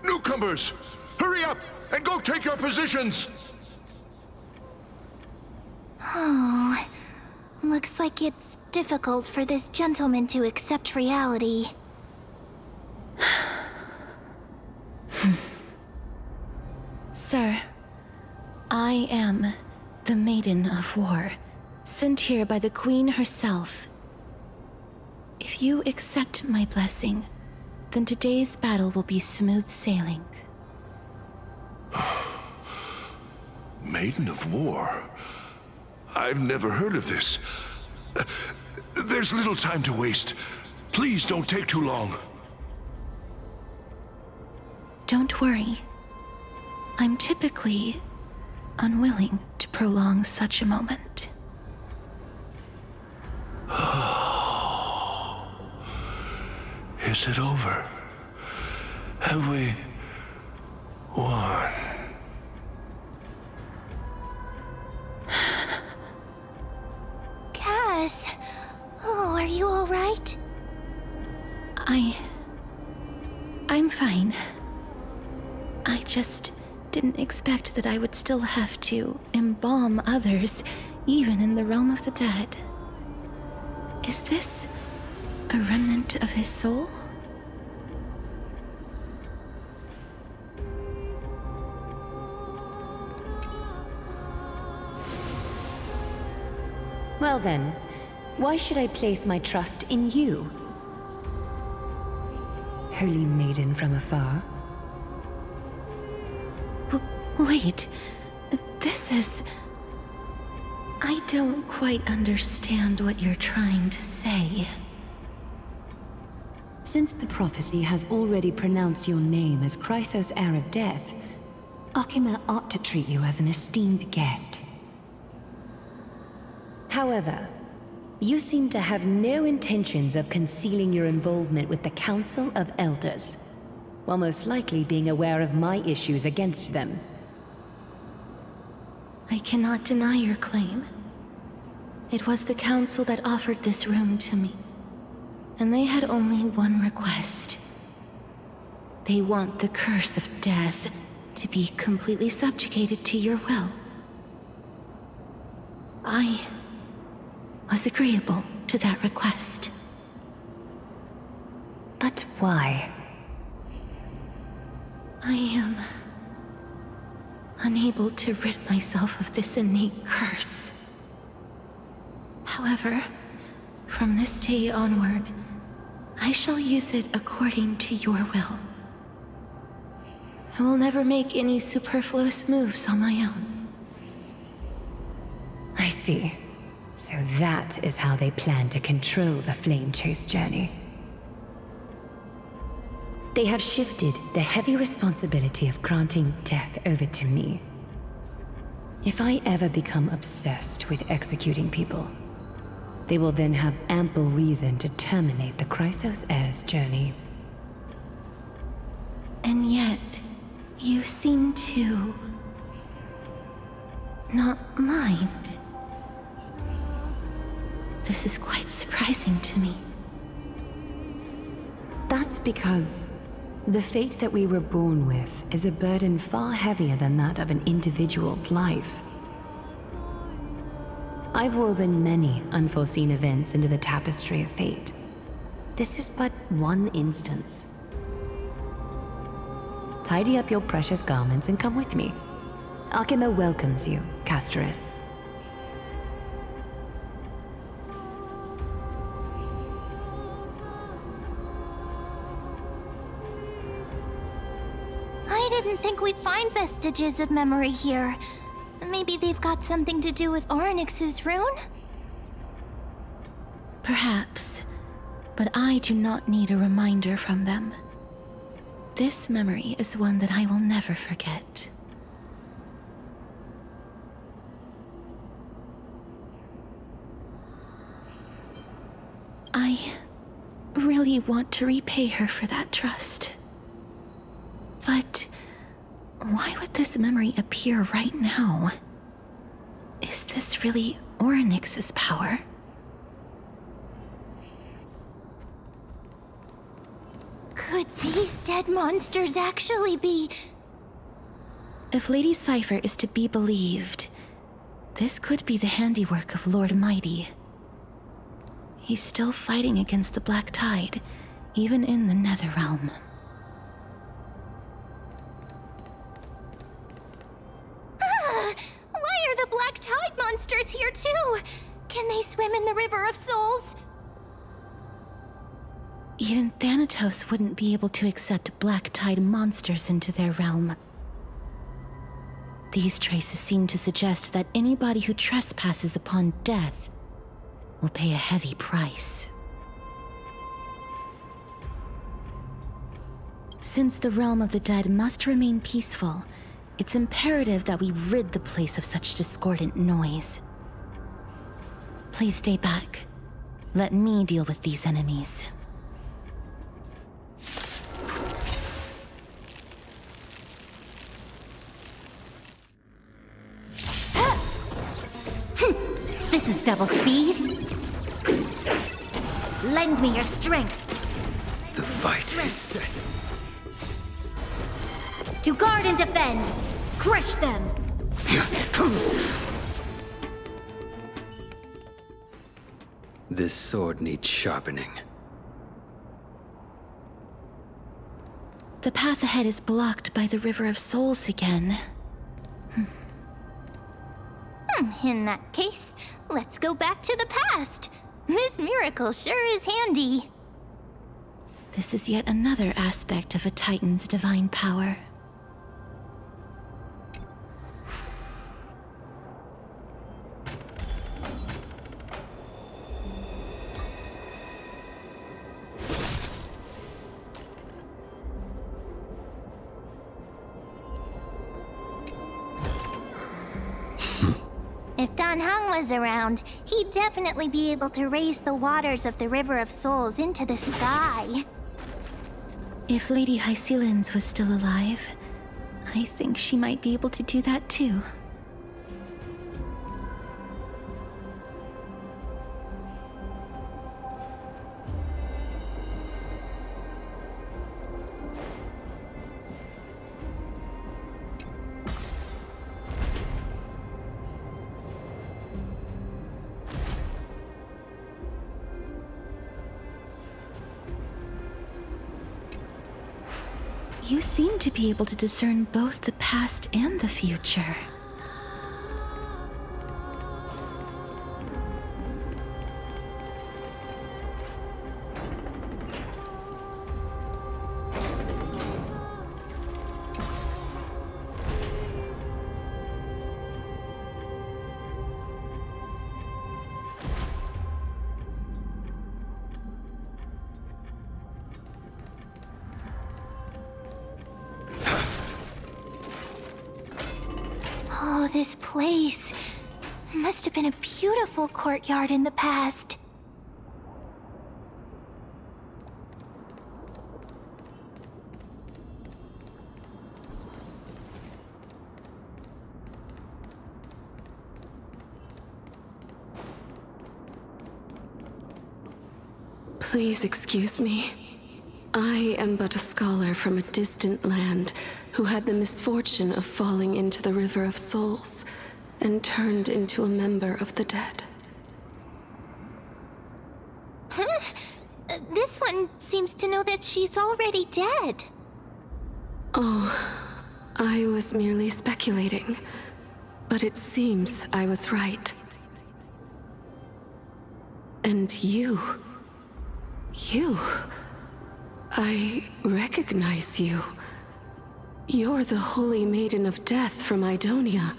Newcomers, hurry up and go take your positions! Oh, looks like it's difficult for this gentleman to accept reality. Sir, I am the Maiden of War, sent here by the Queen herself. If If you accept my blessing, then today's battle will be smooth sailing. Maiden of War? I've never heard of this. There's little time to waste. Please don't take too long. Don't worry. I'm typically unwilling to prolong such a moment. Is it over? Have we won? Cass! Oh, are you alright? I'm fine. I just didn't expect that I would still have to embalm others, even in the realm of the dead. Is this a remnant of his soul? Well then, why should I place my trust in you? Holy maiden from afar. Wait, this is... I don't quite understand what you're trying to say. Since the prophecy has already pronounced your name as Chrysos, heir of death, Akima ought to treat you as an esteemed guest. However, you seem to have no intentions of concealing your involvement with the Council of Elders, while most likely being aware of my issues against them. I cannot deny your claim. It was the Council that offered this room to me, and they had only one request. They want the curse of death to be completely subjugated to your will. I was agreeable to that request. But why? I am unable to rid myself of this innate curse. However, from this day onward, I shall use it according to your will. I will never make any superfluous moves on my own. I see. So that is how they plan to control the Flame Chase journey. They have shifted the heavy responsibility of granting death over to me. If I ever become obsessed with executing people, they will then have ample reason to terminate the Chrysos heir's journey. And yet, you seem to not mind. This is quite surprising to me. That's because the fate that we were born with is a burden far heavier than that of an individual's life. I've woven many unforeseen events into the tapestry of fate. This is but one instance. Tidy up your precious garments and come with me. Akima welcomes you, Casterus. I didn't think we'd find vestiges of memory here. Maybe they've got something to do with Orynyx's rune? Perhaps, but I do not need a reminder from them. This memory is one that I will never forget. I really want to repay her for that trust. But why would this memory appear right now? Is this really Orynyx's power? Could these dead monsters actually be... If Lady Cypher is to be believed, this could be the handiwork of Lord Mighty. He's still fighting against the Black Tide, even in the Netherrealm. Why are the Black Tide monsters here too? Can they swim in the River of Souls? Even Thanatos wouldn't be able to accept black tide monsters into their realm. These traces seem to suggest that anybody who trespasses upon death will pay a heavy price. Since the realm of the dead must remain peaceful, it's imperative that we rid the place of such discordant noise. Please stay back. Let me deal with these enemies. This is double speed. Lend me your strength. The fight is set. To guard and defend. Crush them. This sword needs sharpening. The path ahead is blocked by the River of Souls again. In that case, let's go back to the past. This miracle sure is handy. This is yet another aspect of a Titan's divine power. If Dan Heng was around, he'd definitely be able to raise the waters of the River of Souls into the sky. If Lady Hycelens was still alive, I think she might be able to do that too. You seem to be able to discern both the past and the future. Oh, this place must have been a beautiful courtyard in the past. Please excuse me. I am but a scholar from a distant land who had the misfortune of falling into the River of Souls and turned into a member of the dead. Huh? This one seems to know that she's already dead. Oh, I was merely speculating, but it seems I was right. And you... I recognize you. You're the Holy Maiden of Death from Idonia,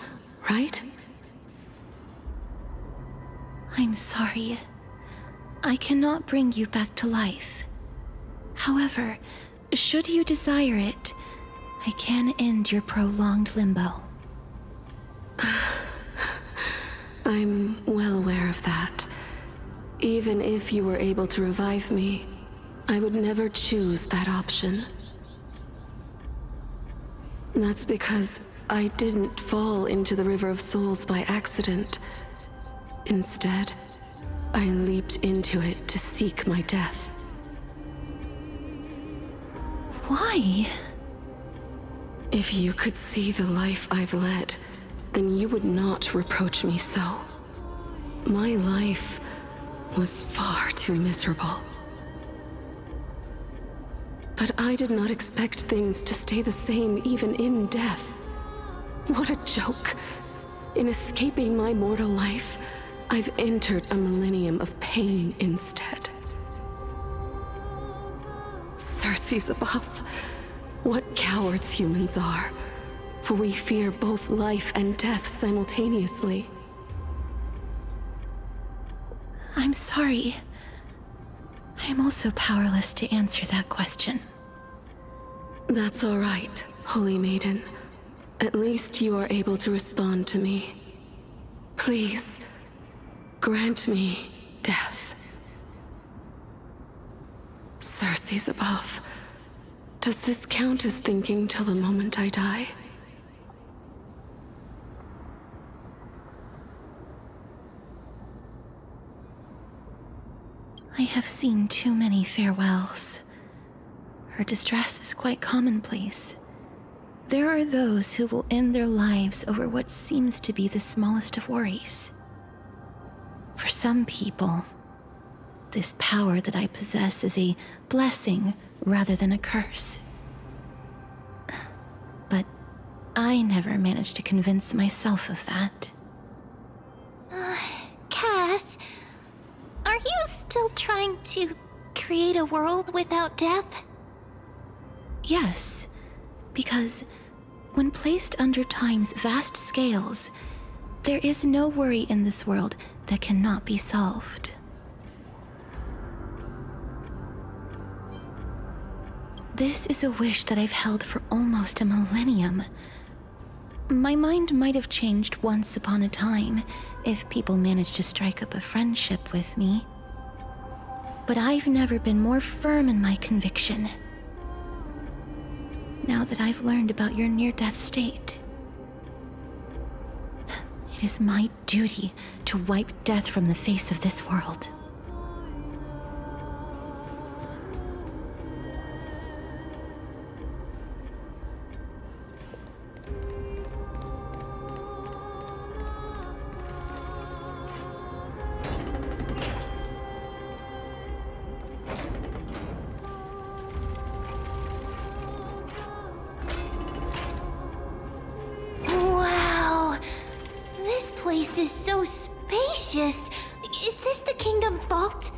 right? I'm sorry. I cannot bring you back to life. However, should you desire it, I can end your prolonged limbo. I'm well aware of that. Even if you were able to revive me, I would never choose that option. That's because I didn't fall into the River of Souls by accident. Instead, I leaped into it to seek my death. Why? If you could see the life I've led, then you would not reproach me so. My life was far too miserable. But I did not expect things to stay the same even in death. What a joke. In escaping my mortal life, I've entered a millennium of pain instead. Circe's above. What cowards humans are. For we fear both life and death simultaneously. I'm sorry. I am also powerless to answer that question. That's all right, Holy Maiden. At least you are able to respond to me. Please, grant me death. Circe's above. Does this count as thinking till the moment I die? I have seen too many farewells. Her distress is quite commonplace. There are those who will end their lives over what seems to be the smallest of worries. For some people, this power that I possess is a blessing rather than a curse. But I never managed to convince myself of that. Cass, are you still trying to create a world without death? Yes, because when placed under time's vast scales, there is no worry in this world that cannot be solved. This is a wish that I've held for almost a millennium. My mind might have changed once upon a time if people managed to strike up a friendship with me. But I've never been more firm in my conviction. Now that I've learned about your near-death state, it is my duty to wipe death from the face of this world. This is so spacious. Is this the kingdom's vault?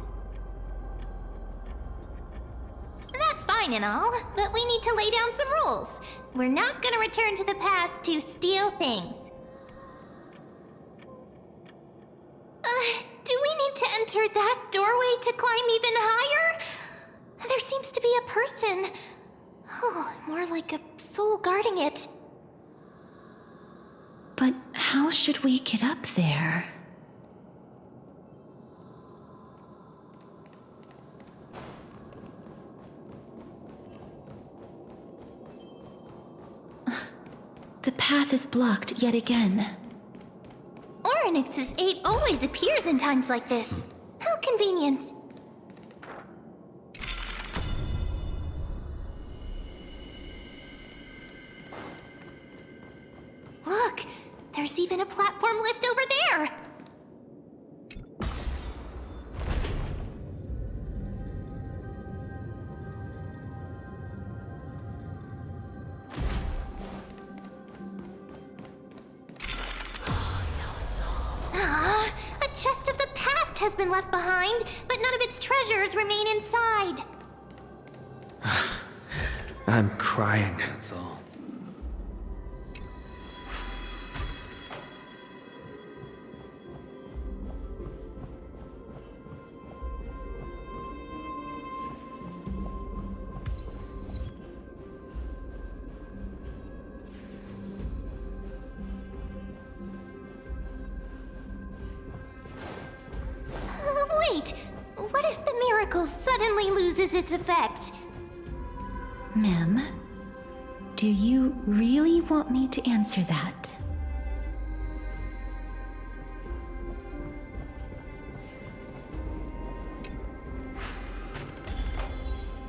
That's fine and all, but we need to lay down some rules. We're not gonna return to the past to steal things. Do we need to enter that doorway to climb even higher? There seems to be a person. Oh, more like a soul guarding it. But how should we get up there? The path is blocked yet again. Orynyx's aid always appears in times like this. How convenient. Look, there's even a platform lift over there. A chest of the past has been left behind, but none of its treasures remain inside. I'm crying. That's all. Wait, what if the miracle suddenly loses its effect? Mem, do you really want me to answer that?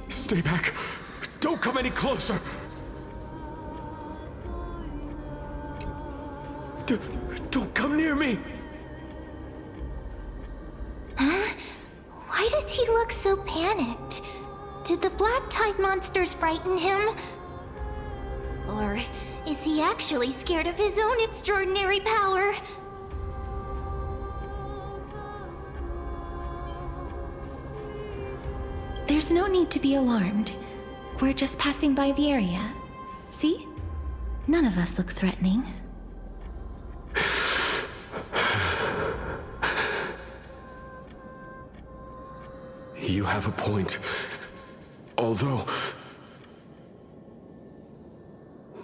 Stay back. Don't come any closer. Don't come near me. Huh? Why does he look so panicked? Did the black tide monsters frighten him? Or is he actually scared of his own extraordinary power? There's no need to be alarmed. We're just passing by the area. See? None of us look threatening. You have a point. Although,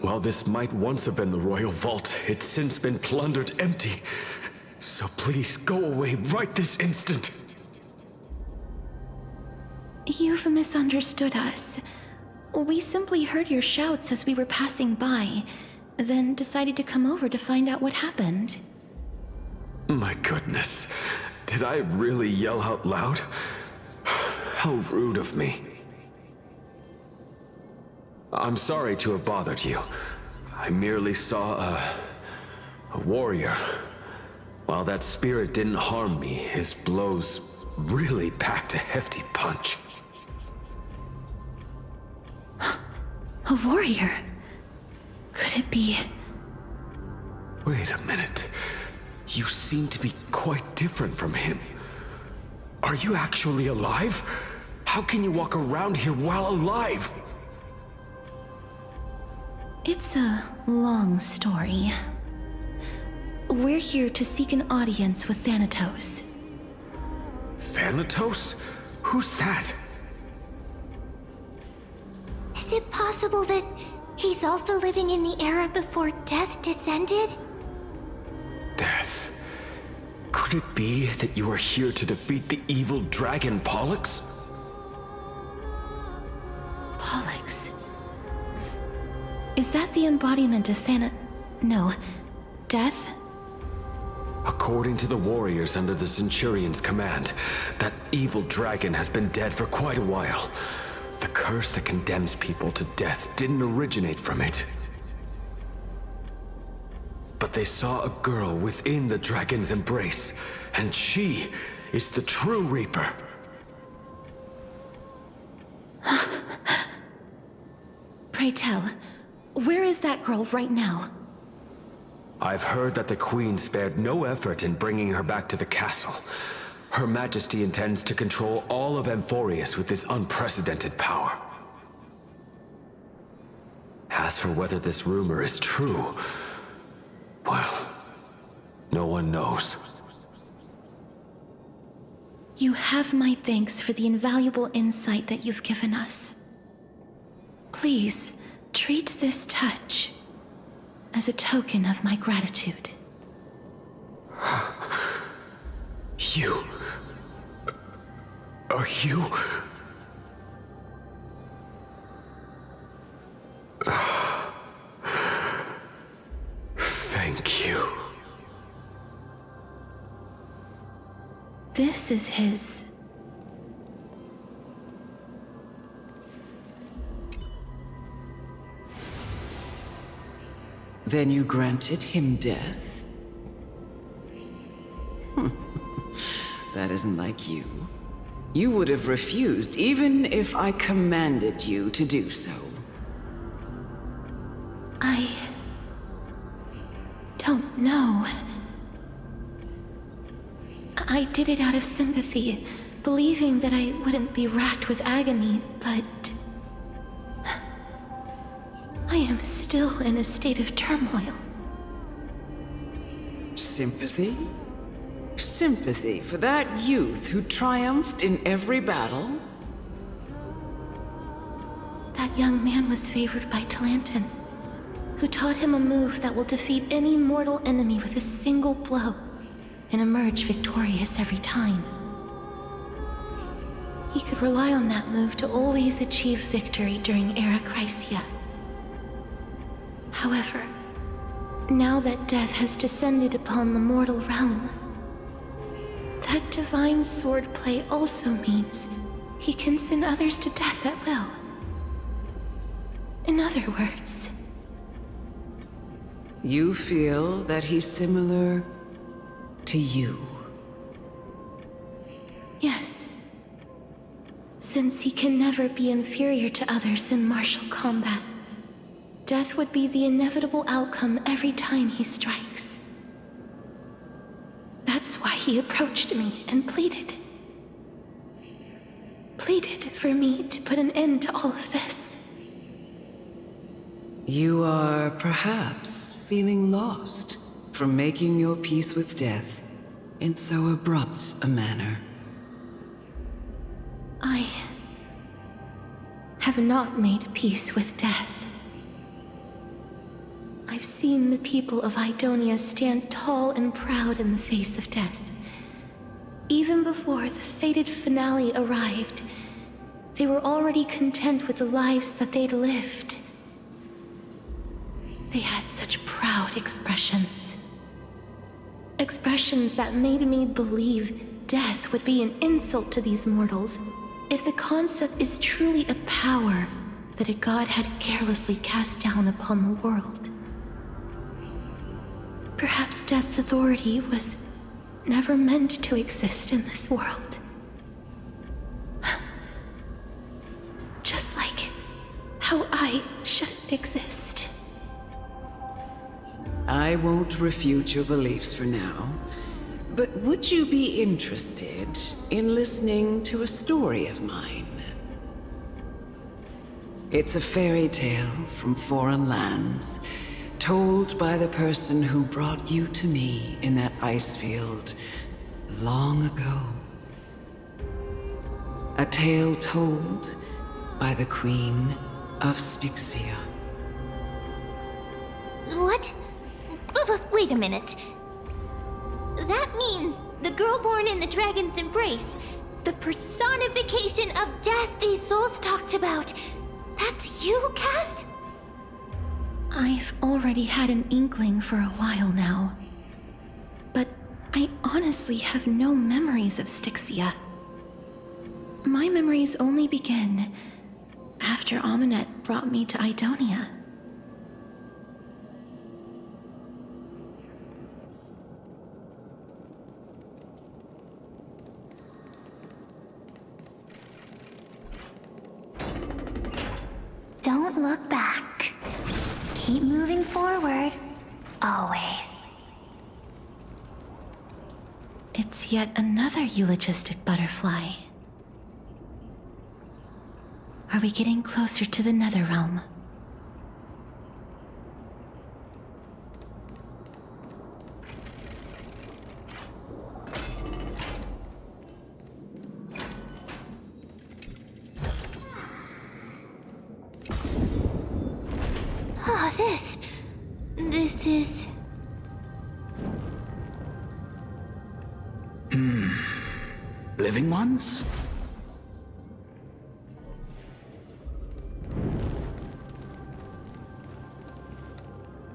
while this might once have been the royal vault, it's since been plundered empty. So please go away right this instant. You've misunderstood us. We simply heard your shouts as we were passing by, then decided to come over to find out what happened. My goodness. Did I really yell out loud? How rude of me. I'm sorry to have bothered you. I merely saw a warrior. While that spirit didn't harm me, his blows really packed a hefty punch. A warrior? Could it be? Wait a minute. You seem to be quite different from him. Are you actually alive? How can you walk around here while alive? It's a long story. We're here to seek an audience with Thanatos. Thanatos? Who's that? Is it possible that he's also living in the era before death descended? Death? Could it be that you are here to defeat the evil dragon Pollux? Pollux? Is that the embodiment of No, death? According to the warriors under the Centurion's command, that evil dragon has been dead for quite a while. The curse that condemns people to death didn't originate from it. But they saw a girl within the dragon's embrace, and she is the true Reaper. Pray tell, where is that girl right now? I've heard that the Queen spared no effort in bringing her back to the castle. Her Majesty intends to control all of Amfореus with this unprecedented power. As for whether this rumor is true, well, no one knows. You have my thanks for the invaluable insight that you've given us. Please, treat this touch as a token of my gratitude. You... Are you... Thank you. This is his... Then you granted him death? That isn't like you. You would have refused even if I commanded you to do so. I don't know. I did it out of sympathy, believing that I wouldn't be racked with agony, but I am still in a state of turmoil. Sympathy? Sympathy for that youth who triumphed in every battle? That young man was favored by Talantin, who taught him a move that will defeat any mortal enemy with a single blow and emerge victorious every time. He could rely on that move to always achieve victory during Era Chrysia. However, now that death has descended upon the mortal realm, that divine swordplay also means he can send others to death at will. In other words... You feel that he's similar to you? Yes. Since he can never be inferior to others in martial combat, death would be the inevitable outcome every time he strikes. That's why he approached me and pleaded. Pleaded for me to put an end to all of this. You are perhaps feeling lost from making your peace with death in so abrupt a manner. I have not made peace with death. I've seen the people of Idonia stand tall and proud in the face of death. Even before the fated finale arrived, they were already content with the lives that they'd lived. They had such proud expressions. Expressions that made me believe death would be an insult to these mortals if the concept is truly a power that a god had carelessly cast down upon the world. Perhaps death's authority was never meant to exist in this world. Just like how I shouldn't exist. I won't refute your beliefs for now, but would you be interested in listening to a story of mine? It's a fairy tale from foreign lands, told by the person who brought you to me in that ice field long ago. A tale told by the Queen of Styxia. What? Wait a minute. That means the girl born in the dragon's embrace, the personification of death these souls talked about. That's you, Cass? I've already had an inkling for a while now. But I honestly have no memories of Styxia. My memories only begin after Aminet brought me to Idonia. Don't look back. Keep moving forward. Always. It's yet another eulogistic butterfly. Are we getting closer to the Netherrealm? Oh, this is... Living ones?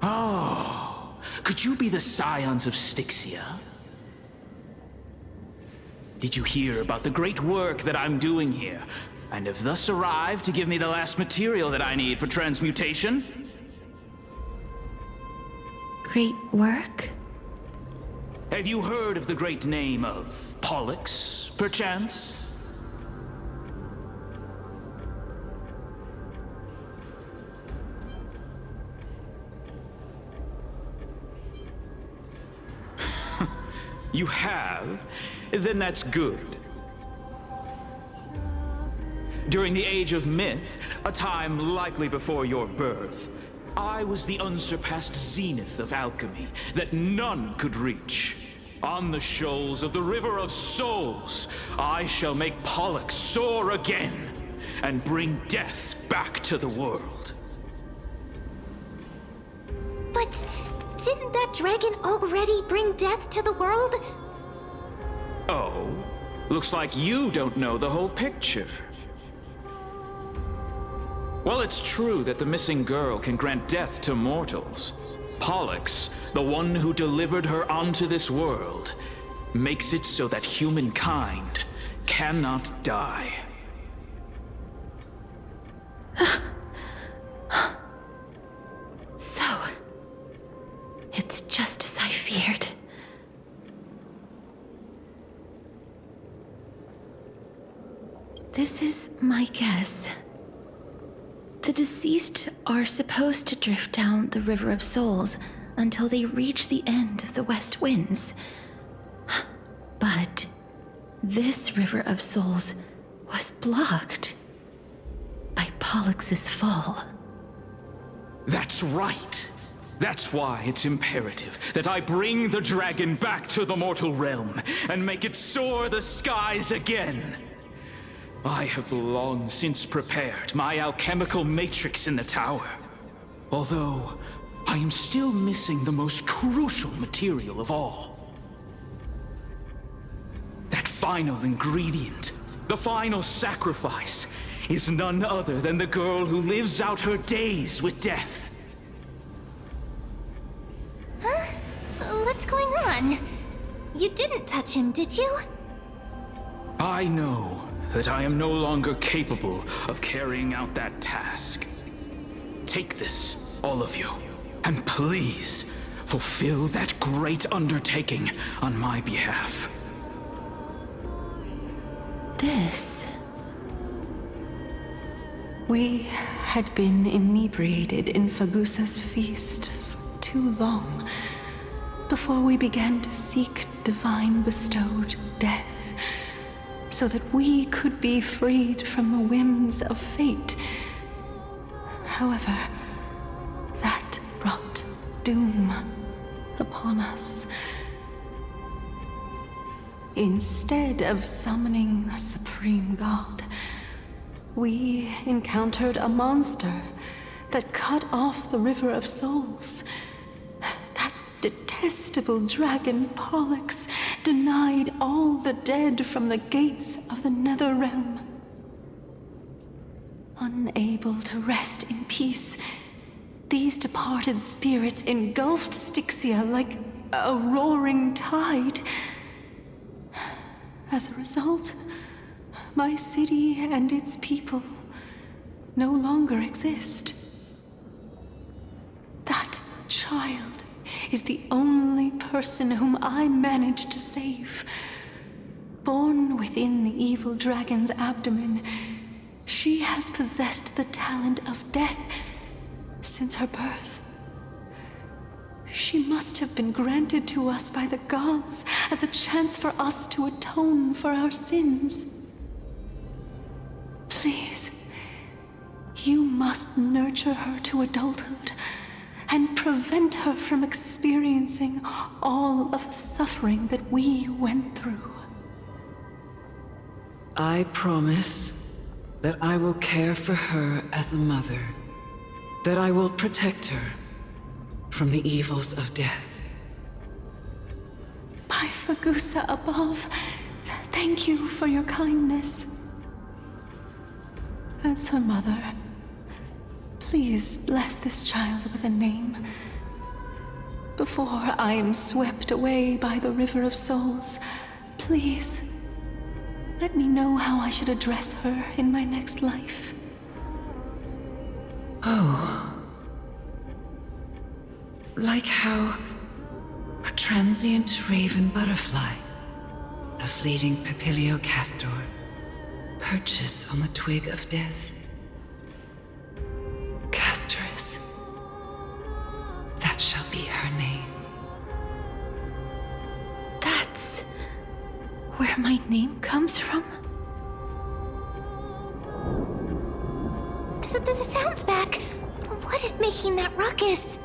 Oh, could you be the scions of Styxia? Did you hear about the great work that I'm doing here, and have thus arrived to give me the last material that I need for transmutation? Great work? Have you heard of the great name of Pollux, perchance? You have? Then that's good. During the Age of Myth, a time likely before your birth, I was the unsurpassed zenith of alchemy that none could reach. On the shoals of the River of Souls, I shall make Pollux soar again and bring death back to the world. But didn't that dragon already bring death to the world? Oh, looks like you don't know the whole picture. Well, it's true that the missing girl can grant death to mortals. Pollux, the one who delivered her onto this world, makes it so that humankind cannot die. So, it's just as I feared. This is my guess. The deceased are supposed to drift down the River of Souls until they reach the end of the West Winds. But this River of Souls was blocked by Pollux's fall. That's right. That's why it's imperative that I bring the dragon back to the mortal realm and make it soar the skies again. I have long since prepared my alchemical matrix in the tower. Although, I am still missing the most crucial material of all. That final ingredient, the final sacrifice, is none other than the girl who lives out her days with death. Huh? What's going on? You didn't touch him, did you? I know that I am no longer capable of carrying out that task. Take this, all of you, and please fulfill that great undertaking on my behalf. This... We had been inebriated in Fagusa's feast for too long before we began to seek divine bestowed death, so that we could be freed from the whims of fate. However, that brought doom upon us. Instead of summoning a supreme god, we encountered a monster that cut off the River of Souls. That detestable dragon Pollux denied all the dead from the gates of the Nether Realm. Unable to rest in peace, these departed spirits engulfed Styxia like a roaring tide. As a result, my city and its people no longer exist. That child is the only person whom I managed to save. Born within the evil dragon's abdomen, she has possessed the talent of death since her birth. She must have been granted to us by the gods as a chance for us to atone for our sins. Please, you must nurture her to adulthood and prevent her from experiencing all of the suffering that we went through. I promise that I will care for her as a mother, that I will protect her from the evils of death. By Fagusa above, thank you for your kindness. As her mother, please bless this child with a name before I am swept away by the River of Souls. Please, let me know how I should address her in my next life. Oh. Like how a transient raven butterfly, a fleeting papilio castor, perches on the twig of death. Castorus. That shall be her name. That's where my name comes from? The sound's back. What is making that ruckus?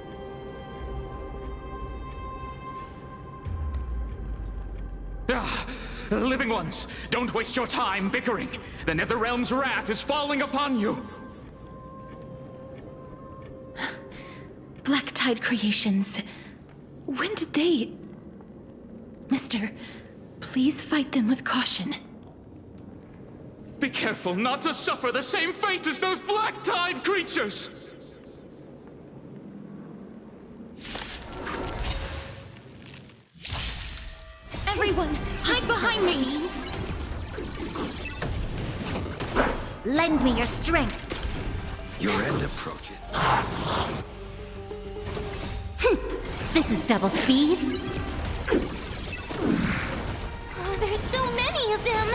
Living ones, don't waste your time bickering. The Netherrealm's wrath is falling upon you. Black Tide Creations. When did they... Mister, please fight them with caution. Be careful not to suffer the same fate as those Black Tide creatures! Everyone, hide behind me! Lend me your strength. Your end approaches. This is double speed. Oh, there's so many of them.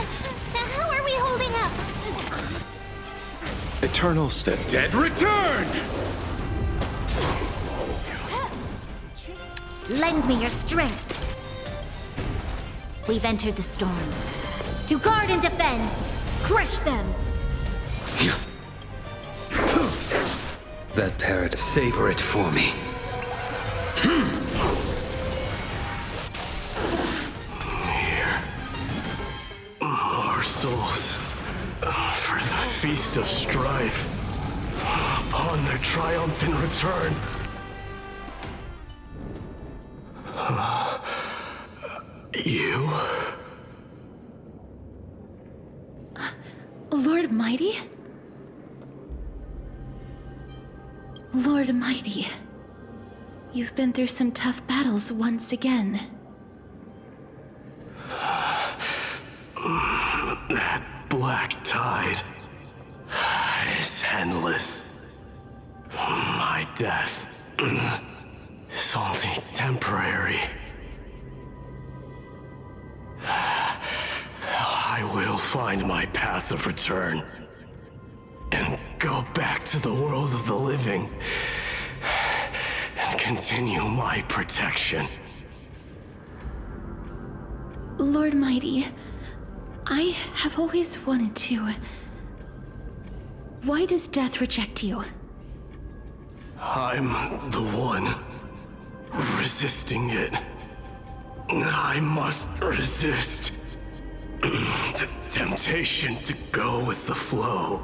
How are we holding up? Eternals, the dead return! Lend me your strength. We've entered the storm. To guard and defend! Crush them! That parrot, savor it for me. Here. Our souls. For the feast of strife. Upon their triumphant return. You? Lord Mighty? Lord Mighty, you've been through some tough battles once again. That black tide is endless. My death is only temporary. I will find my path of return and go back to the world of the living and continue my protection. Lord Mighty, I have always wanted to. Why does death reject you? I'm the one resisting it. I must resist the temptation to go with the flow.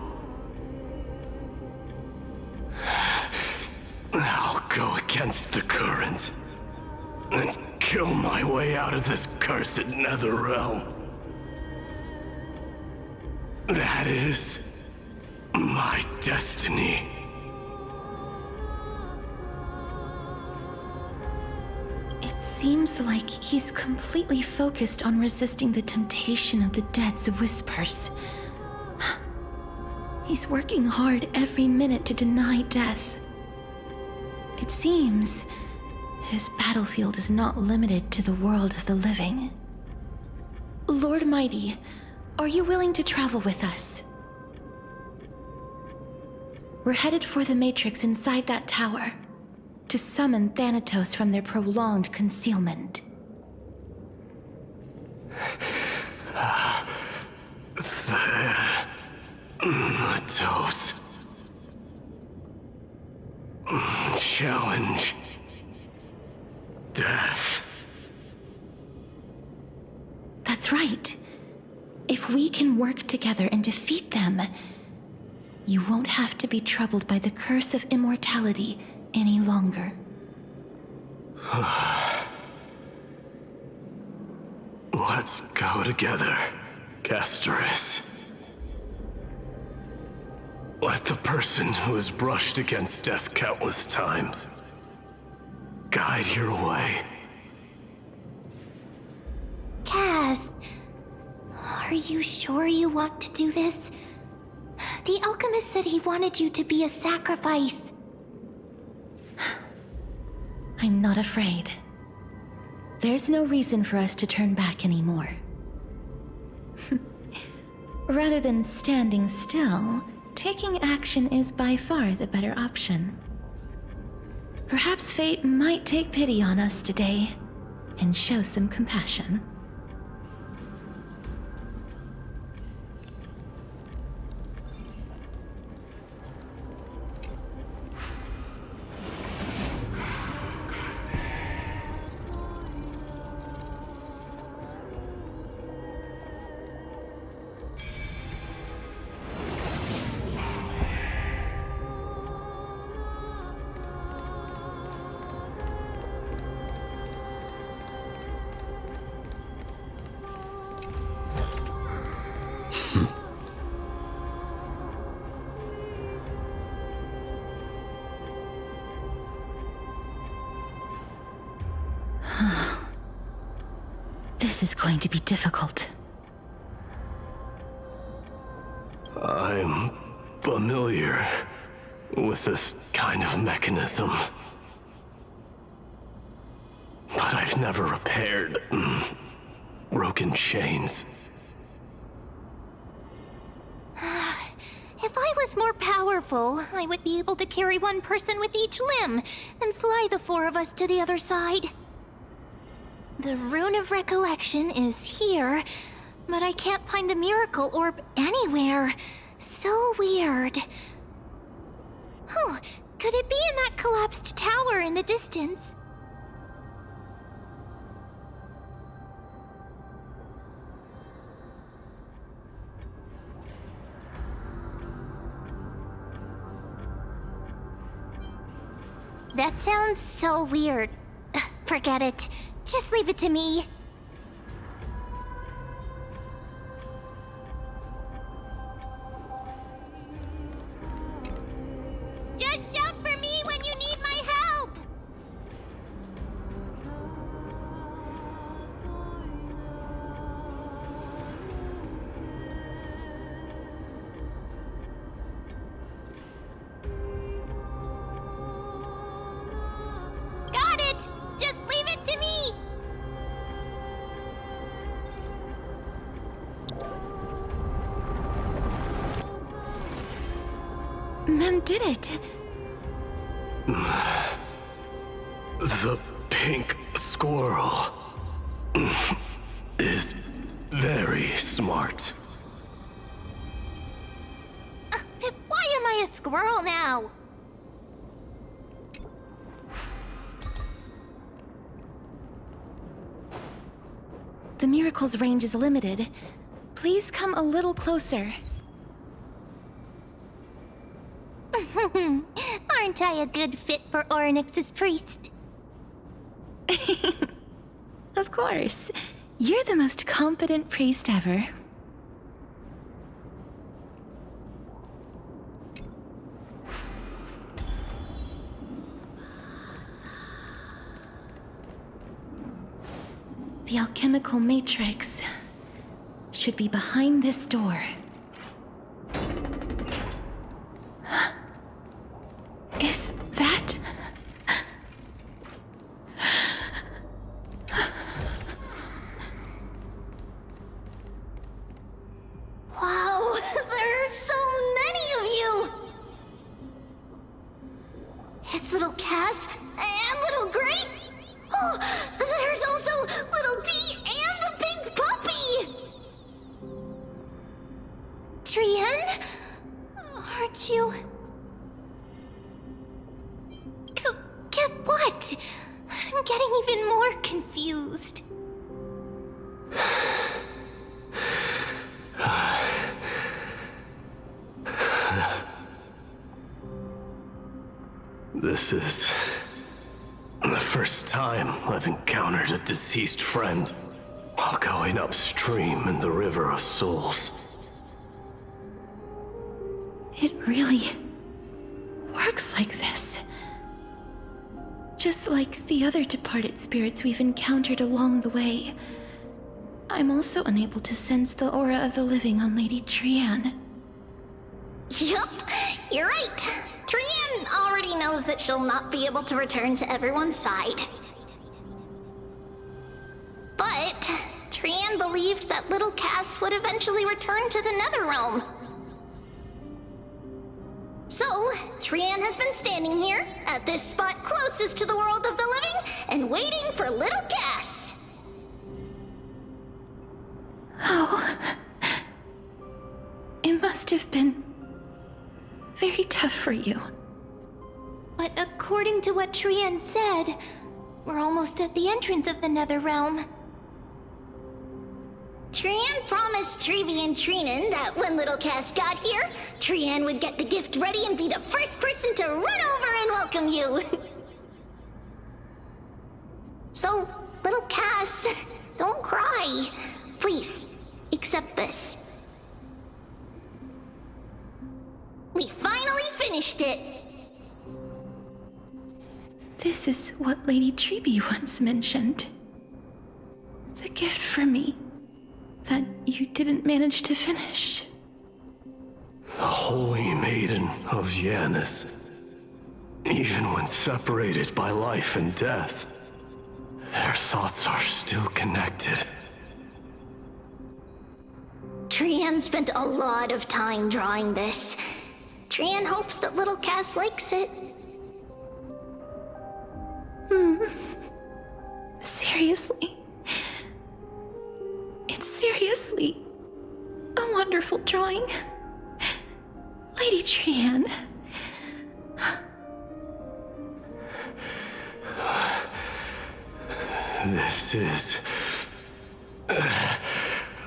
I'll go against the current and kill my way out of this cursed nether realm. That is my destiny. It seems like he's completely focused on resisting the temptation of the dead's whispers. He's working hard every minute to deny death. It seems his battlefield is not limited to the world of the living. Lord Mighty, are you willing to travel with us? We're headed for the Matrix inside that tower, to summon Thanatos from their prolonged concealment. Thanatos. Challenge. Death. That's right. If we can work together and defeat them, you won't have to be troubled by the curse of immortality any longer. Let's go together, Castoris. Let the person who has brushed against death countless times guide your way. Cass, are you sure you want to do this? The alchemist said he wanted you to be a sacrifice. I'm not afraid. There's no reason for us to turn back anymore. Rather than standing still, taking action is by far the better option. Perhaps fate might take pity on us today and show some compassion. This is going to be difficult. I'm familiar with this kind of mechanism. But I've never repaired broken chains. If I was more powerful, I would be able to carry one person with each limb and fly the four of us to the other side. The Rune of Recollection is here, but I can't find a miracle orb anywhere. So weird. Oh, Could it be in that collapsed tower in the distance? That sounds so weird. Forget it. Just leave it to me. Just shout for me when you need my help! Got it! Just leave it to me! Mem did it. The pink squirrel is very smart. Why am I a squirrel now? The miracle's range is limited. Please come a little closer. Aren't I a good fit for Orynyx's priest? Of course. You're the most competent priest ever. The alchemical matrix should be behind this door. Is that... Wow, there are so many of you! It's little Cass and little Gray. Oh, there's also little D and the pink puppy! Trian? Aren't you... Get what? I'm getting even more confused. This is the first time I've encountered a deceased friend while going upstream in the River of Souls. It really works like this. Just like the other departed spirits we've encountered along the way, I'm also unable to sense the aura of the living on Lady Trian. Yup, you're right. Trian already knows that she'll not be able to return to everyone's side. But Trian believed that little Cass would eventually return to the Netherrealm. So, Trian has been standing here, at this spot closest to the world of the living, and waiting for little Cass. Oh. It must have been very tough for you. But according to what Trian said, we're almost at the entrance of the Netherrealm. Trian promised Trevi and Trinan that when little Cass got here, Trian would get the gift ready and be the first person to run over and welcome you. So, little Cass, don't cry. Please, accept this. We finally finished it. This is what Lady Trevi once mentioned. The gift for me that you didn't manage to finish. The Holy Maiden of Janus. Even when separated by life and death, their thoughts are still connected. Trian spent a lot of time drawing this. Trian hopes that little Cass likes it. Seriously? It's seriously a wonderful drawing. Lady Trian, This is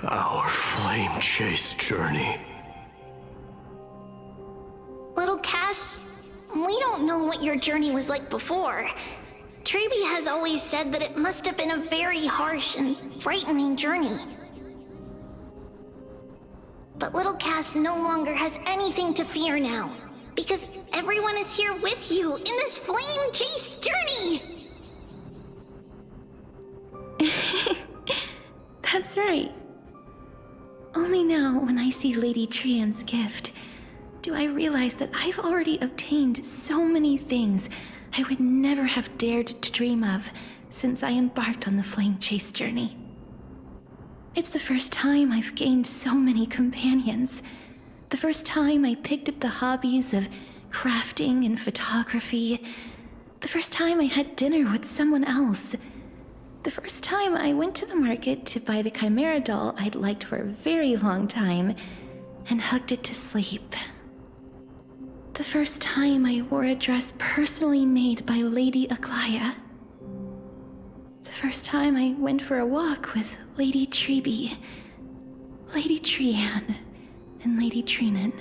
our flame chase journey. Little Cass, we don't know what your journey was like before. Trevi has always said that it must have been a very harsh and frightening journey. But little Cass no longer has anything to fear now, because everyone is here with you in this flame chase journey! That's right. Only now, when I see Lady Trian's gift, do I realize that I've already obtained so many things I would never have dared to dream of since I embarked on the flame chase journey. It's the first time I've gained so many companions. The first time I picked up the hobbies of crafting and photography. The first time I had dinner with someone else. The first time I went to the market to buy the Chimera doll I'd liked for a very long time and hugged it to sleep. The first time I wore a dress personally made by Lady Aglaya. The first time I went for a walk with Lady Trebi, Lady Trian, and Lady Trinan.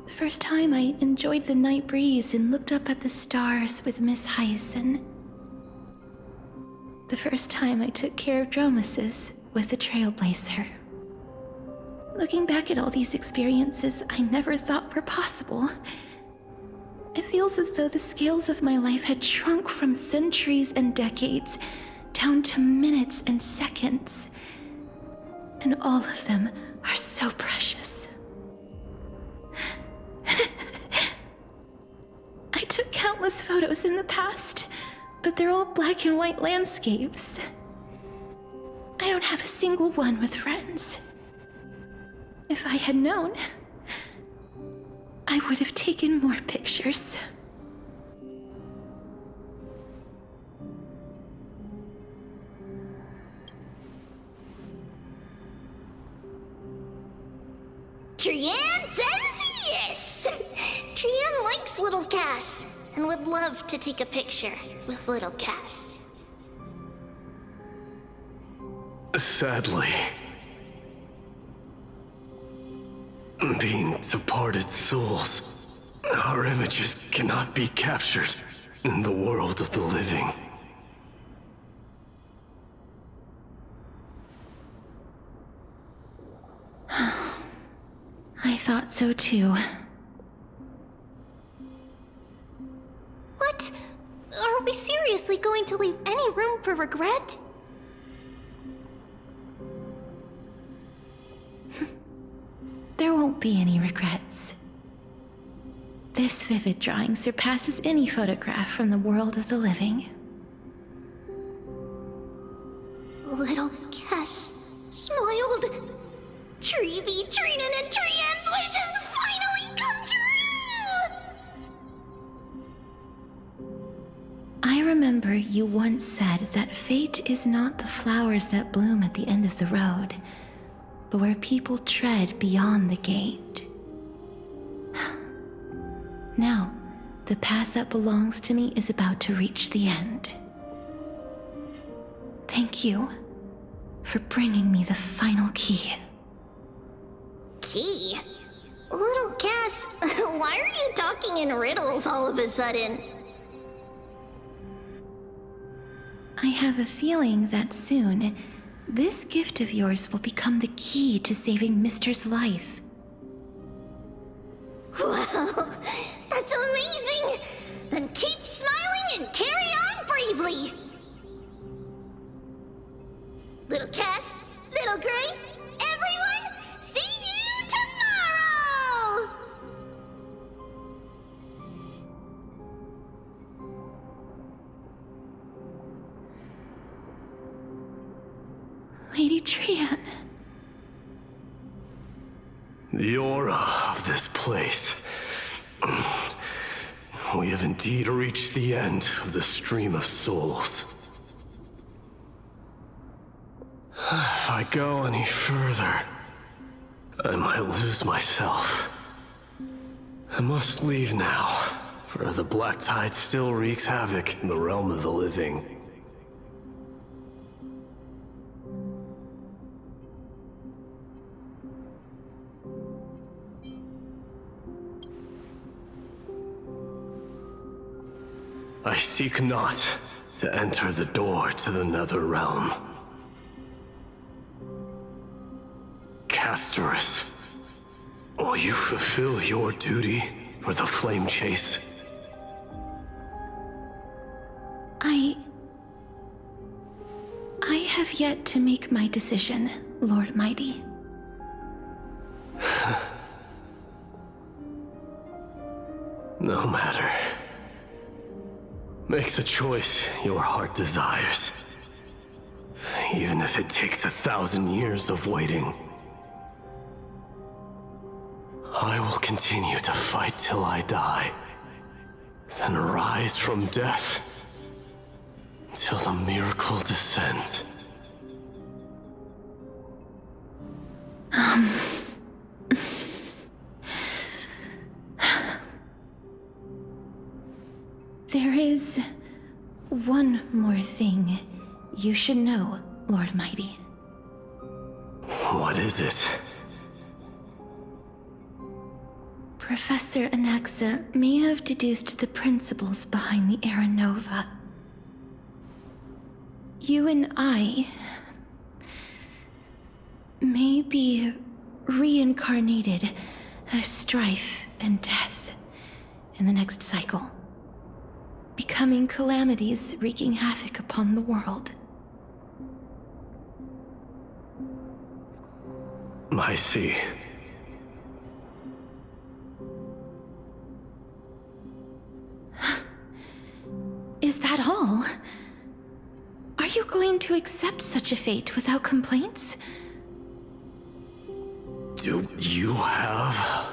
The first time I enjoyed the night breeze and looked up at the stars with Miss Hyacin. The first time I took care of Dromesis with the Trailblazer. Looking back at all these experiences I never thought were possible, it feels as though the scales of my life had shrunk from centuries and decades down to minutes and seconds. And all of them are so precious. I took countless photos in the past, but they're all black and white landscapes. I don't have a single one with friends. If I had known, I would have taken more pictures. Trian says yes! Trian likes little Cass and would love to take a picture with little Cass. Sadly, being departed souls, our images cannot be captured in the world of the living. I thought so too. What? Are we seriously going to leave any room for regret? There won't be any regrets. This vivid drawing surpasses any photograph from the world of the living. Little Cass smiled. Trevi, Trinan, and Trian's wishes finally come true! I remember you once said that fate is not the flowers that bloom at the end of the road, but where people tread beyond the gate. Now, the path that belongs to me is about to reach the end. Thank you for bringing me the final key. Key? Little Cass, why are you talking in riddles all of a sudden? I have a feeling that soon, this gift of yours will become the key to saving Mister's life. Wow, that's amazing! Then keep smiling and carry on bravely! Little Cass, Little Gray, everyone, see you tomorrow! Lady Trian. The aura of this place. We have indeed reached the end of the stream of souls. If I go any further, I might lose myself. I must leave now, for the black tide still wreaks havoc in the realm of the living. I seek not to enter the door to the nether realm. Castorus, will you fulfill your duty for the flame chase? I have yet to make my decision, Lord Mighty. No matter. Make the choice your heart desires. Even if it takes 1,000 years of waiting. I will continue to fight till I die. Then rise from death till the miracle descends. There is one more thing you should know, Lord Mighty. What is it? Professor Anaxa may have deduced the principles behind the Era Nova. You and I may be reincarnated as strife and death in the next cycle, becoming calamities wreaking havoc upon the world. I see. Is that all? Are you going to accept such a fate without complaints? Do you have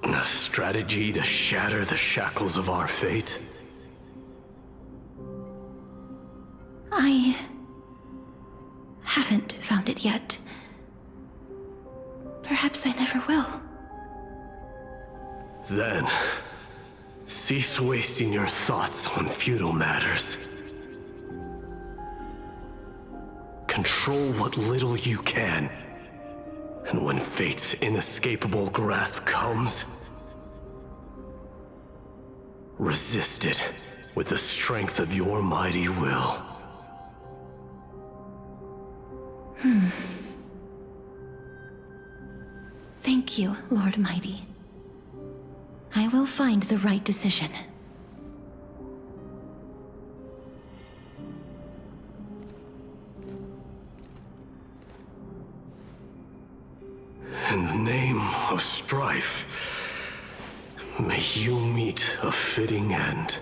a strategy to shatter the shackles of our fate? I haven't found it yet. Perhaps I never will. Then, cease wasting your thoughts on futile matters. Control what little you can. And when fate's inescapable grasp comes, resist it with the strength of your mighty will. Thank you, Lord Mighty. I will find the right decision. In the name of strife, may you meet a fitting end.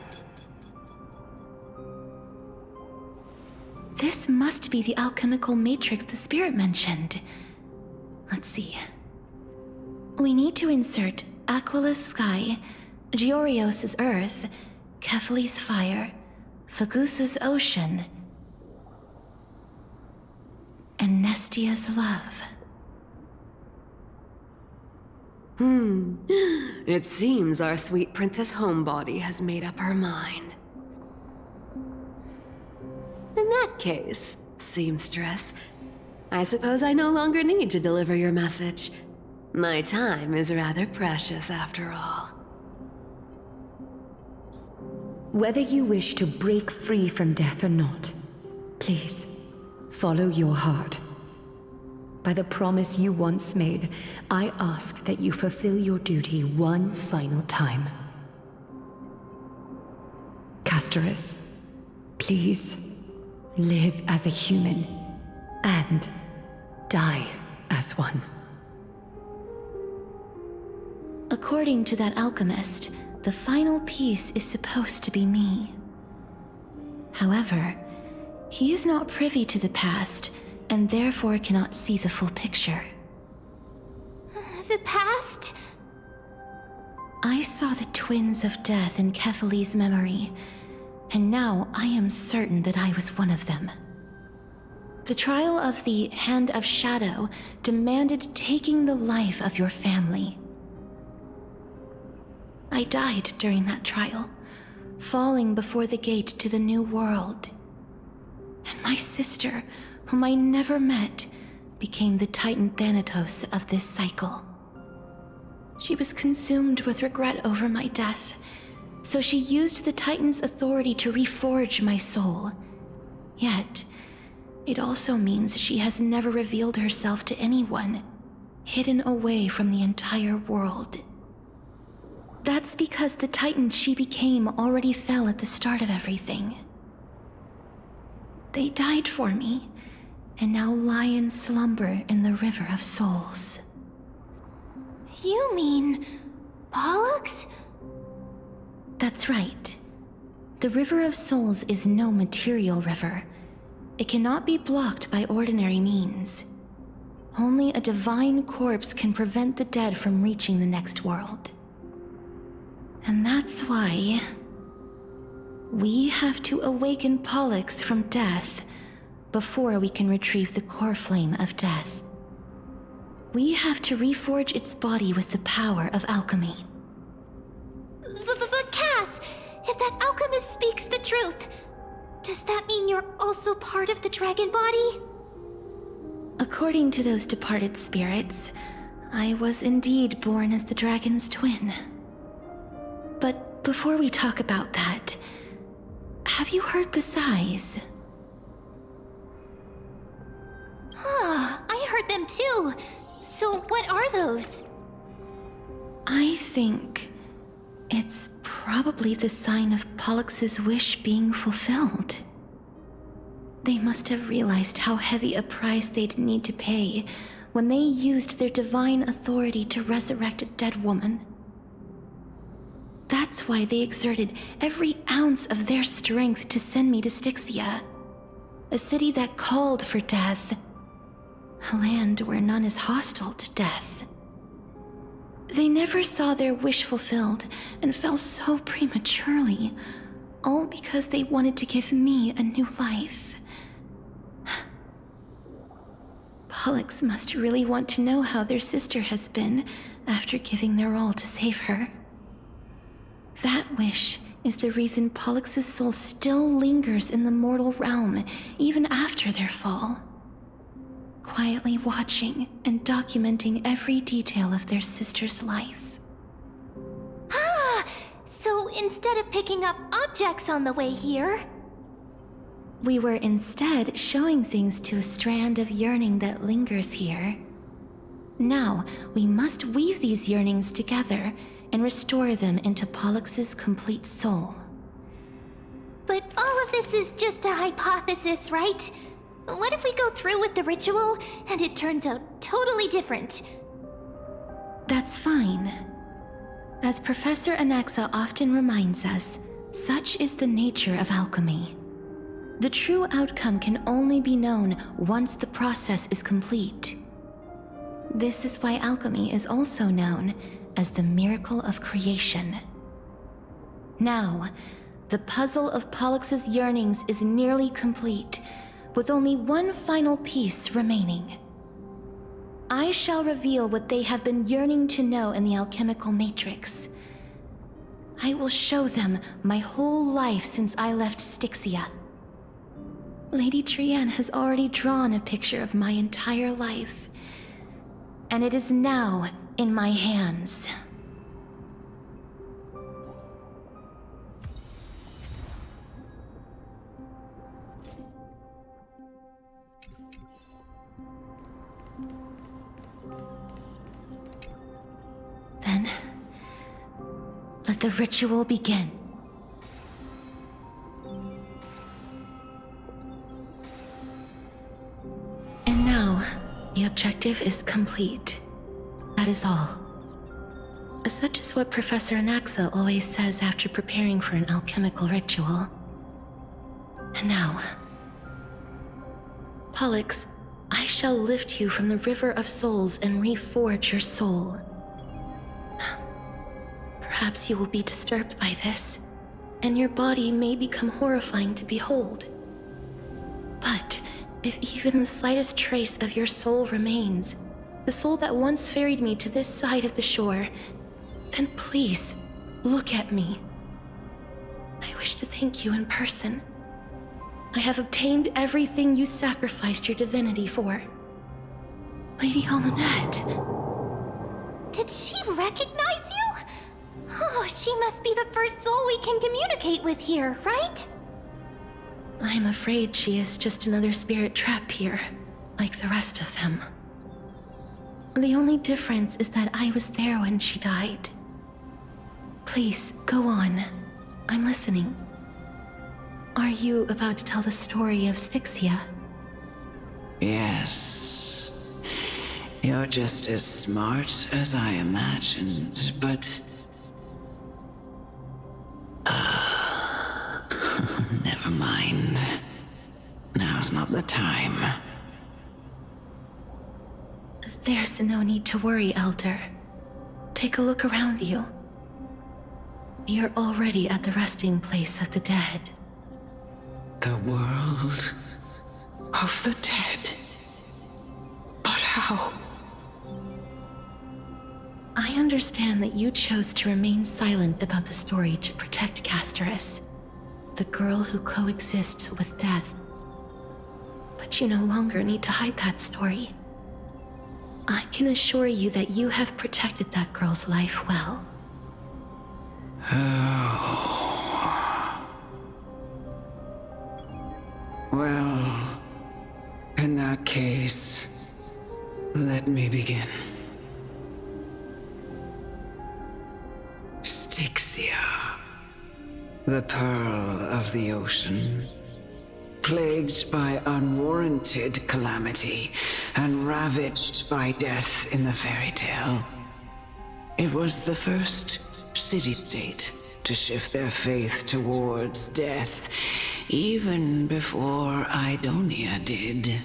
This must be the alchemical matrix the spirit mentioned. Let's see. We need to insert Aquila's sky, Georios' earth, Kephali's fire, Fagusa's ocean, and Nestia's love. It seems our sweet Princess Homebody has made up her mind. In that case, seamstress, I suppose I no longer need to deliver your message. My time is rather precious after all. Whether you wish to break free from death or not, please, follow your heart. By the promise you once made, I ask that you fulfill your duty one final time. Castorus, please, live as a human, and die as one. According to that alchemist, the final piece is supposed to be me. However, he is not privy to the past, and therefore cannot see the full picture. The past? I saw the twins of death in Kephali's memory, and now I am certain that I was one of them. The trial of the Hand of Shadow demanded taking the life of your family. I died during that trial, falling before the gate to the new world. And my sister, whom I never met, became the Titan Thanatos of this cycle. She was consumed with regret over my death, so she used the Titan's authority to reforge my soul. Yet, it also means she has never revealed herself to anyone, hidden away from the entire world. That's because the Titan she became already fell at the start of everything. They died for me, and now lie in slumber in the River of Souls. You mean Pollux? That's right. The River of Souls is no material river. It cannot be blocked by ordinary means. Only a divine corpse can prevent the dead from reaching the next world. And that's why we have to awaken Pollux from death before we can retrieve the core flame of death. We have to reforge its body with the power of alchemy. But Cass, if that alchemist speaks the truth, does that mean you're also part of the dragon body? According to those departed spirits, I was indeed born as the dragon's twin. But before we talk about that, have you heard the sighs? I heard them too. So what are those? I think it's probably the sign of Pollux's wish being fulfilled. They must have realized how heavy a price they'd need to pay when they used their divine authority to resurrect a dead woman. That's why they exerted every ounce of their strength to send me to Styxia, a city that called for death, a land where none is hostile to death. They never saw their wish fulfilled and fell so prematurely, all because they wanted to give me a new life. Pollux must really want to know how their sister has been after giving their all to save her. That wish is the reason Pollux's soul still lingers in the mortal realm even after their fall, quietly watching and documenting every detail of their sister's life. So instead of picking up objects on the way here, we were instead showing things to a strand of yearning that lingers here. Now, we must weave these yearnings together and restore them into Pollux's complete soul. But all of this is just a hypothesis, right? What if we go through with the ritual and it turns out totally different? That's fine. As Professor Anaxa often reminds us, such is the nature of alchemy. The true outcome can only be known once the process is complete. This is why alchemy is also known as the miracle of creation. Now, the puzzle of Pollux's yearnings is nearly complete, with only one final piece remaining. I shall reveal what they have been yearning to know in the alchemical matrix. I will show them my whole life since I left Styxia. Lady Trianne has already drawn a picture of my entire life, and it is now in my hands. Then, let the ritual begin. And now, the objective is complete. That is all. Such is what Professor Anaxa always says after preparing for an alchemical ritual. And now, Pollux, I shall lift you from the River of Souls and reforge your soul. Perhaps you will be disturbed by this, and your body may become horrifying to behold. But if even the slightest trace of your soul remains, the soul that once ferried me to this side of the shore, then please, Look at me. I wish to thank you in person. I have obtained everything you sacrificed your divinity for. Lady Almanette. Did she recognize you? Oh, she must be the first soul we can communicate with here, right? I'm afraid she is just another spirit trapped here, like the rest of them. The only difference is that I was there when she died. Please, go on. I'm listening. Are you about to tell the story of Styxia? Yes. You're just as smart as I imagined, but... never mind. Now's not the time. There's no need to worry, Elder. Take a look around you. You're already at the resting place of the dead. The world of the dead? But how? I understand that you chose to remain silent about the story to protect Casterus, the girl who coexists with death. But you no longer need to hide that story. I can assure you that you have protected that girl's life well. Oh. Well, in that case, let me begin. Styxia, the pearl of the ocean, plagued by unwarranted calamity and ravaged by death in the fairy tale. It was the first city-state to shift their faith towards death, even before Idonia did.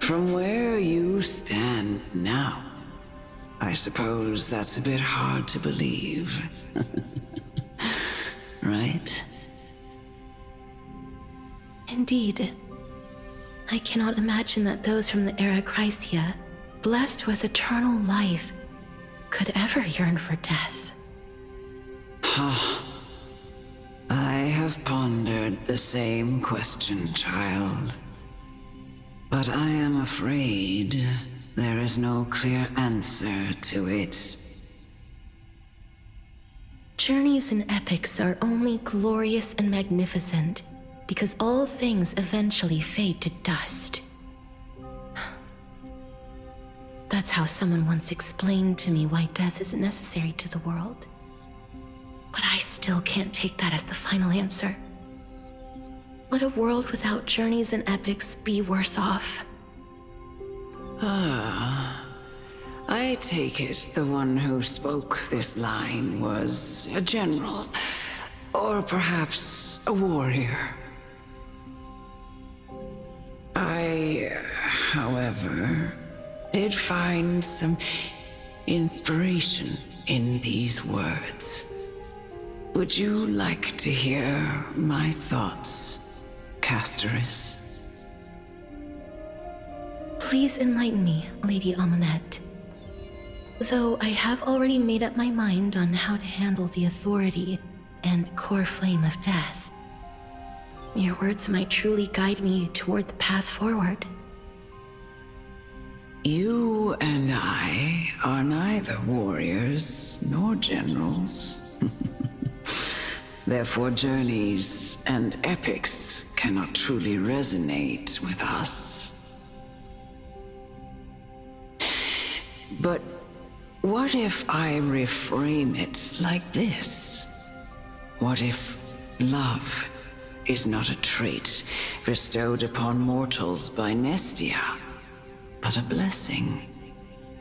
From where you stand now, I suppose that's a bit hard to believe. Right? Indeed. I cannot imagine that those from the era Chrysia, blessed with eternal life, could ever yearn for death. Huh. I have pondered the same question, child. But I am afraid there is no clear answer to it. Journeys and epics are only glorious and magnificent because all things eventually fade to dust. That's how someone once explained to me why death isn't necessary to the world. But I still can't take that as the final answer. Would a world without journeys and epics be worse off? I take it the one who spoke this line was a general, or perhaps a warrior. I, however, did find some inspiration in these words. Would you like to hear my thoughts, Casterus? Please enlighten me, Lady Almanette. Though I have already made up my mind on how to handle the authority and core flame of death. Your words might truly guide me toward the path forward. You and I are neither warriors nor generals. Therefore, journeys and epics cannot truly resonate with us. But what if I reframe it like this? What if love is not a trait bestowed upon mortals by Nestia, but a blessing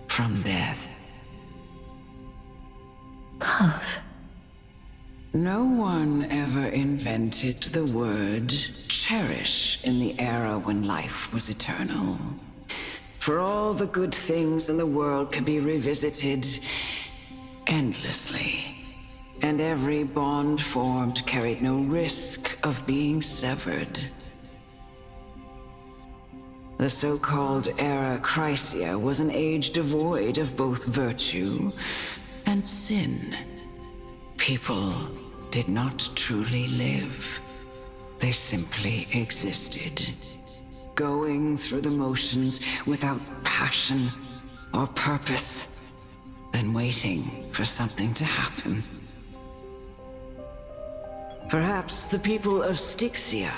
from death? Love. No one ever invented the word cherish in the era when life was eternal. For all the good things in the world could be revisited endlessly, and every bond formed carried no risk of being severed. The so-called era Chrysia was an age devoid of both virtue and sin. People did not truly live. They simply existed, going through the motions without passion or purpose, then waiting for something to happen. Perhaps the people of Styxia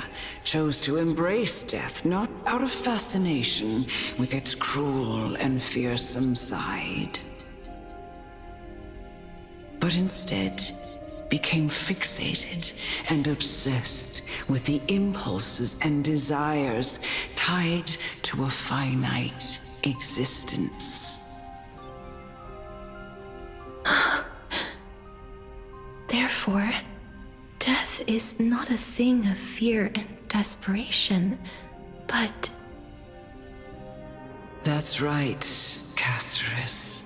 chose to embrace death not out of fascination with its cruel and fearsome side, but instead became fixated and obsessed with the impulses and desires tied to a finite existence. Therefore, death is not a thing of fear and desperation, but... That's right, Casterus.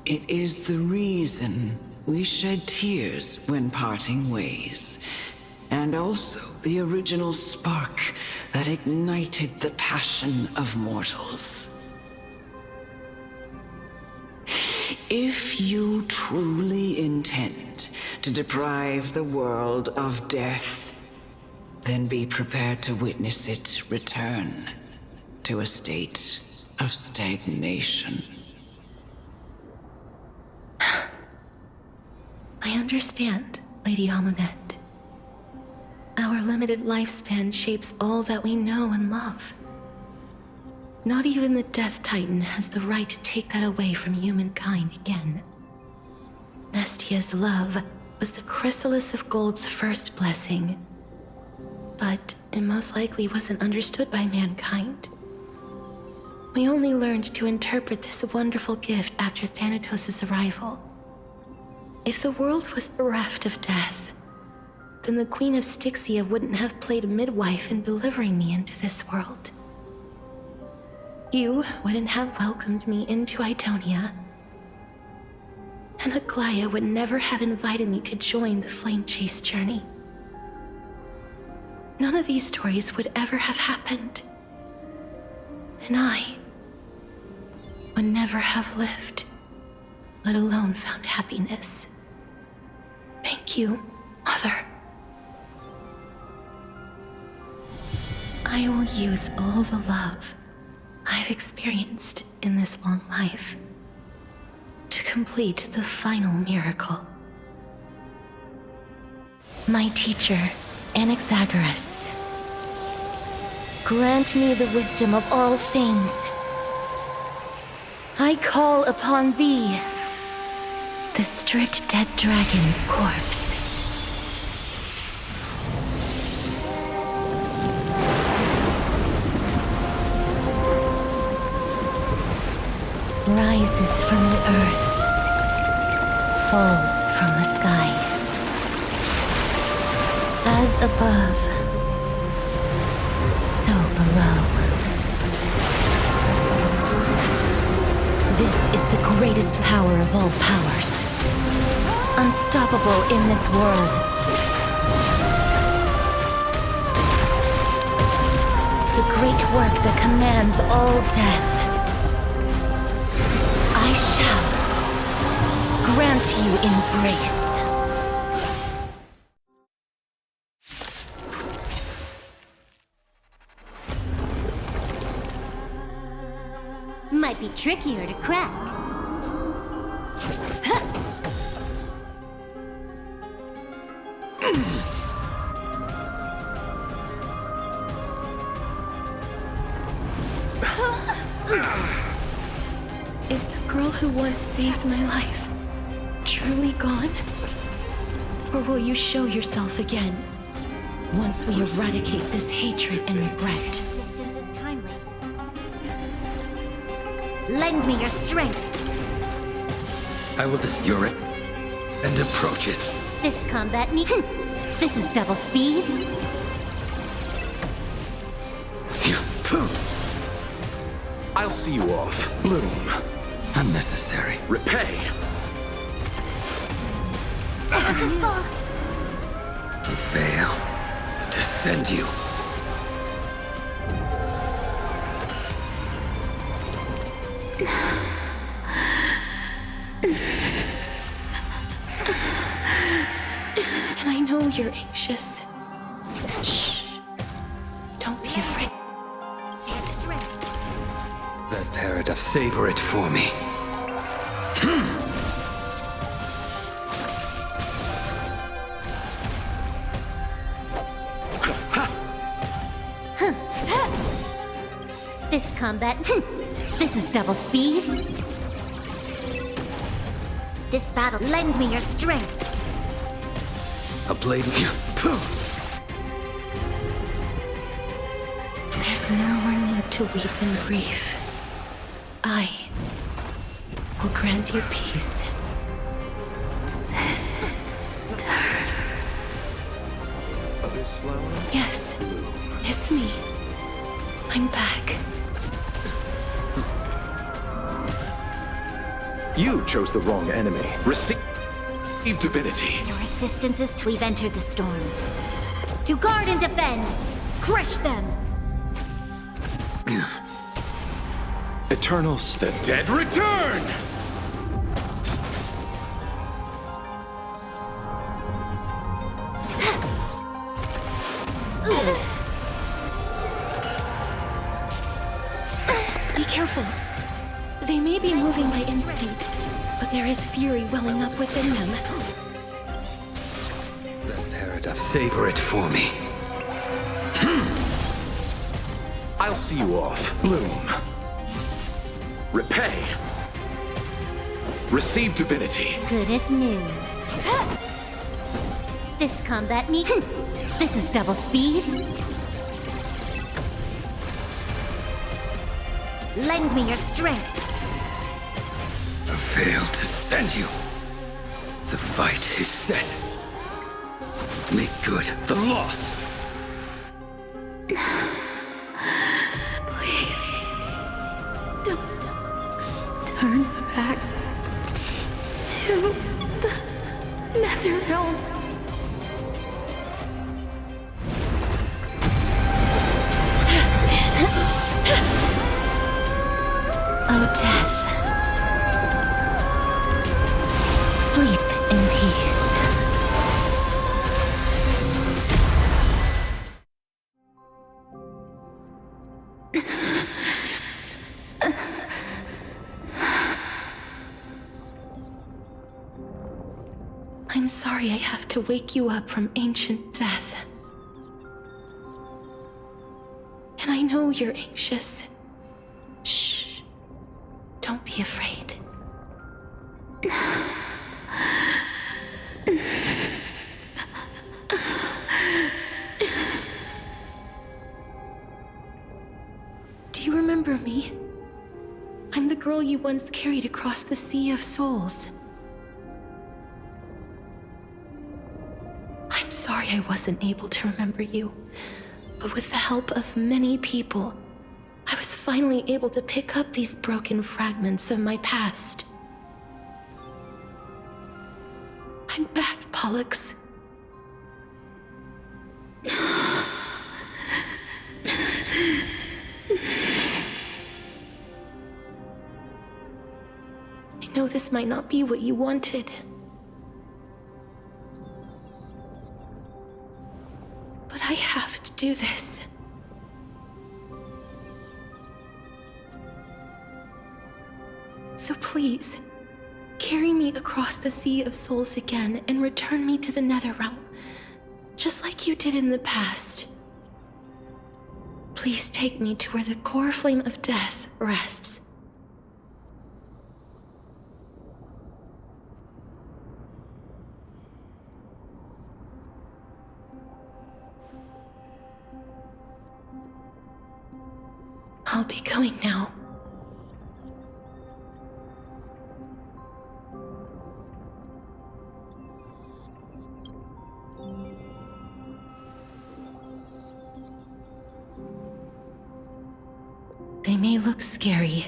It is the reason we shed tears when parting ways, and also the original spark that ignited the passion of mortals. If you truly intend to deprive the world of death, then be prepared to witness it return to a state of stagnation. I understand, Lady Amunet. Our limited lifespan shapes all that we know and love. Not even the Death Titan has the right to take that away from humankind again. Nestia's love was the chrysalis of Gold's first blessing, but it most likely wasn't understood by mankind. We only learned to interpret this wonderful gift after Thanatos' arrival. If the world was bereft of death, then the Queen of Styxia wouldn't have played midwife in delivering me into this world. You wouldn't have welcomed me into Idonia, and Aglaya would never have invited me to join the Flame Chase journey. None of these stories would ever have happened, and I would never have lived, let alone found happiness. Thank you, Mother. I will use all the love I've experienced in this long life to complete the final miracle. My teacher, Anaxagoras, grant me the wisdom of all things. I call upon thee, the stripped dead dragon's corpse. Rises from the earth, falls from the sky. As above, so below. This is the greatest power of all powers. Unstoppable in this world. The great work that commands all death. I shall grant you embrace. Might be trickier to crack. Is the girl who once saved my life truly gone? Or will you show yourself again, once we eradicate this hatred and regret? Assistance is timely. Lend me your strength. I will dispure it and approaches. This combat me. This is double speed. I'll see you off. Bloom. Unnecessary. Repay. Innocent falls. The veil. Descend you. know you're anxious. Shh. Don't be afraid. That paradise. Savor it for me. This combat, this is double speed. This battle, lend me your strength. A blade here. There's no more need to weep in grief. I will grant you peace. This turn. This flower? Yes, it's me. I'm back. You chose the wrong enemy. Receive divinity. Your assistance is we've entered the storm. To guard and defend, crush them. Eternals. The dead return! Be careful. They may be moving by instinct, but there is fury welling up within them. That paradise. Savor it for me. I'll see you off. Bloom. Repay. Receive divinity. Good as new. This combat meet, this is double speed. Lend me your strength. A veil to send you. The fight is set. Make good the loss. Please, don't turn back to the nether realm. Oh, death. Sleep in peace. I'm sorry I have to wake you up from ancient death. And I know you're anxious. Shh. Don't be afraid. Do you remember me? I'm the girl you once carried across the Sea of Souls. I'm sorry I wasn't able to remember you, but with the help of many people, I was finally able to pick up these broken fragments of my past. I'm back, Pollux. I know this might not be what you wanted. But I have to do this. So please, carry me across the Sea of Souls again and return me to the Netherrealm, just like you did in the past. Please take me to where the core flame of death rests. I'll be going now. They may look scary,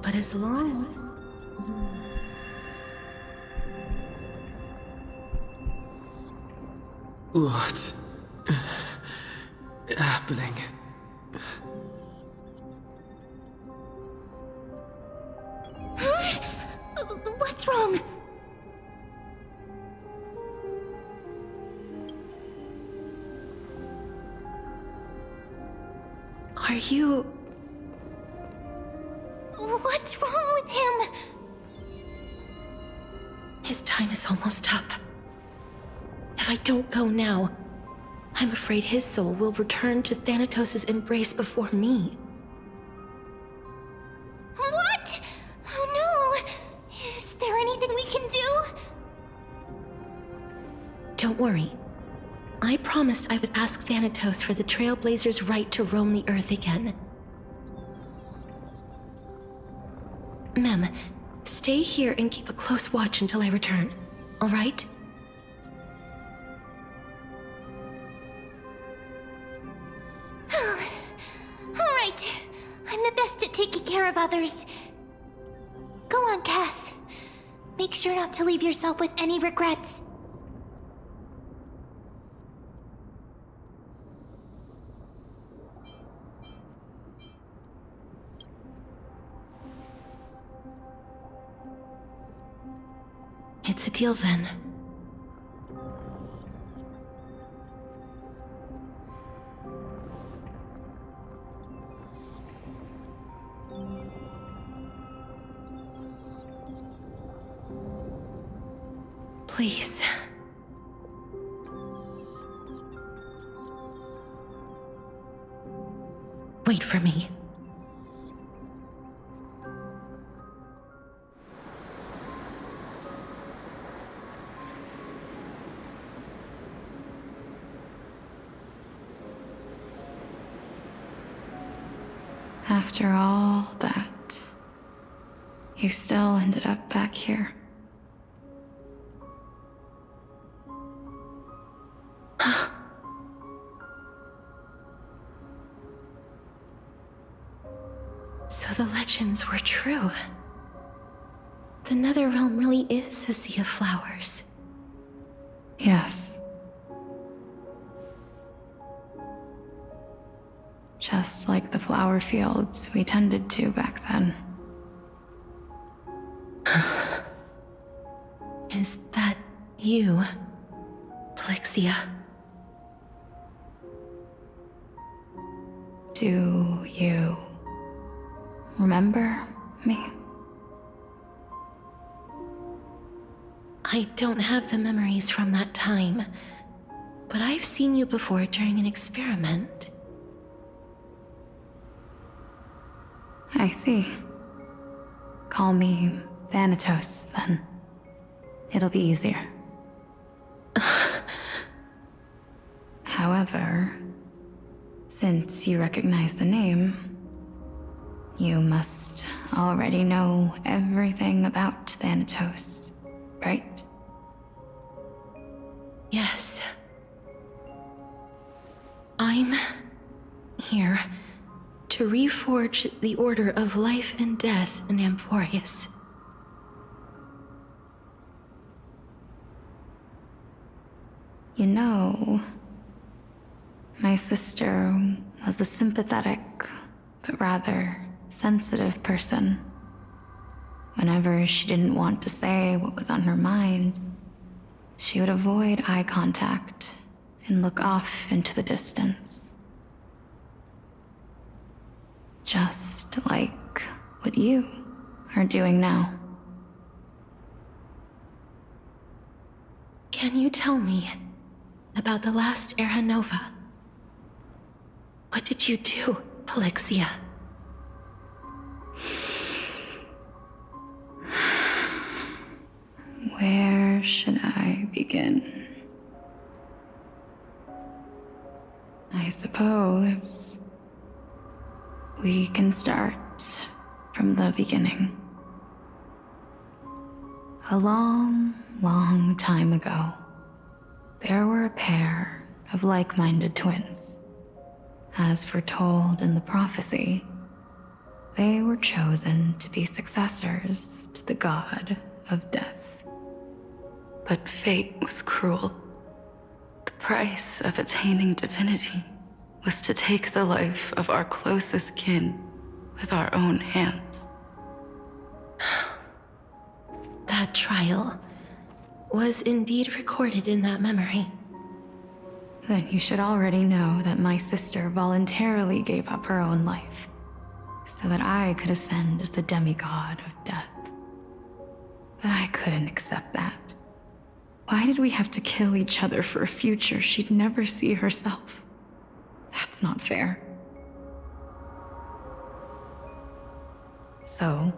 but as long as... What's happening? What's wrong? Are you... What's wrong with him? His time is almost up. If I don't go now, I'm afraid his soul will return to Thanatos' embrace before me. What? Oh no! Is there anything we can do? Don't worry. I promised I would ask Thanatos for the Trailblazers' right to roam the Earth again. Mem, stay here and keep a close watch until I return, all right? All right. I'm the best at taking care of others. Go on, Cass. Make sure not to leave yourself with any regrets. It's a deal then. Please. Wait for me. After all that, you still ended up back here. So the legends were true. The Netherrealm really is a sea of flowers. Yes. Just like the flower fields we tended to back then. Is that you, Plixia? Do you remember me? I don't have the memories from that time, but I've seen you before during an experiment. I see. Call me Thanatos, then. It'll be easier. However, since you recognize the name, you must already know everything about Thanatos, right? Yes. I'm here to reforge the order of life and death in Amfореus. You know, my sister was a sympathetic, but rather sensitive person. Whenever she didn't want to say what was on her mind, she would avoid eye contact and look off into the distance. Just like what you are doing now. Can you tell me about the last Era Nova? What did you do, Plixia? Where should I begin? I suppose we can start from the beginning. A long, long time ago, there were a pair of like-minded twins. As foretold in the prophecy, they were chosen to be successors to the god of death. But fate was cruel. The price of attaining divinity was to take the life of our closest kin with our own hands. That trial was indeed recorded in that memory. then you should already know that my sister voluntarily gave up her own life, so that I could ascend as the demigod of death. But I couldn't accept that. Why did we have to kill each other for a future she'd never see herself? That's not fair. So,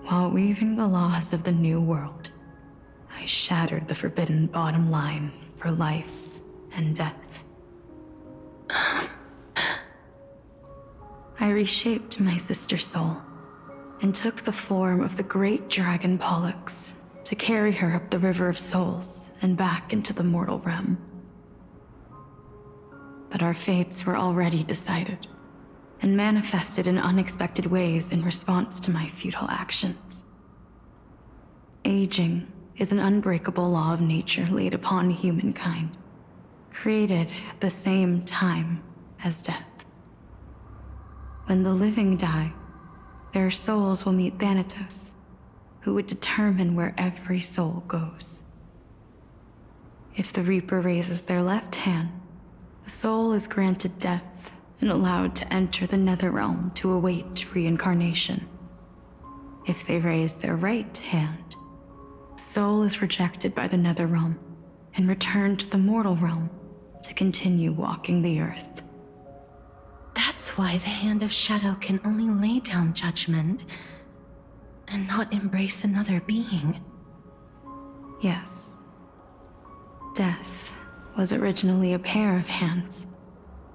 while weaving the laws of the new world, I shattered the forbidden bottom line for life and death. I reshaped my sister's soul and took the form of the great dragon Pollux to carry her up the River of Souls and back into the mortal realm. But our fates were already decided and manifested in unexpected ways in response to my futile actions. Aging is an unbreakable law of nature laid upon humankind, created at the same time as death. When the living die, their souls will meet Thanatos, who would determine where every soul goes. If the Reaper raises their left hand, the soul is granted death and allowed to enter the Netherrealm to await reincarnation. If they raise their right hand, the soul is rejected by the Netherrealm and returned to the mortal realm to continue walking the earth. That's why the Hand of Shadow can only lay down judgment and not embrace another being. Yes. Death was originally a pair of hands,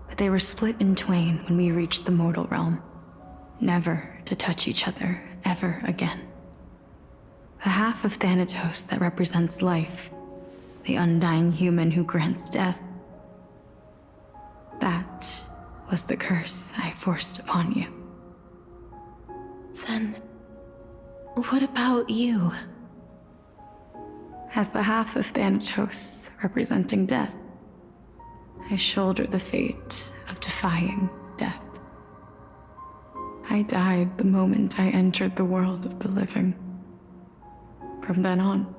but they were split in twain when we reached the mortal realm, never to touch each other ever again. The half of Thanatos that represents life, the undying human who grants death, that was the curse I forced upon you. Then, what about you? As the half of Thanatos representing death, I shoulder the fate of defying death. I died the moment I entered the world of the living. From then on,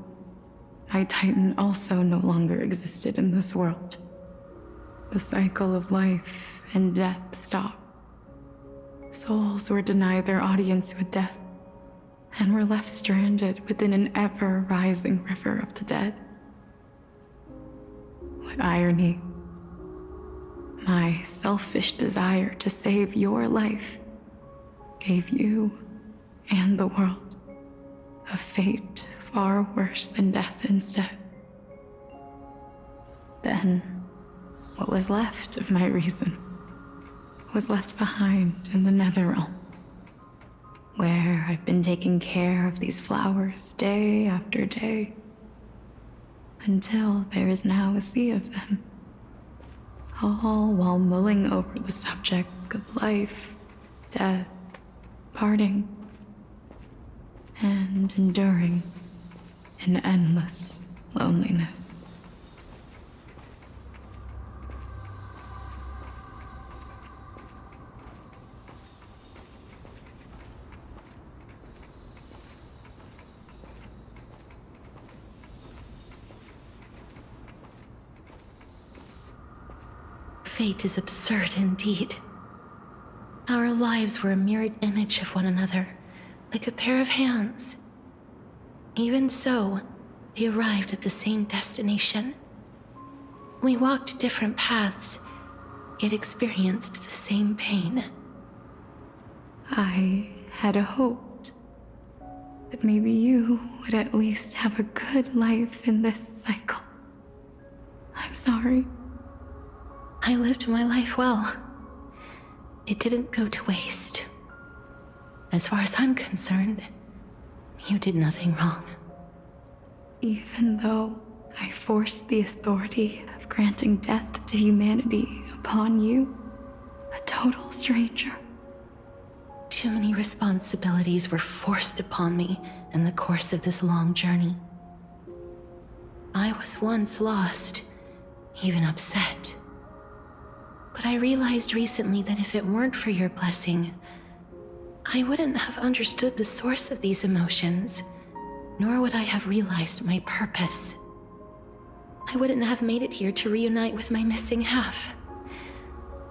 my Titan also no longer existed in this world. The cycle of life and death stopped. Souls were denied their audience with death and were left stranded within an ever-rising river of the dead. What irony. My selfish desire to save your life gave you and the world a fate far worse than death instead. Then, what was left of my reason was left behind in the Netherrealm, where I've been taking care of these flowers day after day, until there is now a sea of them, all while mulling over the subject of life, death, parting, and enduring in endless loneliness. Fate is absurd indeed. Our lives were a mirrored image of one another, like a pair of hands. Even so, we arrived at the same destination. We walked different paths, yet experienced the same pain. I had hoped that maybe you would at least have a good life in this cycle. I'm sorry. I lived my life well. It didn't go to waste. As far as I'm concerned, you did nothing wrong. Even though I forced the authority of granting death to humanity upon you, a total stranger. Too many responsibilities were forced upon me in the course of this long journey. I was once lost, even upset. But I realized recently that if it weren't for your blessing, I wouldn't have understood the source of these emotions, nor would I have realized my purpose. I wouldn't have made it here to reunite with my missing half.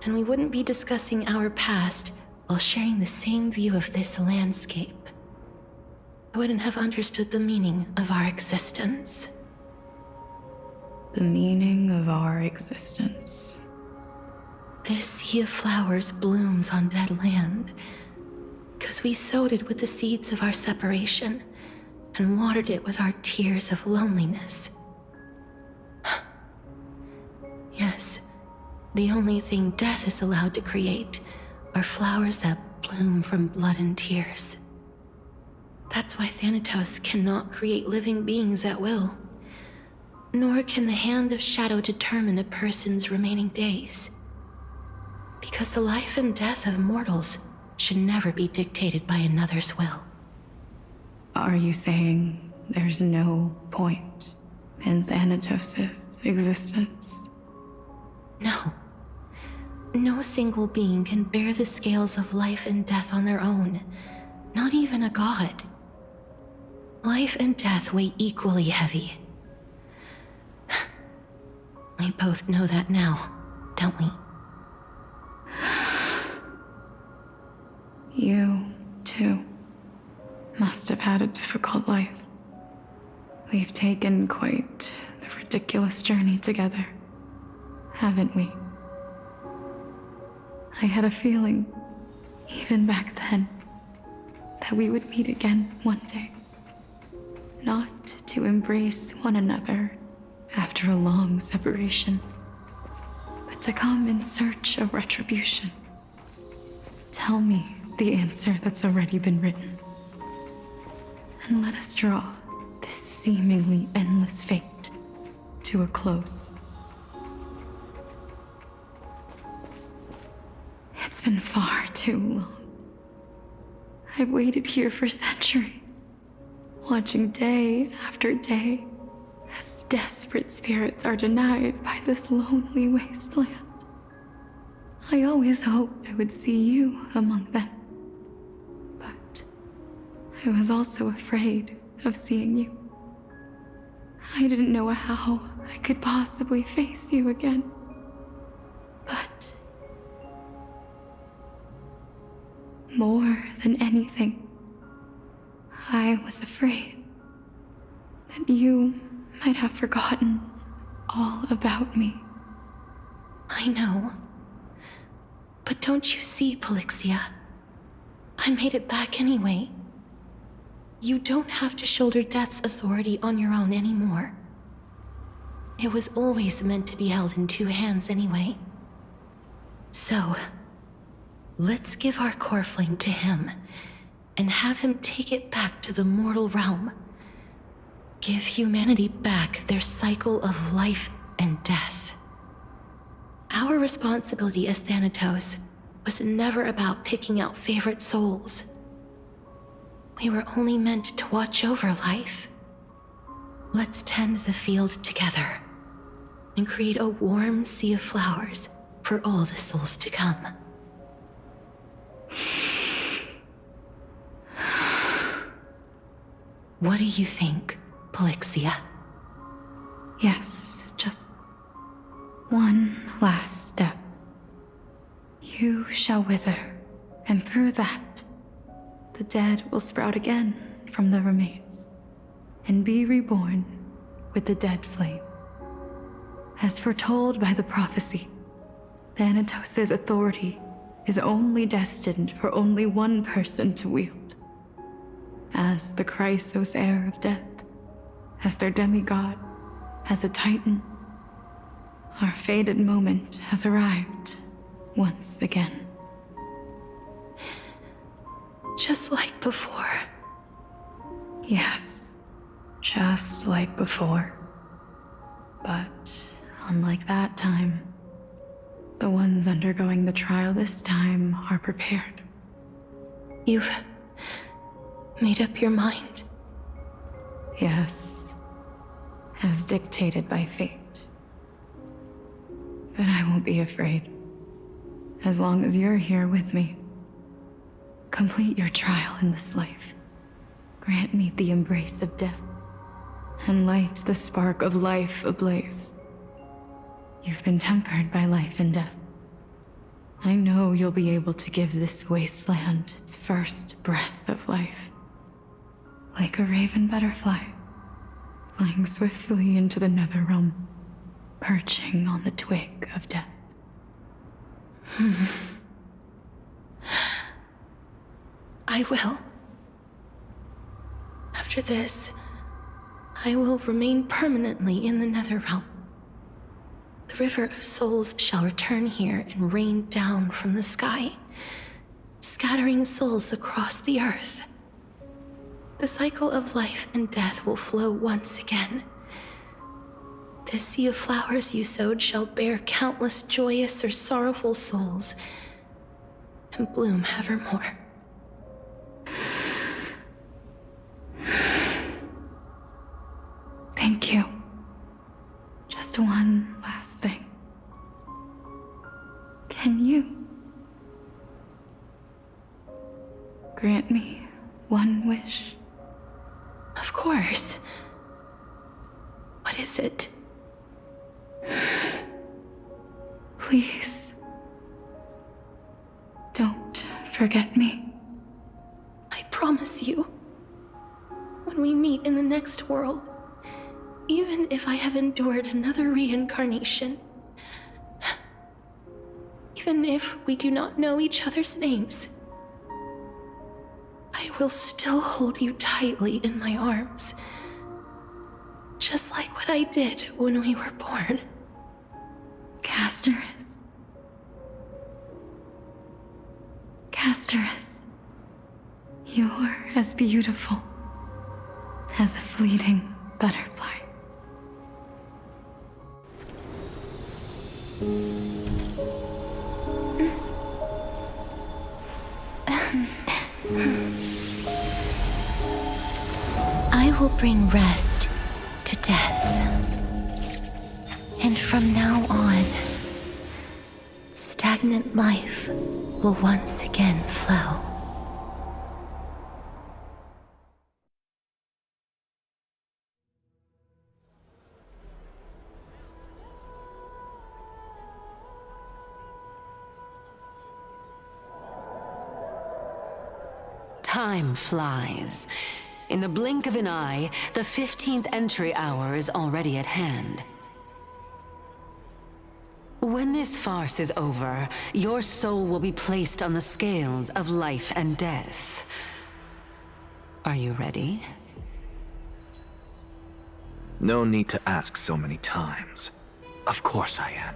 And we wouldn't be discussing our past while sharing the same view of this landscape. I wouldn't have understood the meaning of our existence. The meaning of our existence. This sea of flowers blooms on dead land, because we sowed it with the seeds of our separation and watered it with our tears of loneliness. Yes, the only thing death is allowed to create are flowers that bloom from blood and tears. That's why Thanatos cannot create living beings at will. Nor can the hand of shadow determine a person's remaining days. Because the life and death of mortals should never be dictated by another's will. Are you saying there's no point in Thanatos' existence? No. No single being can bear the scales of life and death on their own. Not even a god. Life and death weigh equally heavy. We both know that now, don't we? You, too, must have had a difficult life. We've taken quite the ridiculous journey together, haven't we? I had a feeling, even back then, that we would meet again one day. Not to embrace one another after a long separation, but to come in search of retribution. Tell me the answer that's already been written, and let us draw this seemingly endless fate to a close. It's been far too long. I've waited here for centuries, watching day after day as desperate spirits are denied by this lonely wasteland. I always hoped I would see you among them. But I was also afraid of seeing you. I didn't know how I could possibly face you again. But more than anything, I was afraid that you might have forgotten all about me. I know. But don't you see, Polixia? I made it back anyway. You don't have to shoulder death's authority on your own anymore. It was always meant to be held in two hands anyway. So, let's give our core flame to him, and have him take it back to the mortal realm. Give humanity back their cycle of life and death. Our responsibility as Thanatos was never about picking out favorite souls. We were only meant to watch over life. Let's tend the field together and create a warm sea of flowers for all the souls to come. What do you think, Polixia? Yes, just one last step. You shall wither, and through that, the dead will sprout again from the remains, and be reborn with the dead flame. As foretold by the prophecy, Thanatos' authority is only destined for only one person to wield. As the Chrysos heir of death, as their demigod, as a titan, our fated moment has arrived once again. Just like before. Yes, just like before. But unlike that time, the ones undergoing the trial this time are prepared. You've made up your mind? Yes, as dictated by fate. But I won't be afraid. As long as you're here with me. Complete your trial in this life. Grant me the embrace of death. and light the spark of life ablaze. You've been tempered by life and death. I know you'll be able to give this wasteland its first breath of life. Like a raven butterfly, flying swiftly into the netherrealm, perching on the twig of death. I will. After this, I will remain permanently in the netherrealm. The river of souls shall return here and rain down from the sky, scattering souls across the earth. The cycle of life and death will flow once again. This sea of flowers you sowed shall bear countless joyous or sorrowful souls, and bloom evermore. Thank you. Just one last thing. Can you grant me one wish? Of course. What is it? Please, don't forget me. I promise you, when we meet in the next world, even if I have endured another reincarnation, even if we do not know each other's names, I will still hold you tightly in my arms, just like what I did when we were born. Casterus. Casterus. You're as beautiful as a fleeting butterfly. I will bring rest to death. And from now on, stagnant life will once again flow. Time flies. In the blink of an eye, the 15th entry hour is already at hand. When this farce is over, your soul will be placed on the scales of life and death. Are you ready? No need to ask so many times. Of course I am.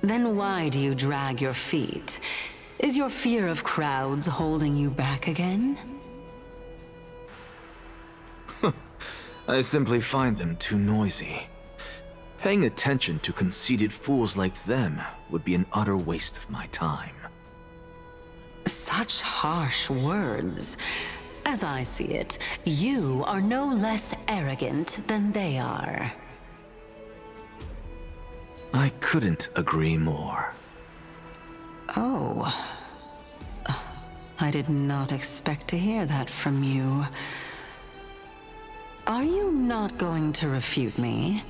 Then why do you drag your feet? Is your fear of crowds holding you back again? I simply find them too noisy. Paying attention to conceited fools like them would be an utter waste of my time. Such harsh words. As I see it, you are no less arrogant than they are. I couldn't agree more. Oh. I did not expect to hear that from you. Are you not going to refute me?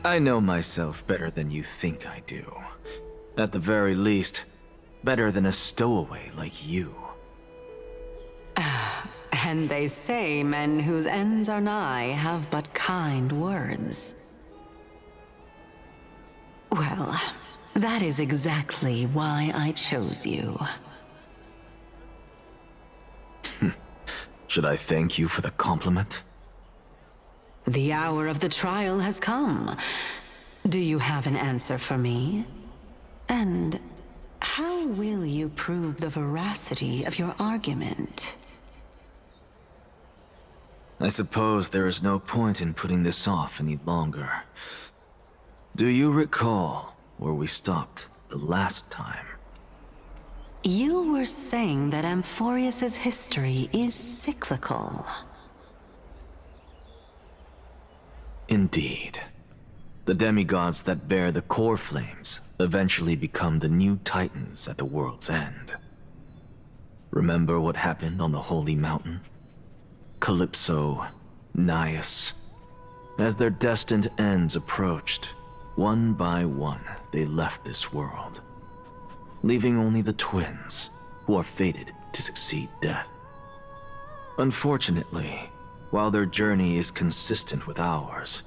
I know myself better than you think I do. At the very least, better than a stowaway like you. And they say men whose ends are nigh have but kind words. Well, that is exactly why I chose you. Should I thank you for the compliment? The hour of the trial has come. Do you have an answer for me? And how will you prove the veracity of your argument? I suppose there is no point in putting this off any longer. Do you recall where we stopped the last time? You were saying that Amfореus's history is cyclical. Indeed. The demigods that bear the core flames eventually become the new titans at the world's end. Remember what happened on the Holy Mountain? Calypso, Nias. As their destined ends approached, one by one they left this world, leaving only the twins, who are fated to succeed death. Unfortunately, while their journey is consistent with ours,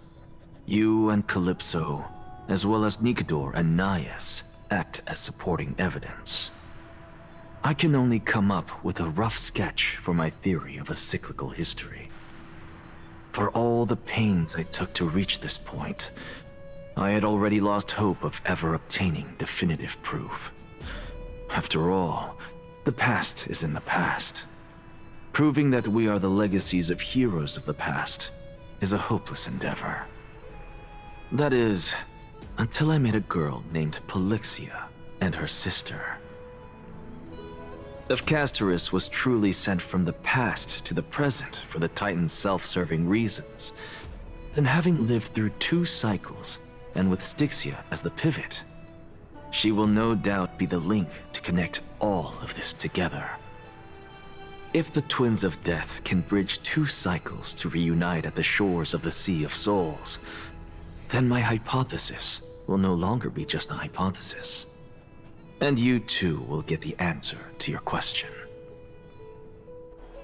you and Calypso, as well as Nikador and Nias, act as supporting evidence. I can only come up with a rough sketch for my theory of a cyclical history. For all the pains I took to reach this point, I had already lost hope of ever obtaining definitive proof. After all, the past is in the past. Proving that we are the legacies of heroes of the past is a hopeless endeavor. That is, until I met a girl named Polixia and her sister. If Castorus was truly sent from the past to the present for the Titan's self-serving reasons, then having lived through 2 cycles, and with Styxia as the pivot, she will no doubt be the link to connect all of this together. If the Twins of Death can bridge 2 cycles to reunite at the shores of the Sea of Souls, then my hypothesis will no longer be just a hypothesis. And you too will get the answer to your question.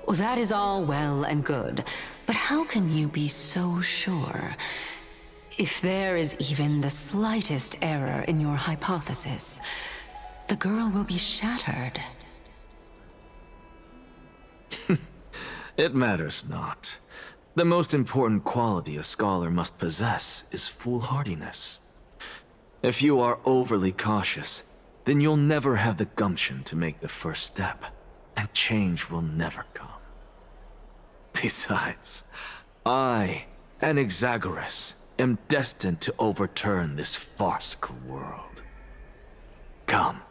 Well, that is all well and good, but how can you be so sure? If there is even the slightest error in your hypothesis, the girl will be shattered. It matters not. The most important quality a scholar must possess is foolhardiness. If you are overly cautious, then you'll never have the gumption to make the first step, and change will never come. Besides, I, Anaxagoras, am destined to overturn this farcical world. Come,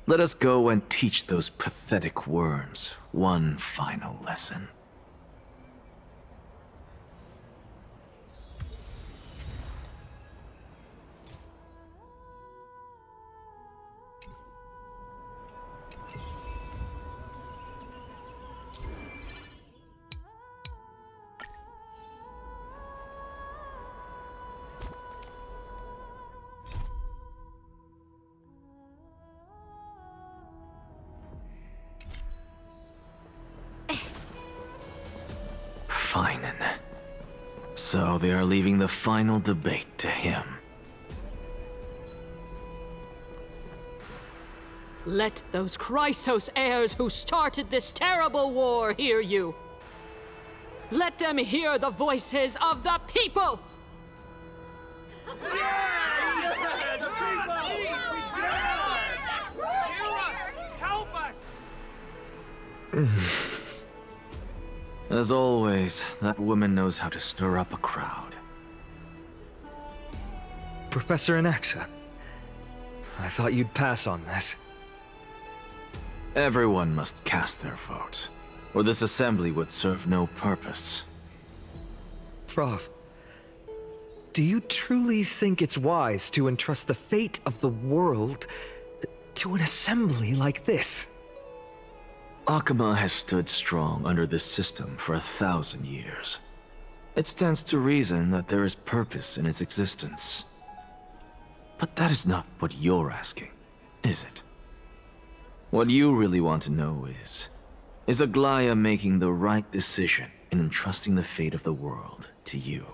let us go and teach those pathetic worms one final lesson. Fine. So they are leaving the final debate to him. Let those Chrysos heirs who started this terrible war hear you. Let them hear the voices of the people! Help us! As always, that woman knows how to stir up a crowd. Professor Anaxa, I thought you'd pass on this. Everyone must cast their vote, or this assembly would serve no purpose. Prof, do you truly think it's wise to entrust the fate of the world to an assembly like this? Akama has stood strong under this system for 1,000 years. It stands to reason that there is purpose in its existence. But that is not what you're asking, is it? What you really want to know is Aglaya making the right decision in entrusting the fate of the world to you?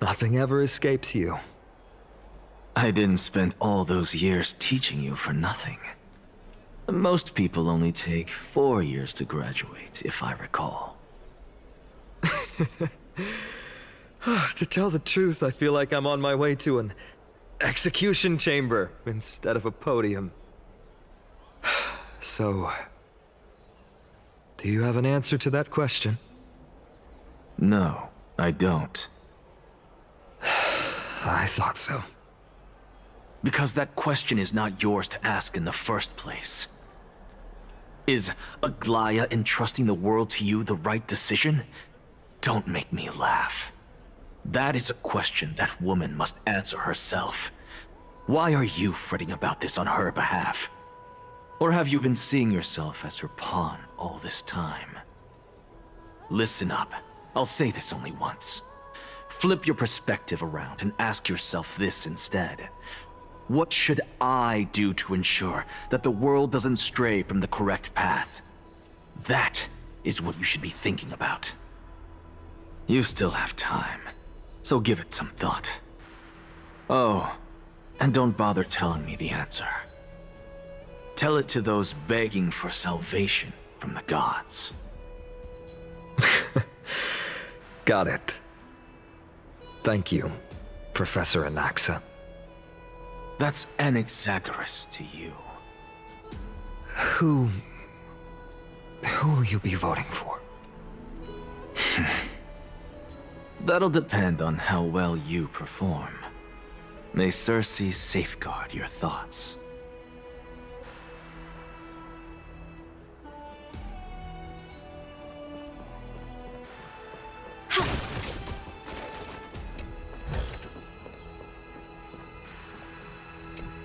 Nothing ever escapes you. I didn't spend all those years teaching you for nothing. Most people only take 4 years to graduate, if I recall. To tell the truth, I feel like I'm on my way to an execution chamber instead of a podium. So, do you have an answer to that question? No, I don't. I thought so. Because that question is not yours to ask in the first place. Is Aglaya entrusting the world to you the right decision? Don't make me laugh. That is a question that woman must answer herself. Why are you fretting about this on her behalf? Or have you been seeing yourself as her pawn all this time? Listen up. I'll say this only once. Flip your perspective around and ask yourself this instead. What should I do to ensure that the world doesn't stray from the correct path? That is what you should be thinking about. You still have time, so give it some thought. Oh, and don't bother telling me the answer. Tell it to those begging for salvation from the gods. Got it. Thank you, Professor Anaxa. That's Anaxagoras to you. Who will you be voting for? That'll depend on how well you perform. May Circe safeguard your thoughts.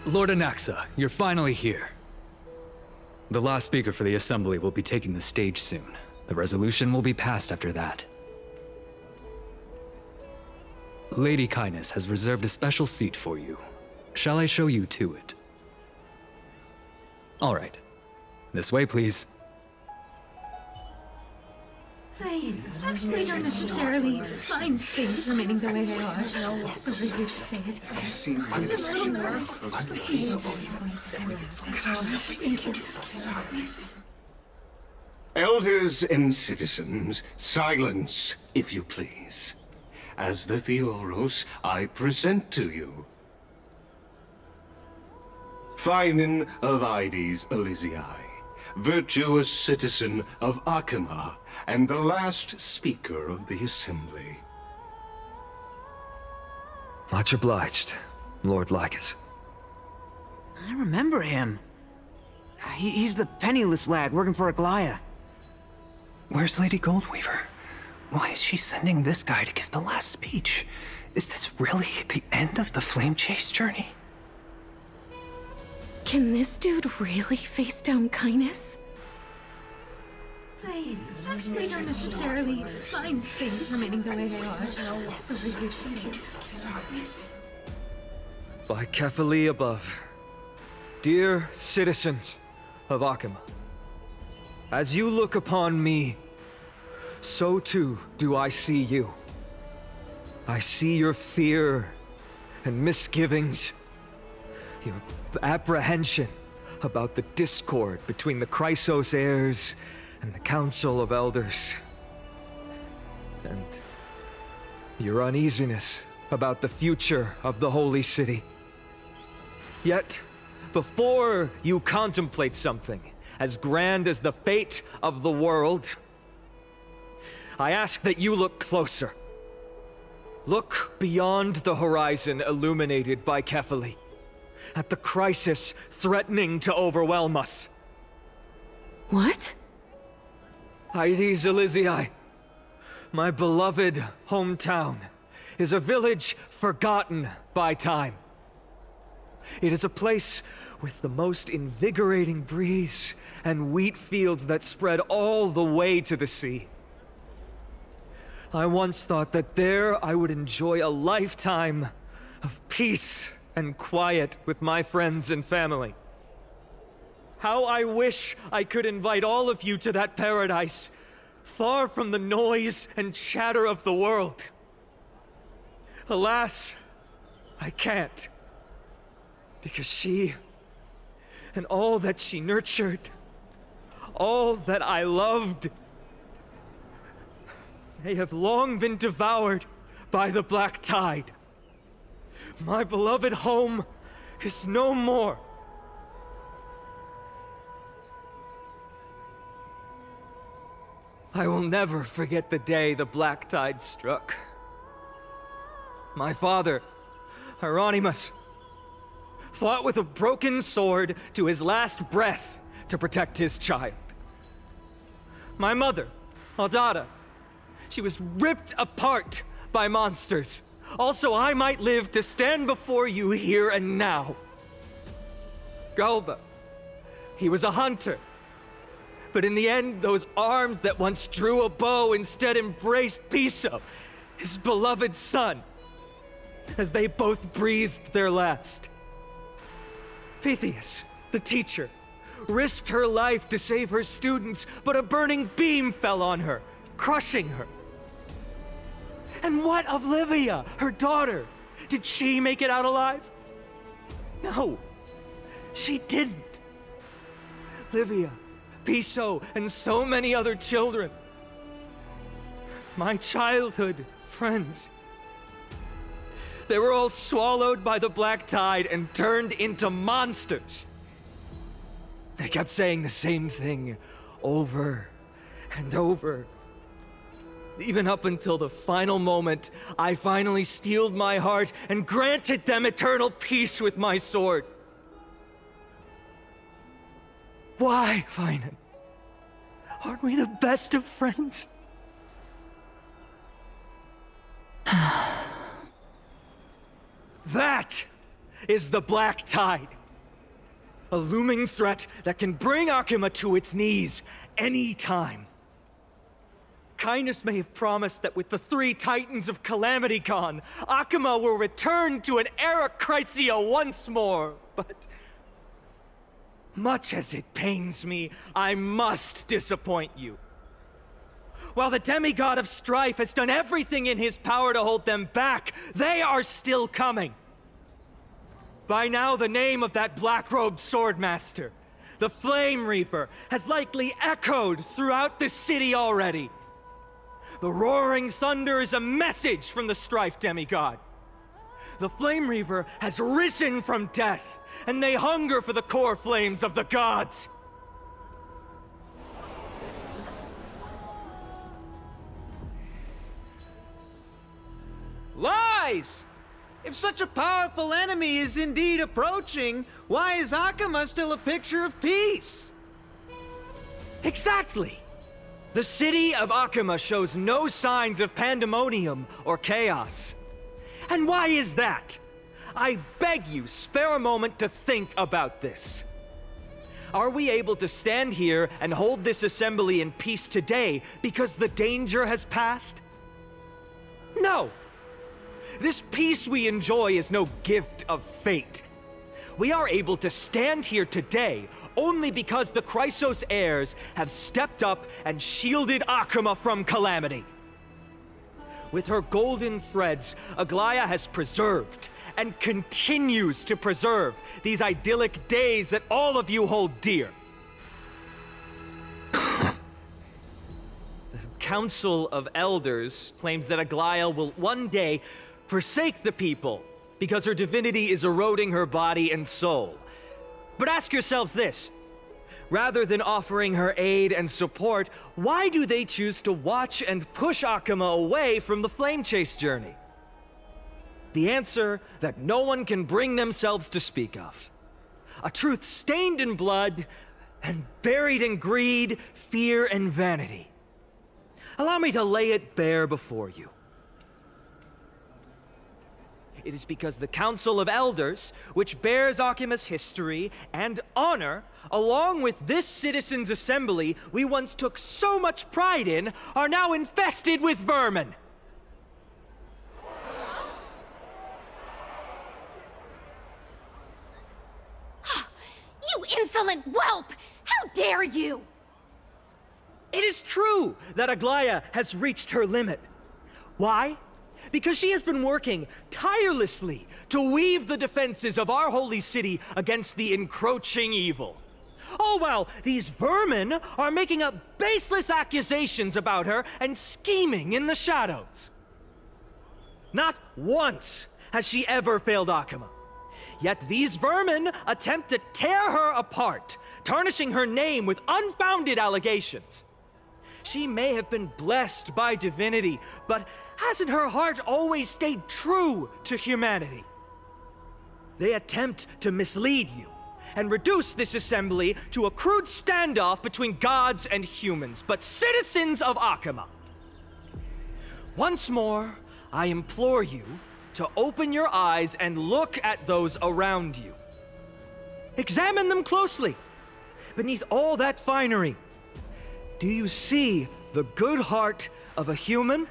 Lord Anaxa, you're finally here. The last speaker for the assembly will be taking the stage soon. The resolution will be passed after that. Lady Kindness has reserved a special seat for you. Shall I show you to it? All right. This way, please. I actually don't necessarily mind things remaining the way they are. However you say it. I'm a little nervous. Thank you. Elders and citizens, silence, if you please. As the Theoros, I present to you Phinin of Ides Elysiae, virtuous citizen of Akima, and the last speaker of the assembly. Much obliged, Lord Lycus. I remember him. He's the penniless lad working for Aglaya. Where's Lady Goldweaver? Why is she sending this guy to give the last speech? Is this really the end of the Flame Chase journey? Can this dude really face down Kindness? I actually don't necessarily mind things remaining the way they are. However you say it. By Kefali above, dear citizens of Akima, as you look upon me, so too do I see you. I see your fear and misgivings, your apprehension about the discord between the Chrysos heirs and the Council of Elders, and your uneasiness about the future of the Holy City. Yet, before you contemplate something as grand as the fate of the world, I ask that you look closer. Look beyond the horizon illuminated by Kefali, at the crisis threatening to overwhelm us. What? Ides Elysiae, my beloved hometown, is a village forgotten by time. It is a place with the most invigorating breeze and wheat fields that spread all the way to the sea. I once thought that there I would enjoy a lifetime of peace and quiet with my friends and family. How I wish I could invite all of you to that paradise, far from the noise and chatter of the world. Alas, I can't. Because she, and all that she nurtured, all that I loved, they have long been devoured by the black tide. My beloved home is no more. I will never forget the day the black tide struck. My father, Hieronymus, fought with a broken sword to his last breath to protect his child. My mother, Aldada, she was ripped apart by monsters. Also, I might live to stand before you here and now. Galba, He was a hunter. But in the end, those arms that once drew a bow instead embraced Piso, his beloved son, as they both breathed their last. Pythias, the teacher, risked her life to save her students, but a burning beam fell on her, crushing her. And what of Livia, her daughter? Did she make it out alive? No, she didn't. Livia, Piso, and so many other children. My childhood friends. They were all swallowed by the black tide and turned into monsters. They kept saying the same thing over and over. Even up until the final moment, I finally steeled my heart and granted them eternal peace with my sword. Why, Finan? Aren't we the best of friends? That is the black tide. A looming threat that can bring Akuma to its knees any time. Kindness may have promised that with the 3 Titans of Calamity gone, Akuma will return to an era Chrysia once more, but much as it pains me, I must disappoint you. While the demigod of strife has done everything in his power to hold them back, they are still coming. By now, the name of that black-robed swordmaster, the Flame Reaper, has likely echoed throughout the city already. The roaring thunder is a message from the strife demigod. The Flame Reaper has risen from death, and they hunger for the core flames of the gods. Lies! If such a powerful enemy is indeed approaching, why is Akuma still a picture of peace? Exactly! The city of Akuma shows no signs of pandemonium or chaos. And why is that? I beg you, spare a moment to think about this. Are we able to stand here and hold this assembly in peace today because the danger has passed? No! This peace we enjoy is no gift of fate. We are able to stand here today only because the Chrysos heirs have stepped up and shielded Akuma from calamity. With her golden threads, Aglaya has preserved and continues to preserve these idyllic days that all of you hold dear. The Council of Elders claims that Aglaya will one day forsake the people because her divinity is eroding her body and soul. But ask yourselves this. Rather than offering her aid and support, why do they choose to watch and push Akuma away from the Flame Chase journey? The answer that no one can bring themselves to speak of. A truth stained in blood and buried in greed, fear, and vanity. Allow me to lay it bare before you. It is because the Council of Elders, which bears Akuma's history and honor, along with this citizens' assembly we once took so much pride in, are now infested with vermin. You insolent whelp! How dare you! It is true that Aglaya has reached her limit. Why? Because she has been working tirelessly to weave the defenses of our holy city against the encroaching evil. All while these vermin are making up baseless accusations about her and scheming in the shadows. Not once has she ever failed Akuma. Yet these vermin attempt to tear her apart, tarnishing her name with unfounded allegations. She may have been blessed by divinity, but hasn't her heart always stayed true to humanity? They attempt to mislead you and reduce this assembly to a crude standoff between gods and humans, but citizens of Akuma. Once more, I implore you to open your eyes and look at those around you. Examine them closely. beneath all that finery, do you see the good heart of a human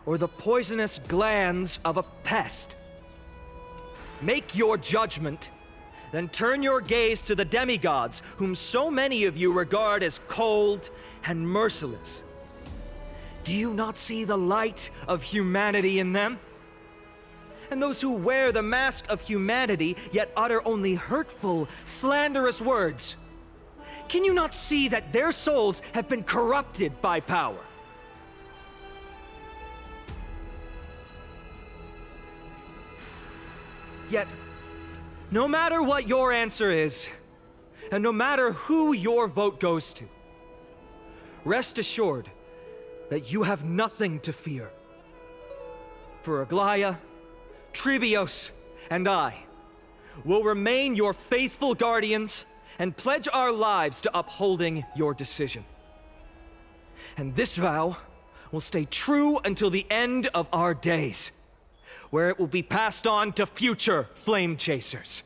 or the poisonous glands of a pest? Make your judgment, then turn your gaze to the demigods, whom so many of you regard as cold and merciless. Do you not see the light of humanity in them? And those who wear the mask of humanity, yet utter only hurtful, slanderous words, can you not see that their souls have been corrupted by power? Yet, no matter what your answer is, and no matter who your vote goes to, rest assured that you have nothing to fear. For Aglaya, Tribios, and I will remain your faithful guardians and pledge our lives to upholding your decision. And this vow will stay true until the end of our days, where it will be passed on to future flame chasers.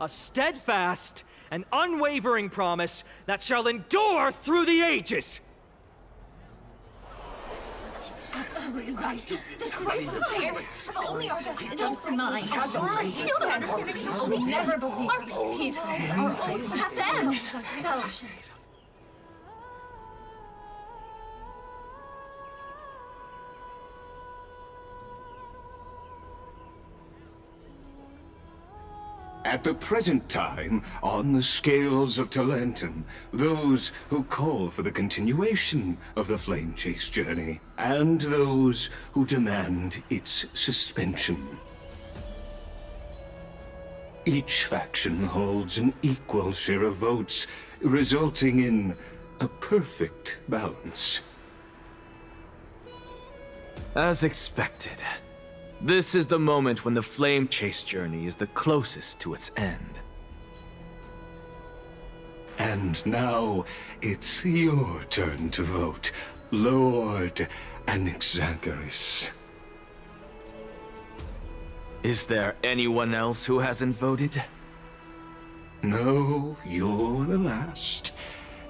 A steadfast and unwavering promise that shall endure through the ages. Absolutely right. The Christos heirs have only our best interests in mind. I still don't understand it. I will never believe our heroes are always have to end. So. At the present time, on the scales of Talentum, those who call for the continuation of the Flame Chase journey, and those who demand its suspension. Each faction holds an equal share of votes, resulting in a perfect balance. As expected. This is the moment when the Flame Chase journey is the closest to its end. And now, it's your turn to vote, Lord Anaxagoras. Is there anyone else who hasn't voted? No, you're the last.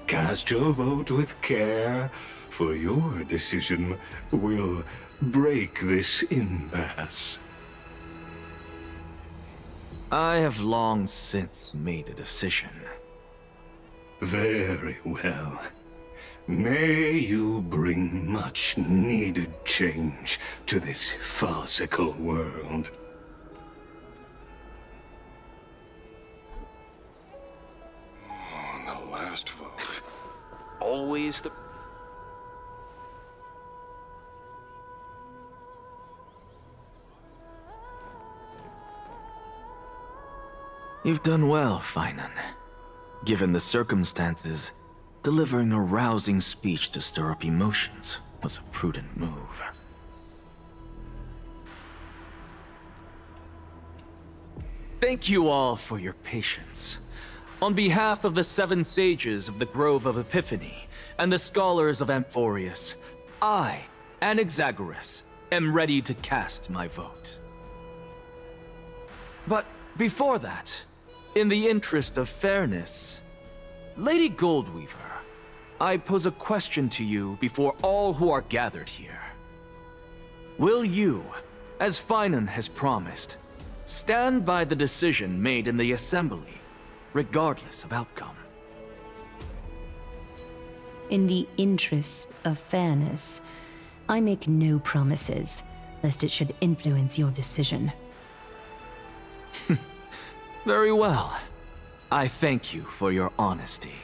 Cast your vote with care, for your decision will break this impasse. I have long since made a decision. Very well. May you bring much needed change to this farcical world. The last vote. Always the... You've done well, Finan. Given the circumstances, delivering a rousing speech to stir up emotions was a prudent move. Thank you all for your patience. On behalf of the 7 sages of the Grove of Epiphany and the scholars of Amfореus, I, Anaxagoras, am ready to cast my vote. But before that, in the interest of fairness, Lady Goldweaver, I pose a question to you before all who are gathered here. Will you, as Finan has promised, stand by the decision made in the Assembly, regardless of outcome? In the interest of fairness, I make no promises, lest it should influence your decision. Very well. I thank you for your honesty.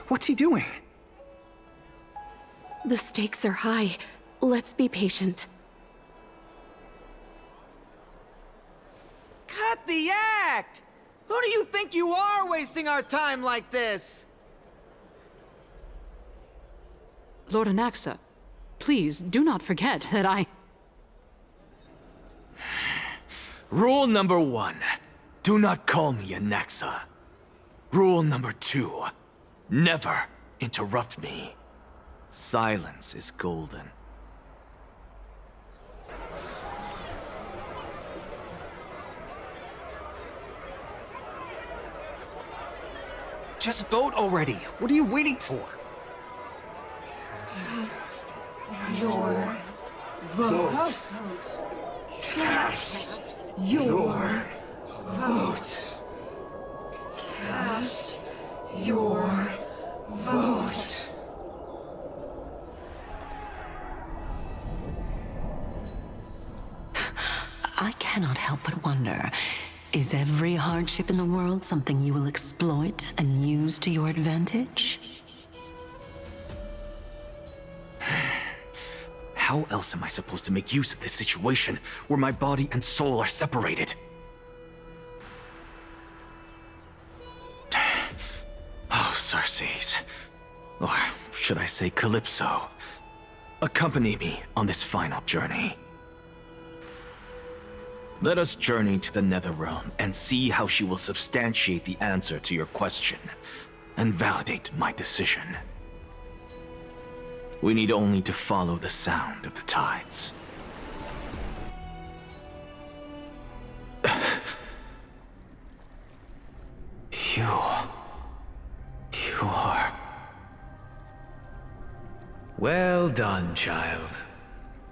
What's he doing? The stakes are high. Let's be patient. Cut the act! Who do you think you are wasting our time like this? Lord Anaxa, please do not forget that I... Rule number 1. Do not call me a Naxa. Rule number 2. Never interrupt me. Silence is golden. Just vote already. What are you waiting for? Cast your vote. Cast your vote. Cast your vote. I cannot help but wonder, is every hardship in the world something you will exploit and use to your advantage? How else am I supposed to make use of this situation where my body and soul are separated? Oh, Circes. Or should I say Calypso? Accompany me on this final journey. Let us journey to the Netherrealm and see how she will substantiate the answer to your question and validate my decision. We need only to follow the sound of the tides. You are... Well done, child.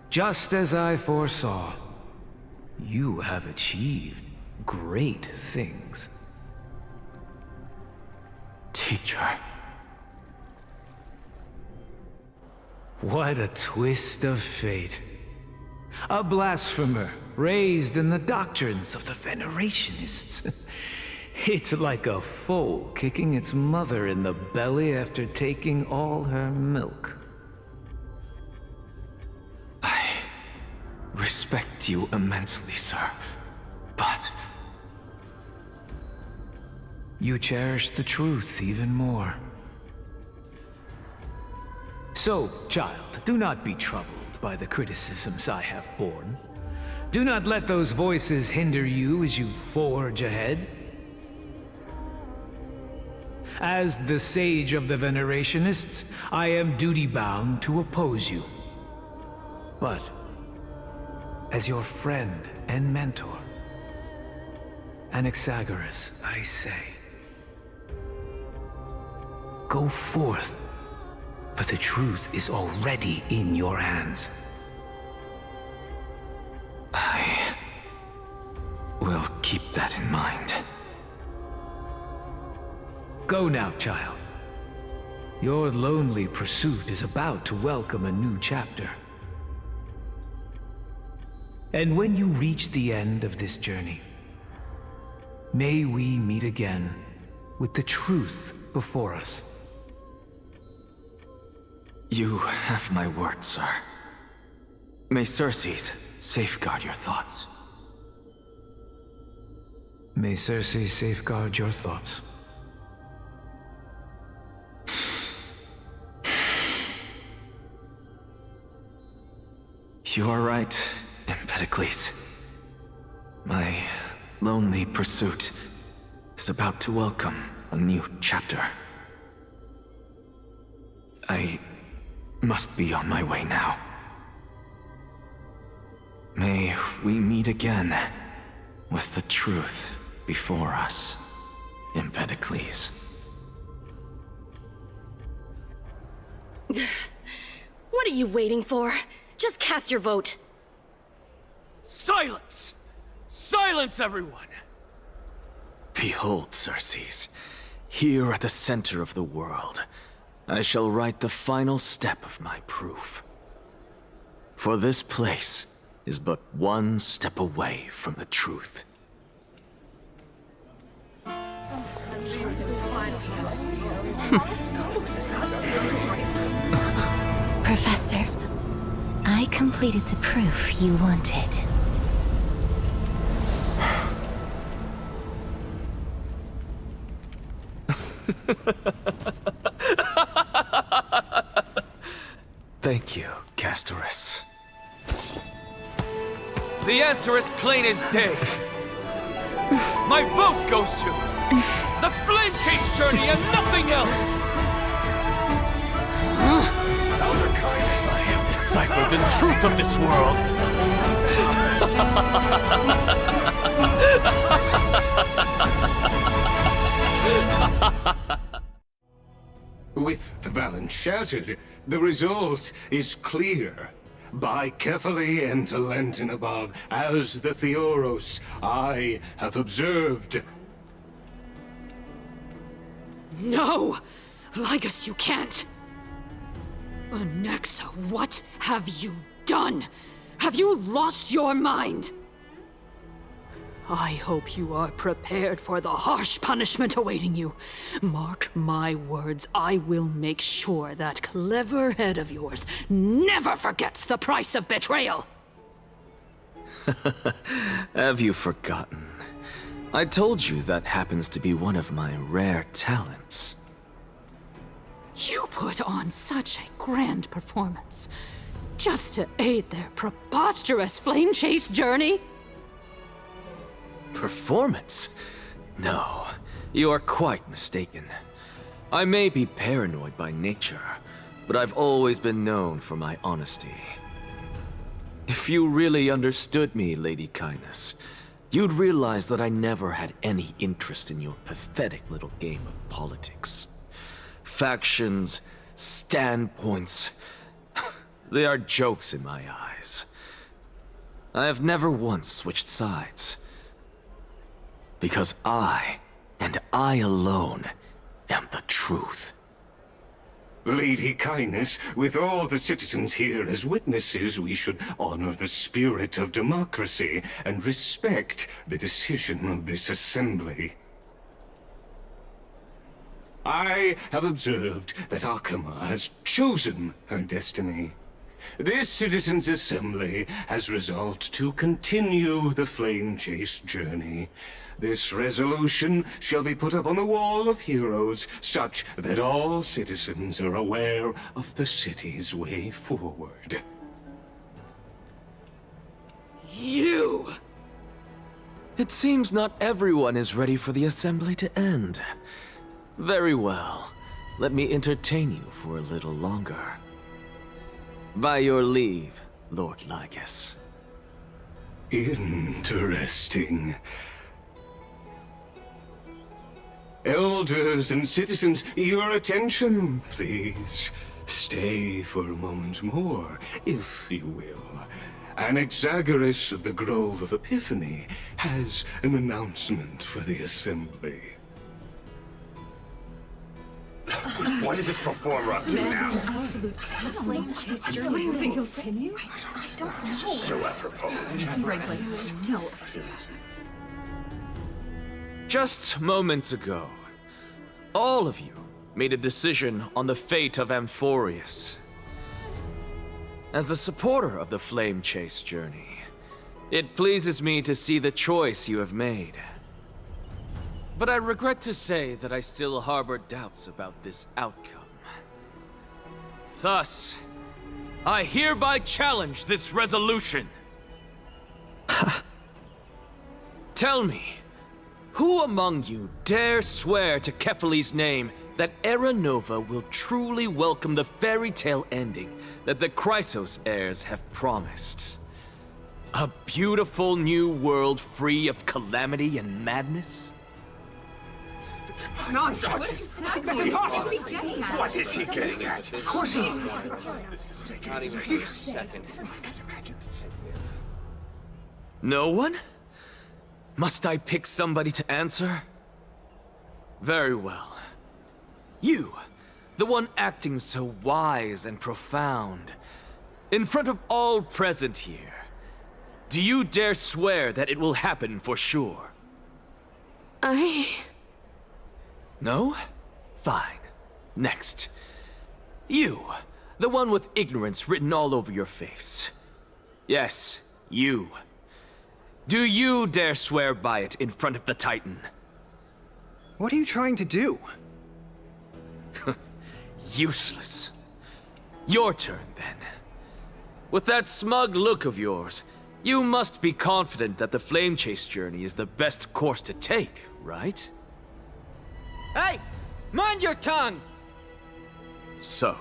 Just as I foresaw. You have achieved great things. Teacher. What a twist of fate. A blasphemer raised in the doctrines of the Venerationists. It's like a foal kicking its mother in the belly after taking all her milk. Respect you immensely, sir, but... You cherish the truth even more. So, child, do not be troubled by the criticisms I have borne. Do not let those voices hinder you as you forge ahead. As the sage of the Venerationists, I am duty-bound to oppose you. But as your friend and mentor, Anaxagoras, I say, go forth, for the truth is already in your hands. I will keep that in mind. Go now, child. Your lonely pursuit is about to welcome a new chapter. And when you reach the end of this journey, may we meet again with the truth before us. You have my word, sir. May Circes safeguard your thoughts. May Circes safeguard your thoughts. You are right, Empedocles. My lonely pursuit is about to welcome a new chapter. I must be on my way now. May we meet again with the truth before us, Empedocles. What are you waiting for? Just cast your vote. Silence! Silence, everyone! Behold, Circes, here at the center of the world, I shall write the final step of my proof. For this place is but one step away from the truth. Professor, I completed the proof you wanted. Thank you, Castorus. The answer is plain as day. My vote goes to the Flame Chase journey and nothing else! Elder Kindness, I have deciphered the truth of this world! With the balance shattered, the result is clear. By carefully and talent and above, as the Theoros, I have observed. No! Ligus, you can't! Onyxa, what have you done? Have you lost your mind? I hope you are prepared for the harsh punishment awaiting you. Mark my words, I will make sure that clever head of yours never forgets the price of betrayal! Have you forgotten? I told you that happens to be one of my rare talents. You put on such a grand performance, just to aid their preposterous flame chase journey? Performance? No, you are quite mistaken. I may be paranoid by nature, but I've always been known for my honesty. If you really understood me, Lady Kindness, you'd realize that I never had any interest in your pathetic little game of politics. Factions, standpoints, they are jokes in my eyes. I have never once switched sides. Because I, and I alone, am the truth. Lady Kindness, with all the citizens here as witnesses, we should honor the spirit of democracy and respect the decision of this assembly. I have observed that Akama has chosen her destiny. This citizens' assembly has resolved to continue the flame chase journey. This resolution shall be put up on the wall of heroes, such that all citizens are aware of the city's way forward. You! It seems not everyone is ready for the assembly to end. Very well. Let me entertain you for a little longer. By your leave, Lord Ligus. Interesting. Elders and citizens, your attention, please. Stay for a moment more, if you will. Anaxagoras of the Grove of Epiphany has an announcement for the assembly. What is this performer up to now? Absolute flame chase journey. What do you think he'll continue? I don't know. So apropos. Frankly, still. Just moments ago, all of you made a decision on the fate of Amfореus. As a supporter of the Flame Chase journey, it pleases me to see the choice you have made. But I regret to say that I still harbor doubts about this outcome. Thus, I hereby challenge this resolution. Tell me, who among you dare swear to Kefali's name that Era Nova will truly welcome the fairy tale ending that the Chrysos heirs have promised? A beautiful new world free of calamity and madness? Nonsense! That's impossible! What is he getting at? Of course he... Not even for a second. No one? Must I pick somebody to answer? Very well. You, the one acting so wise and profound, in front of all present here, do you dare swear that it will happen for sure? No? Fine. Next. You, the one with ignorance written all over your face. Yes, you. Do you dare swear by it in front of the Titan? What are you trying to do? Useless. Your turn, then. With that smug look of yours, You must be confident that the flame chase journey is the best course to take, right? Hey! Mind your tongue! So,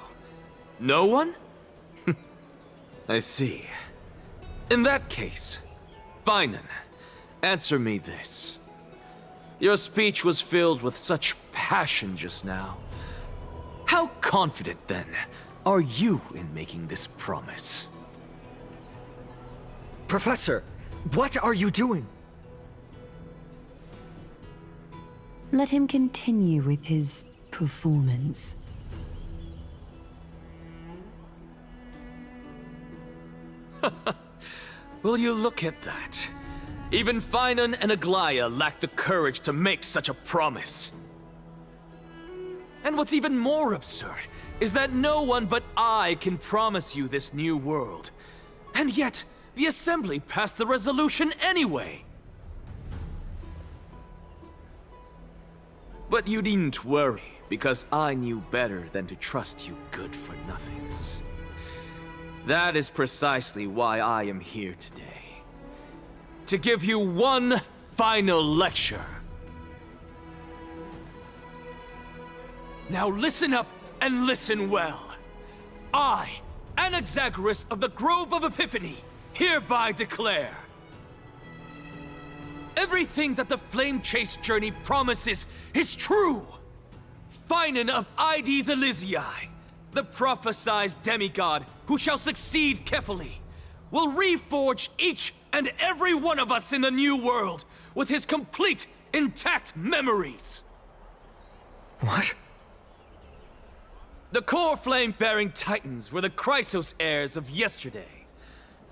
no one? I see. In that case, Finan, answer me this. Your speech was filled with such passion just now. How confident, then, are you in making this promise? Professor, what are you doing? Let him continue with his performance. Will you look at that? Even Finan and Aglaya lack the courage to make such a promise. And what's even more absurd is that no one but I can promise you this new world. And yet, the Assembly passed the resolution anyway. But you needn't worry, because I knew better than to trust you good-for-nothings. That is precisely why I am here today. To give you one final lecture. Now listen up and listen well. I, Anaxagoras of the Grove of Epiphany, hereby declare everything that the Flame Chase journey promises is true. Finan of Ides Elysiae, the prophesied demigod who shall succeed Kefali, will reforge each and every one of us in the new world with his complete, intact memories. What? The core flame-bearing titans were the Chrysos heirs of yesterday,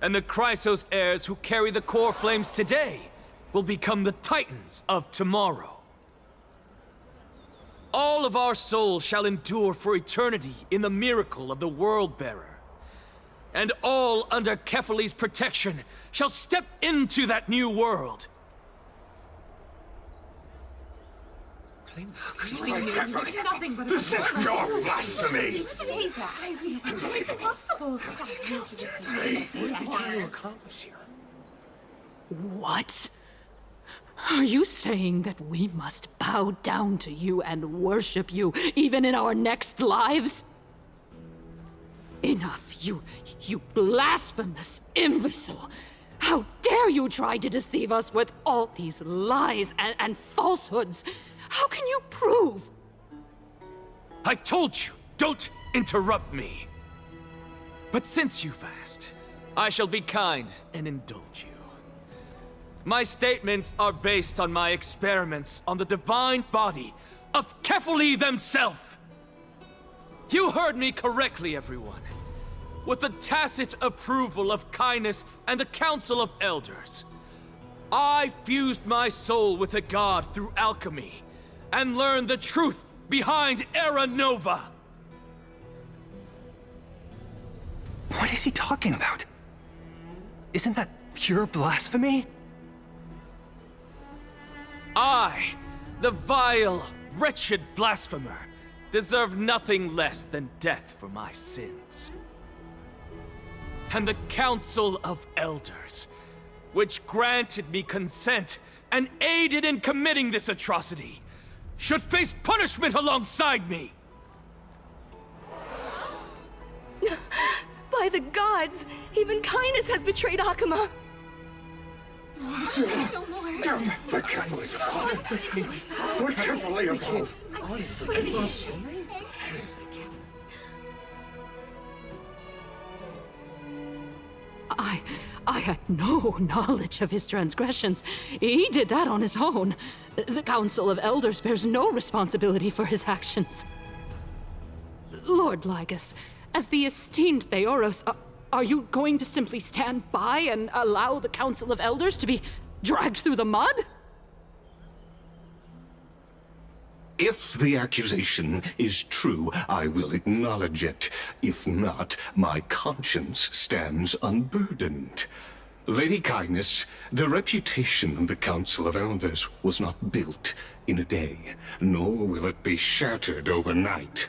and the Chrysos heirs who carry the core flames today will become the titans of tomorrow. All of our souls shall endure for eternity in the miracle of the World-Bearer. And all under Kefali's protection shall step into that new world. This is pure blasphemy! It's impossible. What? Are you saying that we must bow down to you and worship you, even in our next lives? Enough, you blasphemous imbecile! How dare you try to deceive us with all these lies and falsehoods? How can you prove? I told you, don't interrupt me. But since you've asked, I shall be kind and indulge you. My statements are based on my experiments on the divine body of Kefali themselves. You heard me correctly, everyone. With the tacit approval of Kindness and the Council of Elders, I fused my soul with a god through alchemy and learned the truth behind Era Nova. What is he talking about? Isn't that pure blasphemy? I, the vile, wretched blasphemer, deserve nothing less than death for my sins. And the Council of Elders, which granted me consent and aided in committing this atrocity, should face punishment alongside me! By the gods! Even Kindness has betrayed Akuma! The Catholics were carefully involved. I had no knowledge of his transgressions. He did that on his own. The Council of Elders bears no responsibility for his actions. Lord Lygus, as the esteemed Theoros, are you going to simply stand by and allow the Council of Elders to be dragged through the mud? If the accusation is true, I will acknowledge it. If not, my conscience stands unburdened. Lady Kindness, the reputation of the Council of Elders was not built in a day, nor will it be shattered overnight.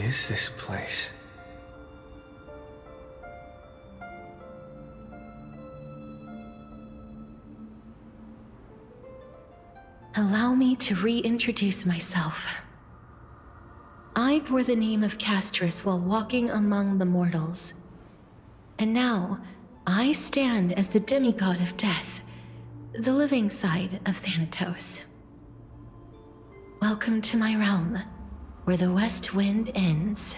is this place? Allow me to reintroduce myself. I bore the name of Castrus while walking among the mortals. And now, I stand as the demigod of death, the living side of Thanatos. Welcome to my realm, where the west wind ends.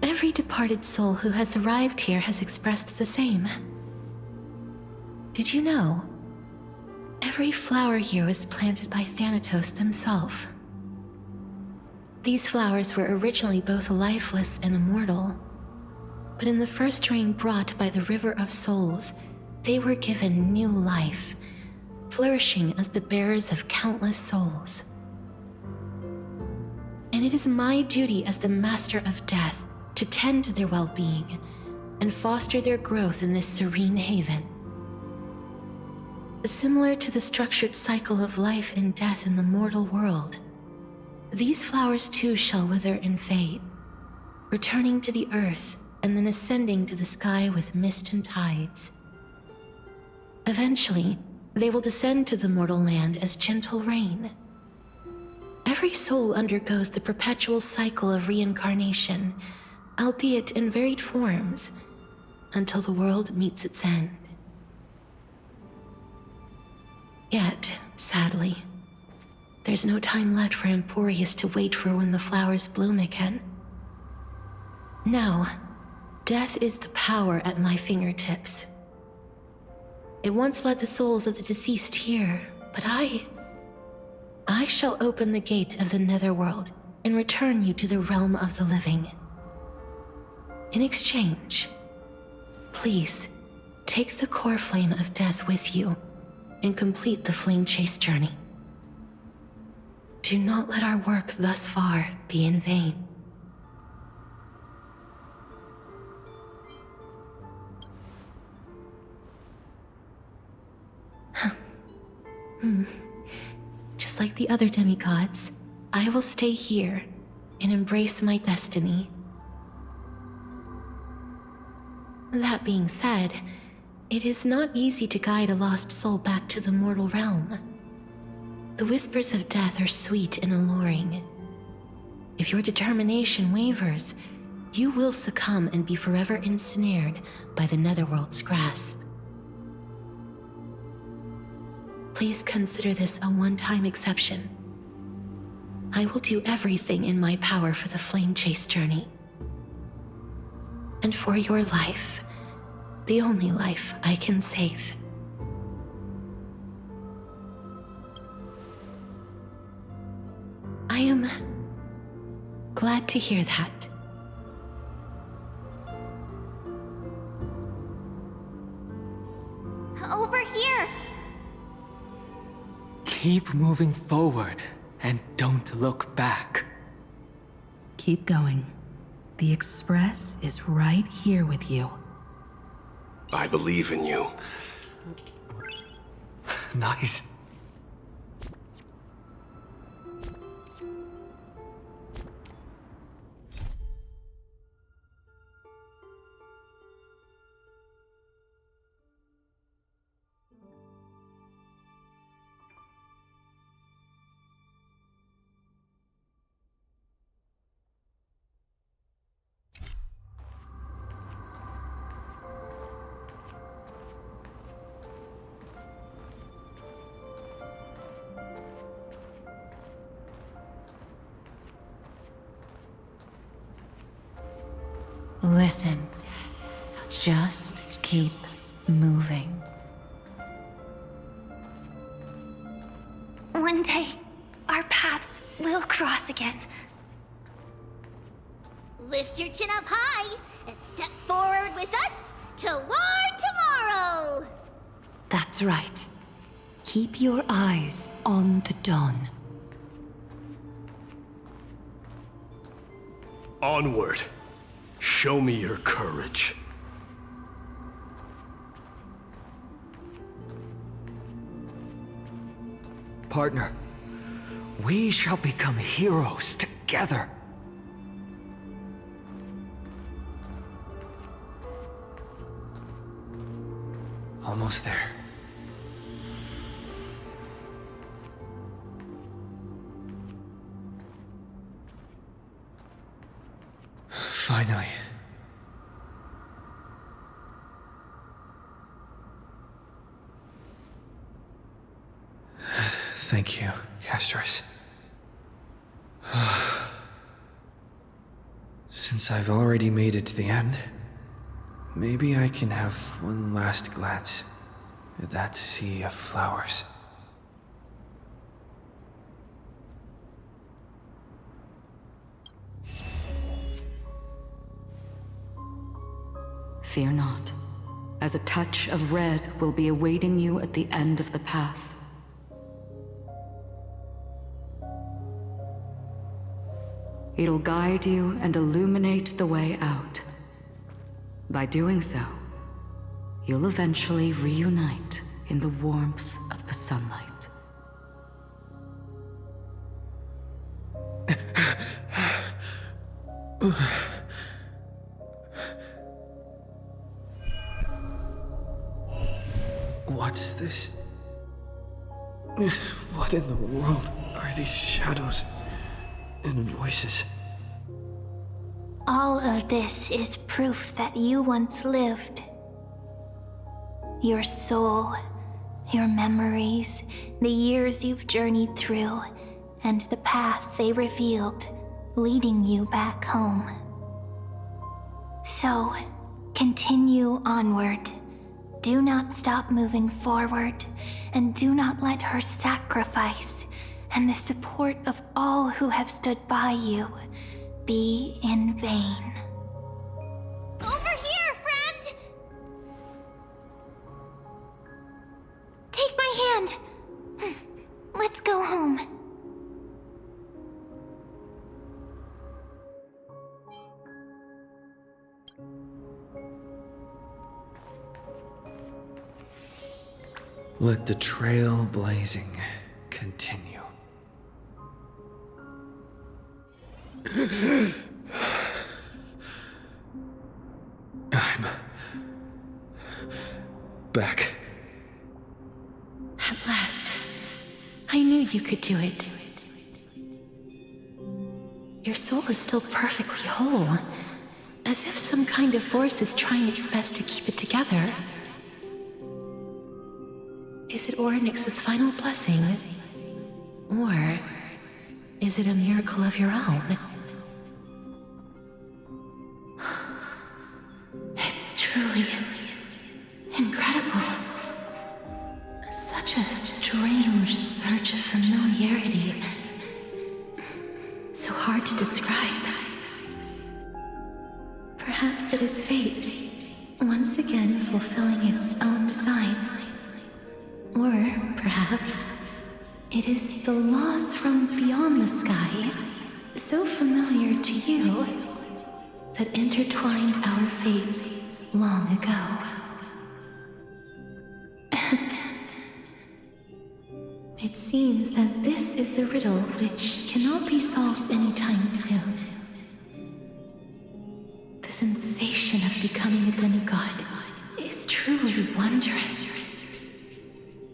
Every departed soul who has arrived here has expressed the same. Did you know? Every flower here was planted by Thanatos themselves. These flowers were originally both lifeless and immortal, but in the first rain brought by the River of Souls, they were given new life, flourishing as the bearers of countless souls. And it is my duty as the Master of Death to tend to their well-being and foster their growth in this serene haven. Similar to the structured cycle of life and death in the mortal world, these flowers too shall wither and fade, returning to the earth and then ascending to the sky with mist and tides. Eventually, they will descend to the mortal land as gentle rain. Every soul undergoes the perpetual cycle of reincarnation, albeit in varied forms, until the world meets its end. Yet, sadly, there's no time left for Amfореus to wait for when the flowers bloom again. Now, death is the power at my fingertips. It once led the souls of the deceased here, but I shall open the gate of the netherworld and return you to the realm of the living. In exchange, please, take the core flame of death with you and complete the flame chase journey. Do not let our work thus far be in vain. Just like the other demigods, I will stay here and embrace my destiny. That being said, it is not easy to guide a lost soul back to the mortal realm. The whispers of death are sweet and alluring. If your determination wavers, you will succumb and be forever ensnared by the netherworld's grasp. Please consider this a one-time exception. I will do everything in my power for the flame chase journey. And for your life, the only life I can save. I am glad to hear that. Over here! Keep moving forward and don't look back. Keep going. The Express is right here with you. I believe in you. Nice. Listen. Just keep moving. One day, our paths will cross again. Lift your chin up high and step forward with us toward tomorrow! That's right. Keep your eyes on the dawn. Onward. Show me your courage. Partner, we shall become heroes together. Almost there. Finally. Thank you, Castris. Since I've already made it to the end, maybe I can have one last glance at that sea of flowers. Fear not, as a touch of red will be awaiting you at the end of the path. It'll guide you and illuminate the way out. By doing so, you'll eventually reunite in the warmth of the sunlight. What's this? What in the world are these shadows and voices? All of this is proof that you once lived. Your soul, your memories, the years you've journeyed through, and the path they revealed, leading you back home. So, continue onward. Do not stop moving forward, and do not let her sacrifice and the support of all who have stood by you be in vain. Over here, friend! Take my hand! Let's go home. Let the trail blazing continue. I'm back. At last. I knew you could do it. Your soul is still perfectly whole, as if some kind of force is trying its best to keep it together. Is it Orynyx's final blessing? Or is it a miracle of your own? It's truly incredible. Such a strange surge of familiarity. So hard to describe. Perhaps it is fate, once again fulfilling its own design. Or perhaps it is the laws from beyond the sky, so familiar to you, that intertwined our fates long ago. It seems that this is the riddle which cannot be solved anytime soon. The sensation of becoming a demigod is truly wondrous.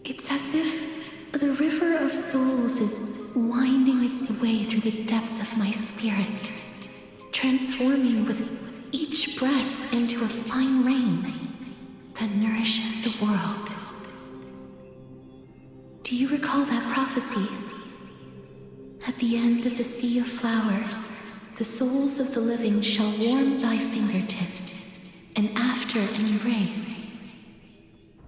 It's as if the river of souls is winding its way through the depths of my spirit, transforming with each breath into a fine rain that nourishes the world. Do you recall that prophecy? At the end of the sea of flowers, the souls of the living shall warm thy fingertips, and after an embrace,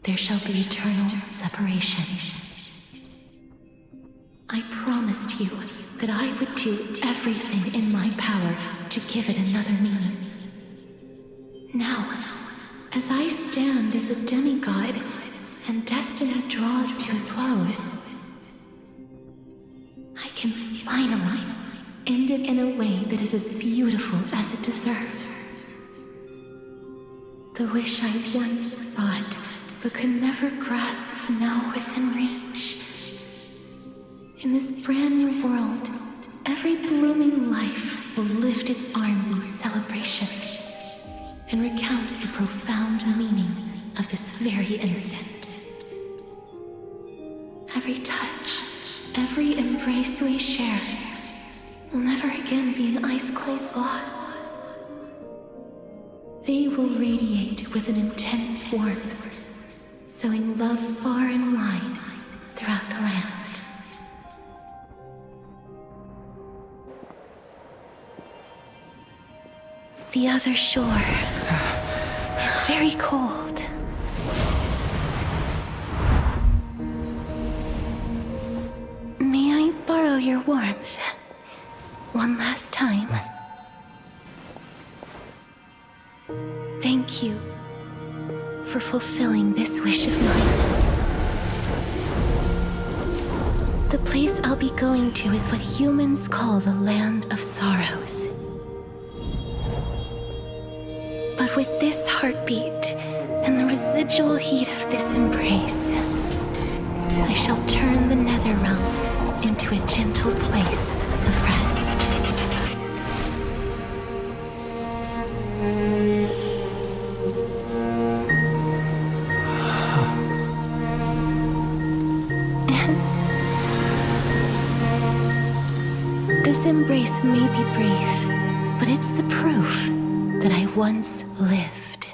there shall be eternal separation. I promised you that I would do everything in my power to give it another meaning. Now, as I stand as a demigod and destiny draws to a close, I can finally end it in a way that is as beautiful as it deserves. The wish I once sought, but could never grasp is now within reach. In this brand new world, every blooming life will lift its arms in celebration and recount the profound meaning of this very instant. Every touch, every embrace we share will never again be an ice-cold loss. They will radiate with an intense warmth, sowing love far and wide throughout the land. The other shore is very cold. May I borrow your warmth one last time? Thank you for fulfilling this wish of mine. The place I'll be going to is what humans call the Land of Sorrows. But with this heartbeat and the residual heat of this embrace, I shall turn the nether realm into a gentle place of rest. This embrace may be brief, but it's the proof that I once lived.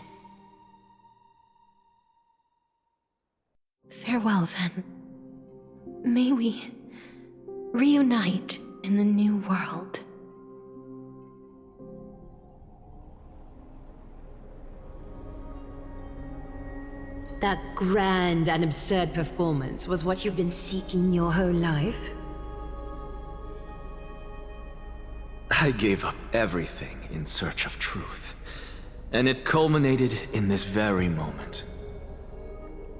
Farewell, then. May we reunite in the new world. That grand and absurd performance was what you've been seeking your whole life? I gave up everything in search of truth, and it culminated in this very moment.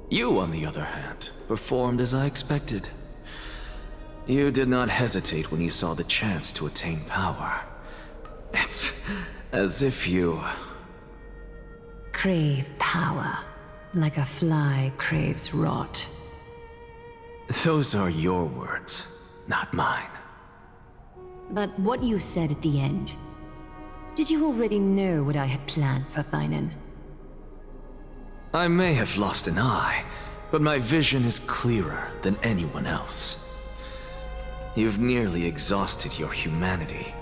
You, on the other hand, performed as I expected. You did not hesitate when you saw the chance to attain power. It's as if you... Crave power, like a fly craves rot. Those are your words, not mine. But what you said at the end, did you already know what I had planned for Finan? I may have lost an eye, but my vision is clearer than anyone else. You've nearly exhausted your humanity.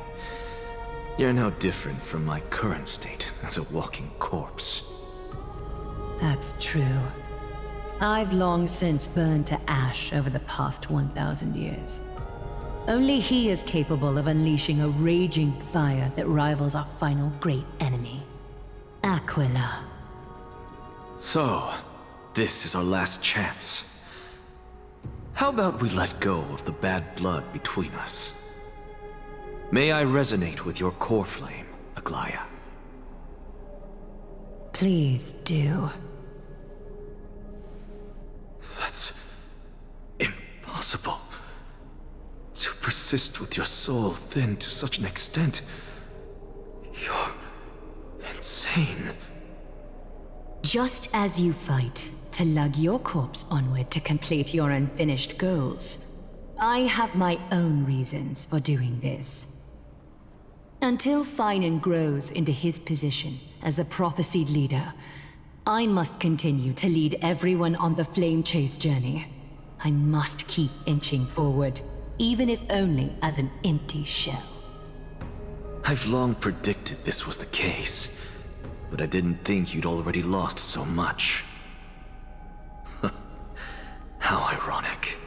You're no different from my current state as a walking corpse. That's true. I've long since burned to ash over the past 1,000 years. Only he is capable of unleashing a raging fire that rivals our final great enemy, Aquila. So, this is our last chance. How about we let go of the bad blood between us? May I resonate with your core flame, Aglaya? Please do. That's impossible. To persist with your soul thinned to such an extent. You're insane. Just as you fight to lug your corpse onward to complete your unfinished goals, I have my own reasons for doing this. Until Finan grows into his position as the prophesied leader, I must continue to lead everyone on the flame chase journey. I must keep inching forward, even if only as an empty shell. I've long predicted this was the case, but I didn't think you'd already lost so much. How ironic.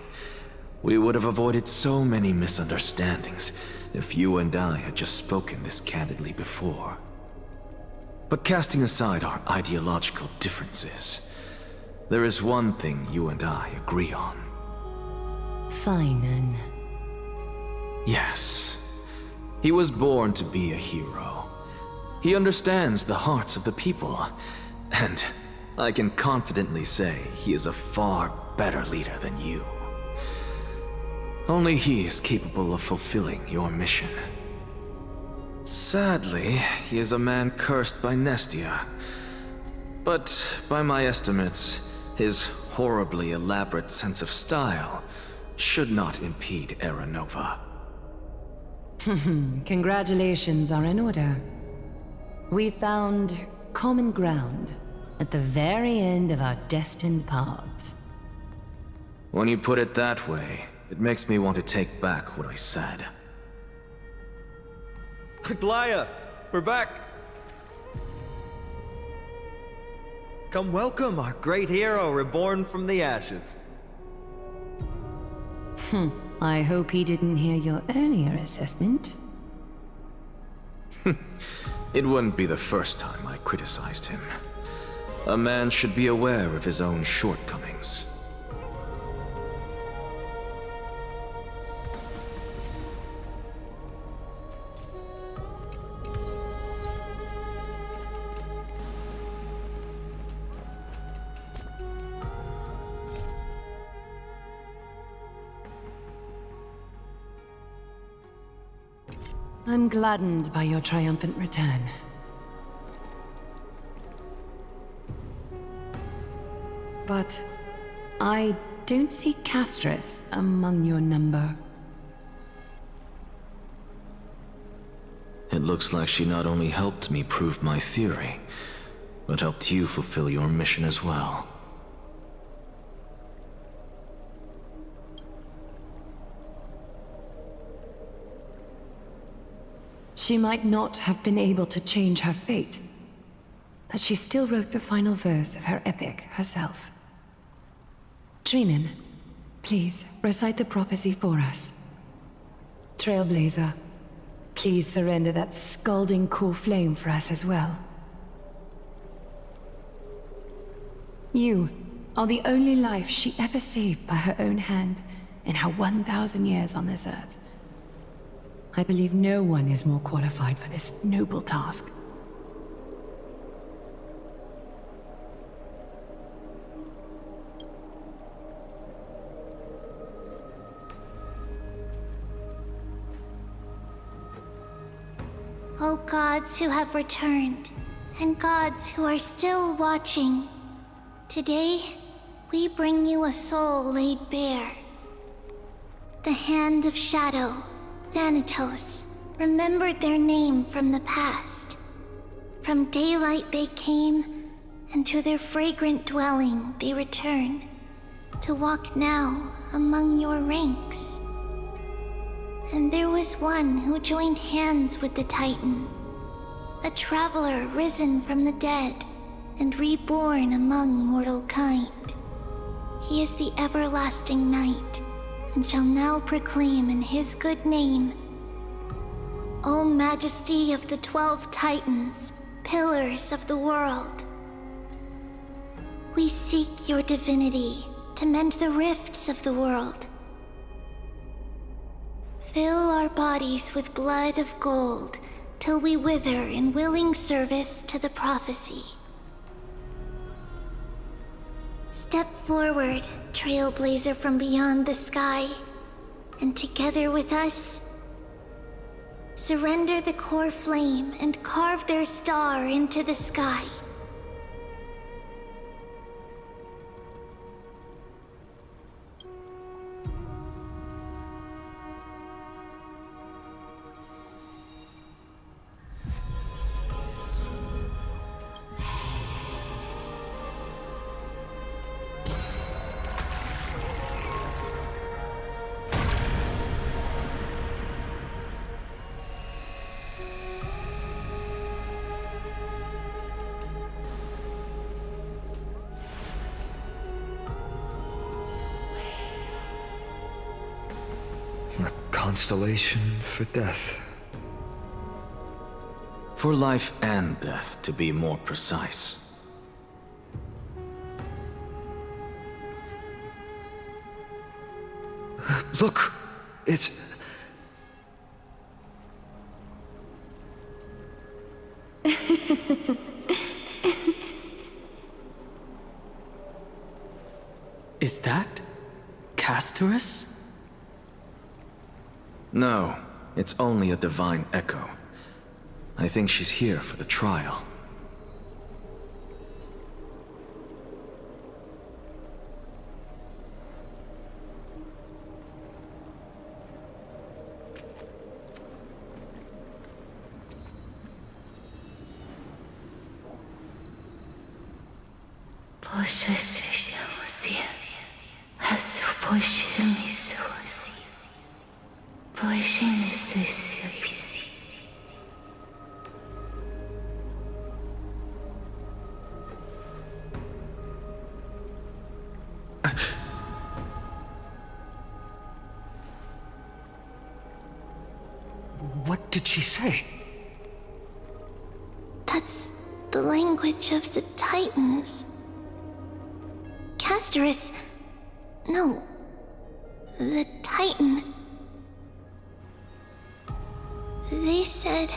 We would have avoided so many misunderstandings if you and I had just spoken this candidly before. But casting aside our ideological differences, there is one thing you and I agree on. Finan. Yes. He was born to be a hero. He understands the hearts of the people, and I can confidently say he is a far better leader than you. Only he is capable of fulfilling your mission. Sadly, he is a man cursed by Nestia. But by my estimates, his horribly elaborate sense of style should not impede Era Nova. Congratulations are in order. We found common ground at the very end of our destined paths. When you put it that way, it makes me want to take back what I said. Glaya, we're back. Come welcome our great hero reborn from the ashes. I hope he didn't hear your earlier assessment. It wouldn't be the first time I criticized him. A man should be aware of his own shortcomings. I'm gladdened by your triumphant return. But I don't see Castris among your number. It looks like she not only helped me prove my theory, but helped you fulfill your mission as well. She might not have been able to change her fate, but she still wrote the final verse of her epic herself. Trinen, please recite the prophecy for us. Trailblazer, please surrender that scalding cool flame for us as well. You are the only life she ever saved by her own hand in her 1,000 years on this earth. I believe no one is more qualified for this noble task. O gods who have returned, and gods who are still watching, today we bring you a soul laid bare. The hand of shadow, Thanatos, remembered their name from the past. From daylight they came, and to their fragrant dwelling they return, to walk now among your ranks. And there was one who joined hands with the Titan, a traveler risen from the dead and reborn among mortal kind. He is the everlasting night, and shall now proclaim in his good name, O Majesty of the 12 Titans, pillars of the world. We seek your divinity to mend the rifts of the world. Fill our bodies with blood of gold till we wither in willing service to the prophecy. Step forward, trailblazer from beyond the sky, and together with us, surrender the core flame and carve their star into the sky. A constellation for death. For life and death, to be more precise. Look! It's... Is that Castorus? No, it's only a divine echo. I think she's here for the trial. What did she say? That's the language of the Titans. Castorus... No. The Titan. They said...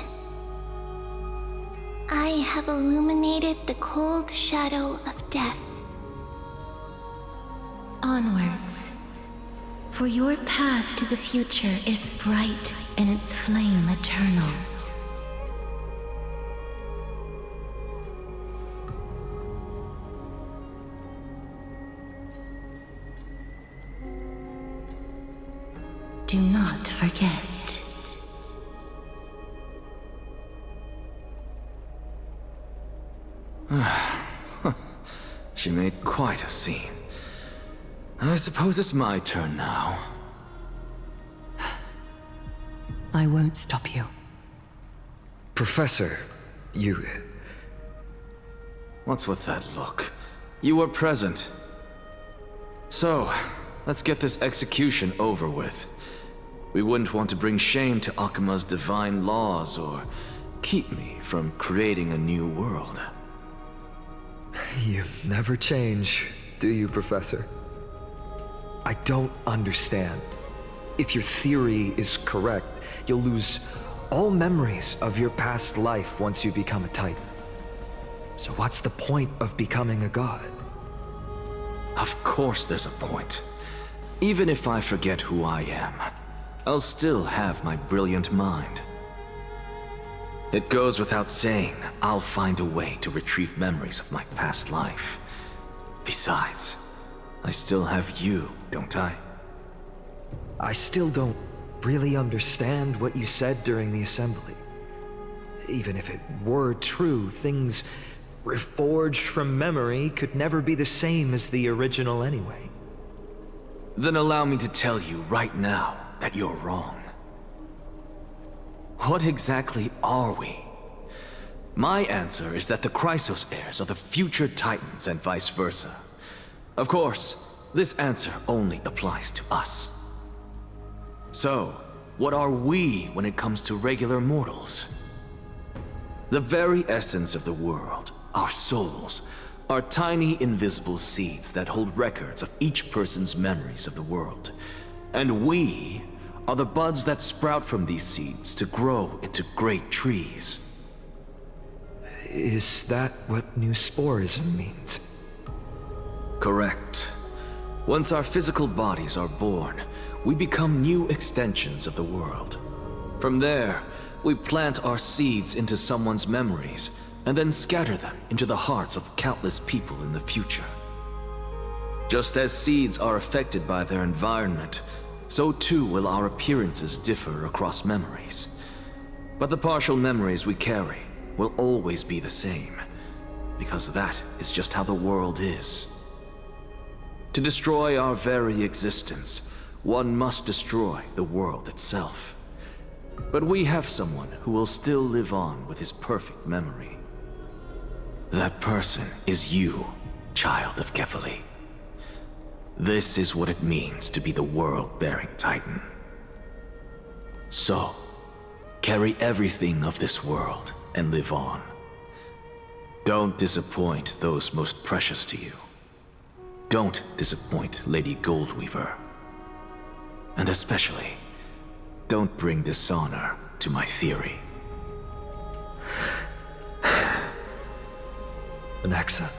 I have illuminated the cold shadow of death. Onwards. For your path to the future is bright and its flame eternal. Do not forget. She made quite a scene. I suppose it's my turn now. I won't stop you. Professor, you... What's with that look? You were present. So, let's get this execution over with. We wouldn't want to bring shame to Akima's divine laws or keep me from creating a new world. You never change, do you, Professor? I don't understand. If your theory is correct, you'll lose all memories of your past life once you become a Titan. So what's the point of becoming a god? Of course there's a point. Even if I forget who I am, I'll still have my brilliant mind. It goes without saying, I'll find a way to retrieve memories of my past life. Besides, I still have you, don't I? I still don't really understand what you said during the assembly. Even if it were true, things reforged from memory could never be the same as the original anyway. Then allow me to tell you right now that you're wrong. What exactly are we? My answer is that the Chrysos heirs are the future Titans and vice versa. Of course, this answer only applies to us. So, what are we when it comes to regular mortals? The very essence of the world, our souls, are tiny invisible seeds that hold records of each person's memories of the world. And we are the buds that sprout from these seeds to grow into great trees. Is that what new sporism means? Correct. Once our physical bodies are born, we become new extensions of the world. From there, we plant our seeds into someone's memories, and then scatter them into the hearts of countless people in the future. Just as seeds are affected by their environment, so too will our appearances differ across memories. But the partial memories we carry will always be the same, because that is just how the world is. To destroy our very existence, one must destroy the world itself. But we have someone who will still live on with his perfect memory. That person is you, child of Kefali. This is what it means to be the world-bearing Titan. So, carry everything of this world and live on. Don't disappoint those most precious to you. Don't disappoint Lady Goldweaver. And especially, don't bring dishonor to my theory. Anaxa,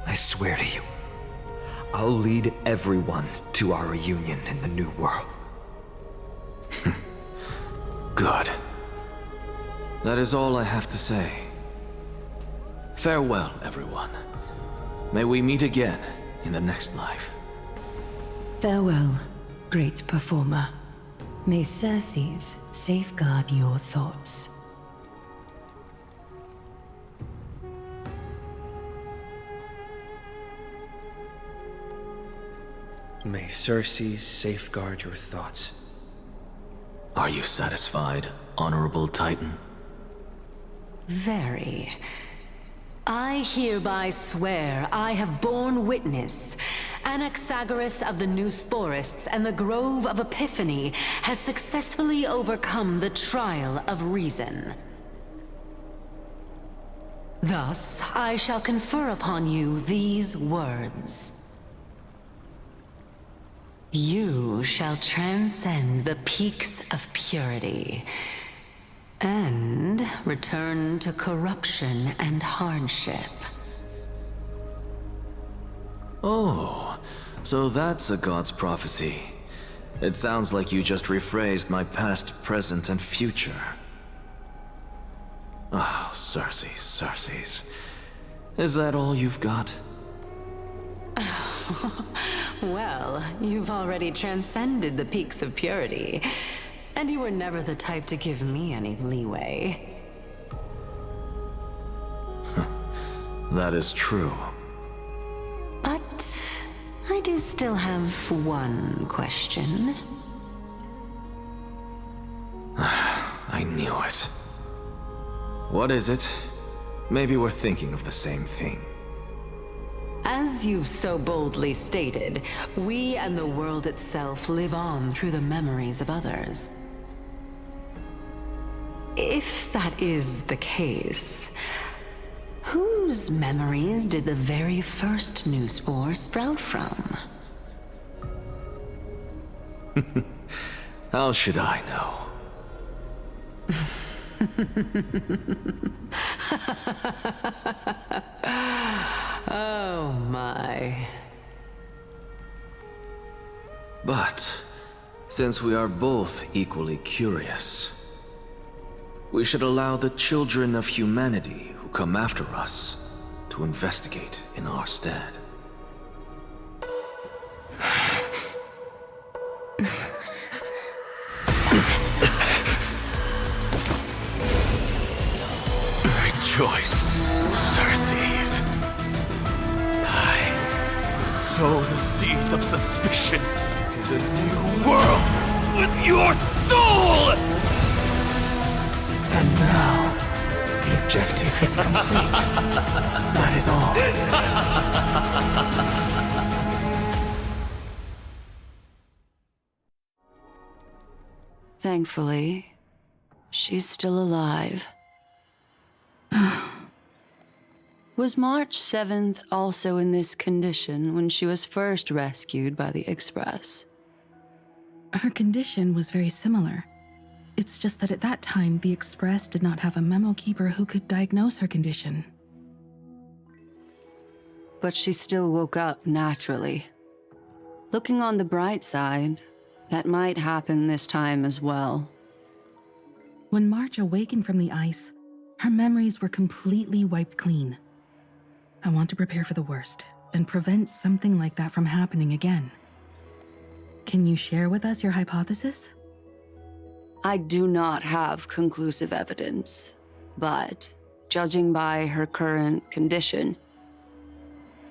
I swear to you, I'll lead everyone to our reunion in the new world. Good. That is all I have to say. Farewell, everyone. May we meet again in the next life. Farewell, great performer. May Circes safeguard your thoughts. May Circe safeguard your thoughts. Are you satisfied, Honorable Titan? Very. I hereby swear I have borne witness. Anaxagoras of the New Sporists and the Grove of Epiphany has successfully overcome the trial of reason. Thus, I shall confer upon you these words. You shall transcend the peaks of purity and return to corruption and hardship. Oh, so that's a god's prophecy. It sounds like you just rephrased my past, present, and future. Ah, Circes. Is that all you've got? Well, you've already transcended the peaks of purity, and you were never the type to give me any leeway. That is true. But I do still have one question. I knew it. What is it? Maybe we're thinking of the same thing. As you've so boldly stated, we and the world itself live on through the memories of others. If that is the case, whose memories did the very first new spore sprout from? How should I know? Oh my. But, since we are both equally curious, we should allow the children of humanity who come after us to investigate in our stead. Rejoice, Circes. I sow the seeds of suspicion in the new world with your soul! And now, the objective is complete. That is all. Thankfully, she's still alive. Was March 7th also in this condition when she was first rescued by the Express? Her condition was very similar. It's just that at that time, the Express did not have a memo keeper who could diagnose her condition. But she still woke up naturally. Looking on the bright side, that might happen this time as well. When March awakened from the ice, her memories were completely wiped clean. I want to prepare for the worst and prevent something like that from happening again. Can you share with us your hypothesis? I do not have conclusive evidence, but judging by her current condition,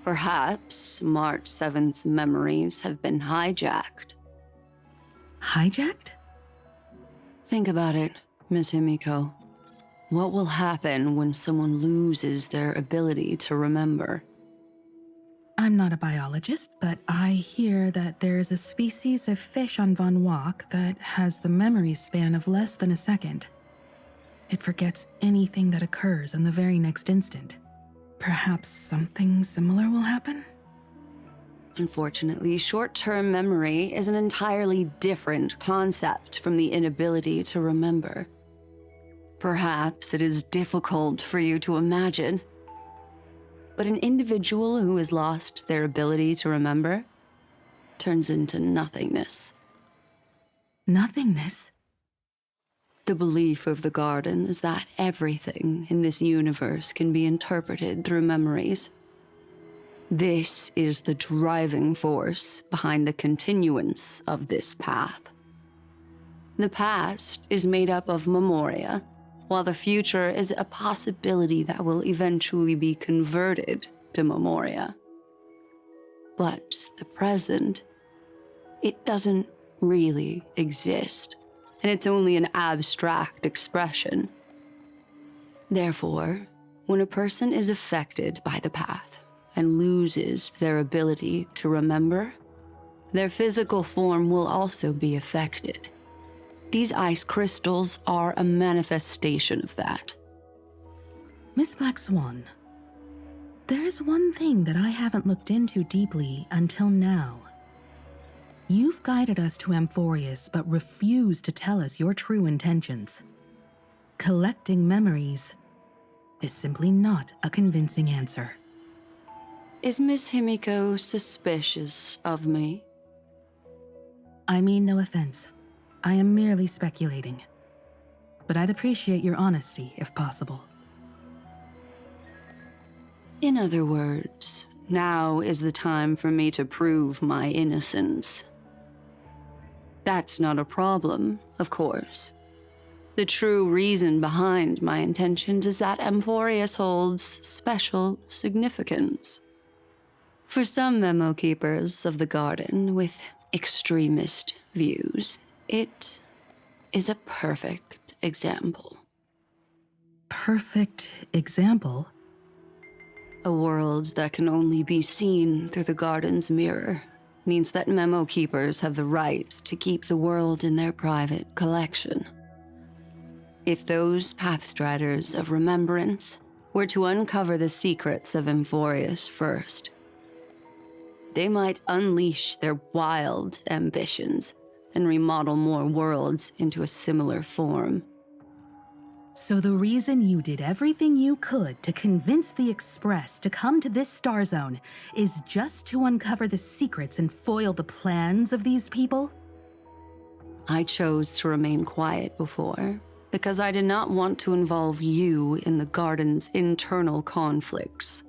perhaps March 7th's memories have been hijacked. Hijacked? Think about it, Miss Himiko. What will happen when someone loses their ability to remember? I'm not a biologist, but I hear that there's a species of fish on Von Wach that has the memory span of less than a second. It forgets anything that occurs in the very next instant. Perhaps something similar will happen? Unfortunately, short-term memory is an entirely different concept from the inability to remember. Perhaps it is difficult for you to imagine, but an individual who has lost their ability to remember turns into nothingness. Nothingness? The belief of the Garden is that everything in this universe can be interpreted through memories. This is the driving force behind the continuance of this path. The past is made up of memoria, while the future is a possibility that will eventually be converted to memoria. But the present it doesn't really exist, and it's only an abstract expression. Therefore, when a person is affected by the path and loses their ability to remember, their physical form will also be affected. These ice crystals are a manifestation of that. Miss Black Swan, there's one thing that I haven't looked into deeply until now. You've guided us to Amfореus, but refused to tell us your true intentions. Collecting memories is simply not a convincing answer. Is Miss Himiko suspicious of me? I mean no offense. I am merely speculating. But I'd appreciate your honesty, if possible. In other words, now is the time for me to prove my innocence. That's not a problem, of course. The true reason behind my intentions is that Amfореus holds special significance. For some memo keepers of the garden with extremist views, it is a perfect example. Perfect example? A world that can only be seen through the garden's mirror means that memo keepers have the right to keep the world in their private collection. If those pathstriders of remembrance were to uncover the secrets of Amfореus first, they might unleash their wild ambitions and remodel more worlds into a similar form. So the reason you did everything you could to convince the Express to come to this star zone is just to uncover the secrets and foil the plans of these people? I chose to remain quiet before, because I did not want to involve you in the garden's internal conflicts.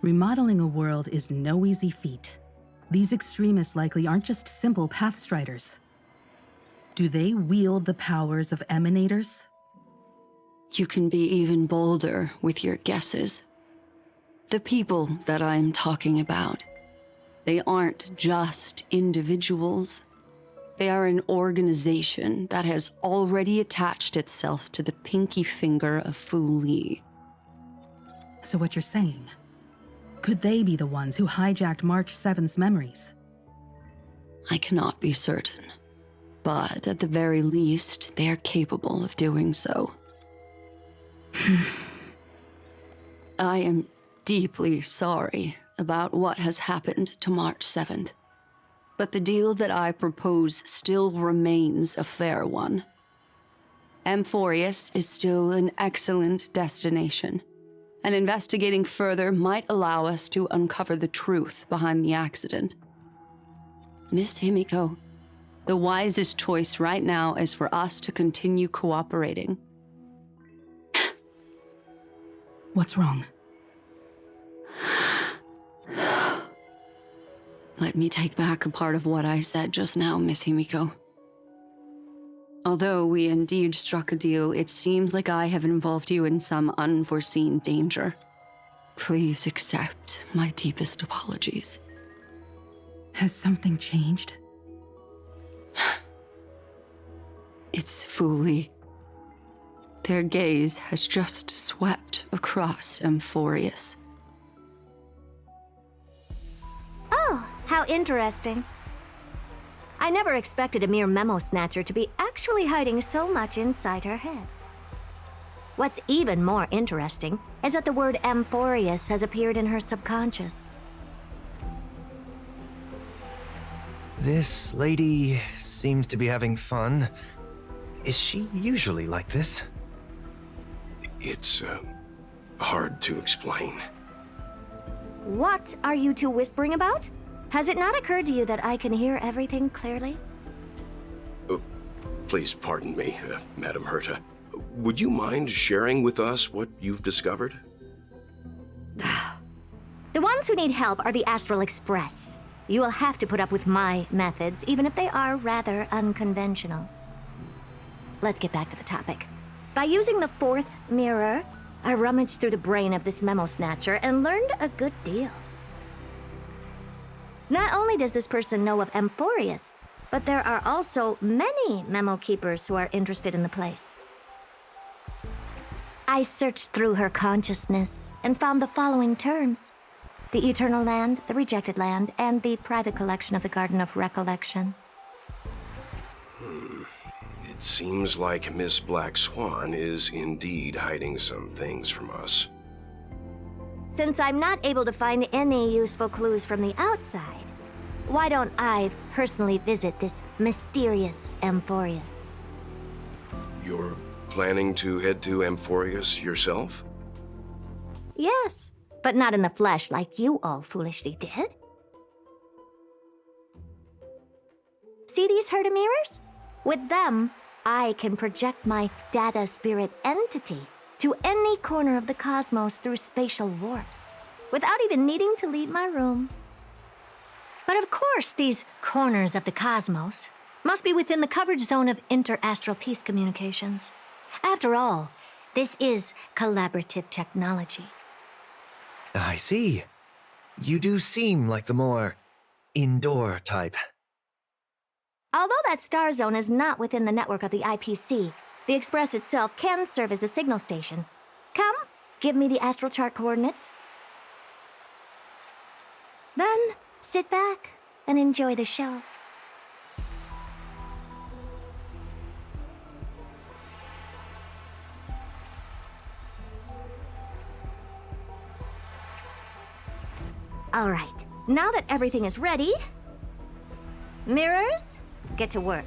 Remodeling a world is no easy feat. These extremists likely aren't just simple pathstriders. Do they wield the powers of emanators? You can be even bolder with your guesses. The people that I'm talking about, they aren't just individuals. They are an organization that has already attached itself to the pinky finger of Fu Li. So what you're saying, could they be the ones who hijacked March 7th's memories? I cannot be certain, but at the very least, they are capable of doing so. I am deeply sorry about what has happened to March 7th, but the deal that I propose still remains a fair one. Amfореus is still an excellent destination, and investigating further might allow us to uncover the truth behind the accident. Miss Himiko, the wisest choice right now is for us to continue cooperating. What's wrong? Let me take back a part of what I said just now, Miss Himiko. Although we indeed struck a deal, it seems like I have involved you in some unforeseen danger. Please accept my deepest apologies. Has something changed? It's Fu Li. Their gaze has just swept across Amfореus. Oh, how interesting. I never expected a mere memo snatcher to be actually hiding so much inside her head. What's even more interesting is that the word Amfореus has appeared in her subconscious. This lady seems to be having fun. Is she usually like this? It's, hard to explain. What are you two whispering about? Has it not occurred to you that I can hear everything clearly? Please pardon me, Madam Herta. Would you mind sharing with us what you've discovered? The ones who need help are the Astral Express. You will have to put up with my methods, even if they are rather unconventional. Let's get back to the topic. By using the fourth mirror, I rummaged through the brain of this memo snatcher and learned a good deal. Not only only does this person know of Amfореus, but there are also many memo keepers who are interested in the place. I searched through her consciousness and found the following terms: the Eternal Land, the Rejected Land, and the private collection of the Garden of Recollection. It seems like Miss Black Swan is indeed hiding some things from us. Since I'm not able to find any useful clues from the outside, why don't I personally visit this mysterious Amfореus? You're planning to head to Amfореus yourself? Yes, but not in the flesh like you all foolishly did. See these Herta mirrors? With them, I can project my data spirit entity to any corner of the cosmos through spatial warps, without even needing to leave my room. But of course, these corners of the cosmos must be within the coverage zone of inter-astral peace communications. After all, this is collaborative technology. I see. You do seem like the more indoor type. Although that star zone is not within the network of the IPC, the Express itself can serve as a signal station. Come, give me the astral chart coordinates. Then, sit back and enjoy the show. All right, now that everything is ready, mirrors, get to work.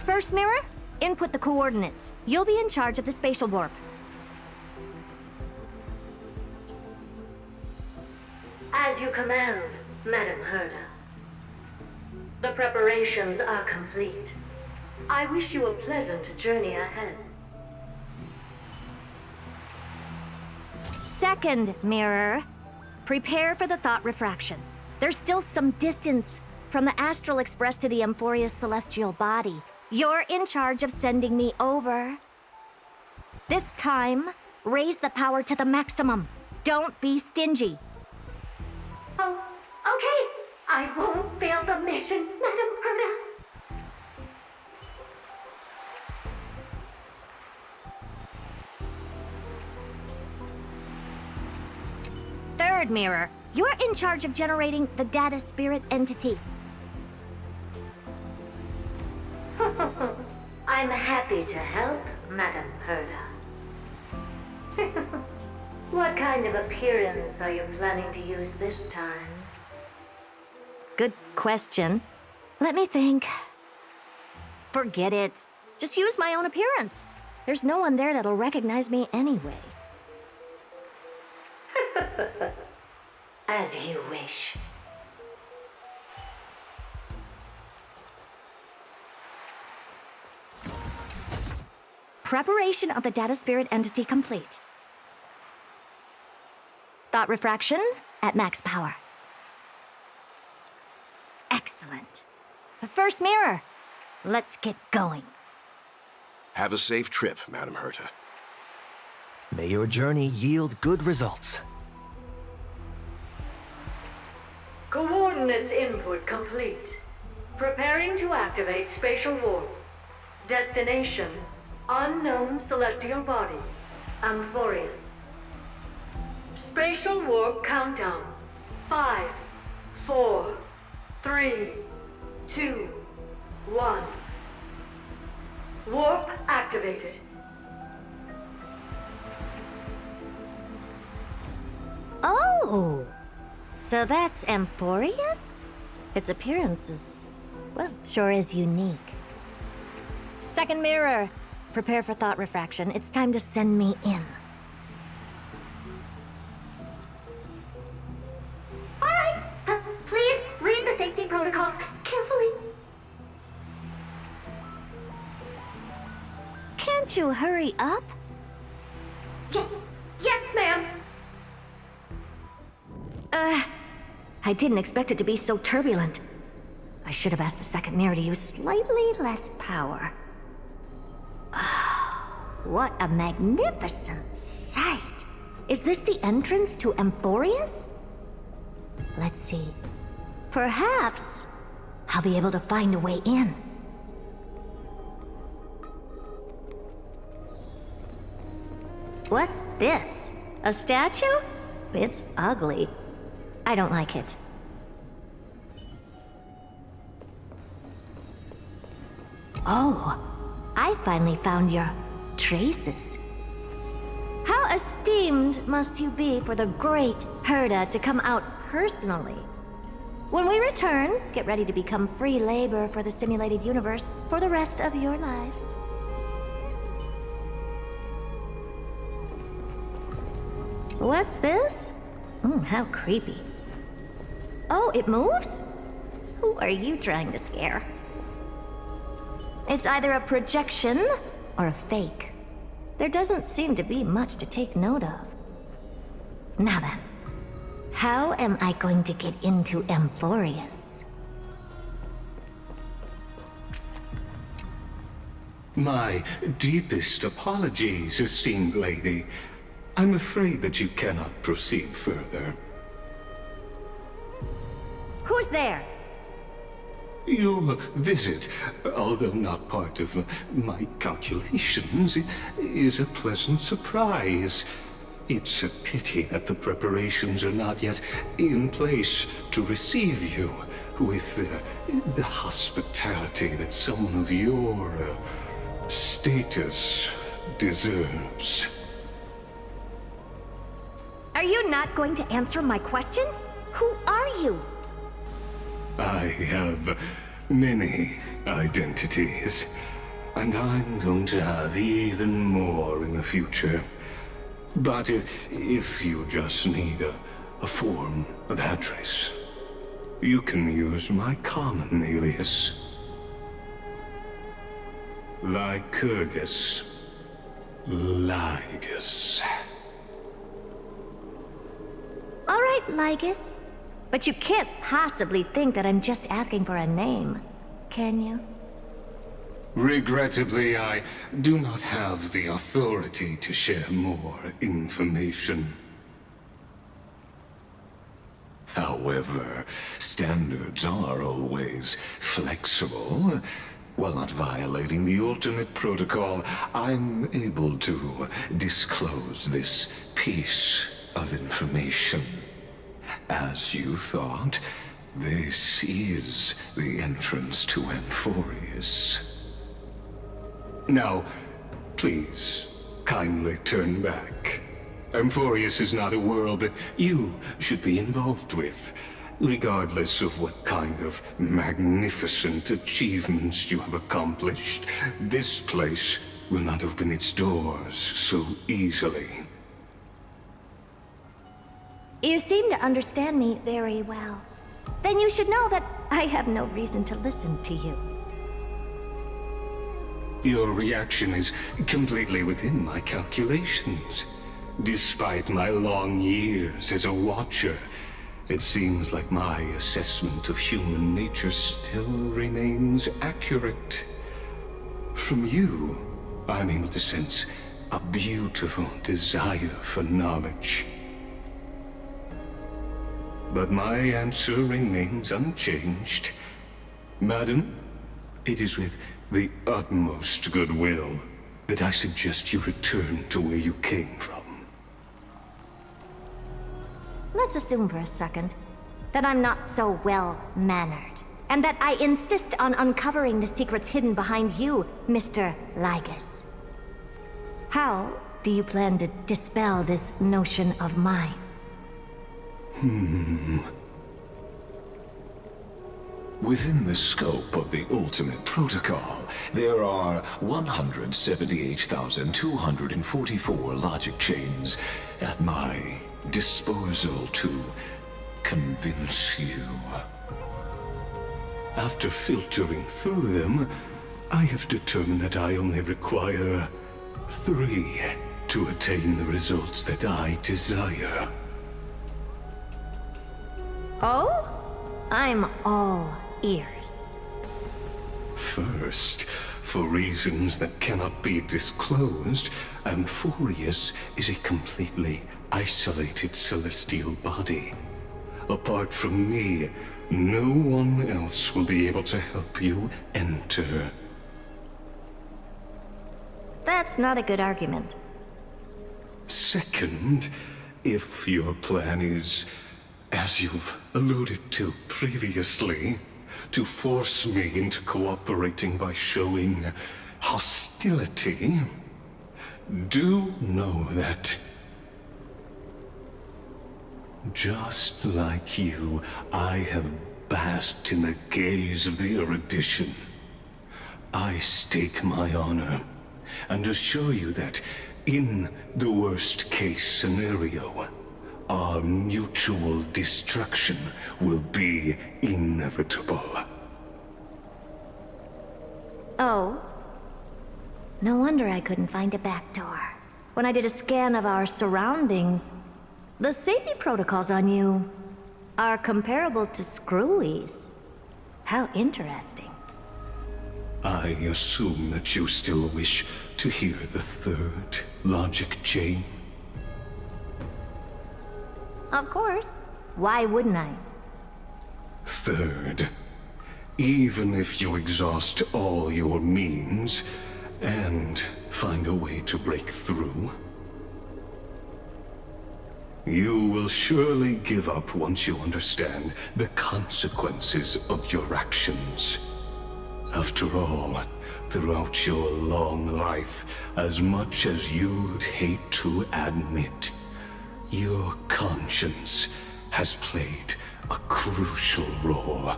First mirror, input the coordinates. You'll be in charge of the spatial warp. As you command, Madam Herta. The preparations are complete. I wish you a pleasant journey ahead. Second mirror, prepare for the thought refraction. There's still some distance from the Astral Express to the Amfореus celestial body. You're in charge of sending me over. This time, raise the power to the maximum. Don't be stingy. Oh, okay. I won't fail the mission, Madam Herta. Third mirror, you're in charge of generating the data spirit entity. I'm happy to help, Madam Herta. What kind of appearance are you planning to use this time? Good question. Let me think. Forget it. Just use my own appearance. There's no one there that'll recognize me anyway. As you wish. Preparation of the data spirit entity complete. Thought refraction at max power. Excellent. The first mirror. Let's get going. Have a safe trip, Madam Herta. May your journey yield good results. Coordinates input complete. Preparing to activate spatial warp. Destination, unknown celestial body, Amfореus. Spatial warp countdown. 5, 4, 3, 2, 1. Warp activated. Oh! So that's Amfореus? Its appearance is, well, sure is unique. Second mirror. Prepare for thought refraction. It's time to send me in. All right. Please read the safety protocols carefully. Can't you hurry up? Yes, ma'am. I didn't expect it to be so turbulent. I should have asked the second mirror to use slightly less power. What a magnificent sight! Is this the entrance to Amfореus? Let's see. Perhaps I'll be able to find a way in. What's this? A statue? It's ugly. I don't like it. Oh, I finally found your traces. How esteemed must you be for the great Herda to come out personally? When we return, get ready to become free labor for the simulated universe for the rest of your lives. What's this? How creepy. Oh, it moves? Who are you trying to scare? It's either a projection or a fake. There doesn't seem to be much to take note of. Now then, how am I going to get into Amfореus? My deepest apologies, esteemed lady. I'm afraid that you cannot proceed further. Who's there? Your visit, although not part of my calculations, is a pleasant surprise. It's a pity that the preparations are not yet in place to receive you with the hospitality that someone of your status deserves. Are you not going to answer my question? Who are you? I have many identities, and I'm going to have even more in the future. But if you just need a form of address, you can use my common alias. Lycurgus. Lygus. All right, Lygus. But you can't possibly think that I'm just asking for a name, can you? Regrettably, I do not have the authority to share more information. However, standards are always flexible. While not violating the ultimate protocol, I'm able to disclose this piece of information. As you thought, this is the entrance to Amfореus. Now, please, kindly turn back. Amfореus is not a world that you should be involved with, regardless of what kind of magnificent achievements you have accomplished. This place will not open its doors so easily. You seem to understand me very well. Then you should know that I have no reason to listen to you. Your reaction is completely within my calculations. Despite my long years as a watcher, it seems like my assessment of human nature still remains accurate. From you, I'm able to sense a beautiful desire for knowledge. But my answer remains unchanged. Madam, it is with the utmost goodwill that I suggest you return to where you came from. Let's assume for a second that I'm not so well-mannered, and that I insist on uncovering the secrets hidden behind you, Mr. Lygus. How do you plan to dispel this notion of mine? Within the scope of the ultimate protocol, there are 178,244 logic chains at my disposal to convince you. After filtering through them, I have determined that I only require 3 to attain the results that I desire. Oh? I'm all ears. First, for reasons that cannot be disclosed, Amfореus is a completely isolated celestial body. Apart from me, no one else will be able to help you enter. That's not a good argument. Second, if your plan is, as you've alluded to previously, to force me into cooperating by showing hostility, do know that, just like you, I have basked in the gaze of the erudition. I stake my honor and assure you that, in the worst-case scenario, our mutual destruction will be inevitable. Oh? No wonder I couldn't find a back door. When I did a scan of our surroundings, the safety protocols on you are comparable to Screwy's. How interesting. I assume that you still wish to hear the third logic chain? Of course. Why wouldn't I? Third, even if you exhaust all your means and find a way to break through, you will surely give up once you understand the consequences of your actions. After all, throughout your long life, as much as you'd hate to admit, your conscience has played a crucial role.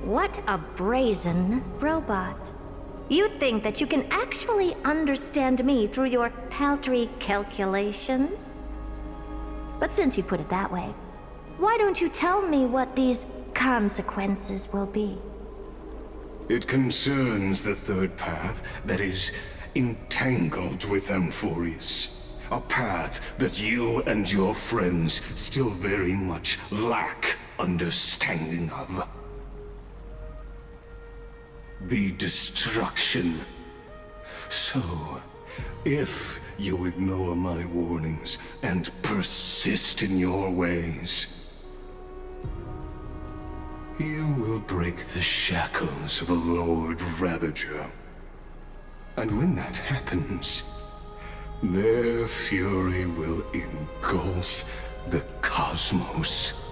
What a brazen robot. You think that you can actually understand me through your paltry calculations? But since you put it that way, why don't you tell me what these consequences will be? It concerns the third path that is entangled with Amfореus. A path that you and your friends still very much lack understanding of. The destruction. So, if you ignore my warnings and persist in your ways, you will break the shackles of a Lord Ravager. And when that happens, their fury will engulf the cosmos.